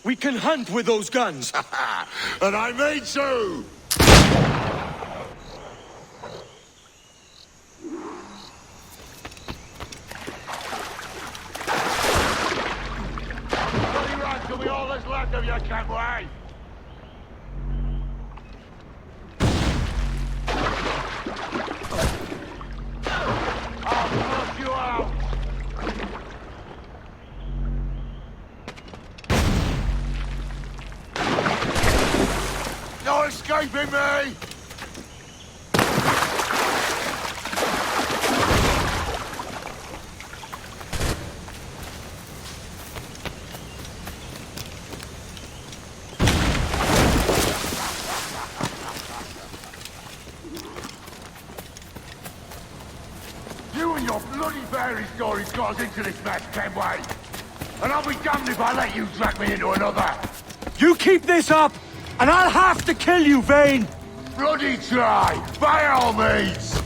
We can hunt with those guns. And I mean to! Bloody right will be all that's left of you, Kenway! I'll flush you out! No escaping me! You and your bloody fairy stories got us into this mess, Kenway. And I'll be damned if I let you drag me into another. You keep this up, and I'll have to kill you, Vane! Bloody try, by all means!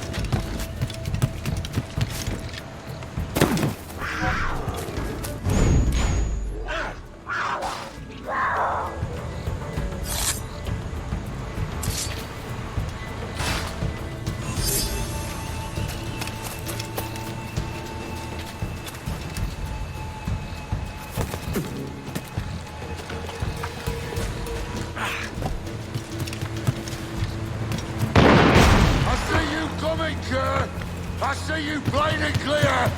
I see you plain and clear!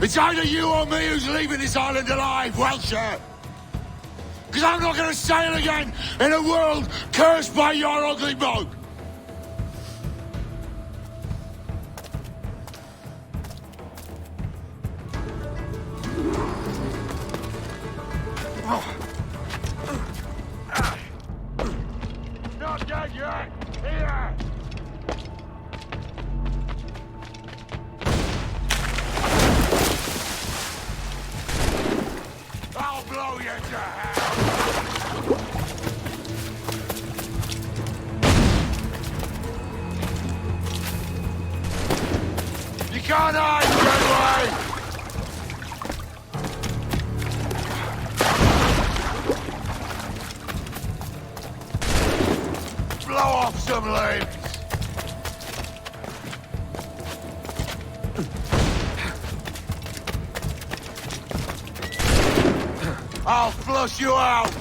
It's either you or me who's leaving this island alive, Welcher! Because I'm not going to sail again in a world cursed by your ugly mug! Not dead yet! Here! I'll blow you to hell! You can't hide, Kenway! Blow off some limbs! I'll flush you out!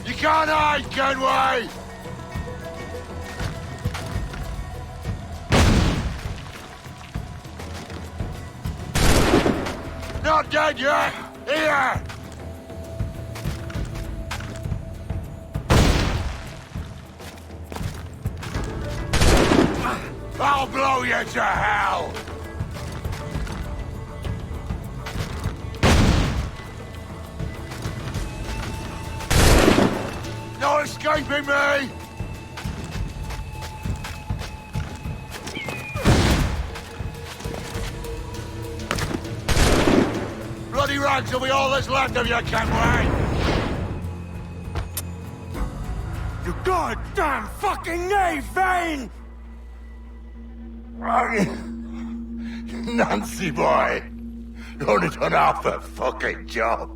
You can't hide, Kenway! Not dead yet! Here! I'll blow you to hell! No escaping me! Bloody rags will be all that's left of you, Kenway! You goddamn fucking knave, Vane! Nancy boy! You only done half the fucking job!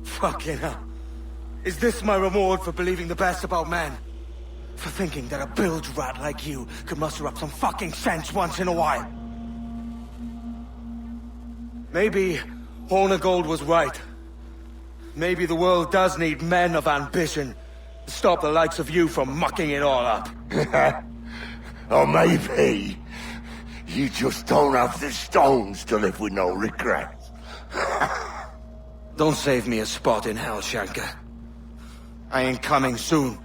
Fucking hell. Is this my reward for believing the best about men? For thinking that a bilge rat like you could muster up some fucking sense once in a while? Maybe Horn of Gold was right. Maybe the world does need men of ambition to stop the likes of you from mucking it all up. Or maybe you just don't have the stones to live with no regrets. Don't save me a spot in hell, Shanka. I ain't coming soon.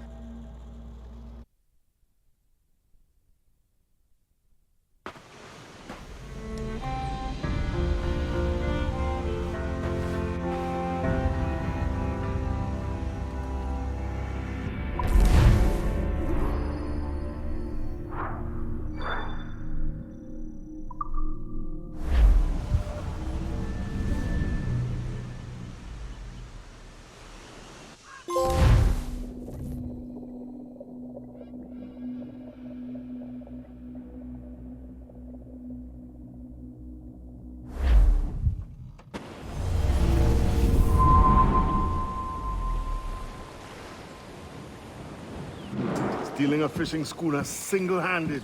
Stealing a fishing schooner single-handed.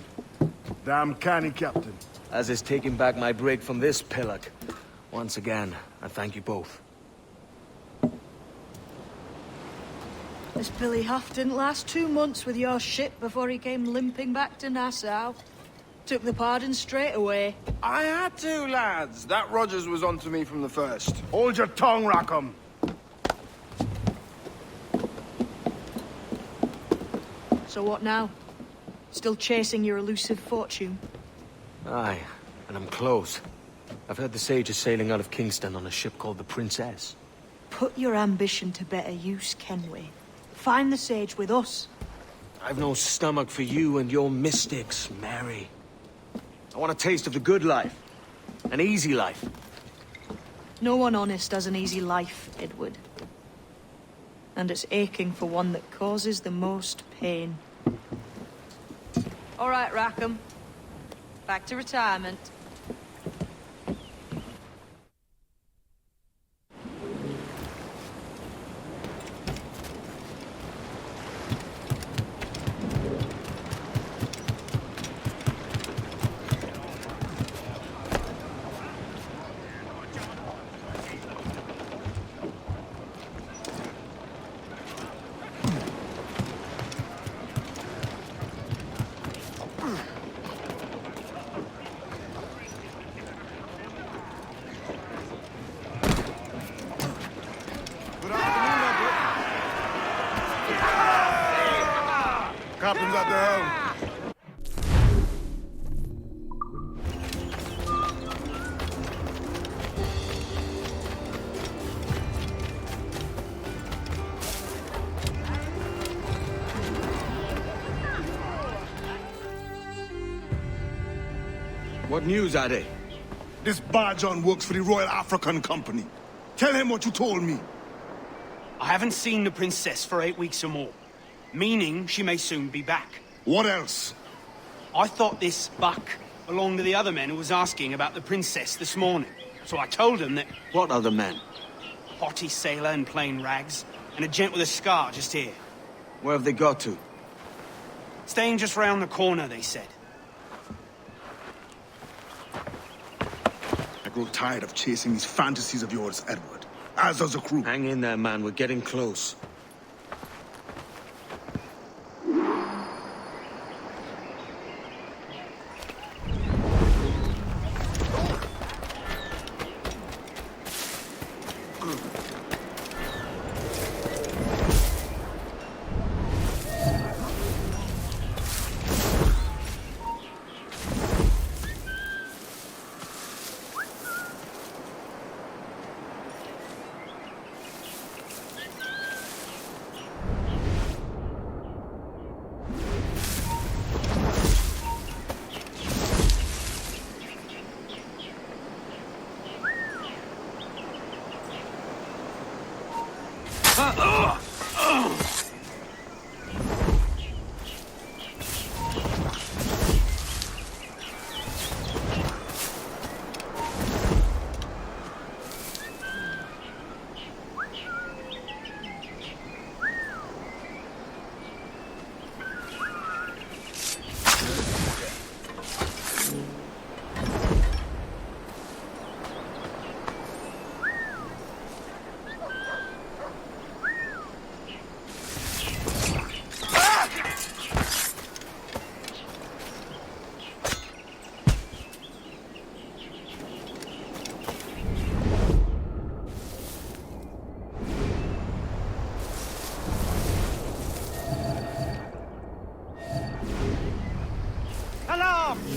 Damn canny, Captain. As is taking back my break from this pillock. Once again, I thank you both. This Billy Huff didn't last 2 months with your ship before he came limping back to Nassau. Took the pardon straight away. I had to, lads. That Rogers was onto me from the first. Hold your tongue, Rackham. So what now? Still chasing your elusive fortune? Aye, and I'm close. I've heard the Sage is sailing out of Kingston on a ship called the Princess. Put your ambition to better use, Kenway. Find the Sage with us. I've no stomach for you and your mystics, Mary. I want a taste of the good life. An easy life. No one honest has an easy life, Edward. And it's aching for one that causes the most pain. All right, Rackham. Back to retirement. Captain's at the helm. What news, Ade? This Barjon works for the Royal African Company. Tell him what you told me. I haven't seen the princess for 8 weeks or more. Meaning she may soon be back. What else? I thought this buck belonged to the other men who was asking about the princess this morning. So I told him that... What other men? A haughty sailor in plain rags, and a gent with a scar just here. Where have they got to? Staying just round the corner, they said. I grow tired of chasing these fantasies of yours, Edward. As does the crew. Hang in there, man. We're getting close.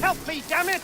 Help me, damn it!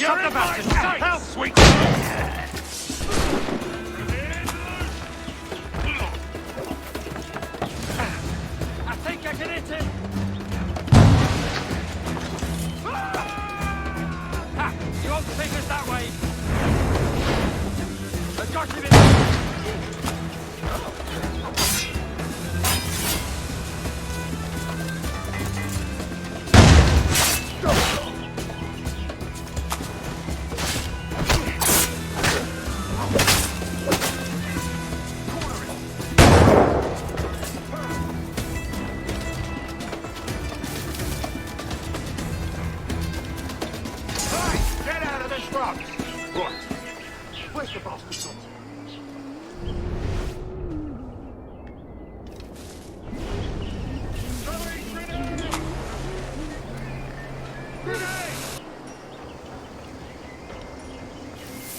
Shut the bastard! Help! Sweet! I think I can hit him. Ha! You won't take us that way. I've got him in.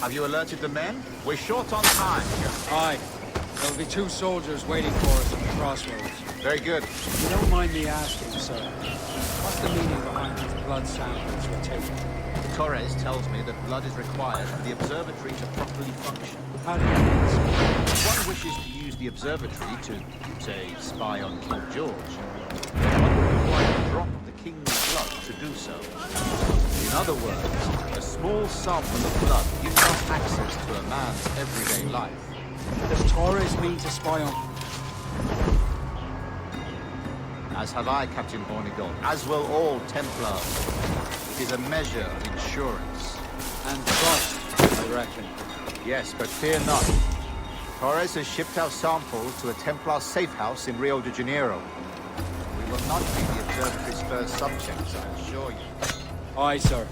Have you alerted the men? We're short on time. Aye. There'll be 2 soldiers waiting for us at the crossroads. Very good. If you don't mind me asking, sir, what's the meaning behind these blood samples we're taking? Torres tells me that blood is required for the observatory to properly function. How do you mean? If one wishes to use the observatory to, say, spy on King George, then one would require a drop of the king's blood to do so. In other words, a small sample of blood gives us access to a man's everyday life. Does Torres mean to spy on? As have I, Captain Hornigold, as will all Templars. It is a measure of insurance. And trust, I reckon. Yes, but fear not. Torres has shipped our samples to a Templar safe house in Rio de Janeiro. We will not be the observatory's first subjects, I assure you. Aye, sir.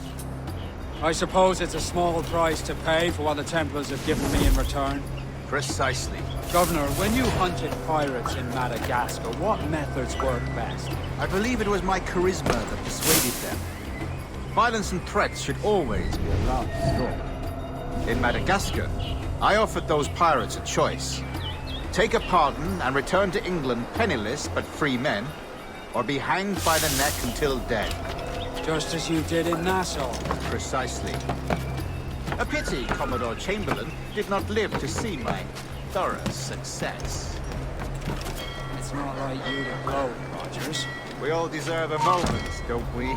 I suppose it's a small price to pay for what the Templars have given me in return. Precisely. Governor, when you hunted pirates in Madagascar, what methods worked best? I believe it was my charisma that persuaded them. Violence and threats should always be a last resort. In Madagascar, I offered those pirates a choice. Take a pardon and return to England penniless but free men, or be hanged by the neck until dead. Just as you did in Nassau. Precisely. A pity Commodore Chamberlain did not live to see my thorough success. It's not like you to blow, Rogers. We all deserve a moment, don't we?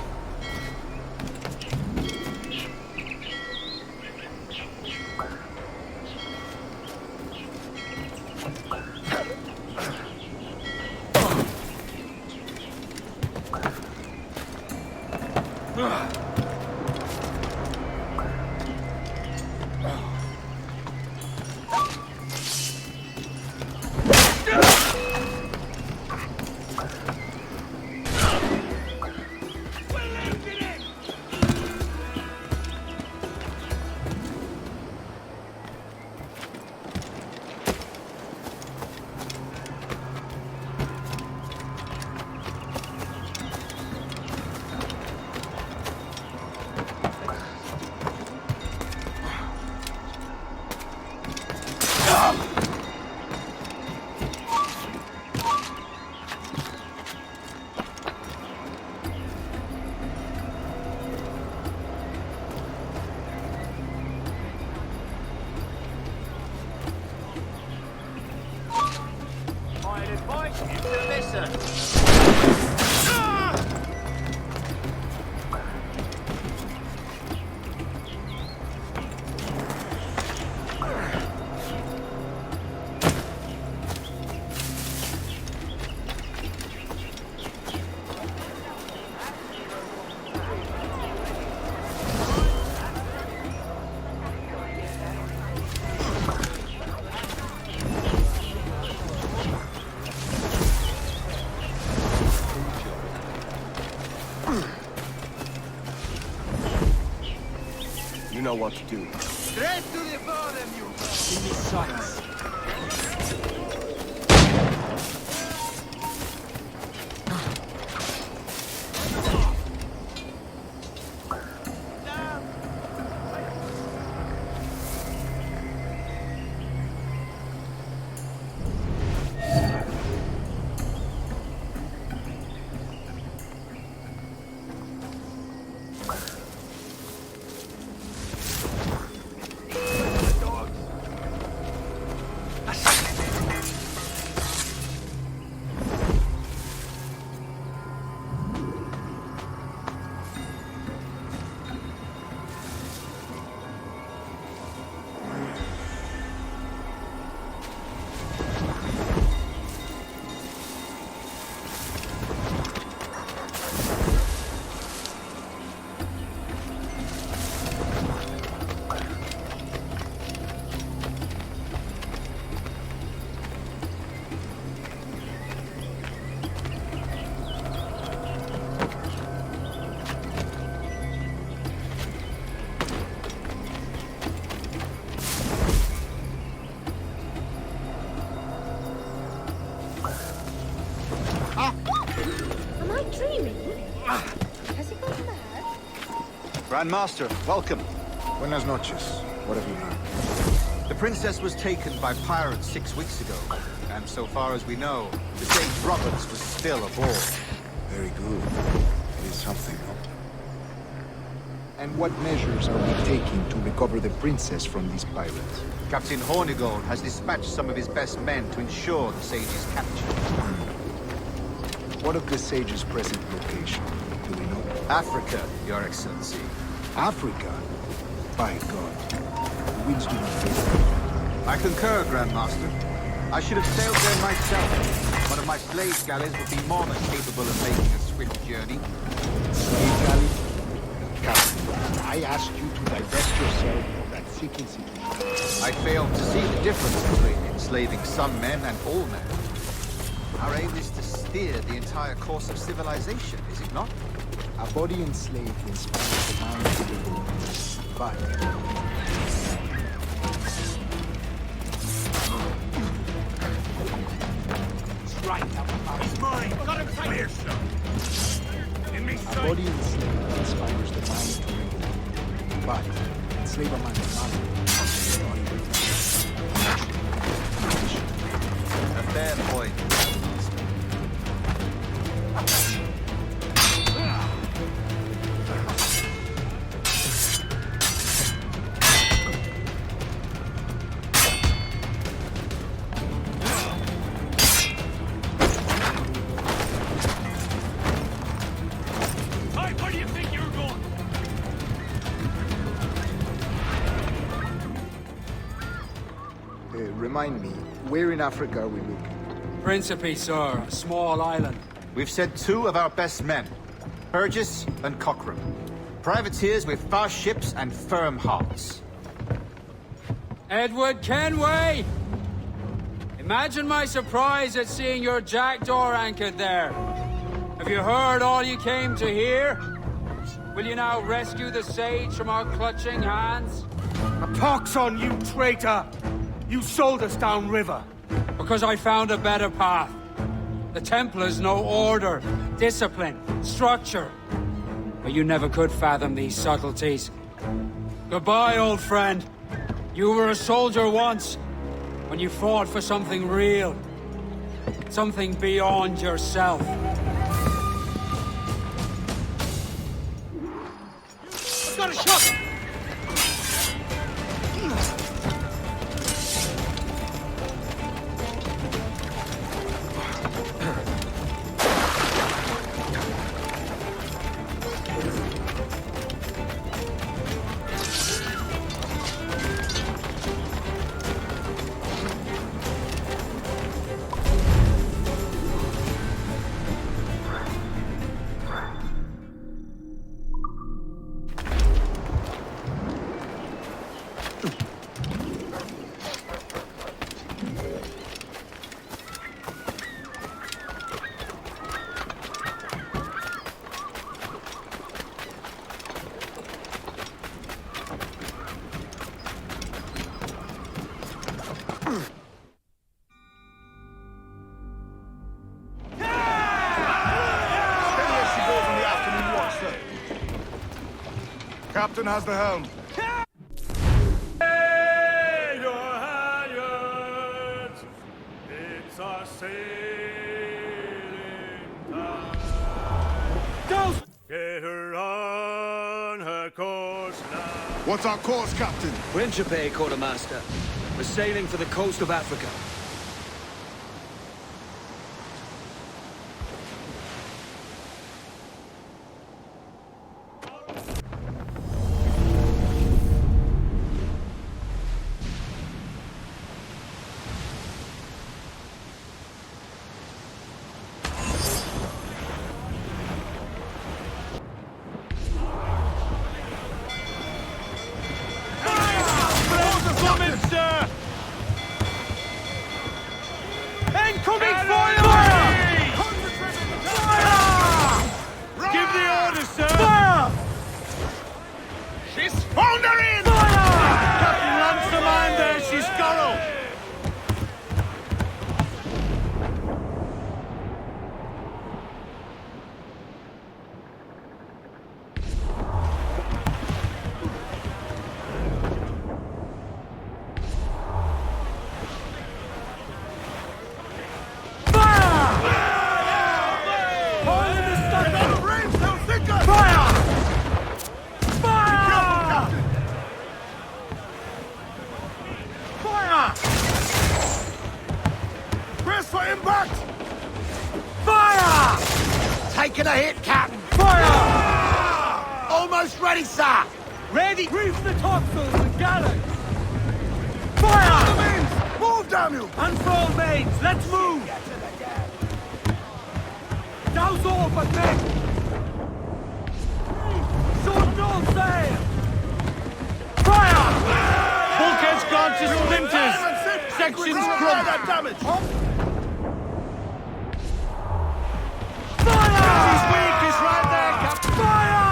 You know what to do. Straight to the bottom, you... Give me sights. Grand Master, welcome. Buenas noches. What have you learned? The princess was taken by pirates 6 weeks ago, and so far as we know, the Sage Roberts was still aboard. Very good. It is something. And what measures are we taking to recover the princess from these pirates? Captain Hornigold has dispatched some of his best men to ensure the Sage's capture. What of the Sage's present location? Do we know? Africa, Your Excellency. Africa? By God. The winds do not favor. I concur, Grand Master. I should have sailed there myself. One of my slave galleys would be more than capable of making a swift journey. Slave galley? Captain, I asked you to divest yourself of that seeking situation. I failed to see the difference between enslaving some men and all men. Our aim is to steer the entire course of civilization, is it not? A body enslaved inspires the mind to the world. But Right up, he's mine. Got him clear, sir. In me, a body enslaved inspires the mind to revolt. But enslave a man of mind. A fair point. Remind me, where in Africa are we looking? Principe, sir. A small island. We've sent 2 of our best men, Burgess and Cochrane. Privateers with fast ships and firm hearts. Edward Kenway! Imagine my surprise at seeing your jackdaw anchored there. Have you heard all you came to hear? Will you now rescue the Sage from our clutching hands? A pox on you, traitor! You sold us downriver. Because I found a better path. The Templars know order, discipline, structure. But you never could fathom these subtleties. Goodbye, old friend. You were a soldier once, when you fought for something real. Something beyond yourself. I've got a shot! Captain has the helm. Hey, your halyards! It's our sailing time. Go! Get her on her course now. What's our course, Captain? Principe, Quartermaster. We're sailing for the coast of Africa. Incoming fire! Give the order, sir! Fire! She's foundering! Captain Ransom, there she's Scarrow! Ready, sir! Ready! Reef the topsails and gallows! Fire! The mains! Move, damn you! Unfurl mains! Let's move! Douse all but men! Short and all sail! Fire! Bulkhead's gone to splinters! Sections crumbled! Damage! Fire! He's weak, he's right there, Captain! Fire!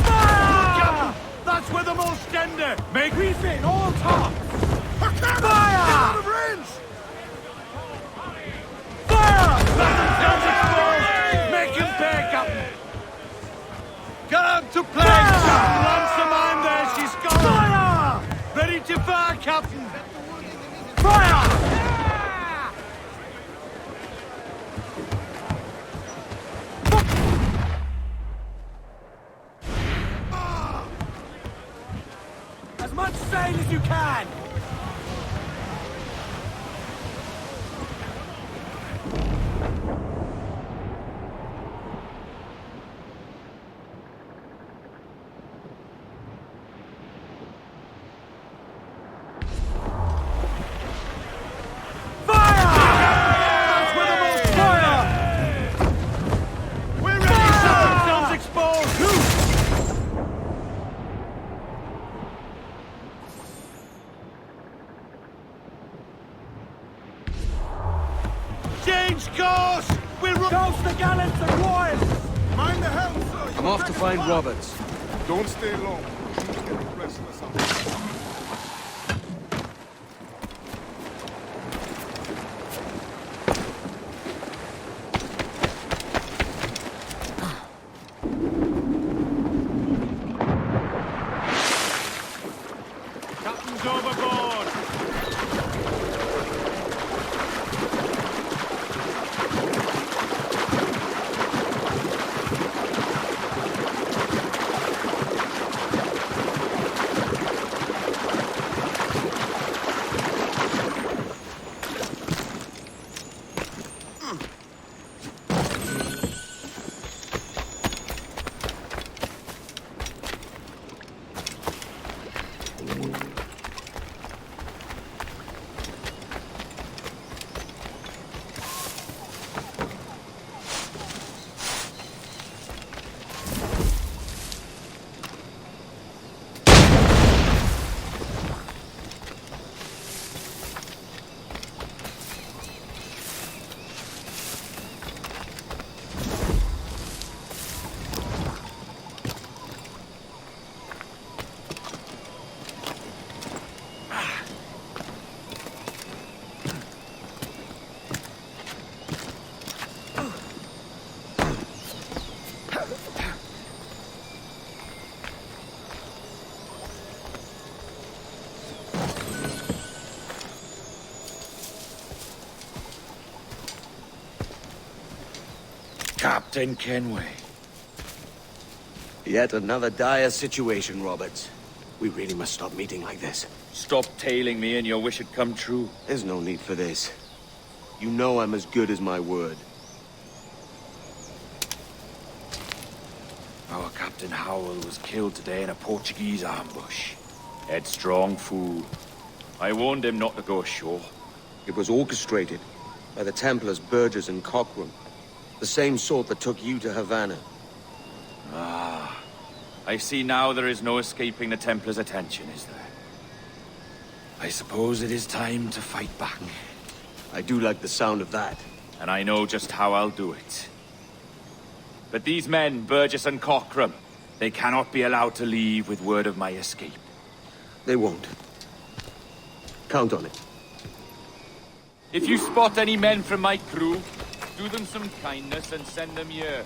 Fire! That's where the most tender! Make reef in, all tops! Fire! Get Fire! out of range! Fire! Guns exposed! Make him pay, Captain! Get out to play! Fire! Launch the mine there, she's gone! Fire! Ready to fire, Captain! Fire! As much sail as you can! Change course! We'll Douse the gallants and royals! Mind the helm, sir! I'm off to find Roberts. Don't stay long. He's getting restless out there. Captain's overboard! Captain Kenway. Yet another dire situation, Roberts. We really must stop meeting like this. Stop tailing me and your wish had come true. There's no need for this. You know I'm as good as my word. Our Captain Howell was killed today in a Portuguese ambush. Headstrong fool. I warned him not to go ashore. It was orchestrated by the Templars Burgess and Cockrum. The same sort that took you to Havana. Ah. I see now there is no escaping the Templars' attention, is there? I suppose it is time to fight back. I do like the sound of that. And I know just how I'll do it. But these men, Burgess and Cockrum, they cannot be allowed to leave with word of my escape. They won't. Count on it. If you spot any men from my crew, do them some kindness and send them here.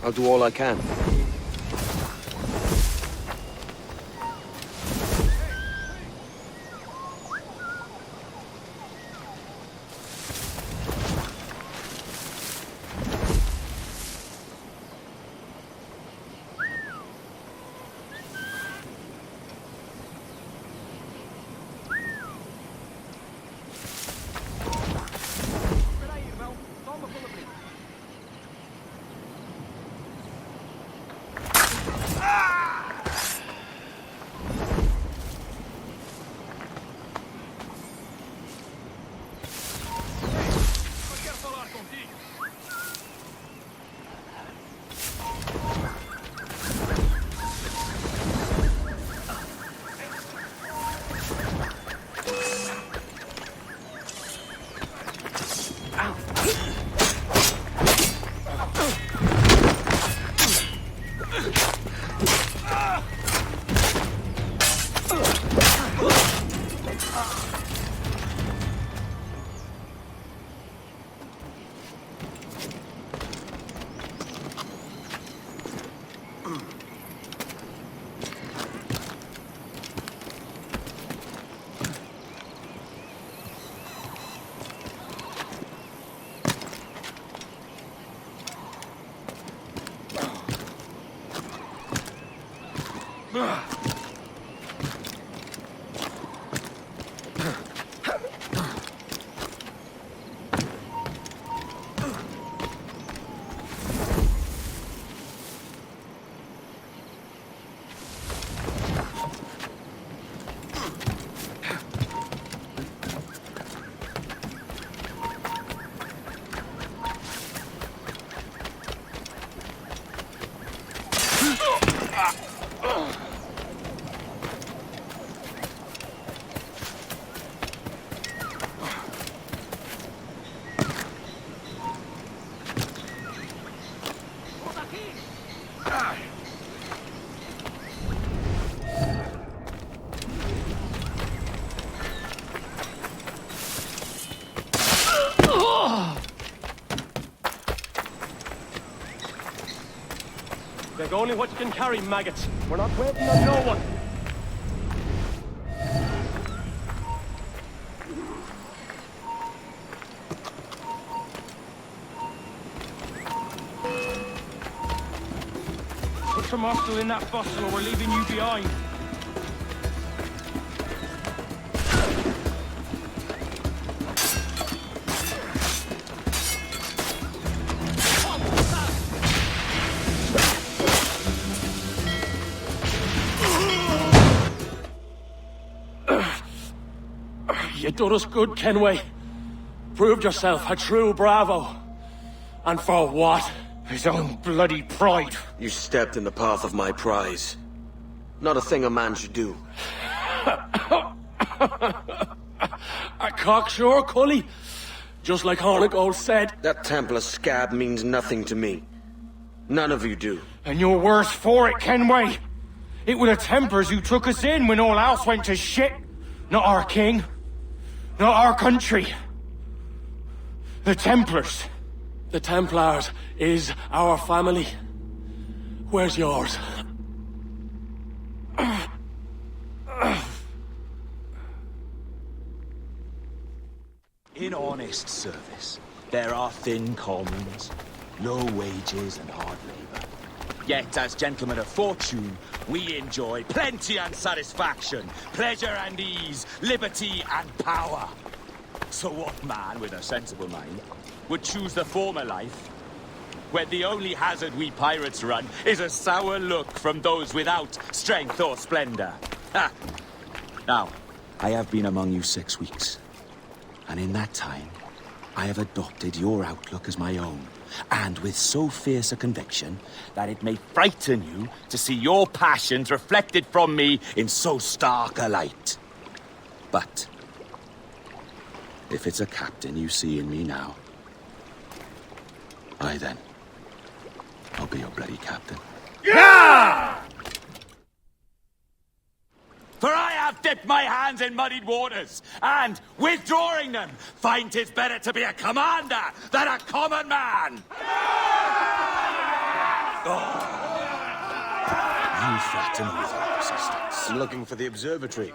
I'll do all I can. Take only what you can carry, maggots. We're not waiting on no one. Put some hostile in that fossil or we're leaving you behind. You done us good, Kenway. Proved yourself a true bravo. And for what? His own bloody pride. You stepped in the path of my prize. Not a thing a man should do. A cocksure, Cully. Just like Hornigold said. That Templar scab means nothing to me. None of you do. And you're worse for it, Kenway. It were the Templars who took us in when all else went to shit. Not our king. Not our country. The Templars. The Templars is our family. Where's yours? In honest service, there are thin commons, low wages and hard labour. Yet, as gentlemen of fortune, we enjoy plenty and satisfaction, pleasure and ease, liberty and power. So what man with a sensible mind would choose the former life, where the only hazard we pirates run is a sour look from those without strength or splendour? Ha! Now, I have been among you 6 weeks, and in that time, I have adopted your outlook as my own, and with so fierce a conviction that it may frighten you to see your passions reflected from me in so stark a light. But if it's a captain you see in me now, aye then, I'll be your bloody captain. Yeah! For I have dipped my hands in muddied waters, and, withdrawing them, find 'tis better to be a commander than a common man! Oh. You threaten with your resistance. I'm looking for the observatory.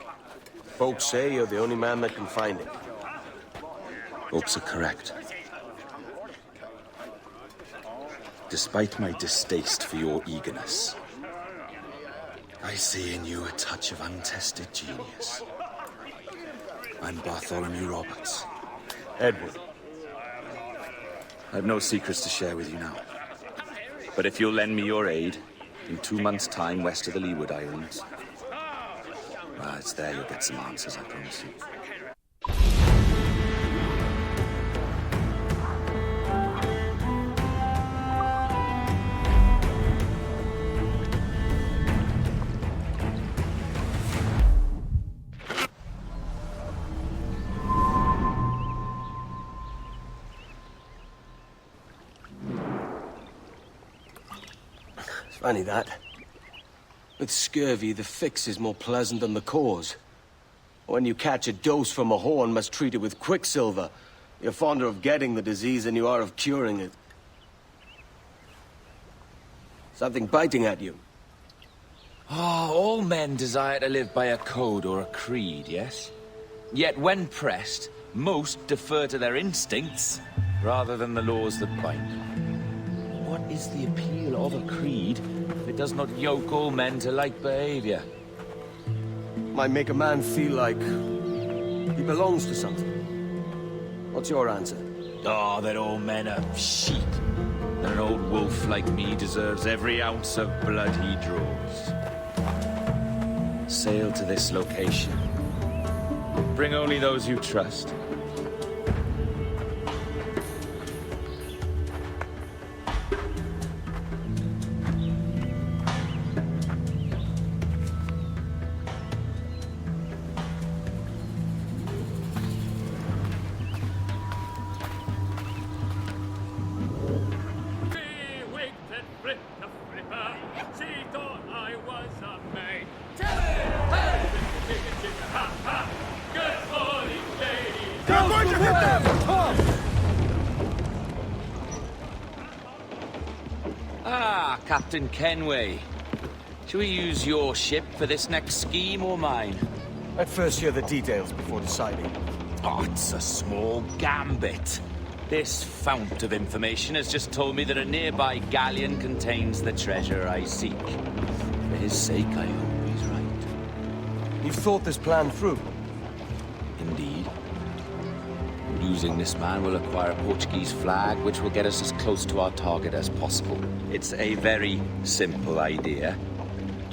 Folks say you're the only man that can find it. Hopes are correct. Despite my distaste for your eagerness, I see in you a touch of untested genius. I'm Bartholomew Roberts. Edward. I've no secrets to share with you now. But if you'll lend me your aid, in 2 months' time west of the Leeward Islands, well, it's there you'll get some answers, I promise you. Funny that. With scurvy, the fix is more pleasant than the cause. When you catch a dose from a horn, must treat it with quicksilver. You're fonder of getting the disease than you are of curing it. Something biting at you. Oh, all men desire to live by a code or a creed, yes? Yet when pressed, most defer to their instincts rather than the laws that bind. What is the appeal of a creed if it does not yoke all men to like behavior. Might make a man feel like he belongs to something. What's your answer? Oh, that all men are sheep. And an old wolf like me deserves every ounce of blood he draws. Sail to this location. Bring only those you trust. Ah, Captain Kenway. Shall we use your ship for this next scheme or mine? I'd first hear the details before deciding. Oh, it's a small gambit. This fount of information has just told me that a nearby galleon contains the treasure I seek. For his sake, I hope he's right. You've thought this plan through? Indeed. Using this man, we'll acquire a Portuguese flag, which will get us as close to our target as possible. It's a very simple idea,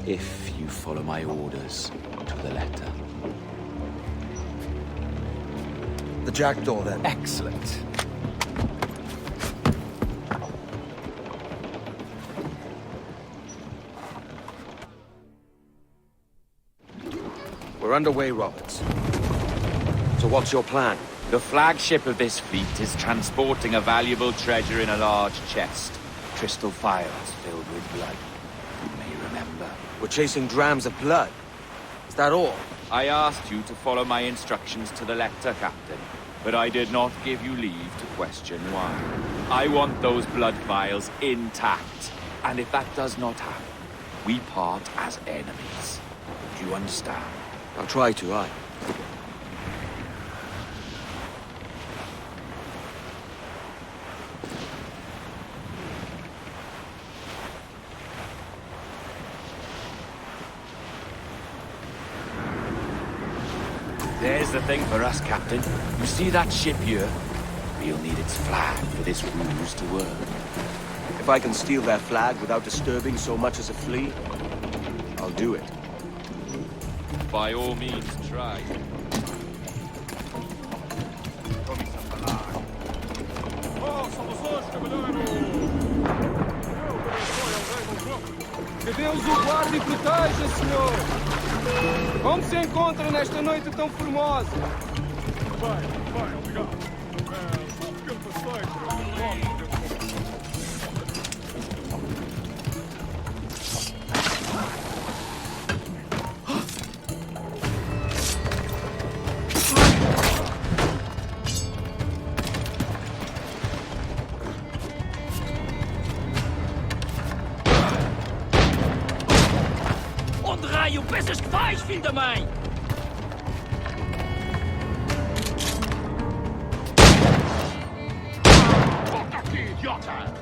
if you follow my orders to the letter. The jackdaw, then. Excellent. We're underway, Roberts. So what's your plan? The flagship of this fleet is transporting a valuable treasure in a large chest. Crystal phials filled with blood. You may remember. We're chasing drams of blood. Is that all? I asked you to follow my instructions to the letter, Captain. But I did not give you leave to question why. I want those blood vials intact. And if that does not happen, we part as enemies. Do you understand? I'll try to, aye. There's the thing for us, Captain. You see that ship here? We'll need its flag for this ruse to work. If I can steal their flag without disturbing so much as a flea, I'll do it. By all means, try. Que Deus o guarde e proteja, senhor! Como se encontra nesta noite tão formosa? Bem, obrigado. Só um pequeno passeio. Onde raio pensas que vais, filho da mãe? Volta aqui, idiota!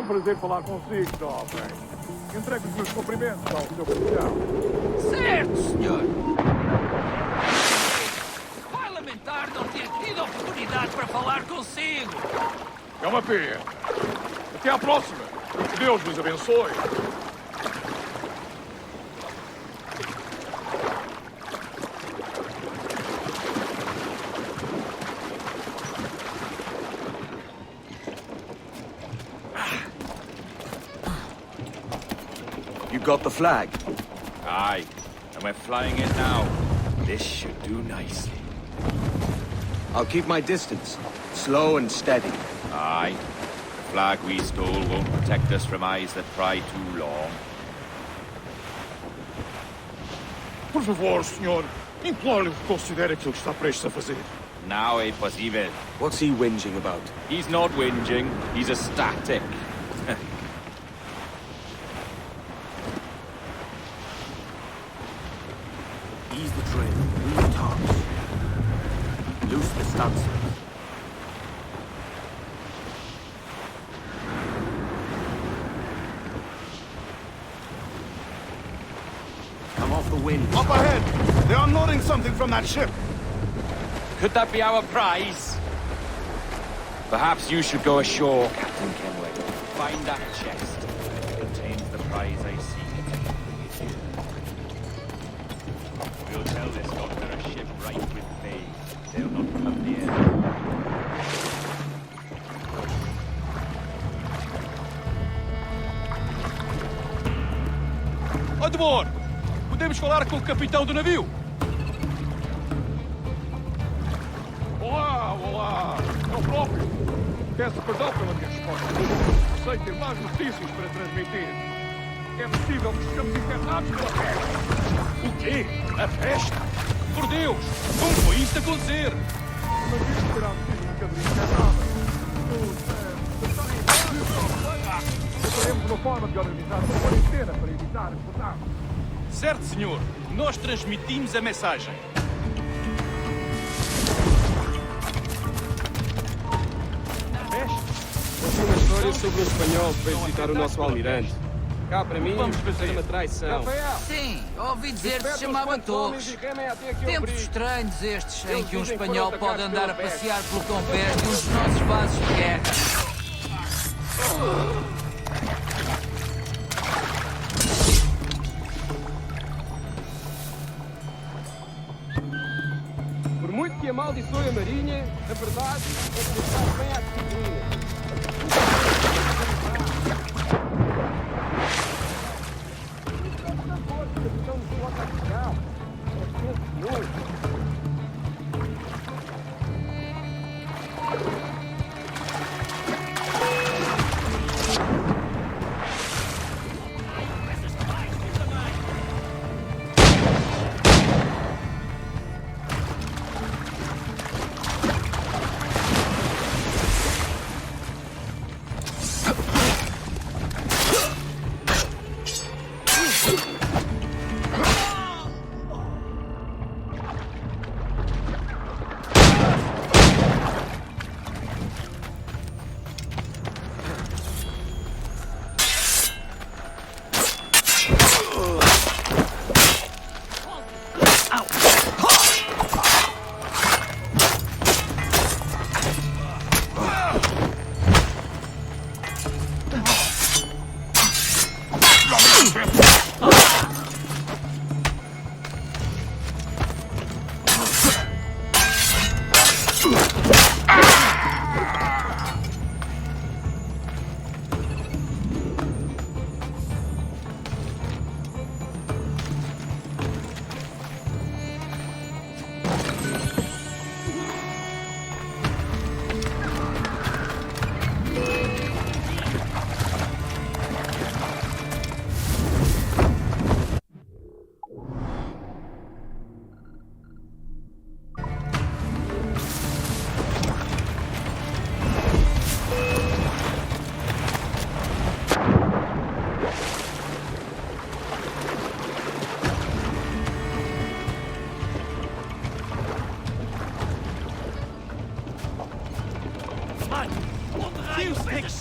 Prazer falar consigo, jovem. Entregue os meus cumprimentos ao seu capitão. Certo, senhor. Vai lamentar não ter tido oportunidade para falar consigo. É uma pena. Até à próxima. Que Deus vos abençoe. Got the flag? Aye, and we're flying in now. This should do nicely. I'll keep my distance. Slow and steady. Aye. The flag we stole won't protect us from eyes that pry too long. Por favor, senhor. Imploro-lhe que considere aquilo que está prestes a fazer. Now é possível. What's he whinging about? He's not whinging, he's ecstatic. Ease the train. Move the tops. Loose the stances. Come off the wind. Up ahead! They are unloading something from that ship. Could that be our prize? Perhaps you should go ashore, Captain Kenway. Find that chest. It contains the prize I seek. We'll tell this lot they're a ship right with Vane. They'll not come near. Admor! Podemos falar com o capitão do navio? Olá, olá! É o próprio. Peço perdão pela minha resposta. Sei ter mais notícias para transmitir. É possível que estejamos internados pela peste. O quê? A peste? Por Deus! Como foi isto acontecer? Mas isto terá sido um bocadinho internada. Teremos uma forma de organizar uma quarentena para evitar o contato. Certo, senhor. Nós transmitimos a mensagem. Ouvi uma história sobre um espanhol que veio visitar o nosso almirante. Cá para mim, fez uma traição. Sim, ouvi dizer que se chamava Torres. Tempos estranhos estes, em que um espanhol pode andar a passear pelo convés de um dos nossos vasos de guerra. Por muito que amaldiçoe a marinha, a verdade é que está bem à disciplina.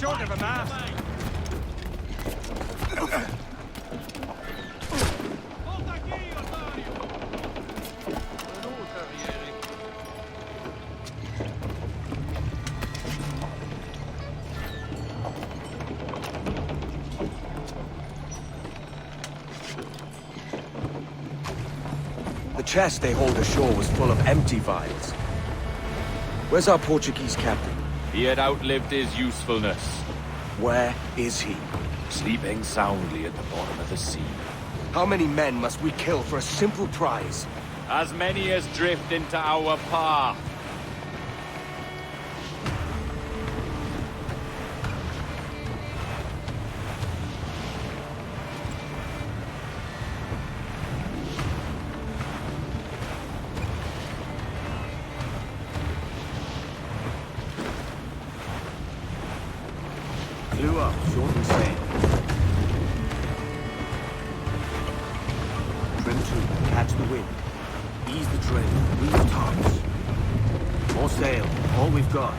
Short of a mast. The chest they hauled ashore was full of empty vials. Where's our Portuguese captain? He had outlived his usefulness. Where is he? Sleeping soundly at the bottom of the sea. How many men must we kill for a simple prize? As many as drift into our path. to. Catch the wind. Ease the trail. Move tops. More sail. All we've got.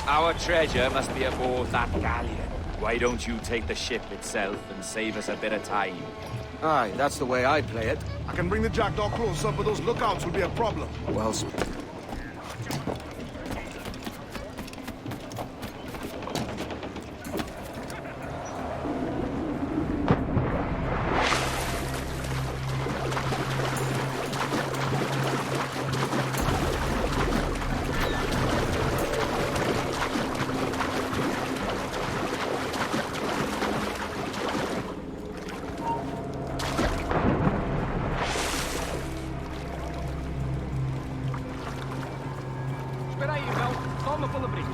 Our treasure must be aboard that galleon. Why don't you take the ship itself and save us a bit of time? Aye, that's the way I'd play it. I can bring the jackdaw closer, but those lookouts will be a problem. Well, Espera aí, Mel. Só uma palavrinha.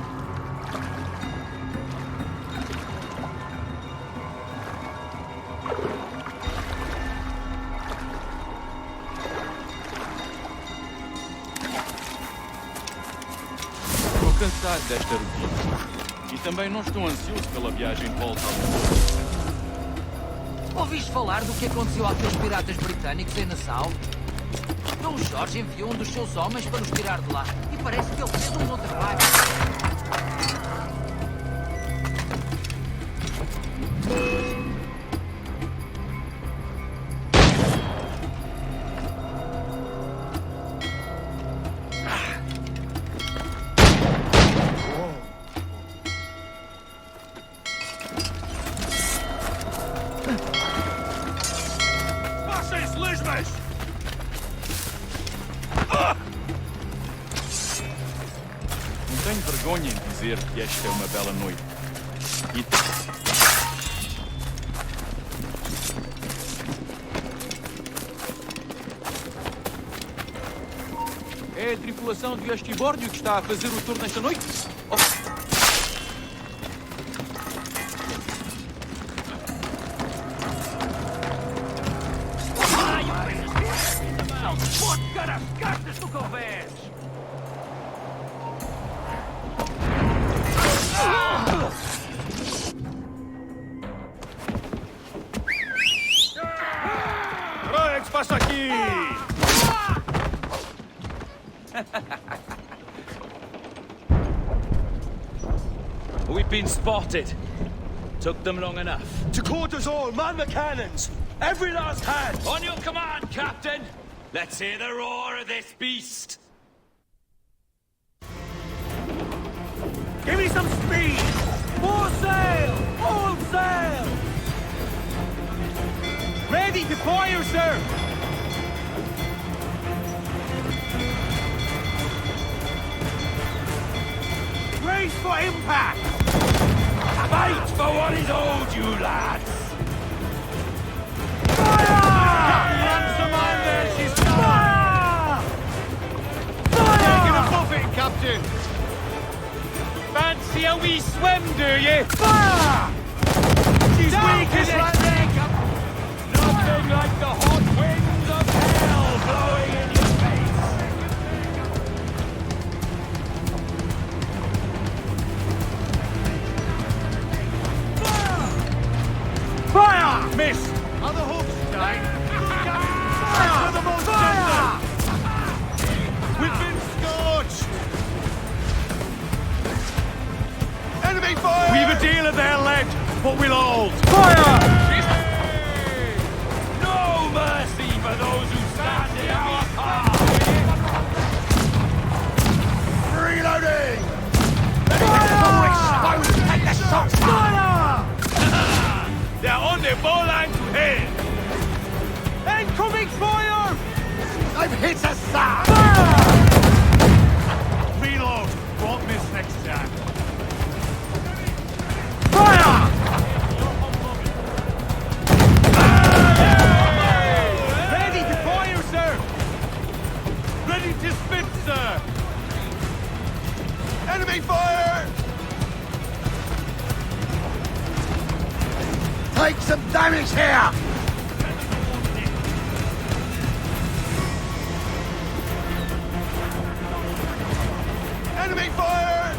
Estou cansado desta rotina. E também não estou ansioso pela viagem de volta ao mundo. Ouviste falar do que aconteceu àqueles piratas britânicos em Nassau? Dom Jorge enviou um dos seus homens para os tirar de lá. E parece que ele fez um bom trabalho. Vocês lesmas! Não tenho vergonha em dizer que esta é uma bela noite. E... É a tripulação de Abstergo que está a fazer o tour nesta noite? Vodka nas cartas do convés! Olha o que se passa aqui! We've been spotted. Took them long enough. To quarters all, man the cannons! Every last hand! On your command, Captain! Let's hear the roar of this beast! Give me some speed! More sail! All sail! Ready to fire, sir! Brace for impact! Fight for what is owed, you lads! Taking a buffet, Captain! Fancy a wee swim, do you? Fire! She's weak as it! Nothing like the hot winds of hell blowing in your face! Fire! Miss! On the hooks, Dane! Fire! To the most Fire! We've been scorched! Enemy fire! We've a deal of their lead, but we'll hold! Fire! No mercy for those who stand in our path! Reloading! Fire! Take the shots! Fire! They're on the bowline to hit! Incoming fire! They've hit us, sir! Reload! Won't miss next time. Fire! Ready to fire, sir! Ready to spit, sir! Enemy fire! Take some damage here! Enemy fire!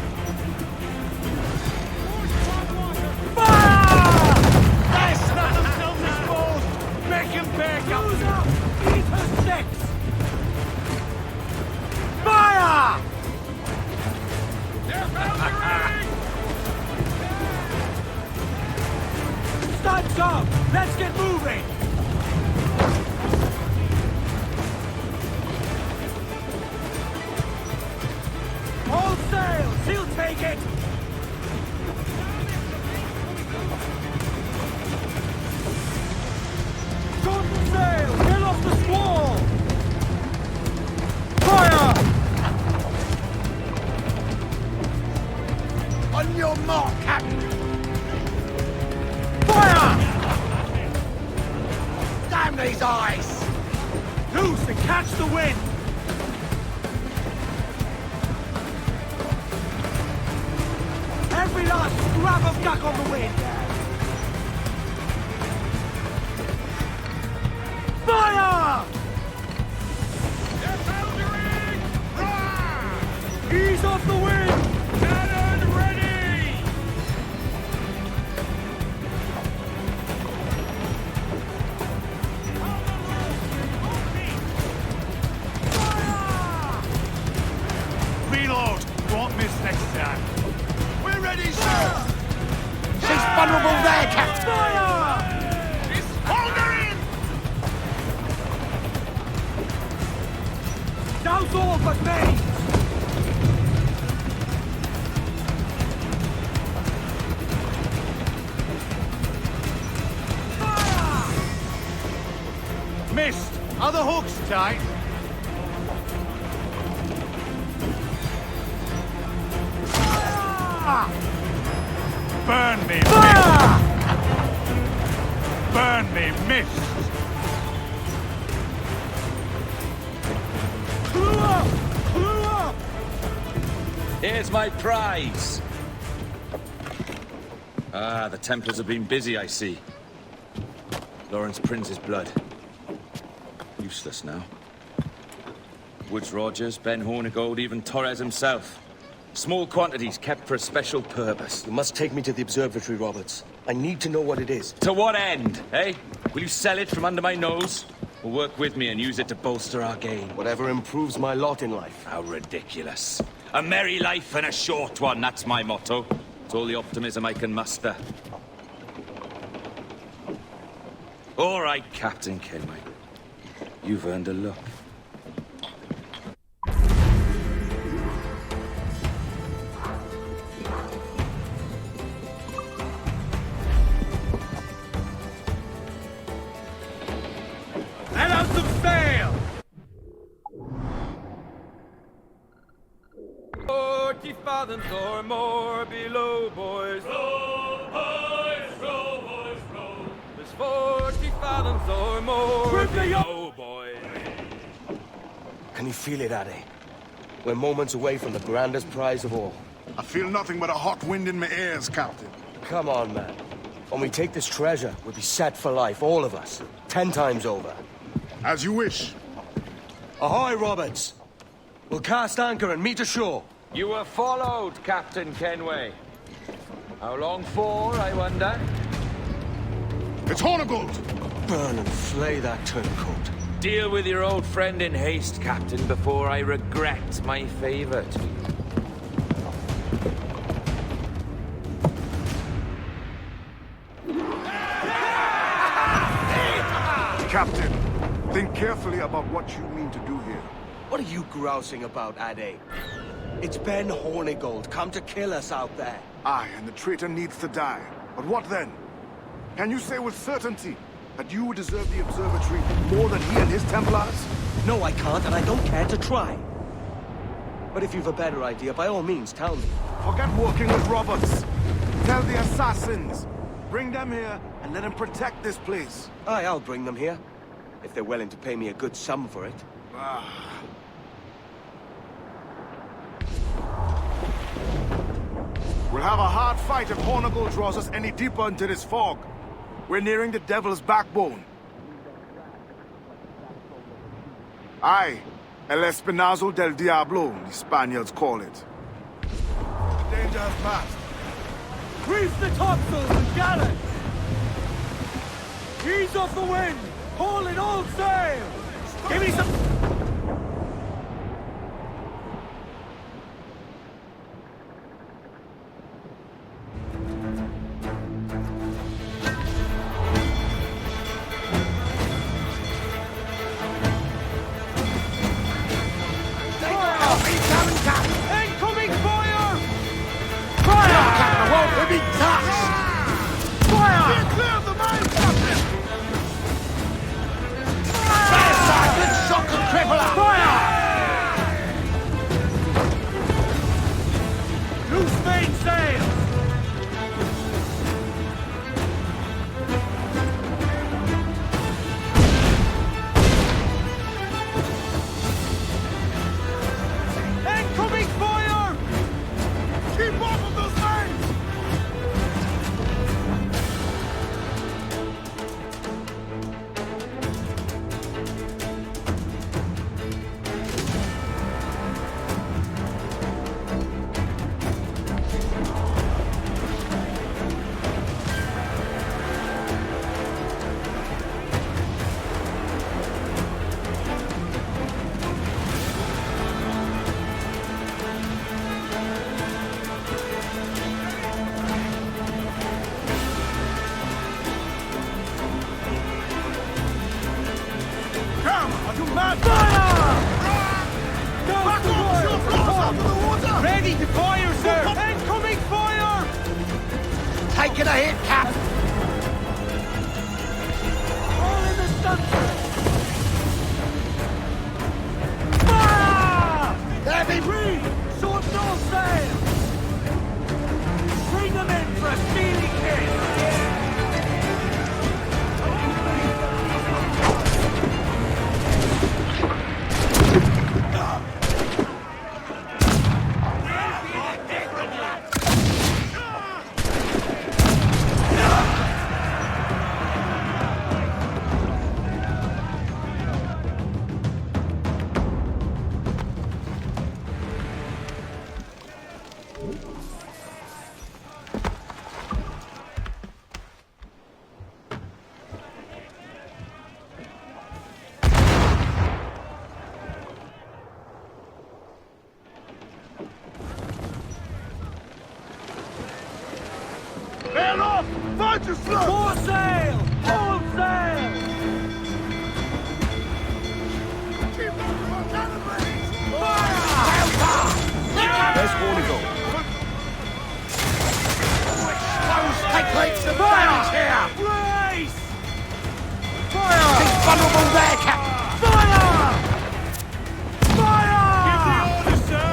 Fire! They snap themselves exposed! Let's get moving! All sails! He'll take it! Shorten sail! Get off the squall! Fire! On your mark, Captain! Fire! Damn these eyes! Loose and catch the wind! Every last scrap of duck on the wind! Fire! Ease off the wind! Cannon ready! Reload! Won't miss next time. We're ready, sir! She's vulnerable there, Captain! Fire! Hold her in! Douse all but me! Missed! Are the hooks tight? Burn me, missed! Burn me, missed! Blew up! Blew up! Here's my prize! Ah, the Templars have been busy, I see. Lawrence Prince's blood. Useless now. Woods Rogers, Ben Hornigold, even Torres himself. Small quantities kept for a special purpose. You must take me to the observatory, Roberts. I need to know what it is. To what end, eh? Will you sell it from under my nose? Or work with me and use it to bolster our gain? Whatever improves my lot in life. How ridiculous. A merry life and a short one, that's my motto. It's all the optimism I can muster. All right, Captain Kenway. You've earned a look. Let out some sail! 40 fathoms or more below, boys. Row, boys, row, boys, row. There's 40 fathoms or more below, boys. Can you feel it, Addy? We're moments away from the grandest prize of all. I feel nothing but a hot wind in my ears, Captain. Come on, man. When we take this treasure, we'll be set for life, all of us. 10 times over. As you wish. Ahoy, Roberts! We'll cast anchor and meet ashore. You were followed, Captain Kenway. How long for, I wonder? It's Hornigold! Burn and flay that turncoat. Deal with your old friend in haste, Captain, before I regret my favor to you. Captain, think carefully about what you mean to do here. What are you grousing about, Addy? It's Ben Hornigold, come to kill us out there. Aye, and the traitor needs to die. But what then? Can you say with certainty that you would deserve the observatory more than he and his Templars? No, I can't, and I don't care to try. But if you've a better idea, by all means, tell me. Forget working with Roberts. Tell the assassins. Bring them here and let them protect this place. Aye, I'll bring them here. If they're willing to pay me a good sum for it. We'll have a hard fight if Hornigold draws us any deeper into this fog. We're nearing the Devil's Backbone. Aye, El Espinazo del Diablo, the Spaniards call it. The danger has passed. Grease the topsails and gallants! Ease off the wind! Haul in all sail! Give me some... Ready to fire, sir! Incoming fire! Taking a hit, Cap! All in the sunset! Fire! There be reed! Sword no sail! Bring them in for a stealing hit! Man off! Find your slope! More sail! Full sail! Keep on the cannon range! There's Warnigal. Take leaps and bounds here! Race! Fire! He's vulnerable there, Cap! Fire! Fire! Give the orders, sir!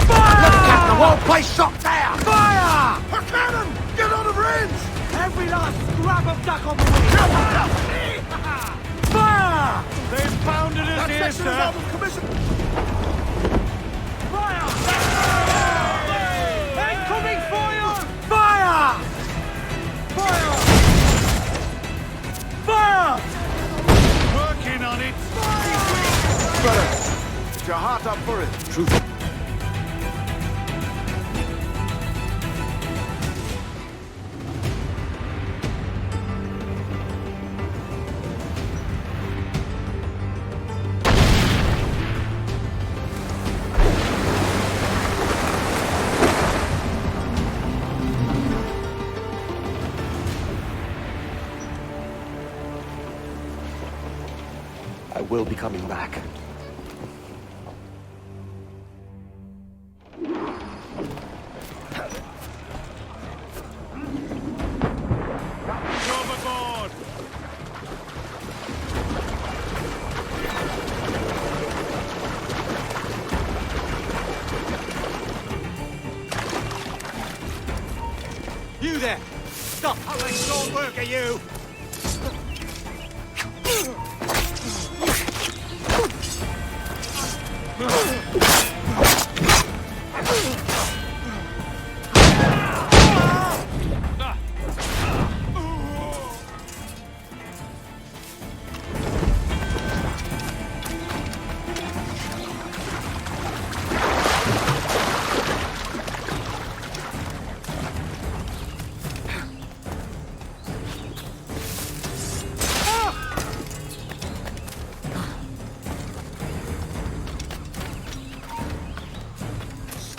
Look, Cap, the whole place shot down! Fire! Her cannon! Get out of range! Every last scrap of duck on the wing! Fire! They've pounded us That here, section is sir! out of commission! Fire! Incoming fire! Fire! Fire! Fire! Working on it! Brother, get your heart up for it. Truth. I will be coming back. Overboard! You there! Stop! I'll make short work of you!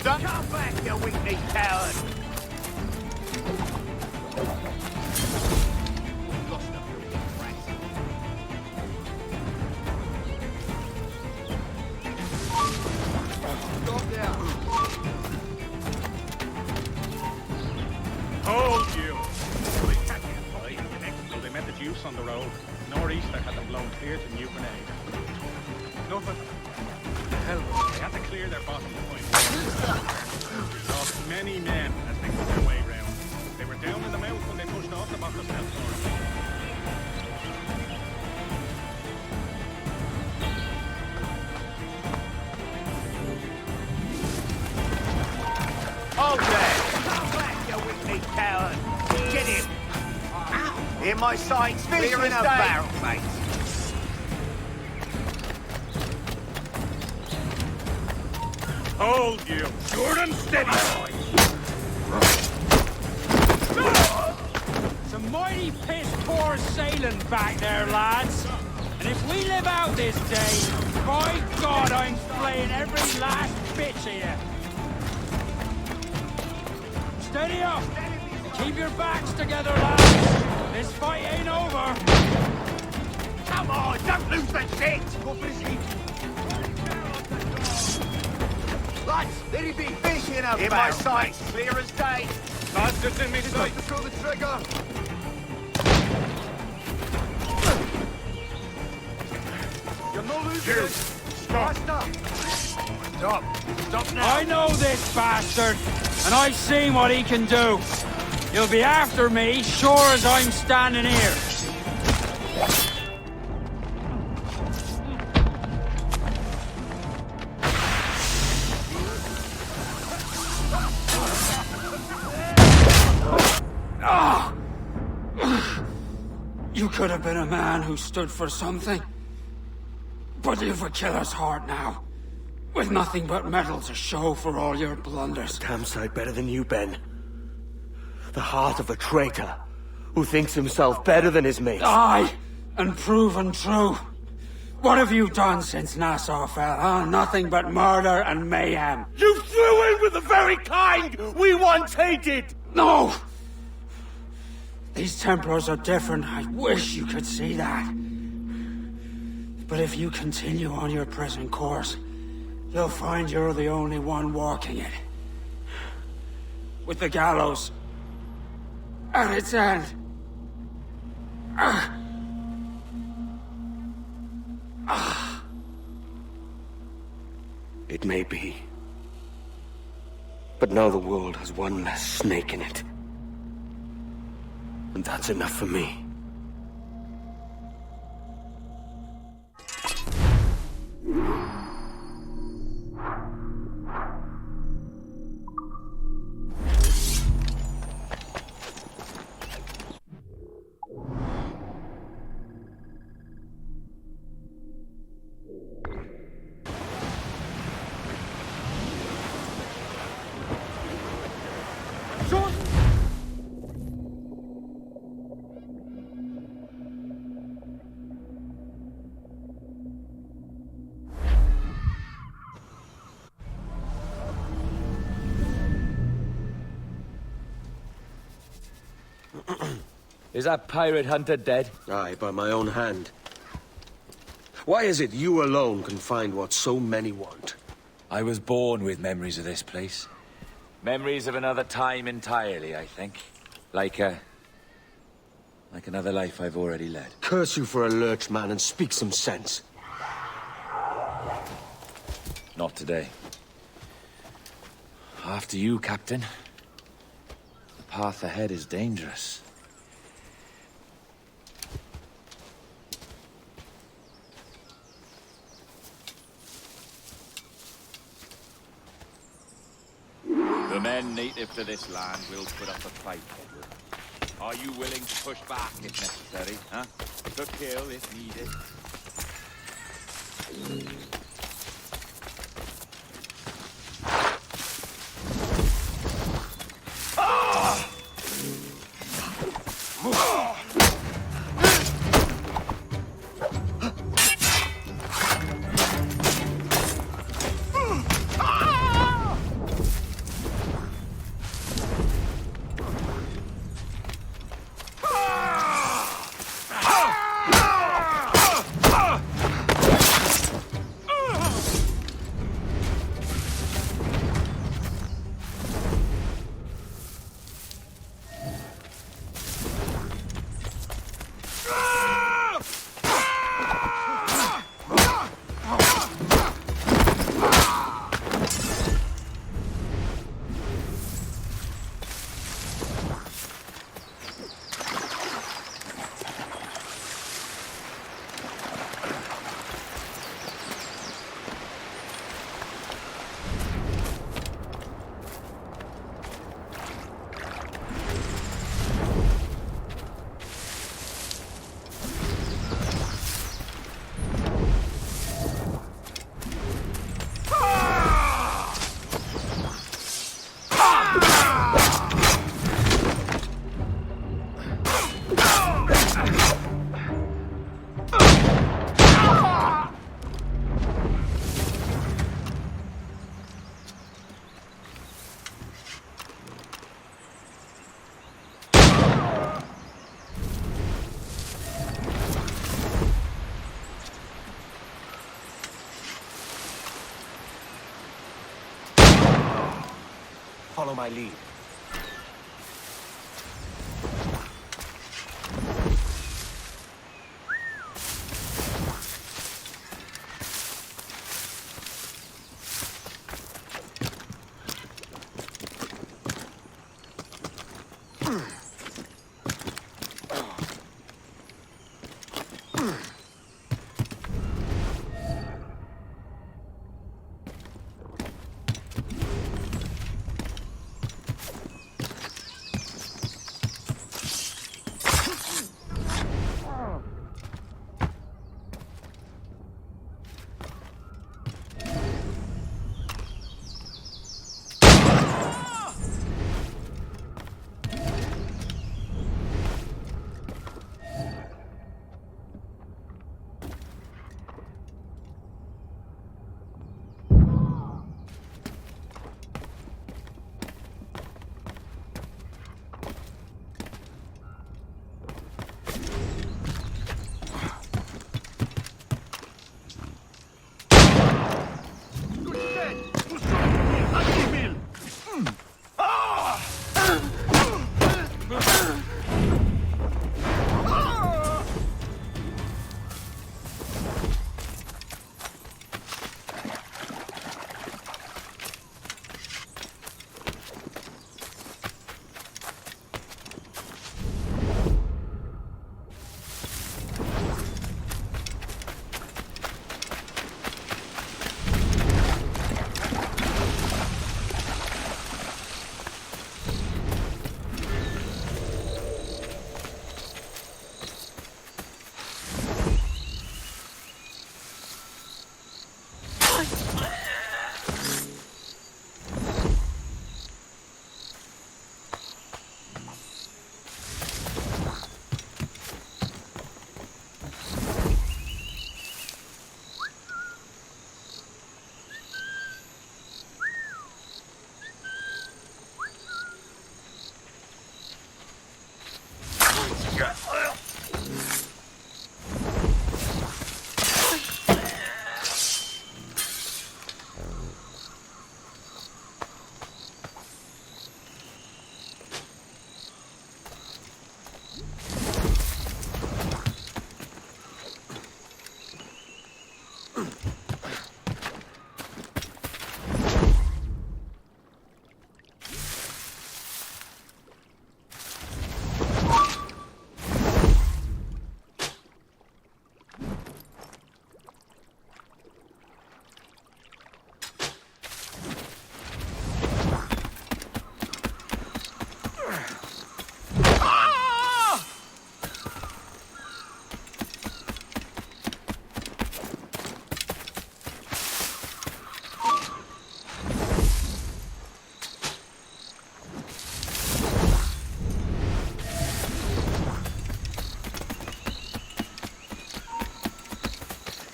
Come back, you weak-kneed coward! Hold you! They met the juice on the road. Northeaster had them blown clear to New Grenade. Nothing. Hell, they had to clear their bottom point. Lost many men as they put their way round. They were down in the mouth when they pushed off the bottom of Hold there! Come back, you weak-kneed coward! Get him! In my sights, clear in a barrel, mate! Hold you! Short and steady, boys! Some mighty piss-poor sailing back there, lads. And if we live out this day, by God, I'm flaying every last bitch of you. Steady up! And keep your backs together, lads! This fight ain't over! Come on, don't lose the shit! Lads, let it be fishing out In my sight, clear as day. Bastards in me sight. To throw the trigger! You're no losing. Stop. Stop now. I know this bastard, and I've seen what he can do. He'll be after me, sure as I'm standing here. You could have been a man who stood for something. But you've a killer's heart now. With nothing but metal to show for all your blunders. Damn sight better than you, Ben. The heart of a traitor who thinks himself better than his mates. Aye, and proven true. What have you done since Nassau fell, huh? Nothing but murder and mayhem. You threw in with the very kind we once hated! No! These Templars are different. I wish you could see that. But if you continue on your present course, you'll find you're the only one walking it. With the gallows at its end. It may be. But now the world has one less snake in it. And that's enough for me. Is that pirate hunter dead? Aye, by my own hand. Why is it you alone can find what so many want? I was born with memories of this place. Memories of another time entirely, I think. Like another life I've already led. Curse you for a lurch, man, and speak some sense. Not today. After you, Captain. The path ahead is dangerous. The men native to this land will put up a fight, Edward. Are you willing to push back if necessary, huh? To kill if needed? I leave.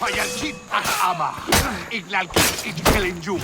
Payalchit ama, iglalkit itkelinjum.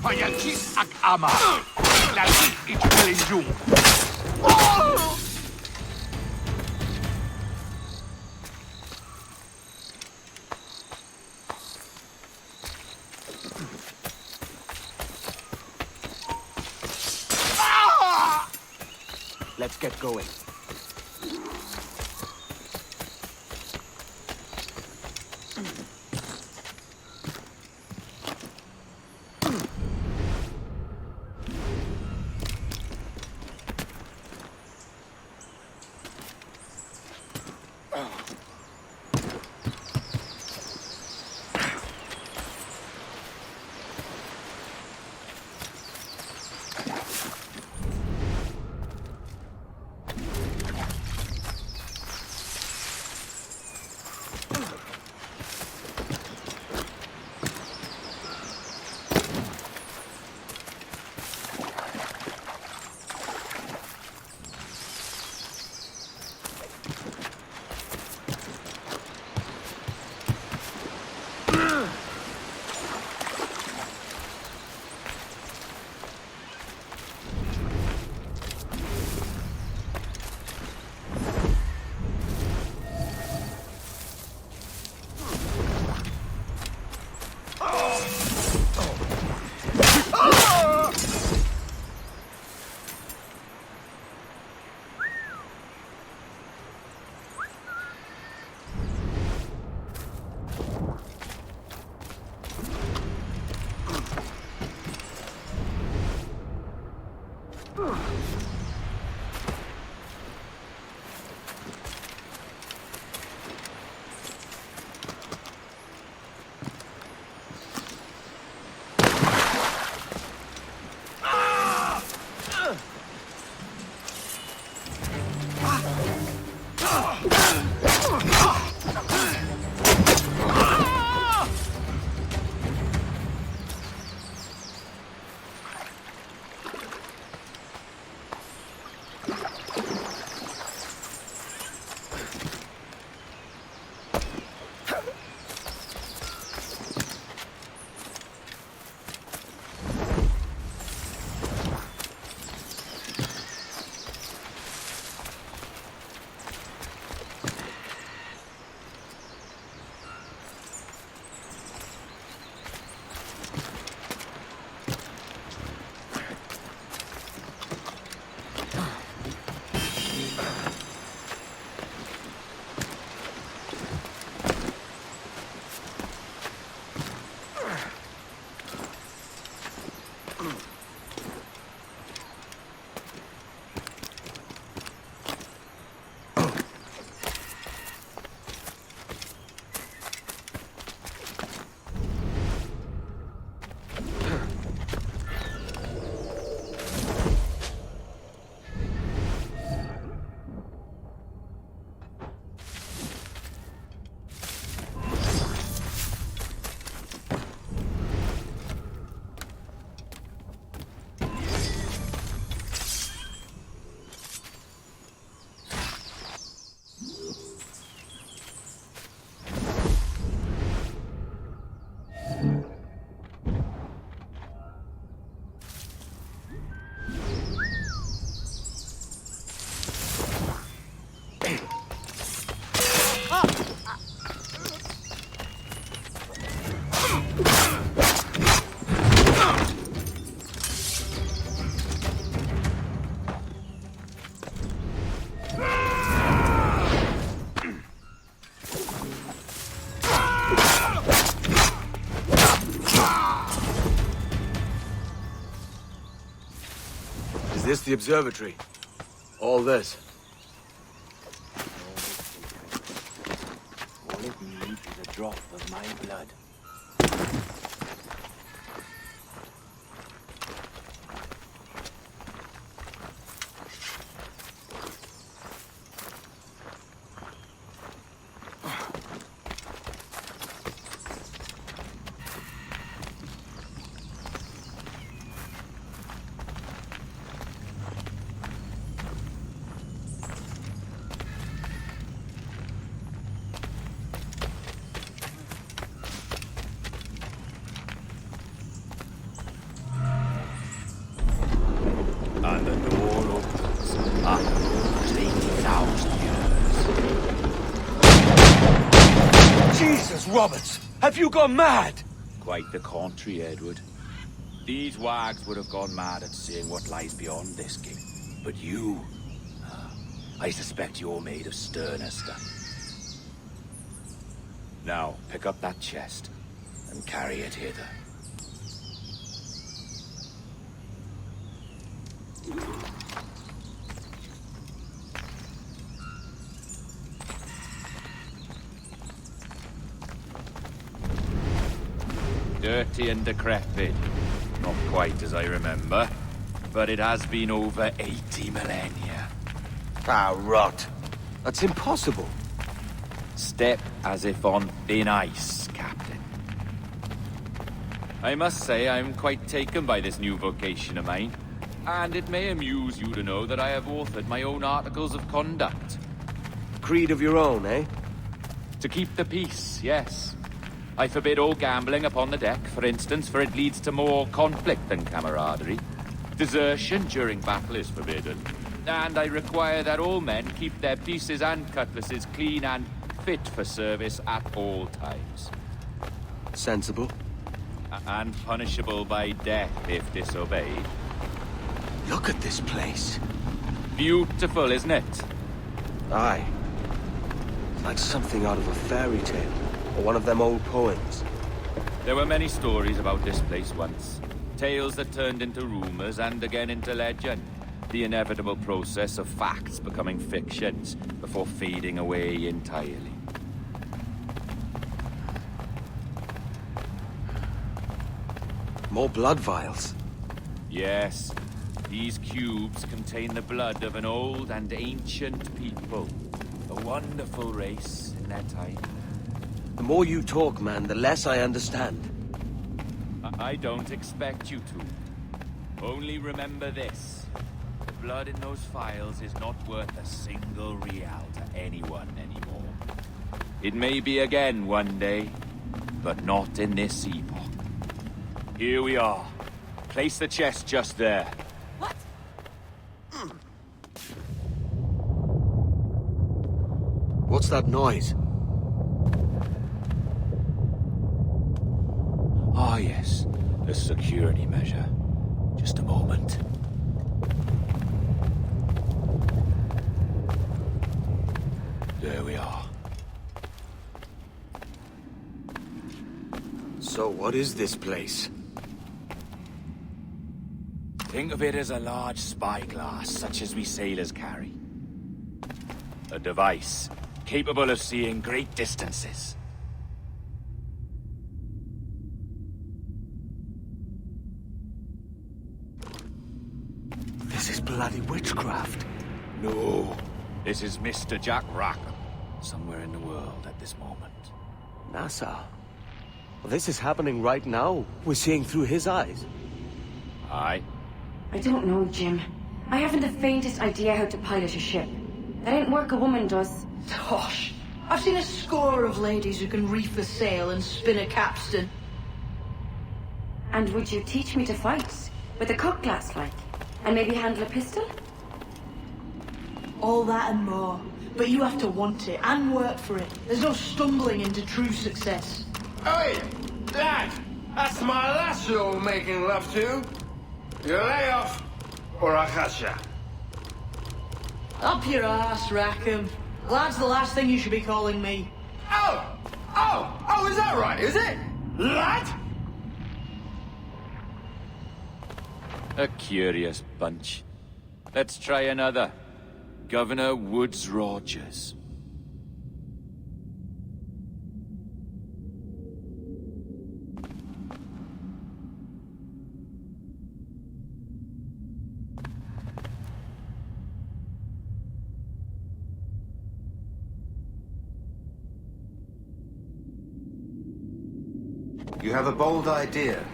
Payalchit ak ama, iglalkit itkelinjum. Let's get going. this the observatory? All this? All it needs is a drop of my blood. And the door opens after 80,000 years. Jesus, Roberts! Have you gone mad? Quite the contrary, Edward. These wags would have gone mad at seeing what lies beyond this king. But you... I suspect you're made of sterner stuff. Now, pick up that chest and carry it hither. Dirty and decrepit. Not quite as I remember, but it has been over 80 millennia. Ah, rot. That's impossible. Step as if on thin ice, Captain. I must say I'm quite taken by this new vocation of mine, and it may amuse you to know that I have authored my own articles of conduct. Creed of your own, eh? To keep the peace, yes. I forbid all gambling upon the deck, for instance, for it leads to more conflict than camaraderie. Desertion during battle is forbidden. And I require that all men keep their pieces and cutlasses clean and fit for service at all times. Sensible. And punishable by death if disobeyed. Look at this place. Beautiful, isn't it? Aye. It's like something out of a fairy tale. Or one of them old poems. There were many stories about this place once. Tales that turned into rumors and again into legend. The inevitable process of facts becoming fictions before fading away entirely. More blood vials. Yes. These cubes contain the blood of an old and ancient people. A wonderful race in their time. The more you talk, man, the less I understand. I don't expect you to. Only remember this. The blood in those files is not worth a single real to anyone anymore. It may be again one day, but not in this epoch. Here we are. Place the chest just there. What? What's that noise? Ah, yes. A security measure. Just a moment. There we are. So what is this place? Think of it as a large spyglass, such as we sailors carry. A device capable of seeing great distances. This is bloody witchcraft. No, this is Mr. Jack Rackham, somewhere in the world at this moment. NASA. Well, this is happening right now. We're seeing through his eyes. Aye. I don't know, Jim. I haven't the faintest idea how to pilot a ship. That ain't work a woman does. Tosh. I've seen a score of ladies who can reef a sail and spin a capstan. And would you teach me to fight? With a cutlass, like? And maybe handle a pistol? All that and more. But you have to want it and work for it. There's no stumbling into true success. Hey, Dad! That's my lass you're making love to. You lay off, or I'll catch ya. Up your ass, Rackham. Lad's the last thing you should be calling me. Oh, is that right, is it? Lad? A curious bunch. Let's try another. Governor Woods Rogers. You have a bold idea,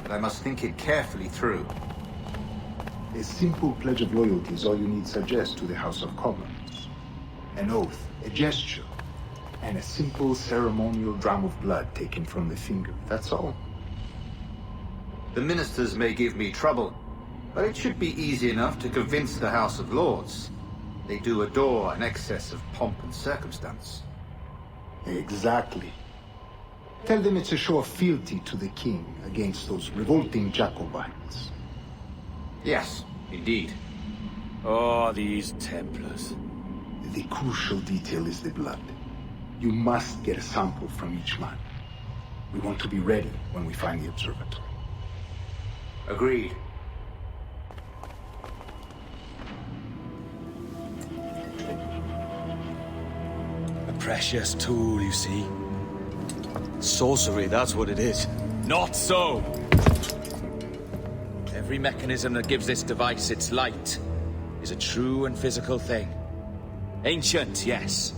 but I must think it carefully through. A simple pledge of loyalty is all you need suggest to the House of Commons. An oath, a gesture, and a simple ceremonial dram of blood taken from the finger. That's all. The ministers may give me trouble, but it should be easy enough to convince the House of Lords. They do adore an excess of pomp and circumstance. Exactly. Tell them it's a show of fealty to the king against those revolting Jacobites. Yes, indeed. Oh, these Templars. The crucial detail is the blood. You must get a sample from each man. We want to be ready when we find the observatory. Agreed. A precious tool, you see. Sorcery, that's what it is. Not so! Every mechanism that gives this device its light is a true and physical thing. Ancient, yes,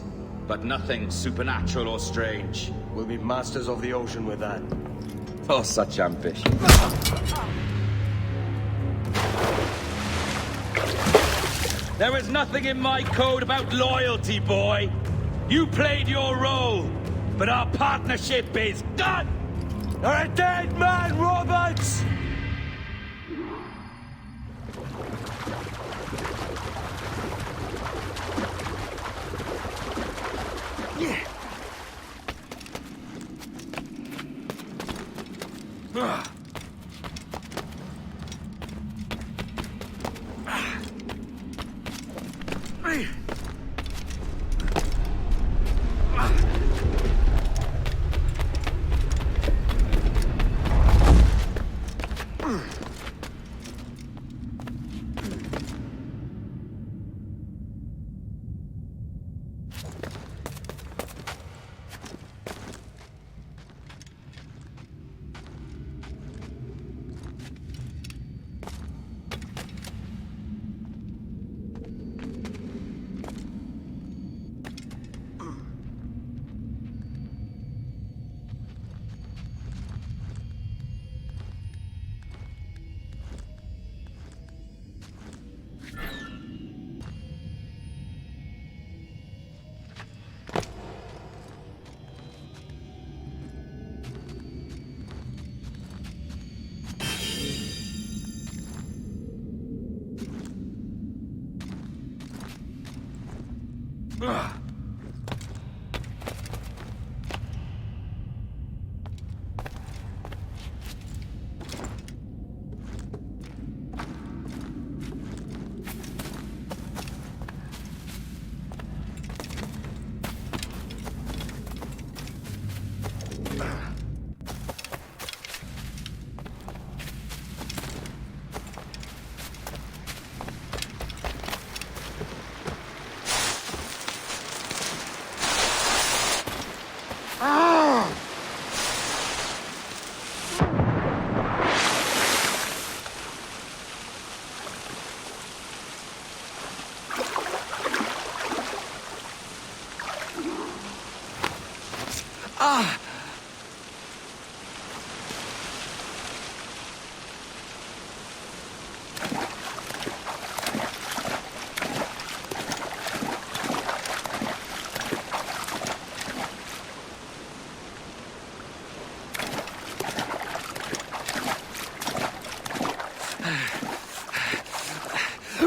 but nothing supernatural or strange. We'll be masters of the ocean with that. Oh, such ambition. There was nothing in my code about loyalty, boy. You played your role, but our partnership is done! You're a dead man, Roberts!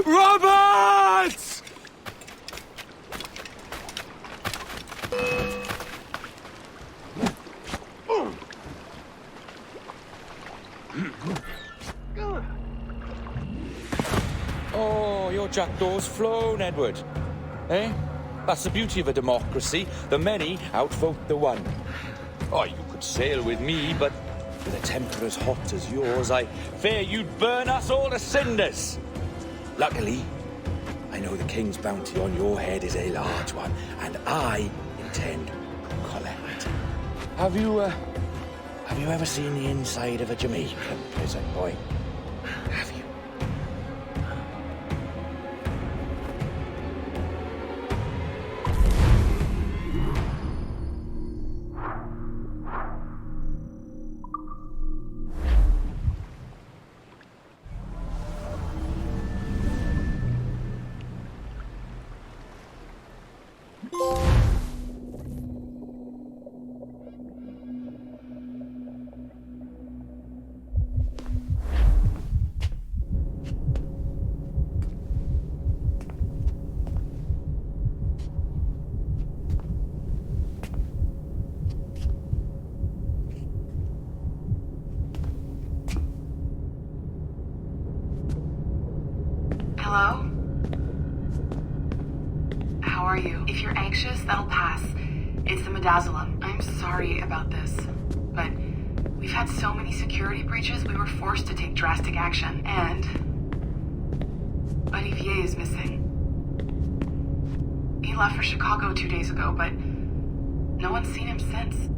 Roberts! Oh, your jackdaw's flown, Edward. Eh? That's the beauty of a democracy. The many outvote the one. Oh, you could sail with me, but with a temper as hot as yours, I fear you'd burn us all to cinders. Luckily, I know the king's bounty on your head is a large one, and I intend to collect. Have you ever seen the inside of a Jamaican prison, boy? Have you? Hello? How are you? If you're anxious, that'll pass. It's the Midazolam. I'm sorry about this, but we've had so many security breaches, we were forced to take drastic action, and Olivier is missing. He left for Chicago 2 days ago, but no one's seen him since.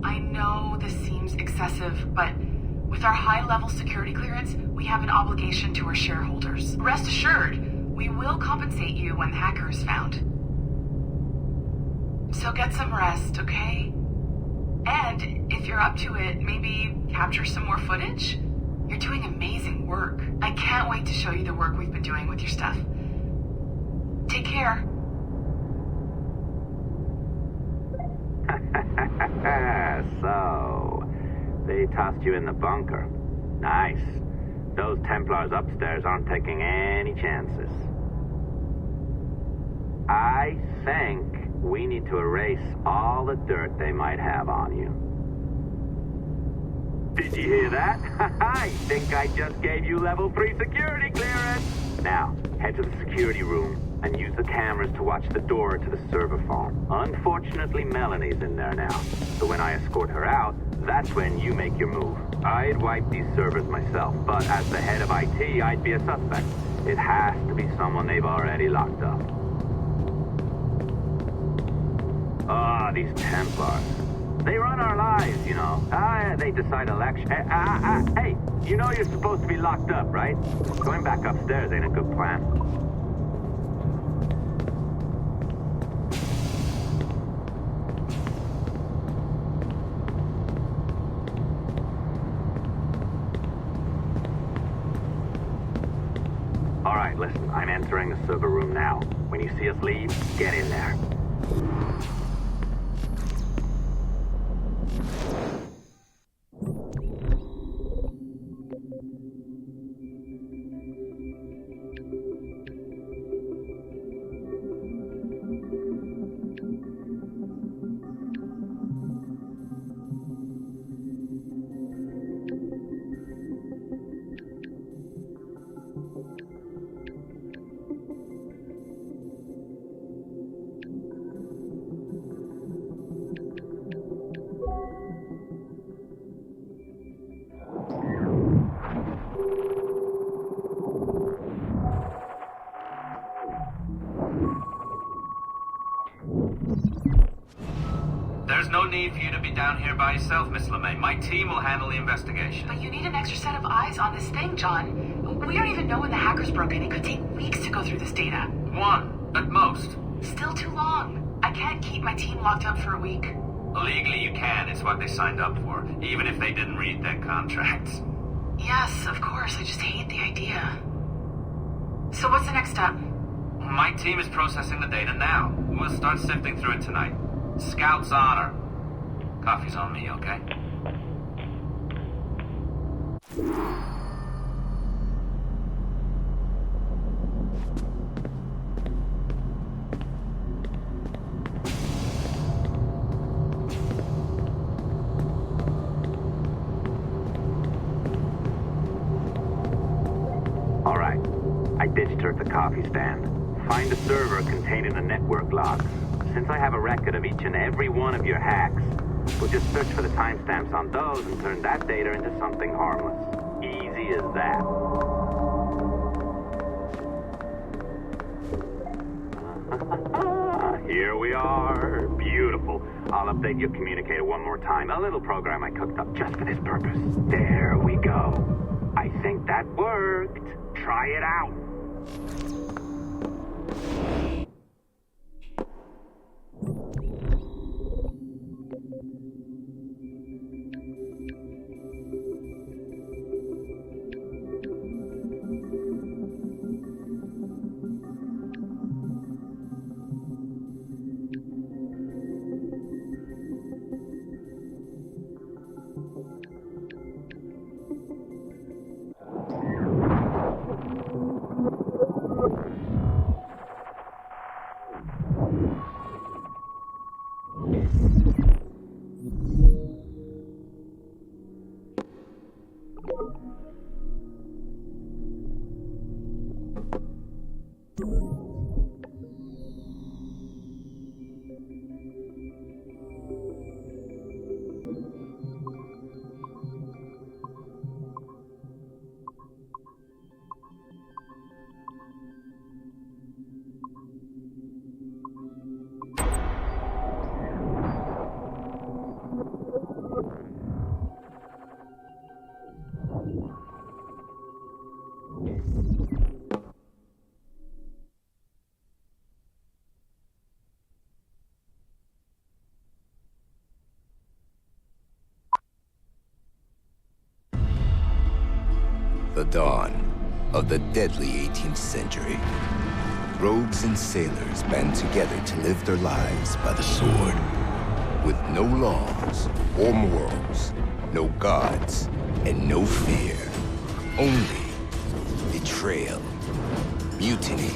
I know this seems excessive, but with our high-level security clearance, we have an obligation to our shareholders. Rest assured, we will compensate you when the hacker is found. So get some rest, okay? And if you're up to it, maybe capture some more footage? You're doing amazing work. I can't wait to show you the work we've been doing with your stuff. Take care. So, they tossed you in the bunker. Nice. Those Templars upstairs aren't taking any chances. I think we need to erase all the dirt they might have on you. Did you hear that? I think I just gave you level 3 security clearance. Now, head to the security room and use the cameras to watch the door to the server farm. Unfortunately, Melanie's in there now, so when I escort her out, that's when you make your move. I'd wipe these servers myself, but as the head of IT, I'd be a suspect. It has to be someone they've already locked up. Ah, these Templars. They run our lives, you know. They decide election. Hey, you know you're supposed to be locked up, right? Going back upstairs ain't a good plan. All right, listen, I'm entering the server room now. When you see us leave, get in there. There's no need for you to be down here by yourself, Miss LeMay. My team will handle the investigation. But you need an extra set of eyes on this thing, John. We don't even know when the hackers broke in. It could take weeks to go through this data. 1, at most. Still too long. I can't keep my team locked up for a week. Legally you can, it's what they signed up for, even if they didn't read their contracts. Yes, of course, I just hate the idea. So what's the next step? My team is processing the data now. We'll start sifting through it tonight. Scout's honor. Coffee's on me, okay? All right. I ditched her at the coffee stand. Find a server containing the network logs. Since I have a record of each and every one of your hacks, we'll just search for the timestamps on those and turn that data into something harmless. Easy as that. Here we are. Beautiful. I'll update your communicator one more time. A little program I cooked up just for this purpose. There we go. I think that worked. Try it out. The dawn of the deadly 18th century. Rogues and sailors band together to live their lives by the sword. With no laws or morals, no gods, and no fear. Only betrayal, mutiny,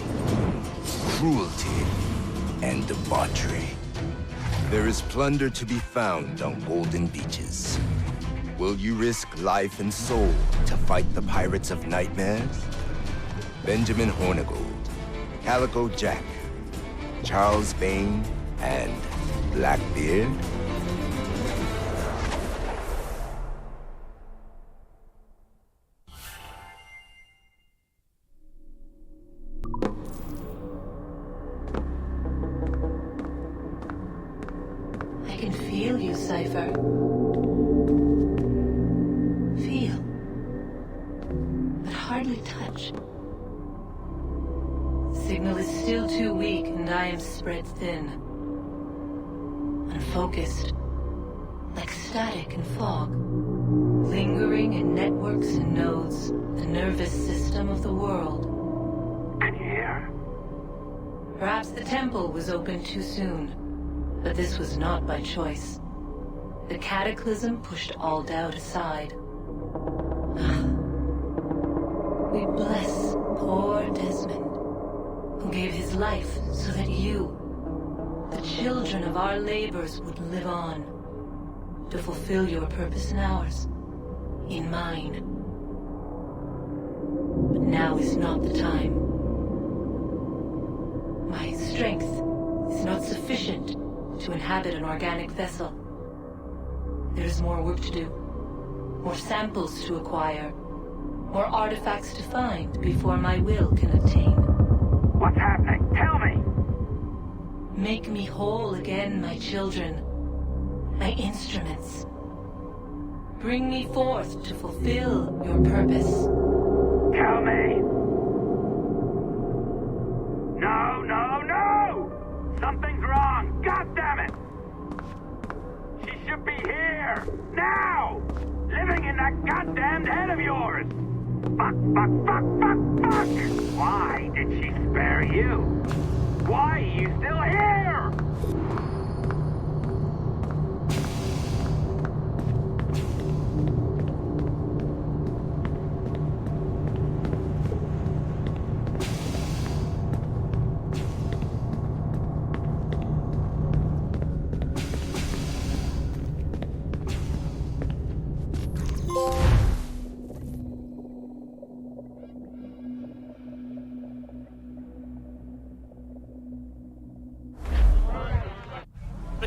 cruelty, and debauchery. There is plunder to be found on golden beaches. Will you risk life and soul to fight the pirates of nightmares? Benjamin Hornigold, Calico Jack, Charles Vane, and Blackbeard? I can feel you, Cypher. Feel. But hardly touch. Signal is still too weak, and I am spread thin. Unfocused. Like static and fog. Lingering in networks and nodes. The nervous system of the world. Can you hear? Perhaps the temple was opened too soon. But this was not by choice. The cataclysm pushed all doubt aside. We bless poor Desmond, who gave his life so that you, the children of our labors, would live on, to fulfill your purpose in ours, in mine. But now is not the time. My strength is not sufficient to inhabit an organic vessel. There is more work to do, more samples to acquire, more artifacts to find before my will can obtain. What's happening? Tell me! Make me whole again, my children, my instruments. Bring me forth to fulfill your purpose. Tell me! No, no, no! Something's wrong! God damn it! She should be here! Now! Living in that goddamned head of yours! Fuck, fuck, fuck, fuck, fuck! Why did she spare you? Why are you still here?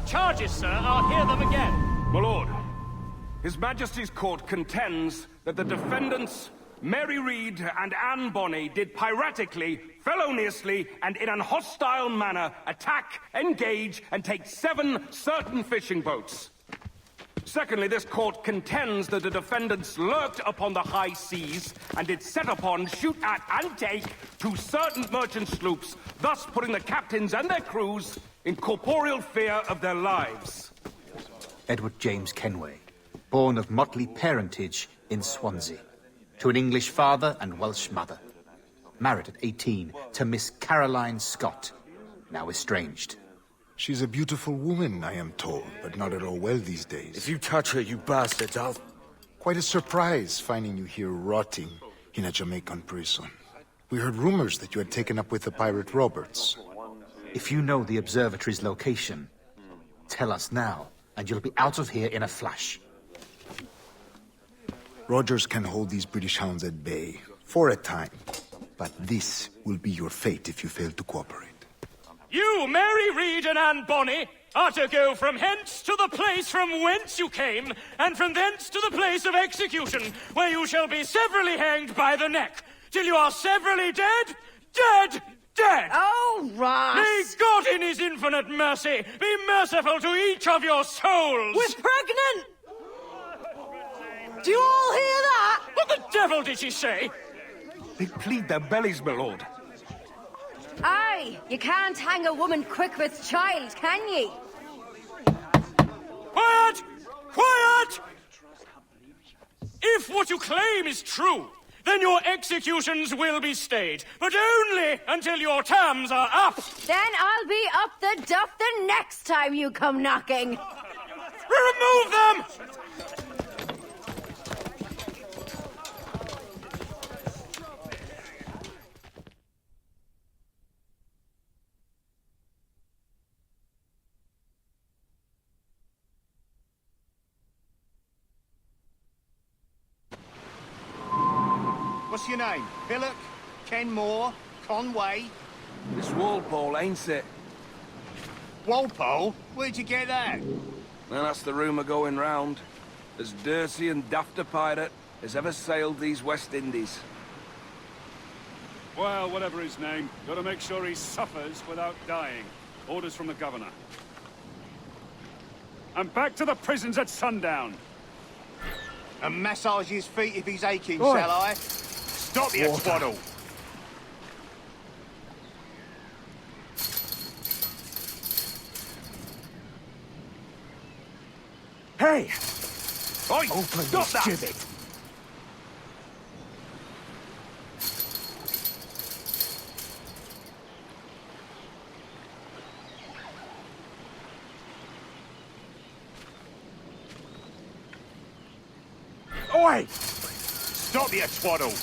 Charges, sir. I'll hear them again. My lord, His Majesty's court contends that the defendants, Mary Reed and Anne Bonny, did piratically feloniously, and in an hostile manner, attack, engage, and take 7 certain fishing boats. Secondly, this court contends that the defendants lurked upon the high seas and did set upon, shoot at, and take 2 certain merchant sloops, thus putting the captains and their crews in corporeal fear of their lives. Edward James Kenway, born of motley parentage in Swansea, to an English father and Welsh mother. Married at 18 to Miss Caroline Scott, now estranged. She's a beautiful woman, I am told, but not at all well these days. If you touch her, you bastards, I'll... Quite a surprise finding you here rotting in a Jamaican prison. We heard rumors that you had taken up with the pirate Roberts. If you know the observatory's location, tell us now, and you'll be out of here in a flash. Rogers can hold these British hounds at bay, for a time. But this will be your fate if you fail to cooperate. You, Mary Reed and Anne Bonny, are to go from hence to the place from whence you came, and from thence to the place of execution, where you shall be severally hanged by the neck, till you are severally dead, dead, dead! Oh, Ross! May God in his infinite mercy be merciful to each of your souls! We're pregnant! Do you all hear that? What the devil did she say? They plead their bellies, my lord. Aye, you can't hang a woman quick with child, can ye? Quiet! Quiet! If what you claim is true, then your executions will be stayed, but only until your terms are up. Then I'll be up the duff the next time you come knocking. Remove them! What's your name? Billock? Kenmore? Conway? It's Walpole, ain't it? Walpole? Where'd you get that? Well, that's the rumour going round. As dirty and daft a pirate as ever sailed these West Indies. Well, whatever his name, gotta make sure he suffers without dying. Orders from the governor. And back to the prisons at sundown. And massage his feet if he's aching, Oi. shall I? Stop your twaddle! Hey! Oi! Open Stop this that! gibbet! Oi! Stop your twaddle!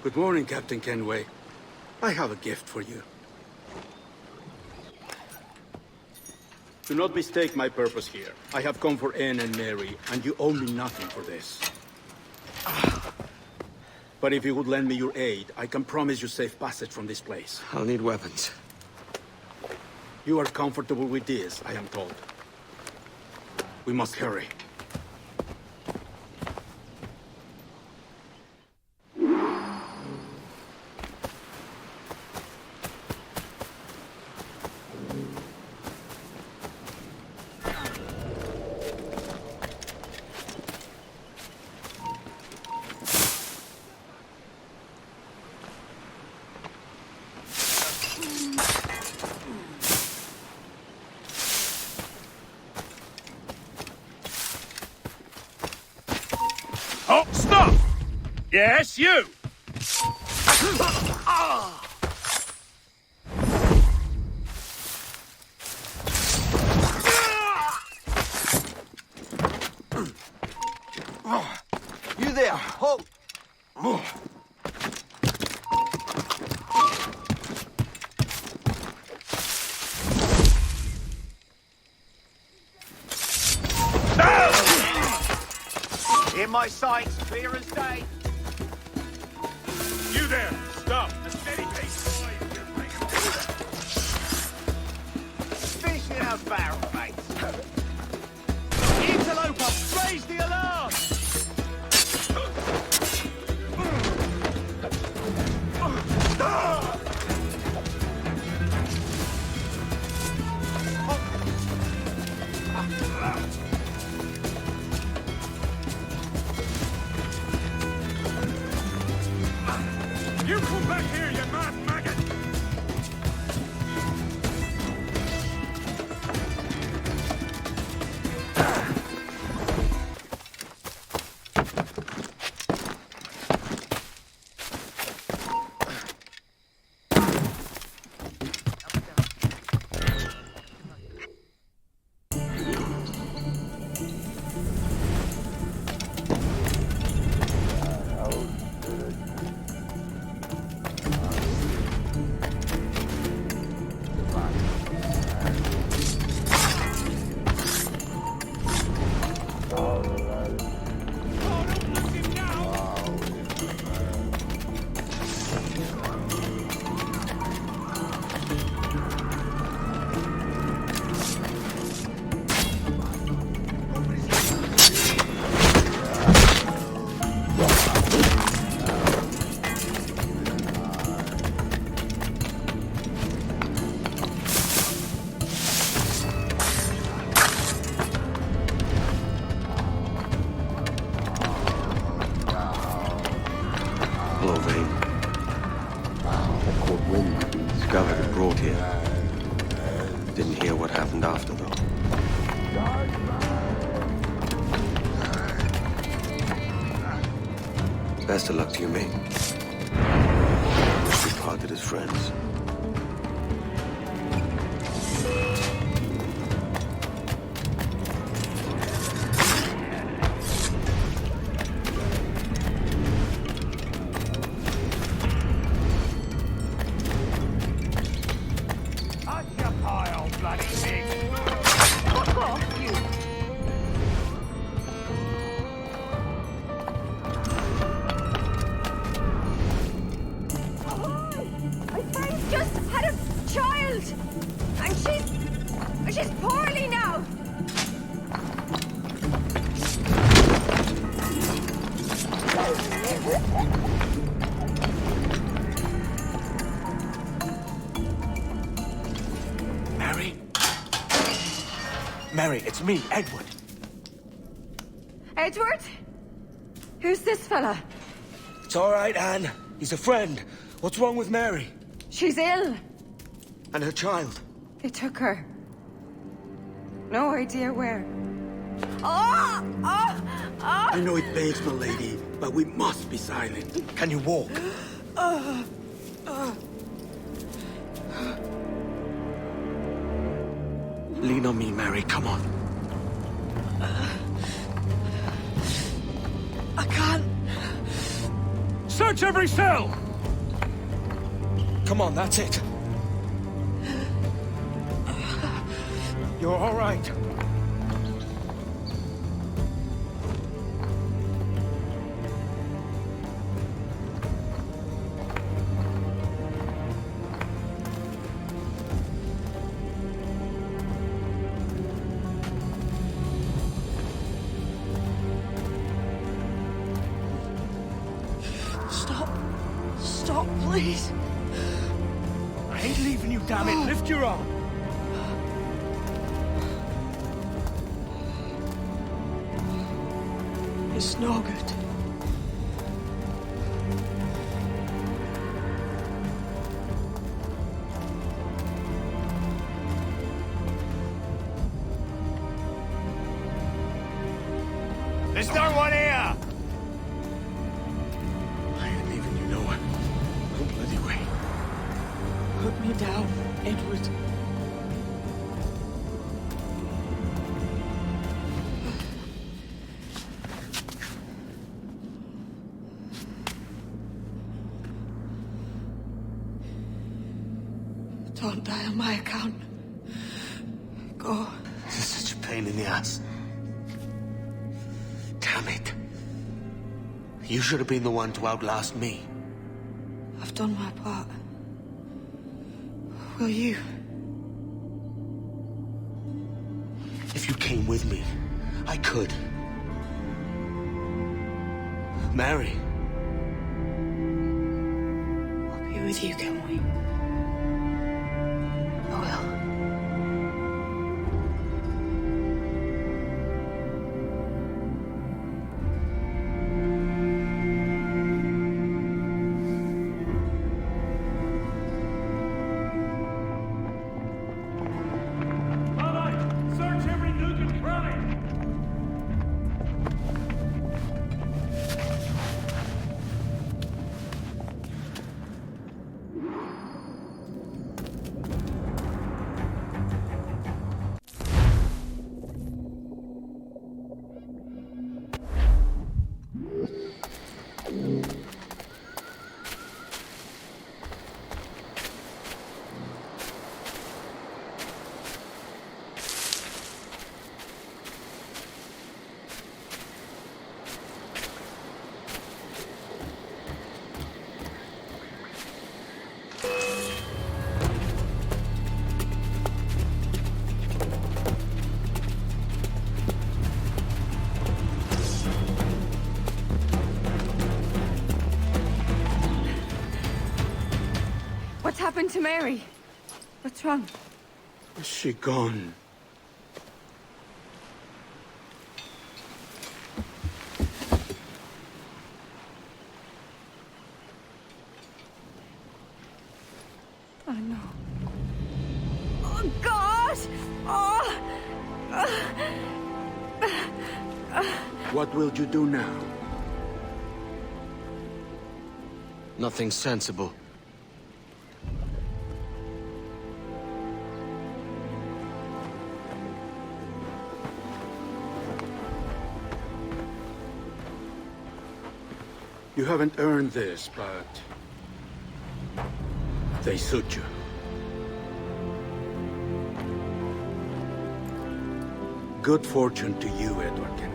Good morning, Captain Kenway. I have a gift for you. Do not mistake my purpose here. I have come for Anne and Mary, and you owe me nothing for this. But if you would lend me your aid, I can promise you safe passage from this place. I'll need weapons. You are comfortable with this, I am told. We must hurry. Oh, stop! Yes, you! You there, halt! In my sights, clear as day. You there! Stop! A steady pace! Finish it out, barrel, mate. Back here, you mad maggot! Hello, Vane. I caught wind had been discovered and brought here. Didn't hear what happened after, though. Best of luck to you, mate. We parted as friends. She's poorly now! Mary? Mary, it's me, Edward. Edward? Who's this fella? It's all right, Anne. He's a friend. What's wrong with Mary? She's ill. And her child? They took her. No idea where. Oh! Oh! Oh! I know it pains, my lady, but we must be silent. Can you walk? Lean on me, Mary. Come on. I can't. Search every cell! Come on, that's it. You're all right. Stop. Stop, please. I ain't leaving you, damn it. Lift your arm. It's no good. There's no one here! I ain't leaving you nowhere. No bloody way. Put me down, Edward. Don't die on my account. Go. This is such a pain in the ass. Damn it. You should have been the one to outlast me. I've done my part. Will you? If you came with me, I could. Mary. I'll be with you, can we? I will. happened to Mary? What's wrong? Is she gone? Oh no. Oh God! Oh! What will you do now? Nothing sensible. You haven't earned this, but they suit you. Good fortune to you, Edward Kenway.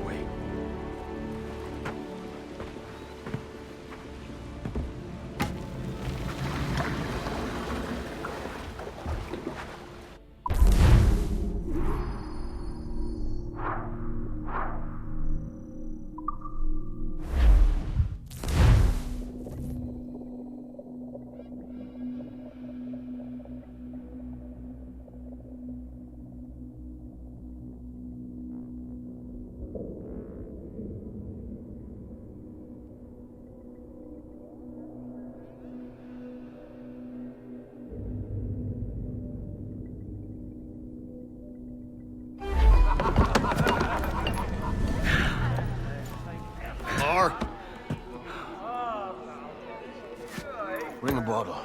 Bring a bottle.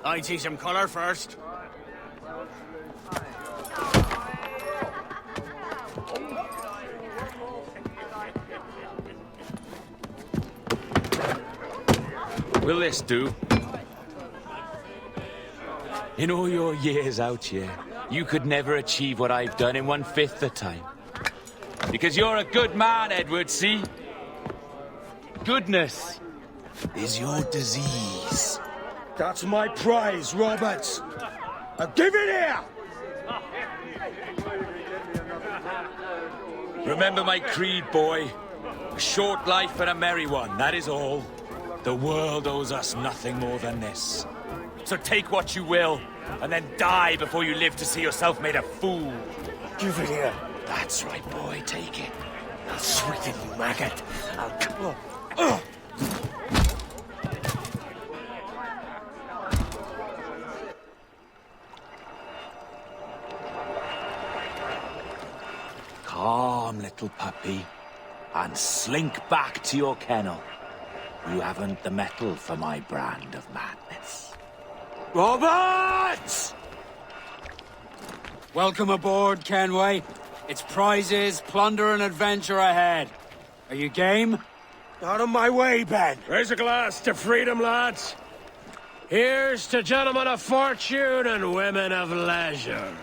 I see some color first. Will this do? In all your years out here, you could never achieve what I've done in 1/5 the time. Because you're a good man, Edward, see? Goodness is your disease. That's my prize, Roberts. Now give it here! Remember my creed, boy. A short life and a merry one, that is all. The world owes us nothing more than this. So take what you will, and then die before you live to see yourself made a fool. Give it here. That's right, boy, take it. I'll sweeten you, maggot. I'll come on. Calm, little puppy, and slink back to your kennel. You haven't the mettle for my brand of madness. Roberts! Welcome aboard, Kenway. It's prizes, plunder, and adventure ahead. Are you game? Out of my way, Ben. Raise a glass to freedom, lads. Here's to gentlemen of fortune and women of leisure.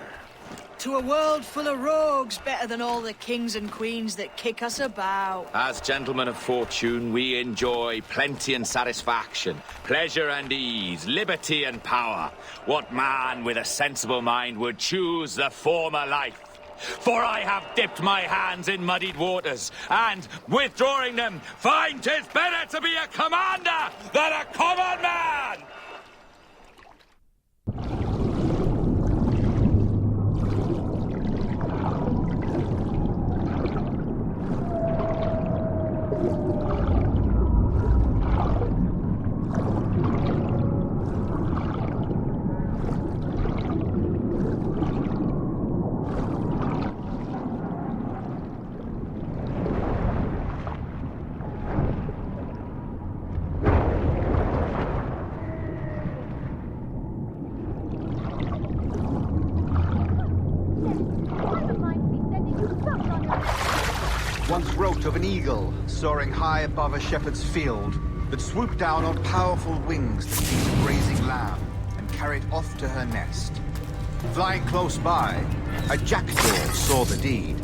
To a world full of rogues, better than all the kings and queens that kick us about. As gentlemen of fortune, we enjoy plenty and satisfaction, pleasure and ease, liberty and power. What man with a sensible mind would choose the former life? For I have dipped my hands in muddied waters, and, withdrawing them, find 'tis better to be a commander than a common man! Once wrote of an eagle soaring high above a shepherd's field that swooped down on powerful wings to seize a grazing lamb and carry it off to her nest. Flying close by, a jackdaw saw the deed,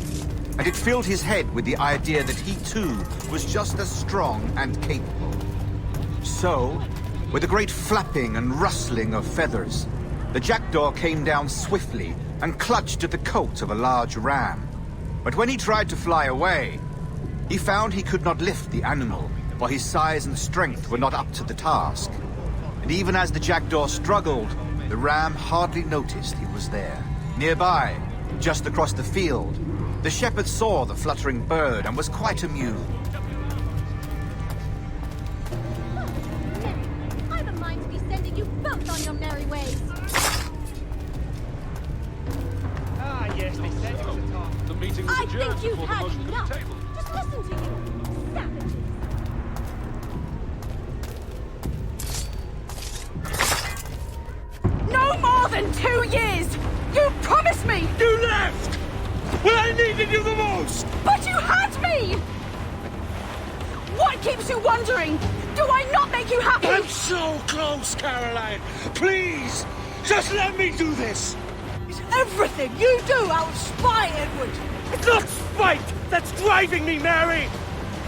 and it filled his head with the idea that he too was just as strong and capable. So, with a great flapping and rustling of feathers, the jackdaw came down swiftly and clutched at the coat of a large ram. But when he tried to fly away, he found he could not lift the animal, for his size and strength were not up to the task. And even as the jackdaw struggled, the ram hardly noticed he was there. Nearby, just across the field, the shepherd saw the fluttering bird and was quite amused. I've a mind to be sending you both on your merry ways. Ah, yes, they said it was a talk. The meeting was I adjourned think you've before the had motion to the enough. table. Just listen to you, savages. No more than 2 years! You promised me! You left! When I needed you the most! But you had me! What keeps you wondering? Do I not make you happy? I'm so close, Caroline! Please! Just let me do this! Is everything you do out of spite, Edward? It's not spite that's driving me, Mary!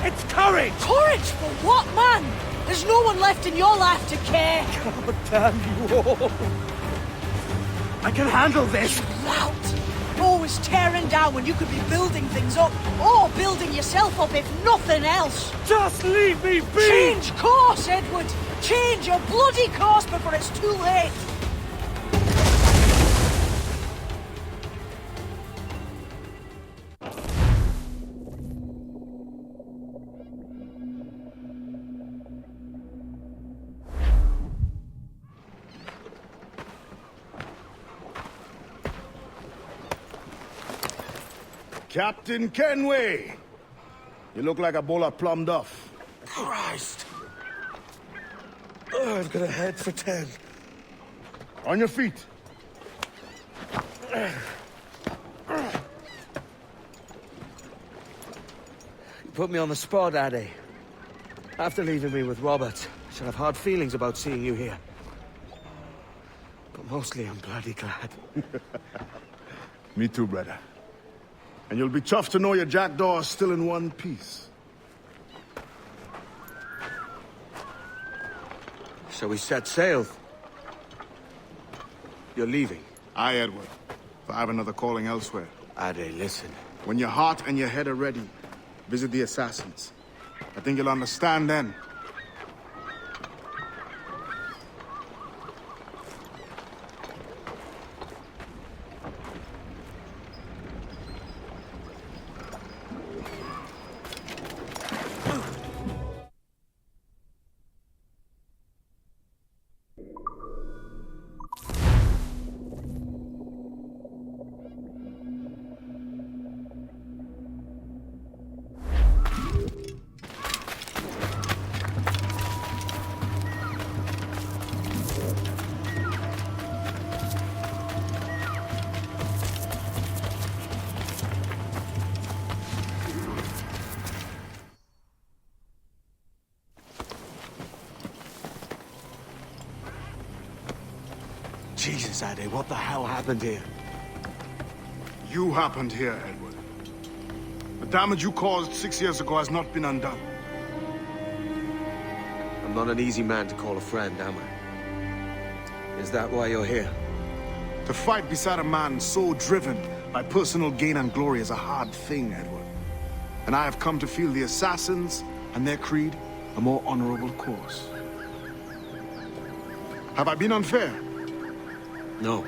It's courage! Courage for what, man? There's no one left in your life to care. God damn you all! I can handle this! Lout! Always tearing down when you could be building things up, or building yourself up if nothing else. Just leave me be! Change course, Edward! Change your bloody course before it's too late! Captain Kenway! You look like a bowl of plum duff. Christ! Oh, I've got a head for 10. On your feet. You put me on the spot, Addy. After leaving me with Robert, I should have hard feelings about seeing you here. But mostly I'm bloody glad. Me too, brother. And you'll be chuffed to know your jackdaw is still in one piece. So we set sail. You're leaving? Aye, Edward. If I have another calling elsewhere. Ade, listen. When your heart and your head are ready, visit the assassins. I think you'll understand then. Jesus, Ade, what the hell happened here? You happened here, Edward. The damage you caused 6 years ago has not been undone. I'm not an easy man to call a friend, am I? Is that why you're here? To fight beside a man so driven by personal gain and glory is a hard thing, Edward. And I have come to feel the assassins and their creed a more honorable course. Have I been unfair? No.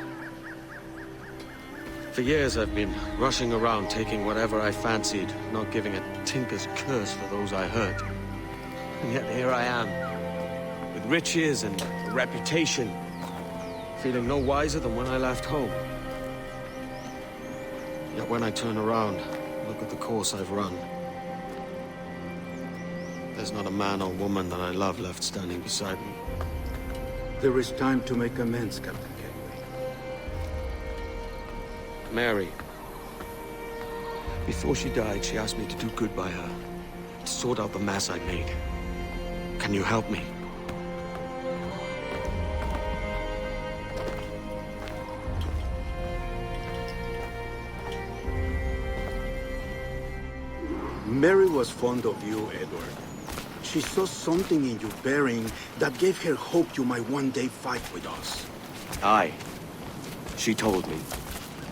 For years I've been rushing around taking whatever I fancied, not giving a tinker's curse for those I hurt. And yet here I am, with riches and a reputation, feeling no wiser than when I left home. Yet when I turn around, look at the course I've run. There's not a man or woman that I love left standing beside me. There is time to make amends, Captain Kenway. Mary. Before she died, she asked me to do good by her, to sort out the mess I made. Can you help me? Mary was fond of you, Edward. She saw something in your bearing that gave her hope you might one day fight with us. Aye. She told me.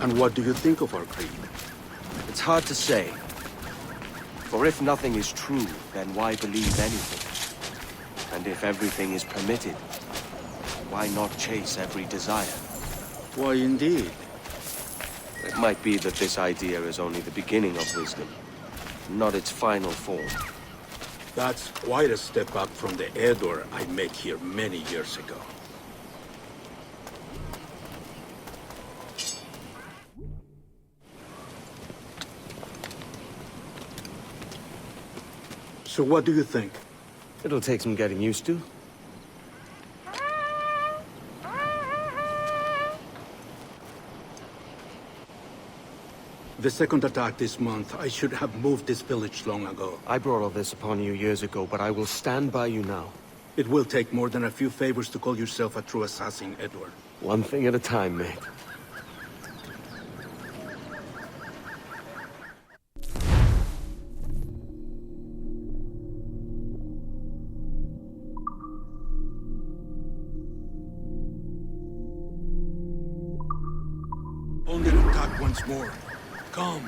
And what do you think of our creed? It's hard to say. For if nothing is true, then why believe anything? And if everything is permitted, why not chase every desire? Why, indeed. It might be that this idea is only the beginning of wisdom, not its final form. That's quite a step up from the Edward I met here many years ago. So what do you think? It'll take some getting used to. The second attack this month, I should have moved this village long ago. I brought all this upon you years ago, but I will stand by you now. It will take more than a few favors to call yourself a true assassin, Edward. One thing at a time, mate. Only an attack once more. Come.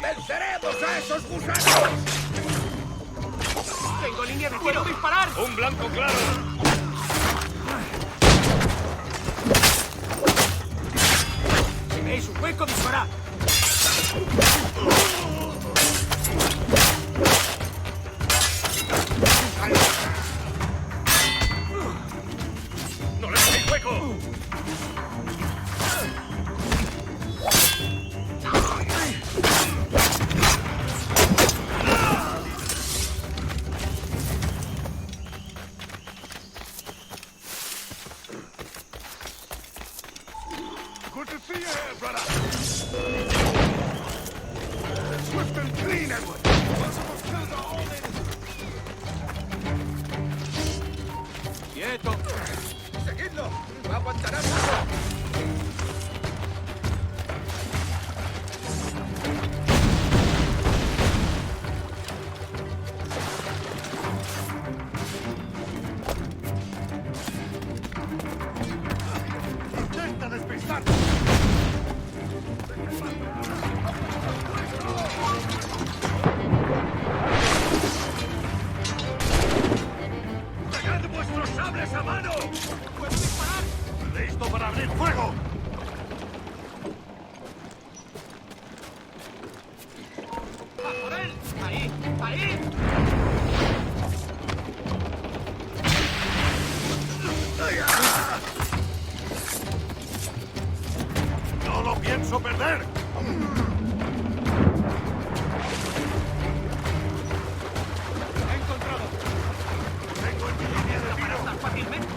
¡Venceremos a esos gusanos! ¡Tengo línea de tiro! ¡Disparar! ¡Un blanco claro! Si veis un hueco, disparad. ¡No le dejéis hueco! Good to see you here, brother. Swift and clean, Edward. Most of us kills are all in. ¡Quieto! ¡Seguidlo! ¡Aguantará mucho! ¡Intenta despistar! ¡Sacad vuestros sables a mano! ¡Puedo disparar! ¡Listo para abrir fuego! ¡A por él! ¡Ahí! ¡Ahí! ¡No lo pienso perder! ¡He encontrado! ¡Tengo en mi línea de tiro! ¿Para fácilmente?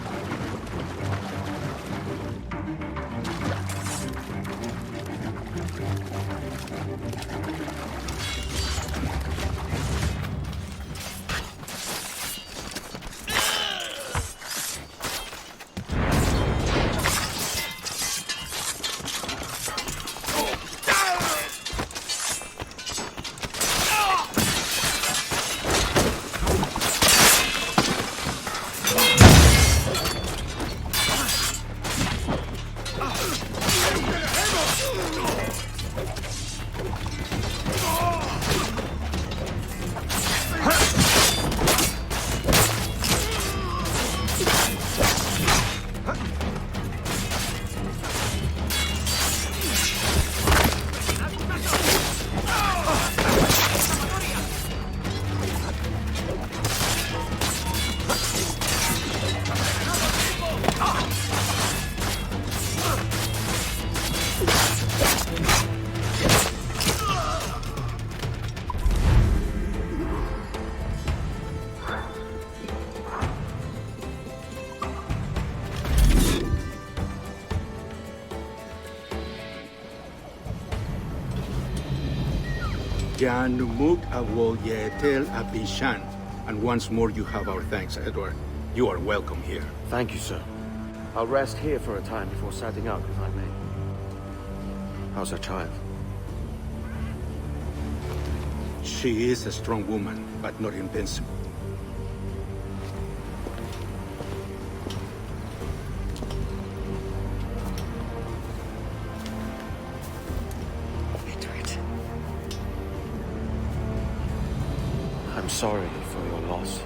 Jan Numuk Awol Yetel Abishan. And once more, you have our thanks, Edward. You are welcome here. Thank you, sir. I'll rest here for a time before setting out, if I may. How's her child? She is a strong woman, but not invincible. I'm sorry for your loss.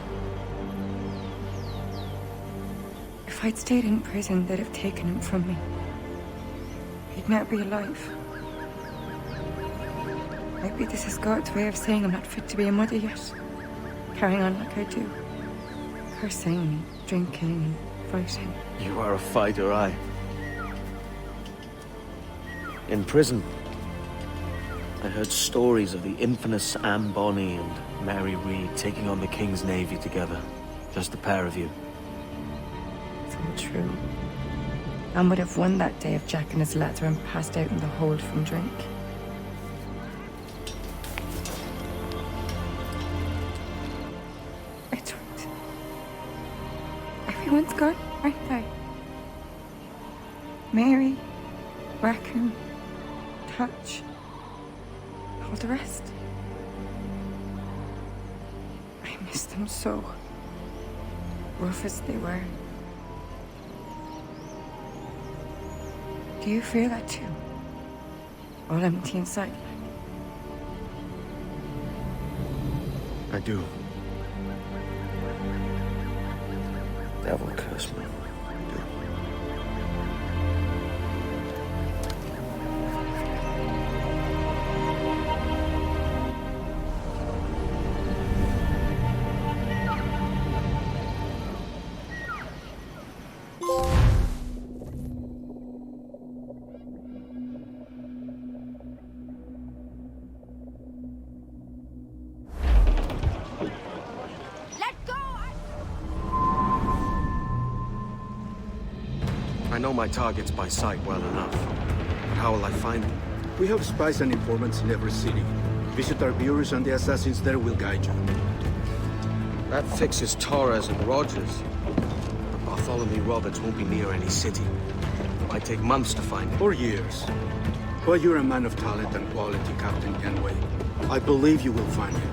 If I'd stayed in prison, they'd have taken him from me. He'd not be alive. Maybe this is God's way of saying I'm not fit to be a mother yet. Carrying on like I do. Cursing, drinking, fighting. You are a fighter, aye. In prison, I heard stories of the infamous Anne Bonny and Mary Read taking on the King's Navy together. Just the pair of you. It's all true. Anne would have won that day if Jack and his lads weren't passed out in the hold from drink. Edward. Everyone's gone, aren't they? Mary, Raccoon, Touch, all the rest. I miss them so. Rough as they were. Do you feel that too? All empty inside? I do. Devil curse me. I know my targets by sight well enough. But how will I find them? We have spies and informants in every city. Visit our bureaus and the assassins there will guide you. That fixes Torres and Rogers. But Bartholomew Roberts won't be near any city. It might take months to find him. Or years. But you're a man of talent and quality, Captain Kenway. I believe you will find him.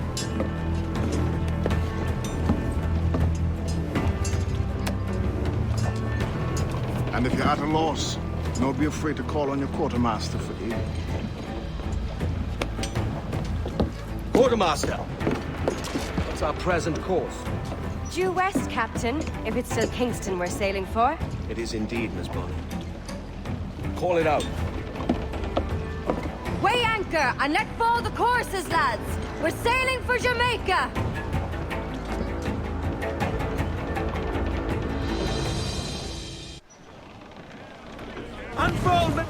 And if you're at a loss, don't be afraid to call on your quartermaster for aid. Quartermaster! What's our present course? Due west, Captain, if it's still Kingston we're sailing for. It is indeed, Miss Bonny. Call it out. Weigh anchor and let fall the courses, lads! We're sailing for Jamaica! Unfold!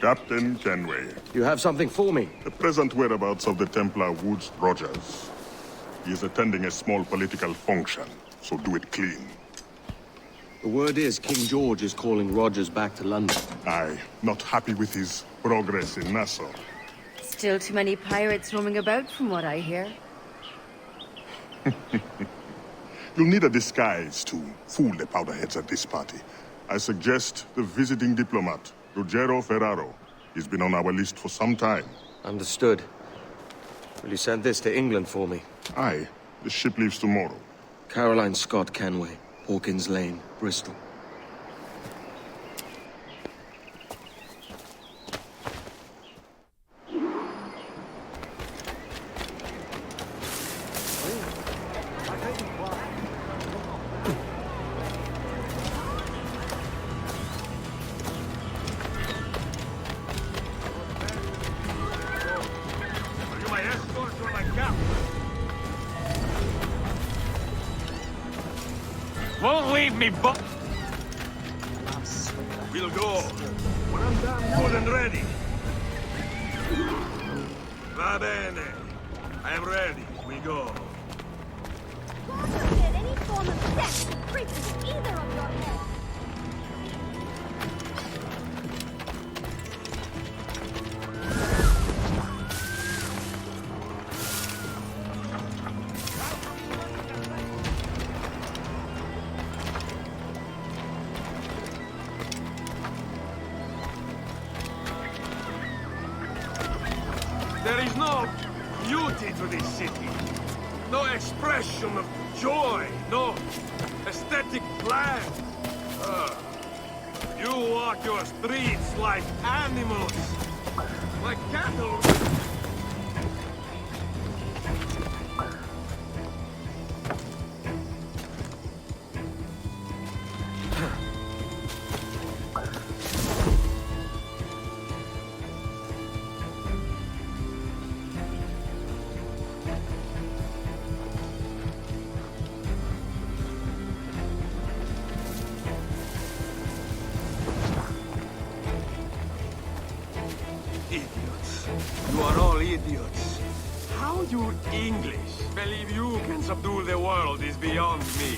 Captain Kenway. You have something for me? The present whereabouts of the Templar Woods Rogers. He is attending a small political function, so do it clean. The word is King George is calling Rogers back to London. Aye, not happy with his progress in Nassau. Still too many pirates roaming about from what I hear. You'll need a disguise to fool the powderheads at this party. I suggest the visiting diplomat, Ruggiero Ferraro. He's been on our list for some time. Understood. Will you send this to England for me? Aye. The ship leaves tomorrow. Caroline Scott Kenway, Hawkins Lane, Bristol. Won't leave me, but We'll go. When I'm damn good and ready. Va bene. I am ready. We go. God forbid any form of sex could creep into either of your heads. There is no beauty to this city. No expression of joy. No aesthetic plan. You walk your streets like animals. Like cattle. Idiots. You are all idiots. How you English believe you can subdue the world is beyond me.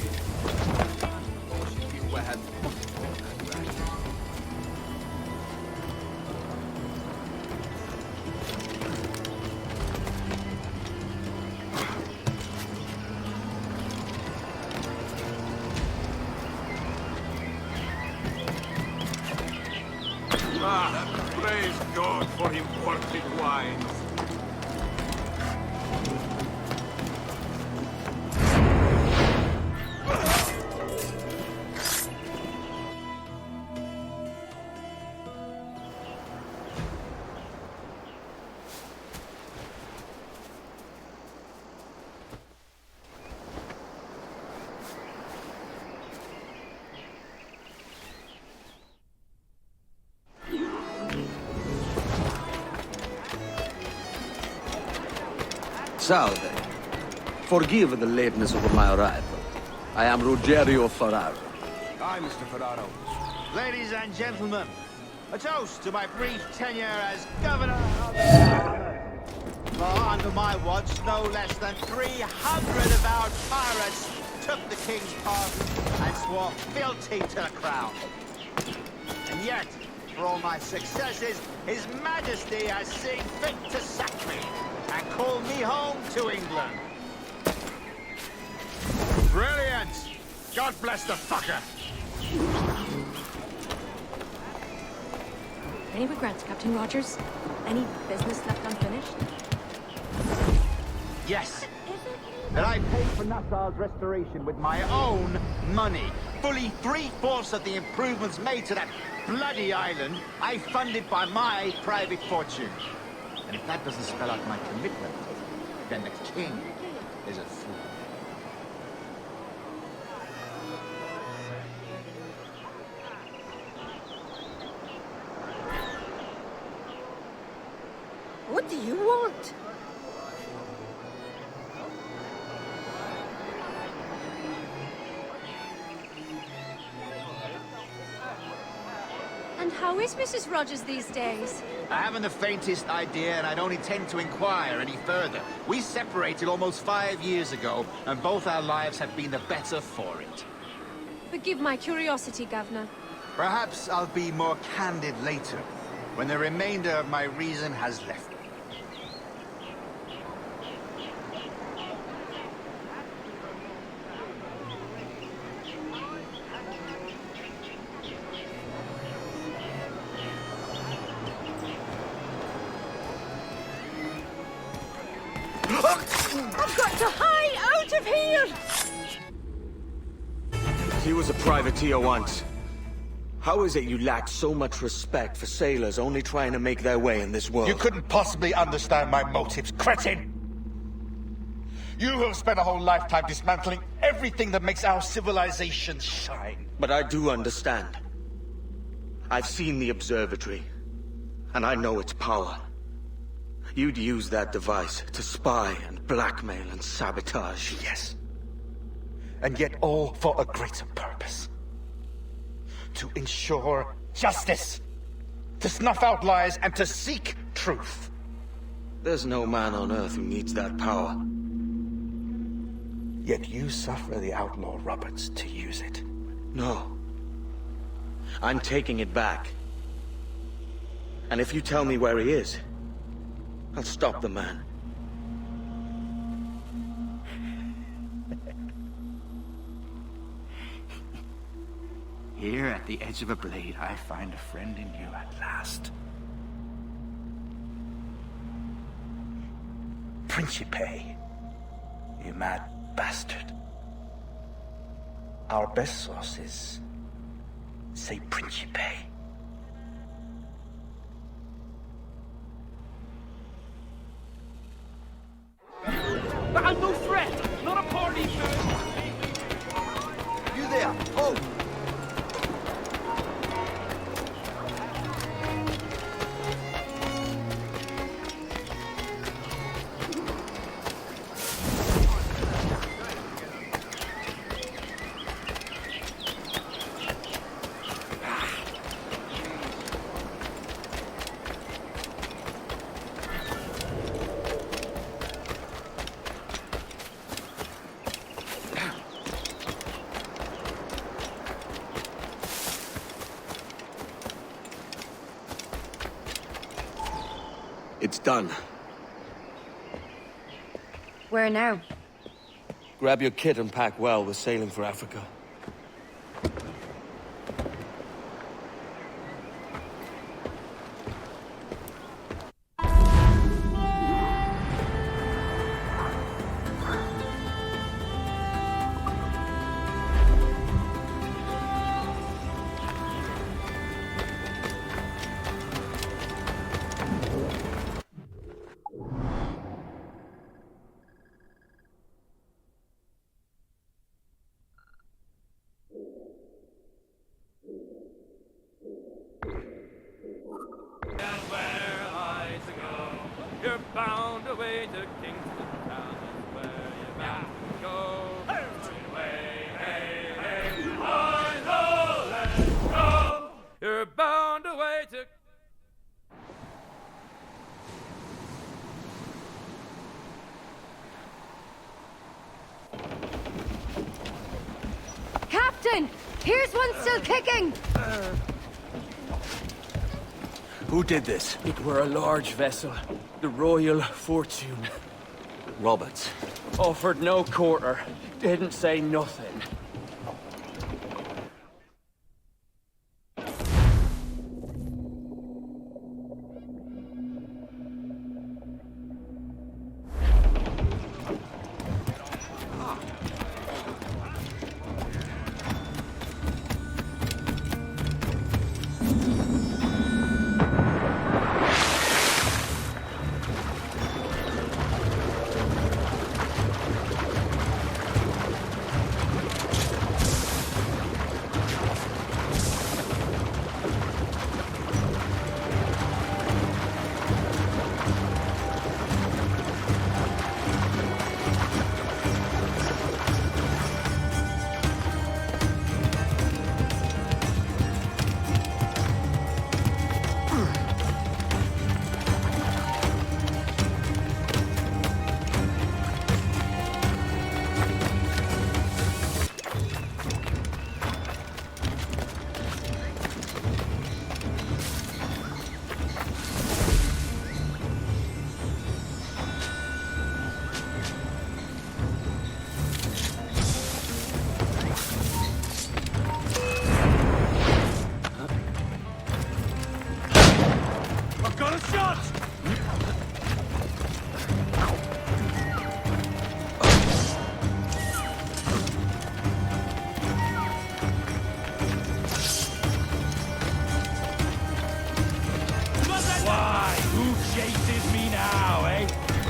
Praise God for imported wines. Salve. Forgive the lateness of my arrival. I am Ruggiero Ferraro. Hi, Mr. Ferraro. Ladies and gentlemen, a toast to my brief tenure as governor of the Havana. For under my watch, no less than 300 avowed pirates took the king's pardon and swore fealty to the crown. And yet, for all my successes, His Majesty has seen fit to sack me and call me home to England. Brilliant! God bless the fucker! Any regrets, Captain Rogers? Any business left unfinished? Yes. And I paid for Nassau's restoration with my own money. Fully 3/4 of the improvements made to that bloody island, I funded by my private fortune. And if that doesn't spell out my commitment, then the king is a fool. What do you want? And how is Mrs. Rogers these days? I haven't the faintest idea, and I don't intend to inquire any further. We separated almost 5 years ago, and both our lives have been the better for it. Forgive my curiosity, Governor. Perhaps I'll be more candid later, when the remainder of my reason has left me. I've got to hide out of here! He was a privateer once. How is it you lack so much respect for sailors only trying to make their way in this world? You couldn't possibly understand my motives, cretin! You have spent a whole lifetime dismantling everything that makes our civilization shine. But I do understand. I've seen the observatory, and I know its power. You'd use that device to spy and blackmail and sabotage, yes. And yet all for a greater purpose. To ensure justice. To snuff out lies and to seek truth. There's no man on earth who needs that power. Yet you suffer the outlaw Roberts to use it. No. I'm taking it back. And if you tell me where he is, I'll stop the man. Here at the edge of a blade, I find a friend in you at last. Principe, you mad bastard. Our best sources say Principe. I'm no threat! Not a party! You there! Oh! It's done. Where now? Grab your kit and pack well. We're sailing for Africa. You're bound away to Kingston Town, that's where you're bound to go. Away, hey, hey, hi-ho, let's go. You're bound away to... Captain! Here's one still kicking! Who did this? It were a large vessel, the Royal Fortune. Roberts. Offered no quarter, didn't say nothing.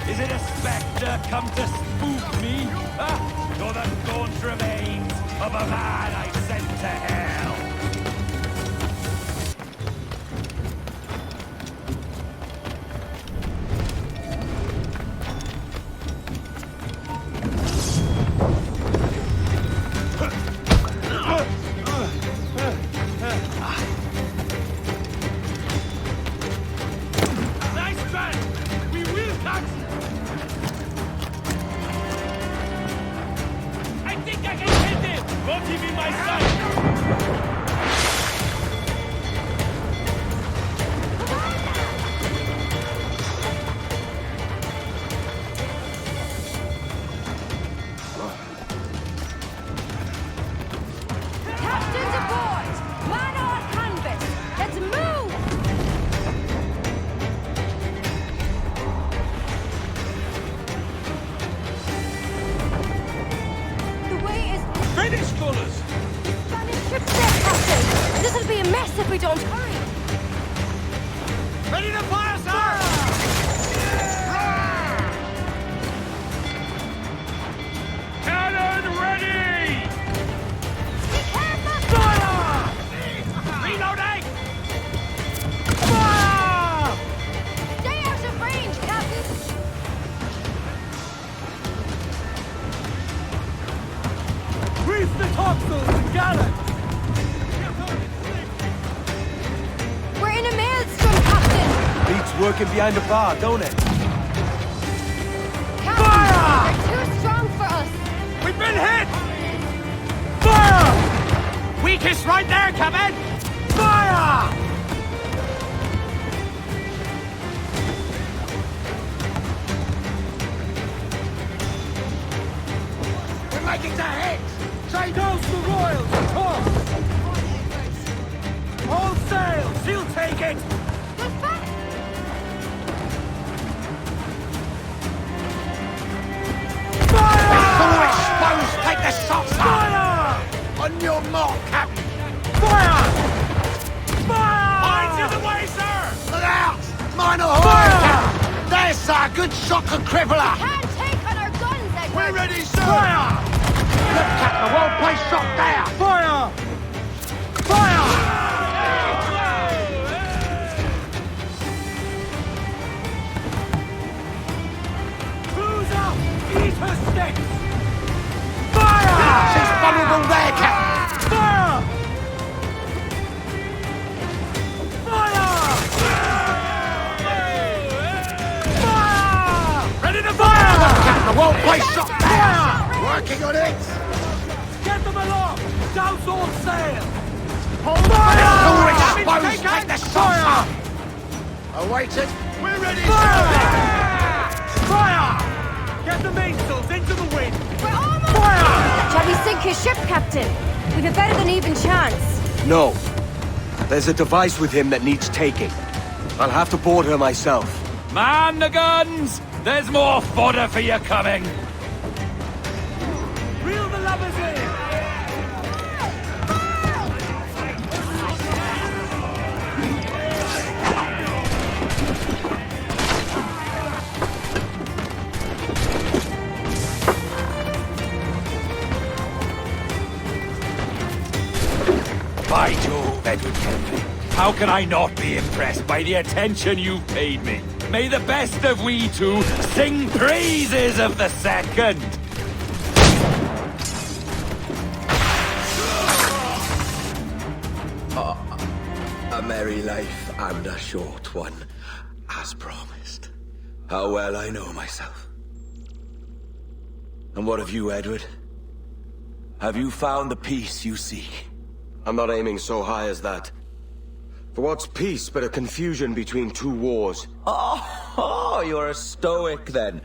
Is it a spectre come to spook me? Or the gaunt remains of a man I sent to hell? Liberty be my sight! Captains aboard! Man on canvas! Let's move! The way is... Finish, colours! Spanish ship's there, Captain! This'll be a mess if we don't hurry! Ready to fire, sir! Cannon ready! Be careful! Fire! Reloading! Fire! Stay out of range, Captain! Reef the topsails and gallants! We're in a maelstrom, Captain! Beats working behind the bar, don't it? Captain, they're too strong for us! We've been hit! Fire! Weakest right there, Captain! Fire! We're making the hit! Say those to Royals, talk! All sails, he'll take it! Exposed! Take the shots! Fire! On your mark, Captain! Fire! Fire! Lines in the way, sir! Look out! Mine are Captain! There's sir! Good shot to crippler! Can't take on our guns, Edward! We're ready, sir! Fire! Look, Captain! A well-placed shot there! Fire! Fire! Who's up? Eat her sticks! Fire! She's vulnerable there, Captain! Fire! Fire! Fire! Ready to fire! Captain! A well-placed shot there! Fire! Working on it! Get them along! Douse all sail! Hold Fire! All Damage exposed! taken! Take the shots! Fire! Awaited! We're ready, Fire! sir! Fire! Get the mainsails into the wind! We're almost... Fire! Shall we sink his ship, Captain? We've a better than even chance. No. There's a device with him that needs taking. I'll have to board her myself. Man the guns! There's more fodder for you coming! Reel the lubbers in! By Jove, Edward Kennedy. How can I not be impressed by the attention you've paid me? May the best of we two sing praises of the second! A merry life and a short one, as promised. How well I know myself. And what of you, Edward? Have you found the peace you seek? I'm not aiming so high as that. For what's peace but a confusion between two wars? Oh, you're a stoic then.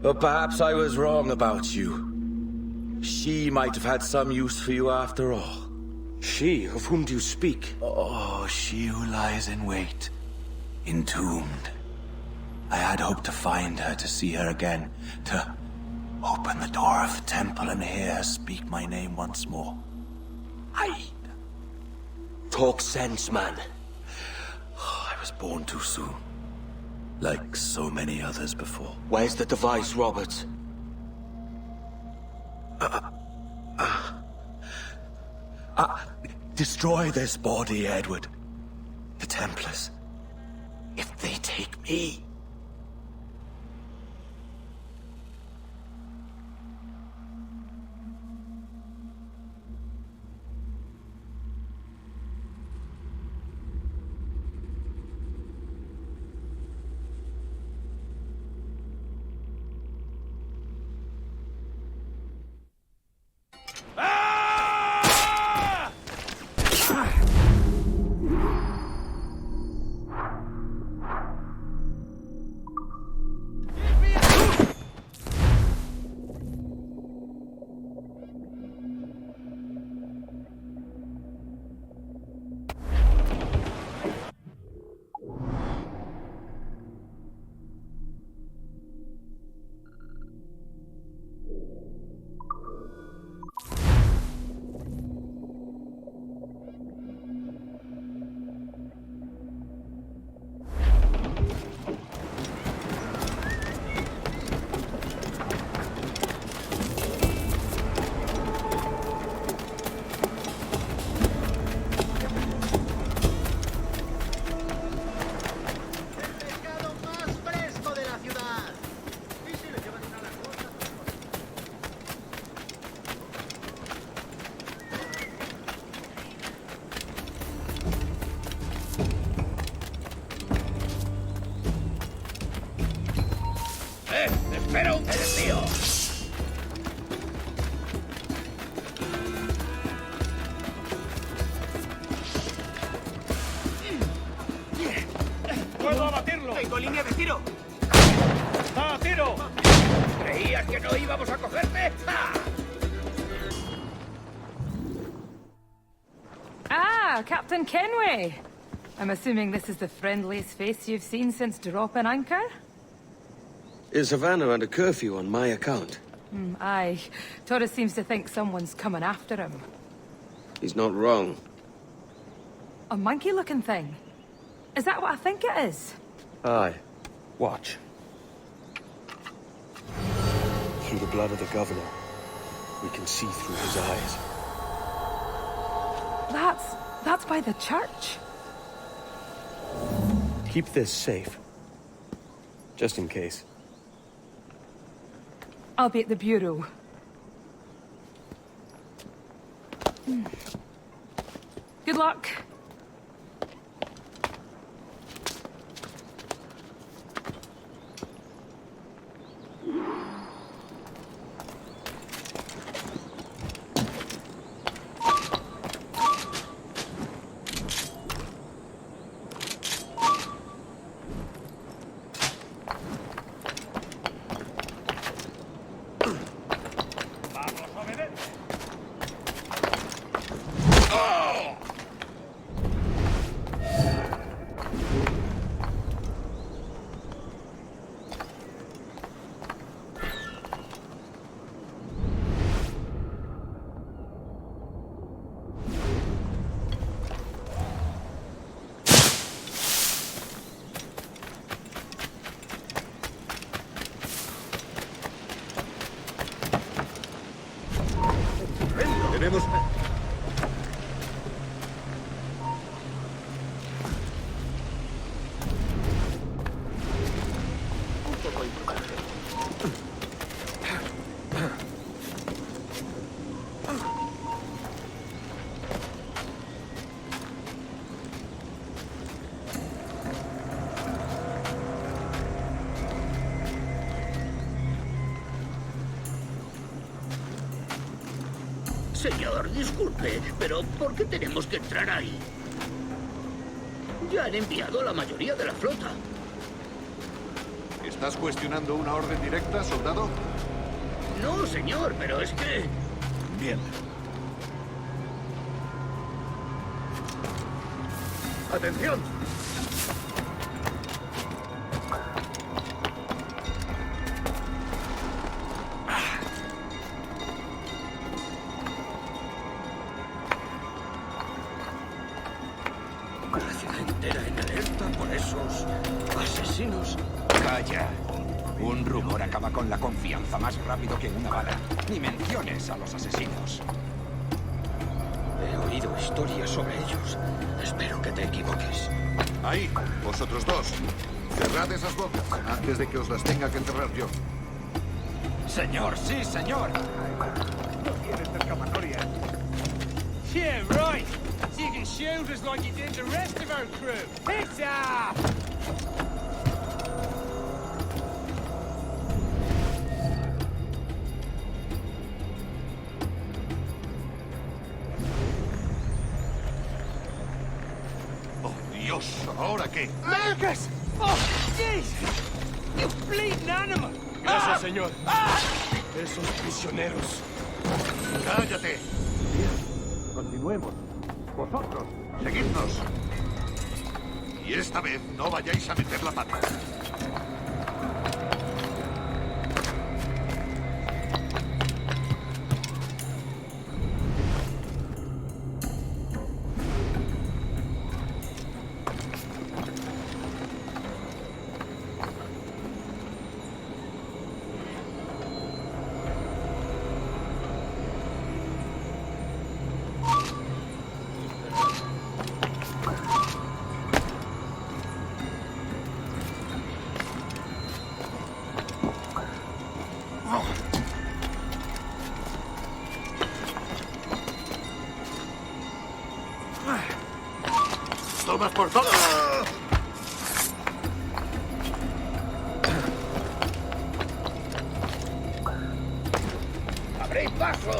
But perhaps I was wrong about you. She might have had some use for you after all. She? Of whom do you speak? Oh, she who lies in wait, entombed. I had hoped to find her, to see her again, to open the door of the temple and hear her speak my name once more. Talk sense, man. I was born too soon. Like so many others before. Where's the device, Roberts? Destroy this body, Edward. The Templars. If they take me... tiro! ¡Ah, tiro! ¿Creías que no íbamos a cogerte? ¡Ah! Ah, Captain Kenway. I'm assuming this is the friendliest face you've seen since dropping anchor? Is Havana under curfew on my account? Aye. Torres seems to think someone's coming after him. He's not wrong. A monkey-looking thing? Is that what I think it is? Aye. Watch. Through the blood of the governor, we can see through his eyes. That's by the church. Keep this safe. Just in case. I'll be at the bureau. Good luck. Tenemos... Señor, disculpe, pero ¿por qué tenemos que entrar ahí? Ya han enviado a la mayoría de la flota. ¿Estás cuestionando una orden directa, soldado? No, señor, pero es que... Bien. ¡Atención! La ciudad entera en alerta por esos asesinos. Calla. Un rumor acaba con la confianza más rápido que una bala. Ni menciones a los asesinos. He oído historias sobre ellos. Espero que te equivoques. Ahí, vosotros dos. Cerrad esas bocas antes de que os las tenga que enterrar yo. Señor, sí, señor. No tienes escapatoria. Yeah, right. So you can shield us like you did the rest of our crew. Piss off! ¡Oh, Dios! ¿Ahora qué? Marcus! Oh, jeez! You bleeding animal! Gracias, señor. Esos prisioneros. ¡Cállate! Bien, continuemos. Vosotros, seguidnos. Y esta vez no vayáis a meter la pata. ¡Tomas por todo! ¡Abrid paso!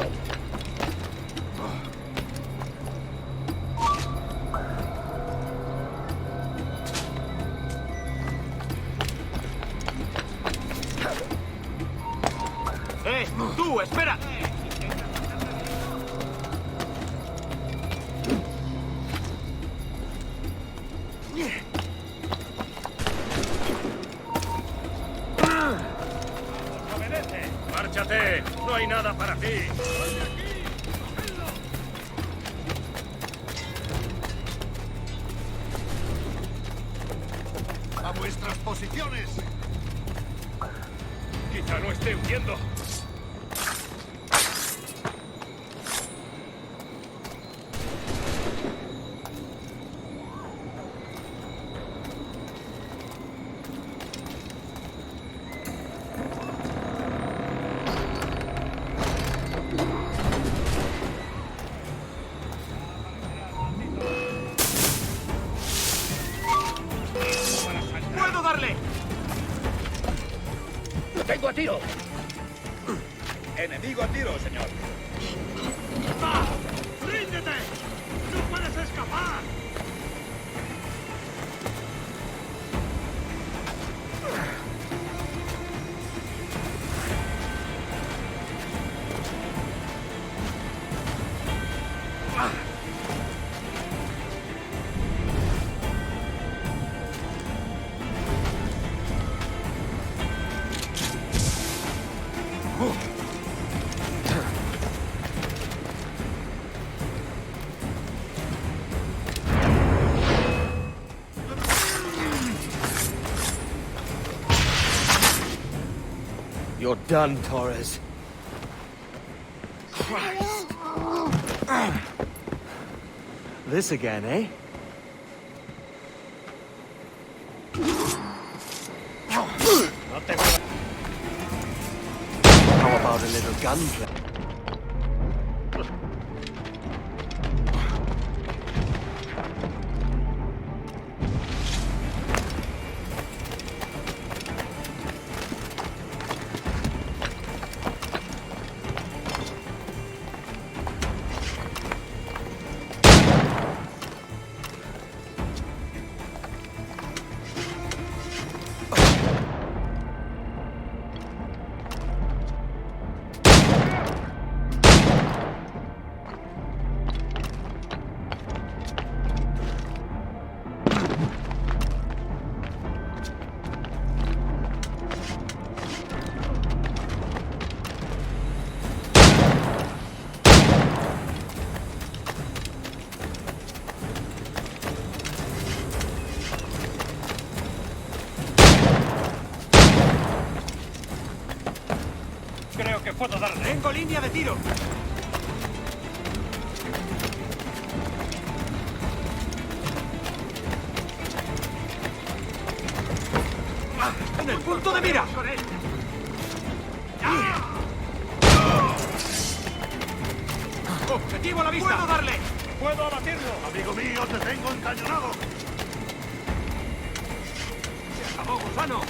¡Tú, espera! ¡Obedece! ¡Márchate! ¡No hay nada para ti! ¡A vuestras posiciones! Quizá no esté huyendo. ¡Puedo darle! ¡Lo tengo a tiro! Enemigo a tiro, señor. ¡Va! ¡Ríndete! ¡No puedes escapar! You're done, Torres. Christ. This again, eh? How about a little gunplay? Creo que puedo darle. ¡Tengo línea de tiro! ¡En el punto de mira! ¡Objetivo a la vista! ¡Puedo darle! ¡Puedo abatirlo! Amigo mío, te tengo encañonado. ¡Se acabó, gusano!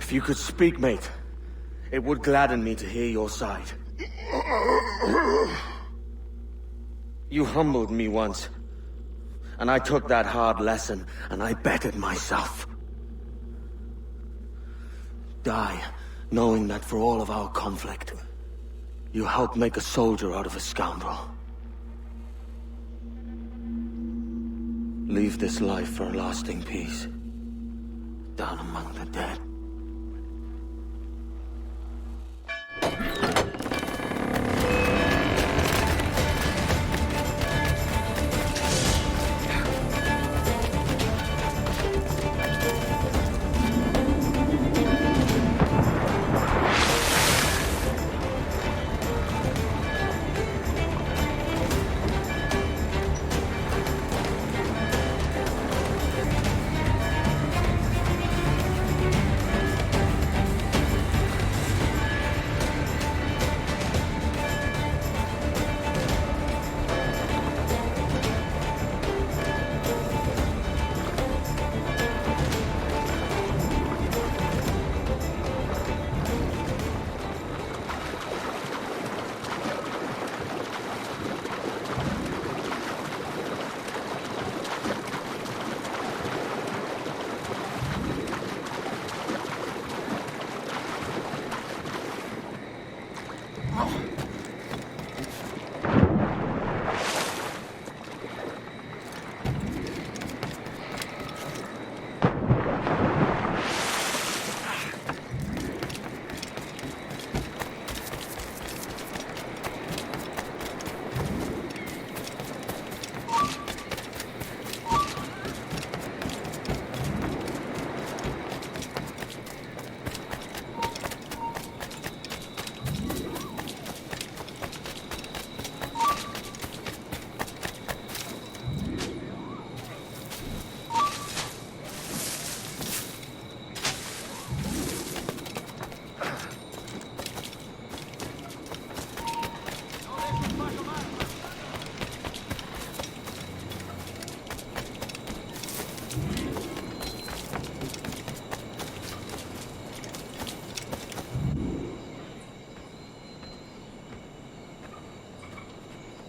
If you could speak, mate, it would gladden me to hear your side. You humbled me once, and I took that hard lesson, and I bettered myself. Die, knowing that for all of our conflict, you helped make a soldier out of a scoundrel. Leave this life for a lasting peace, down among the dead.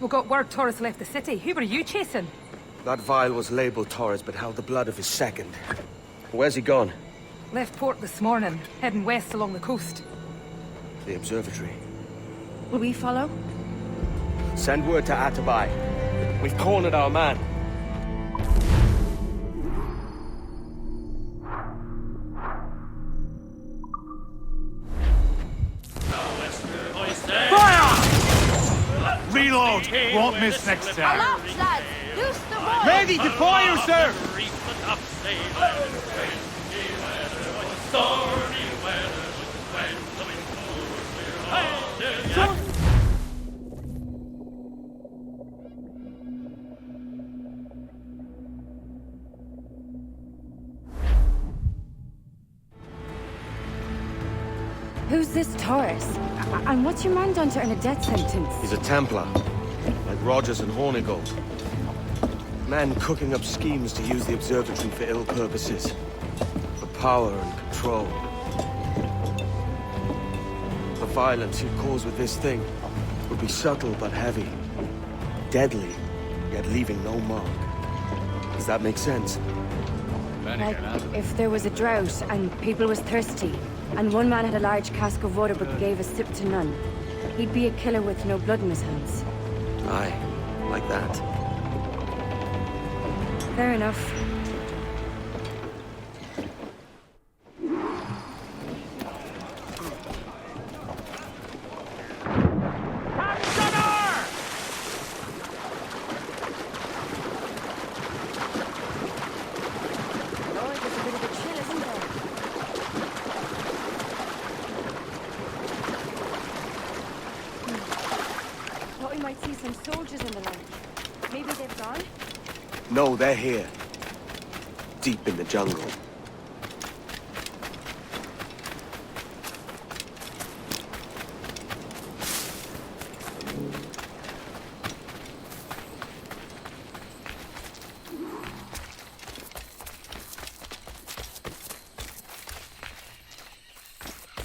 We got word Torres left the city. Who were you chasing? That vial was labeled Torres, but held the blood of his second. Where's he gone? Left port this morning, heading west along the coast. The observatory. Will we follow? Send word to Atabai. We've cornered our man. Reload! Won't miss next time. Aloft, lads! Loose the rope! Ready to fire, sir! Who's this Taurus? And what's your man done to earn a death sentence? He's a Templar, like Rogers and Hornigold. Men cooking up schemes to use the observatory for ill purposes. For power and control. The violence he'd cause with this thing would be subtle but heavy. Deadly, yet leaving no mark. Does that make sense? Like, if there was a drought and people was thirsty, and one man had a large cask of water but gave a sip to none, he'd be a killer with no blood in his hands. Aye, like that. Fair enough. No, they're here. Deep in the jungle.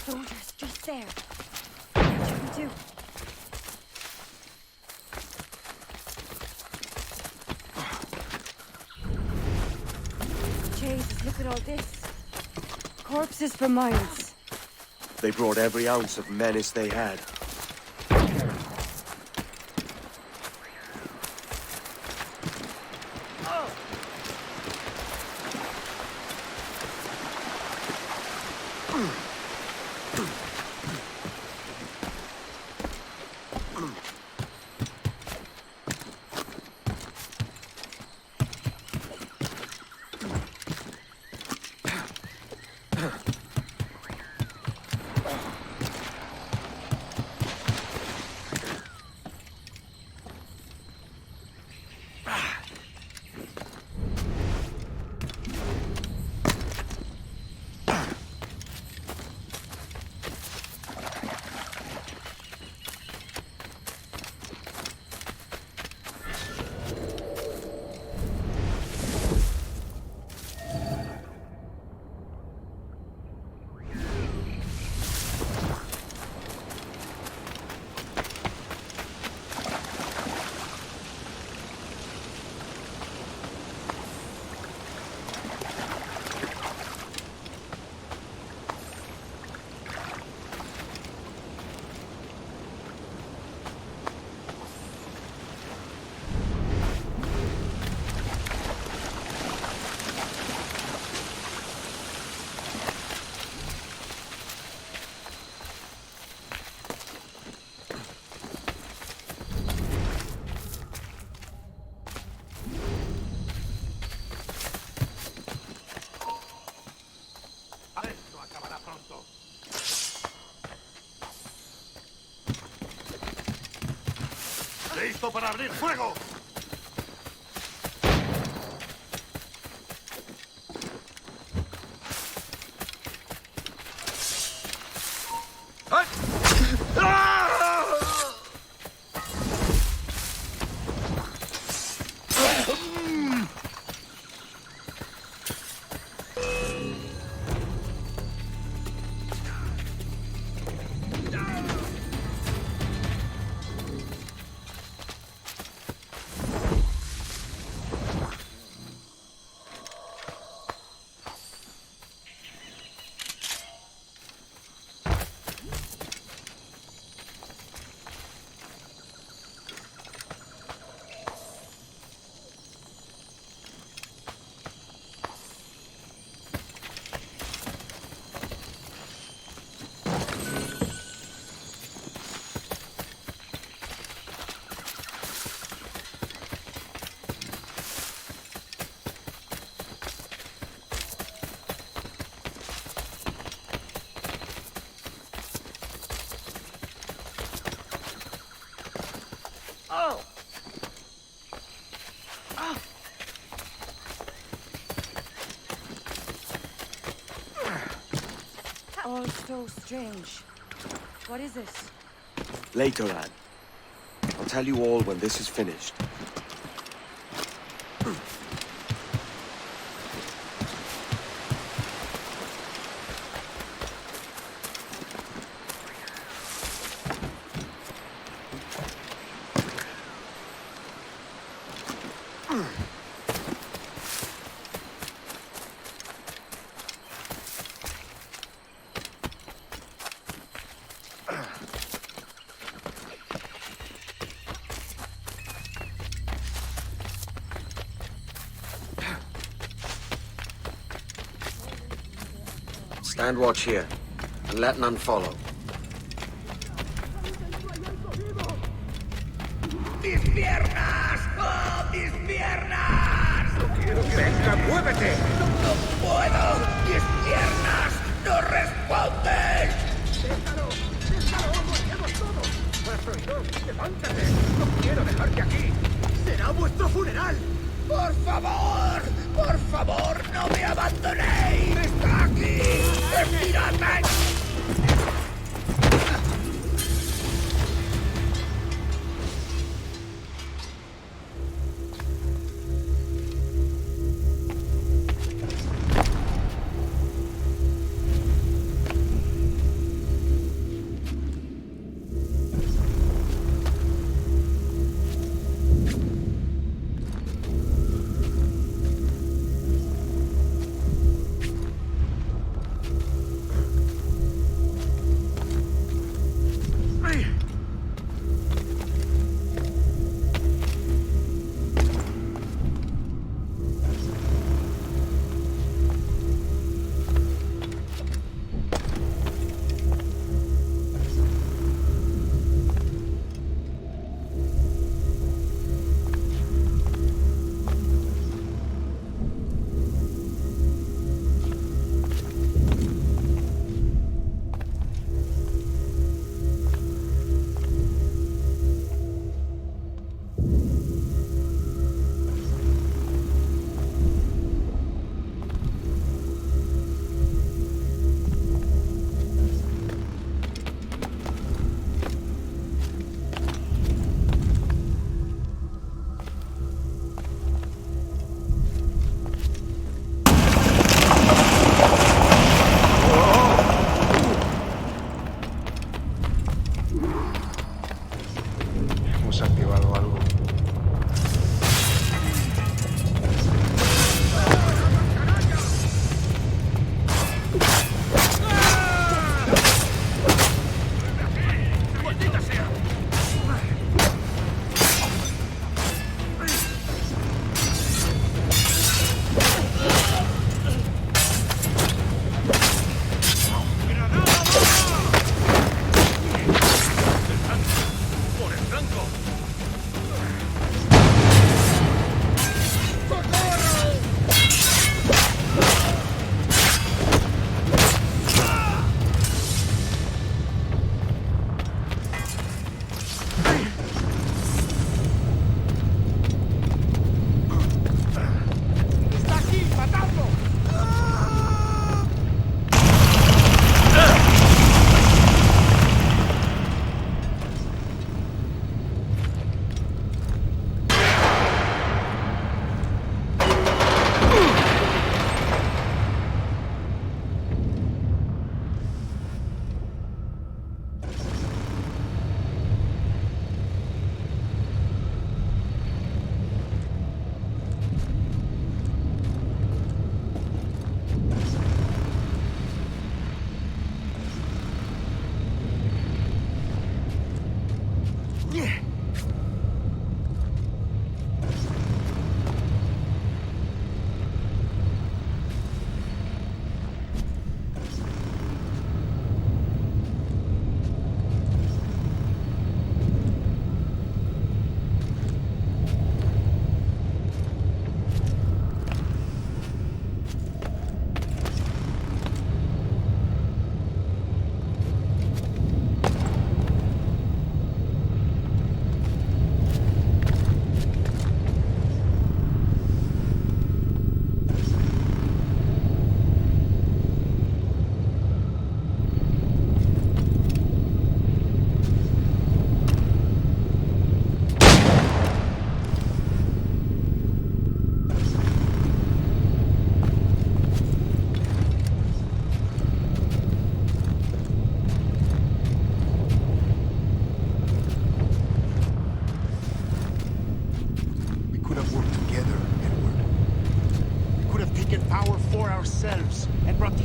Soldiers, just there. What should we do? Jesus, look at all this. Corpses for miles. They brought every ounce of menace they had. ¡Listo para abrir fuego! All so strange. What is this? Later, Anne. I'll tell you all when this is finished. Stand watch here, and let none follow. ¡Mis piernas! ¡Oh, mis piernas! ¡No quiero que venga! ¡Muévete! ¡No puedo! ¡Mis piernas no responden! ¡Déjalo! ¡Déjalo! ¡Moriremos todos! ¡Has oído! ¡Levántate! ¡No quiero dejarte aquí! ¡Será vuestro funeral! ¡Por favor! ¡Por favor, no me abandonéis! ¡Está aquí! ¡Estiradme!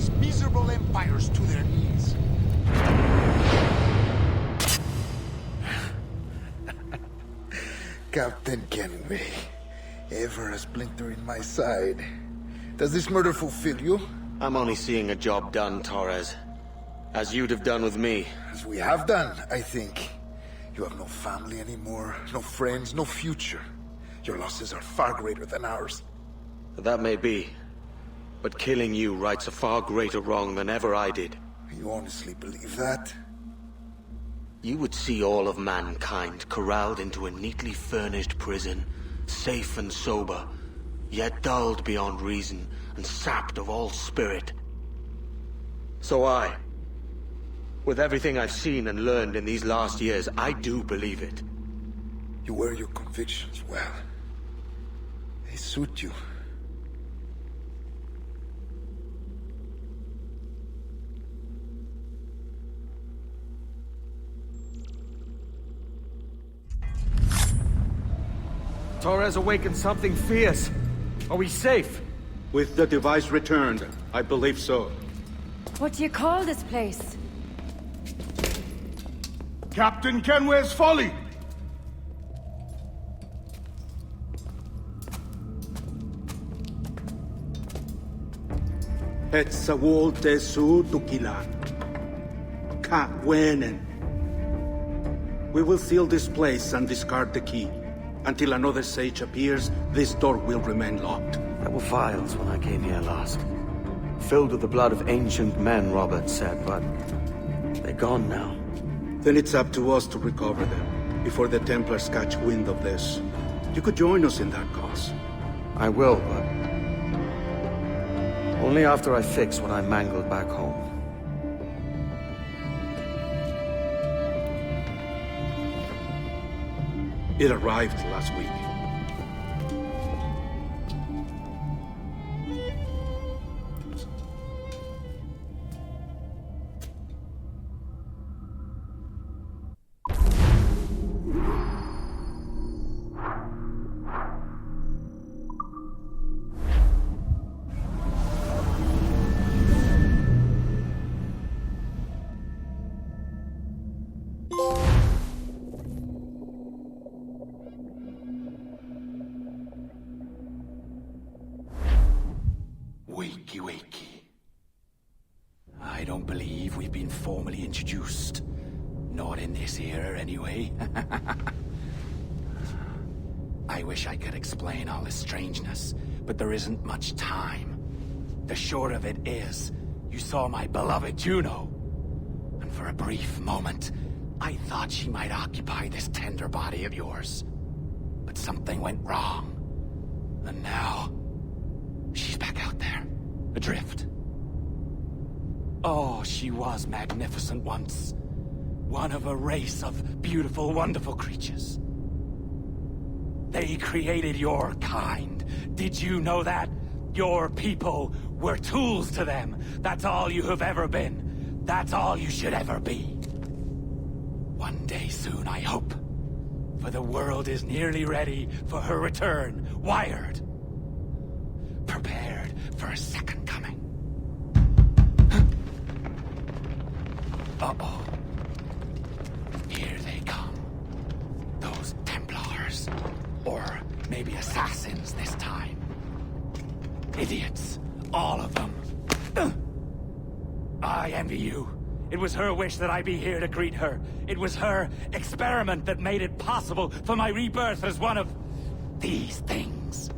these miserable empires to their knees. Captain Kenway, ever a splinter in my side. Does this murder fulfill you? I'm only seeing a job done, Torres. As you'd have done with me. As we have done, I think. You have no family anymore, no friends, no future. Your losses are far greater than ours. That may be. But killing you rights a far greater wrong than ever I did. You honestly believe that? You would see all of mankind corralled into a neatly furnished prison, safe and sober, yet dulled beyond reason and sapped of all spirit. So with everything I've seen and learned in these last years, I do believe it. You wear your convictions well. They suit you. Torres awakened something fierce. Are we safe? With the device returned, I believe so. What do you call this place? Captain Kenway's Folly! Et sawol te su tukilan. Ka wenen. We will seal this place and discard the key. Until another sage appears, this door will remain locked. There were vials when I came here last. Filled with the blood of ancient men, Robert said, but they're gone now. Then it's up to us to recover them, before the Templars catch wind of this. You could join us in that cause. I will, but only after I fix what I mangled back home. It arrived last week. Wakey, wakey. I don't believe we've been formally introduced. Not in this era, anyway. I wish I could explain all this strangeness, but there isn't much time. The short of it is, you saw my beloved Juno. And for a brief moment, I thought she might occupy this tender body of yours. But something went wrong. And now, she's back out there, adrift. Oh, she was magnificent once. One of a race of beautiful, wonderful creatures. They created your kind. Did you know that? Your people were tools to them. That's all you have ever been. That's all you should ever be. One day soon, I hope. For the world is nearly ready for her return. Wired. Prepared for a second coming. Uh-oh. Here they come. Those Templars. Or maybe assassins this time. Idiots. All of them. I envy you. It was her wish that I be here to greet her. It was her experiment that made it possible for my rebirth as one of these things.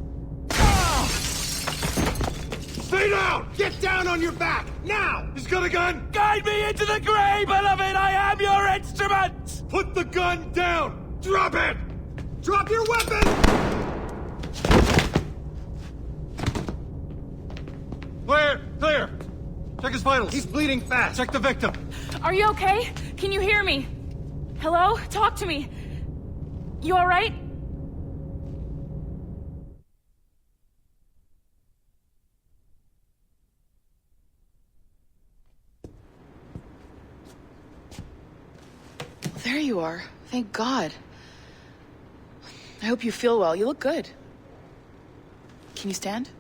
Stay down! Get down on your back! Now! He's got a gun! Guide me into the grave, beloved! I am your instrument! Put the gun down! Drop it! Drop your weapon! Clear! Clear! Check his vitals. He's bleeding fast. Check the victim. Are you okay? Can you hear me? Hello? Talk to me. You alright? There you are. Thank God. I hope you feel well. You look good. Can you stand?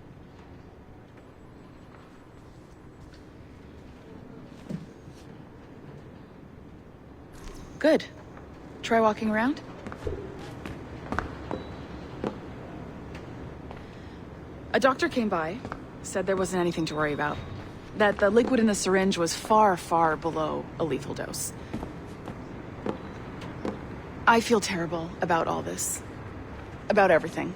Good. Try walking around. A doctor came by, said there wasn't anything to worry about. That the liquid in the syringe was far, far below a lethal dose. I feel terrible about all this. About everything.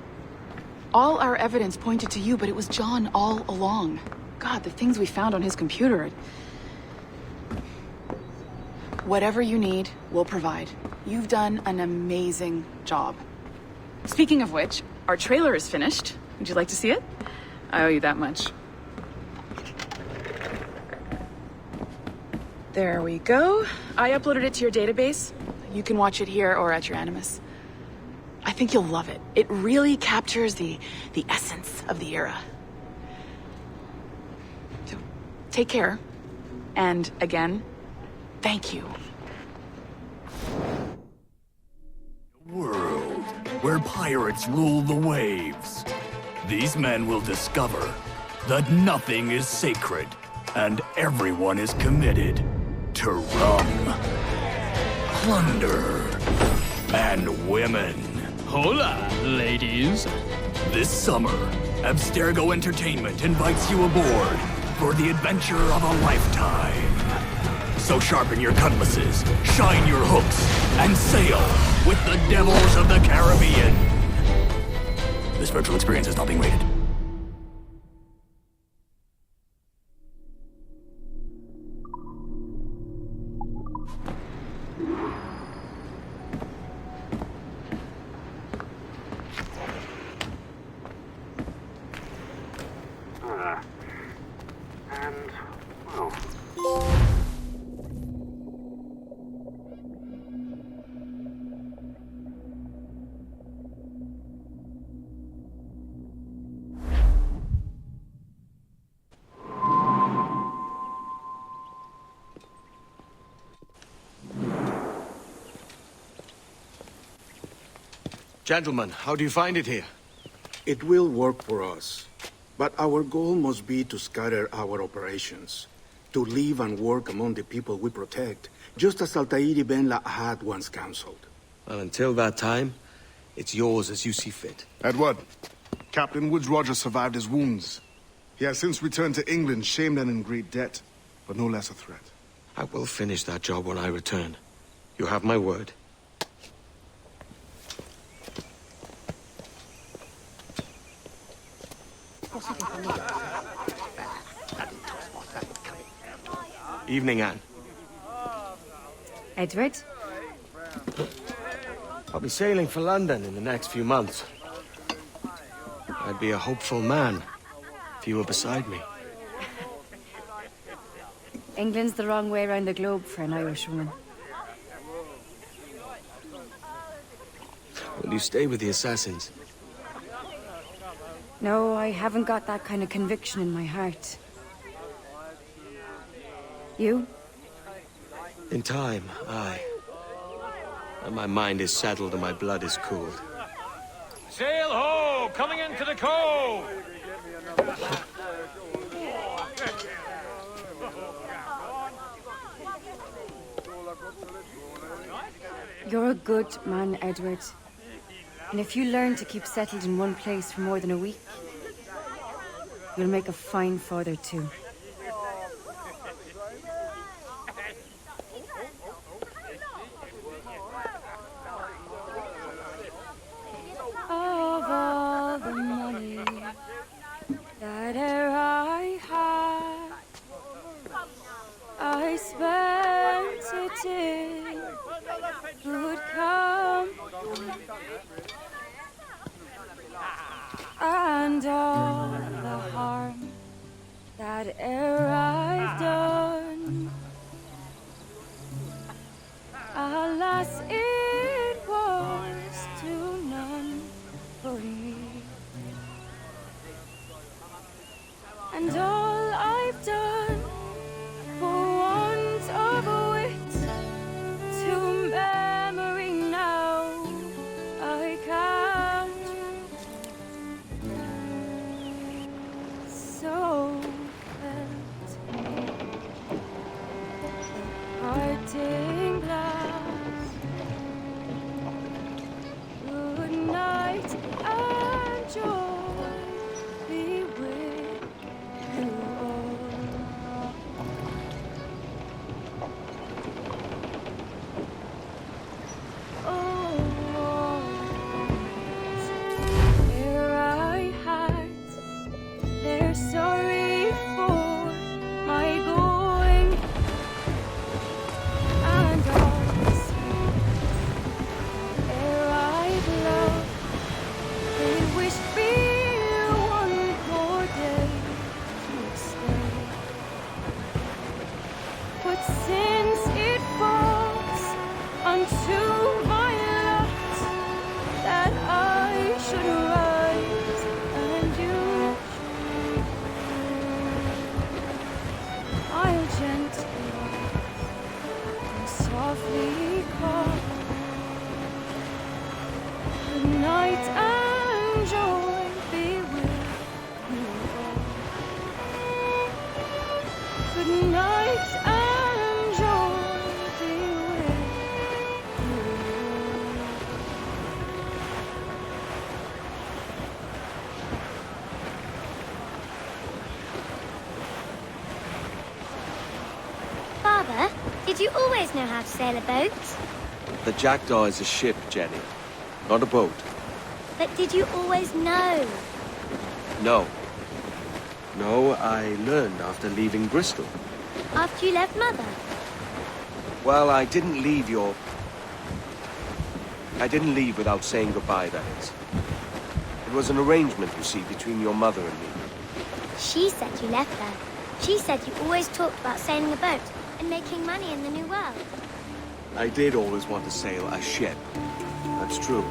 All our evidence pointed to you, but it was John all along. God, the things we found on his computer. Whatever you need, we'll provide. You've done an amazing job. Speaking of which, our trailer is finished. Would you like to see it? I owe you that much. There we go. I uploaded it to your database. You can watch it here or at your Animus. I think you'll love it. It really captures the essence of the era. So, take care. And again, thank you. World where pirates rule the waves. These men will discover that nothing is sacred and everyone is committed to rum, plunder, and women. Hola, ladies. This summer, Abstergo Entertainment invites you aboard for the adventure of a lifetime. So sharpen your cutlasses, shine your hooks, and sail with the devils of the Caribbean. This virtual experience is not being rated. Gentlemen, how do you find it here? It will work for us. But our goal must be to scatter our operations. To live and work among the people we protect, just as Altair Ben La had once counseled. Well, until that time, it's yours as you see fit. Edward, Captain Woods Rogers survived his wounds. He has since returned to England, shamed and in great debt, but no less a threat. I will finish that job when I return. You have my word. Evening, Anne. Edward? I'll be sailing for London in the next few months. I'd be a hopeful man if you were beside me. England's the wrong way around the globe for an Irish woman. Will you stay with the assassins? No, I haven't got that kind of conviction in my heart. You? In time, aye. And my mind is settled and my blood is cooled. Sail ho! Coming into the cove! You're a good man, Edward. And if you learn to keep settled in one place for more than a week, you'll make a fine father too. Of all the money that e'er I had, I spent it in good company, and all the harm that e'er I've done, alas, it was to none but me. And all I've done for want of a wit to memory now I can't. So felt night and joy be with you all. Good night and joy be with you all. Father, did you always know how to sail a boat? The Jackdaw is a ship, Jenny, not a boat. But did you always know? No. No, I learned after leaving Bristol. After you left Mother? Well, I didn't leave without saying goodbye, that is. It was an arrangement, you see, between your mother and me. She said you left her. She said you always talked about sailing a boat and making money in the New World. I did always want to sail a ship. That's true.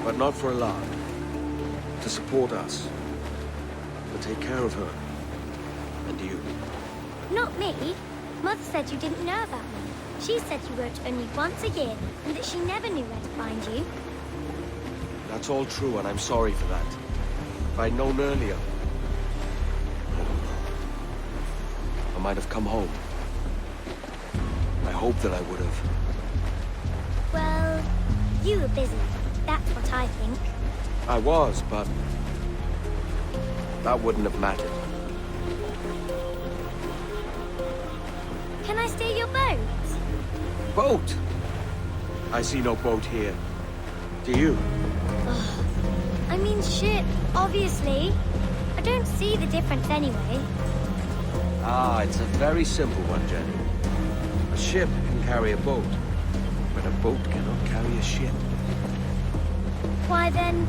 But not for a lark. To support us. To take care of her. And you. Not me. Mother said you didn't know about me. She said you wrote only once a year and that she never knew where to find you. That's all true, and I'm sorry for that. If I'd known earlier, I might have come home. I hope that I would have. Well, you were busy. That's what I think. I was, but that wouldn't have mattered. Can I steal your boat? Boat? I see no boat here. Do you? I mean ship, obviously. I don't see the difference anyway. Ah, it's a very simple one, Jenny. A ship can carry a boat, but a boat cannot carry a ship. Why then,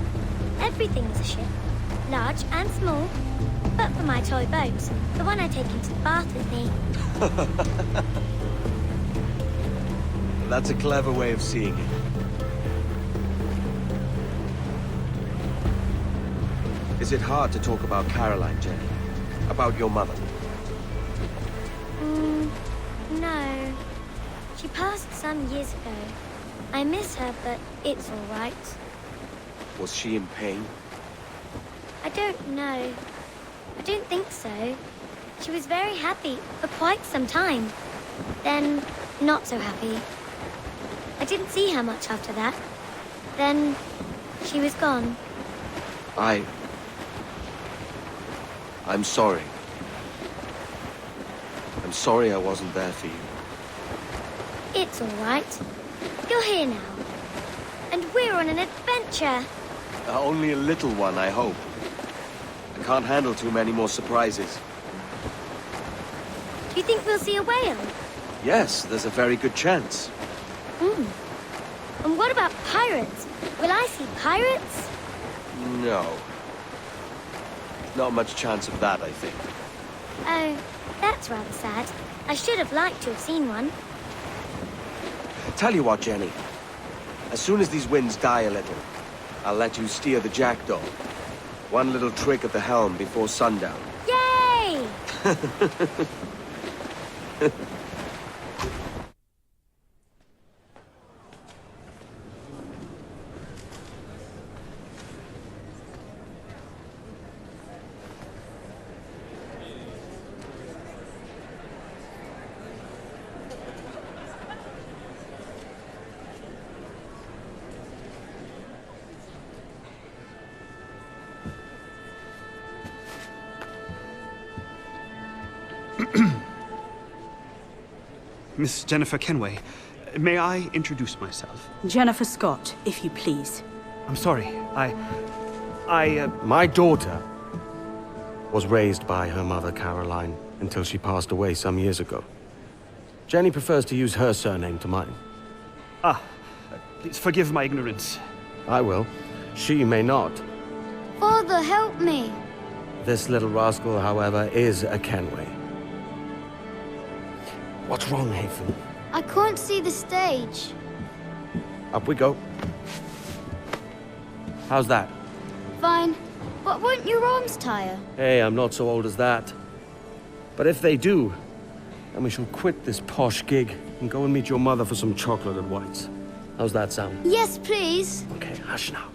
everything's a ship. Large and small. But for my toy boat, the one I take into the bath with me. That's a clever way of seeing it. Is it hard to talk about Caroline, Jenny? About your mother? No. She passed some years ago. I miss her, but it's all right. Was she in pain? I don't know. I don't think so. She was very happy for quite some time. Then, not so happy. I didn't see her much after that. Then, she was gone. I'm sorry. I'm sorry I wasn't there for you. It's all right. You're here now. And we're on an adventure. Only a little one, I hope. I can't handle too many more surprises. Do you think we'll see a whale? Yes, there's a very good chance. And what about pirates? Will I see pirates? No. Not much chance of that, I think. Oh, that's rather sad. I should have liked to have seen one. Tell you what, Jenny. As soon as these winds die a little, I'll let you steer the Jackdaw. One little trick at the helm before sundown. Yay! Miss Jennifer Kenway, may I introduce myself? Jennifer Scott, if you please. I'm sorry, My daughter was raised by her mother, Caroline, until she passed away some years ago. Jenny prefers to use her surname to mine. Please forgive my ignorance. I will. She may not. Father, help me. This little rascal, however, is a Kenway. What's wrong, Haven? I can't see the stage. Up we go. How's that? Fine. But won't your arms tire? Hey, I'm not so old as that. But if they do, then we shall quit this posh gig and go and meet your mother for some chocolate and whites. How's that sound? Yes, please. Okay, hush now.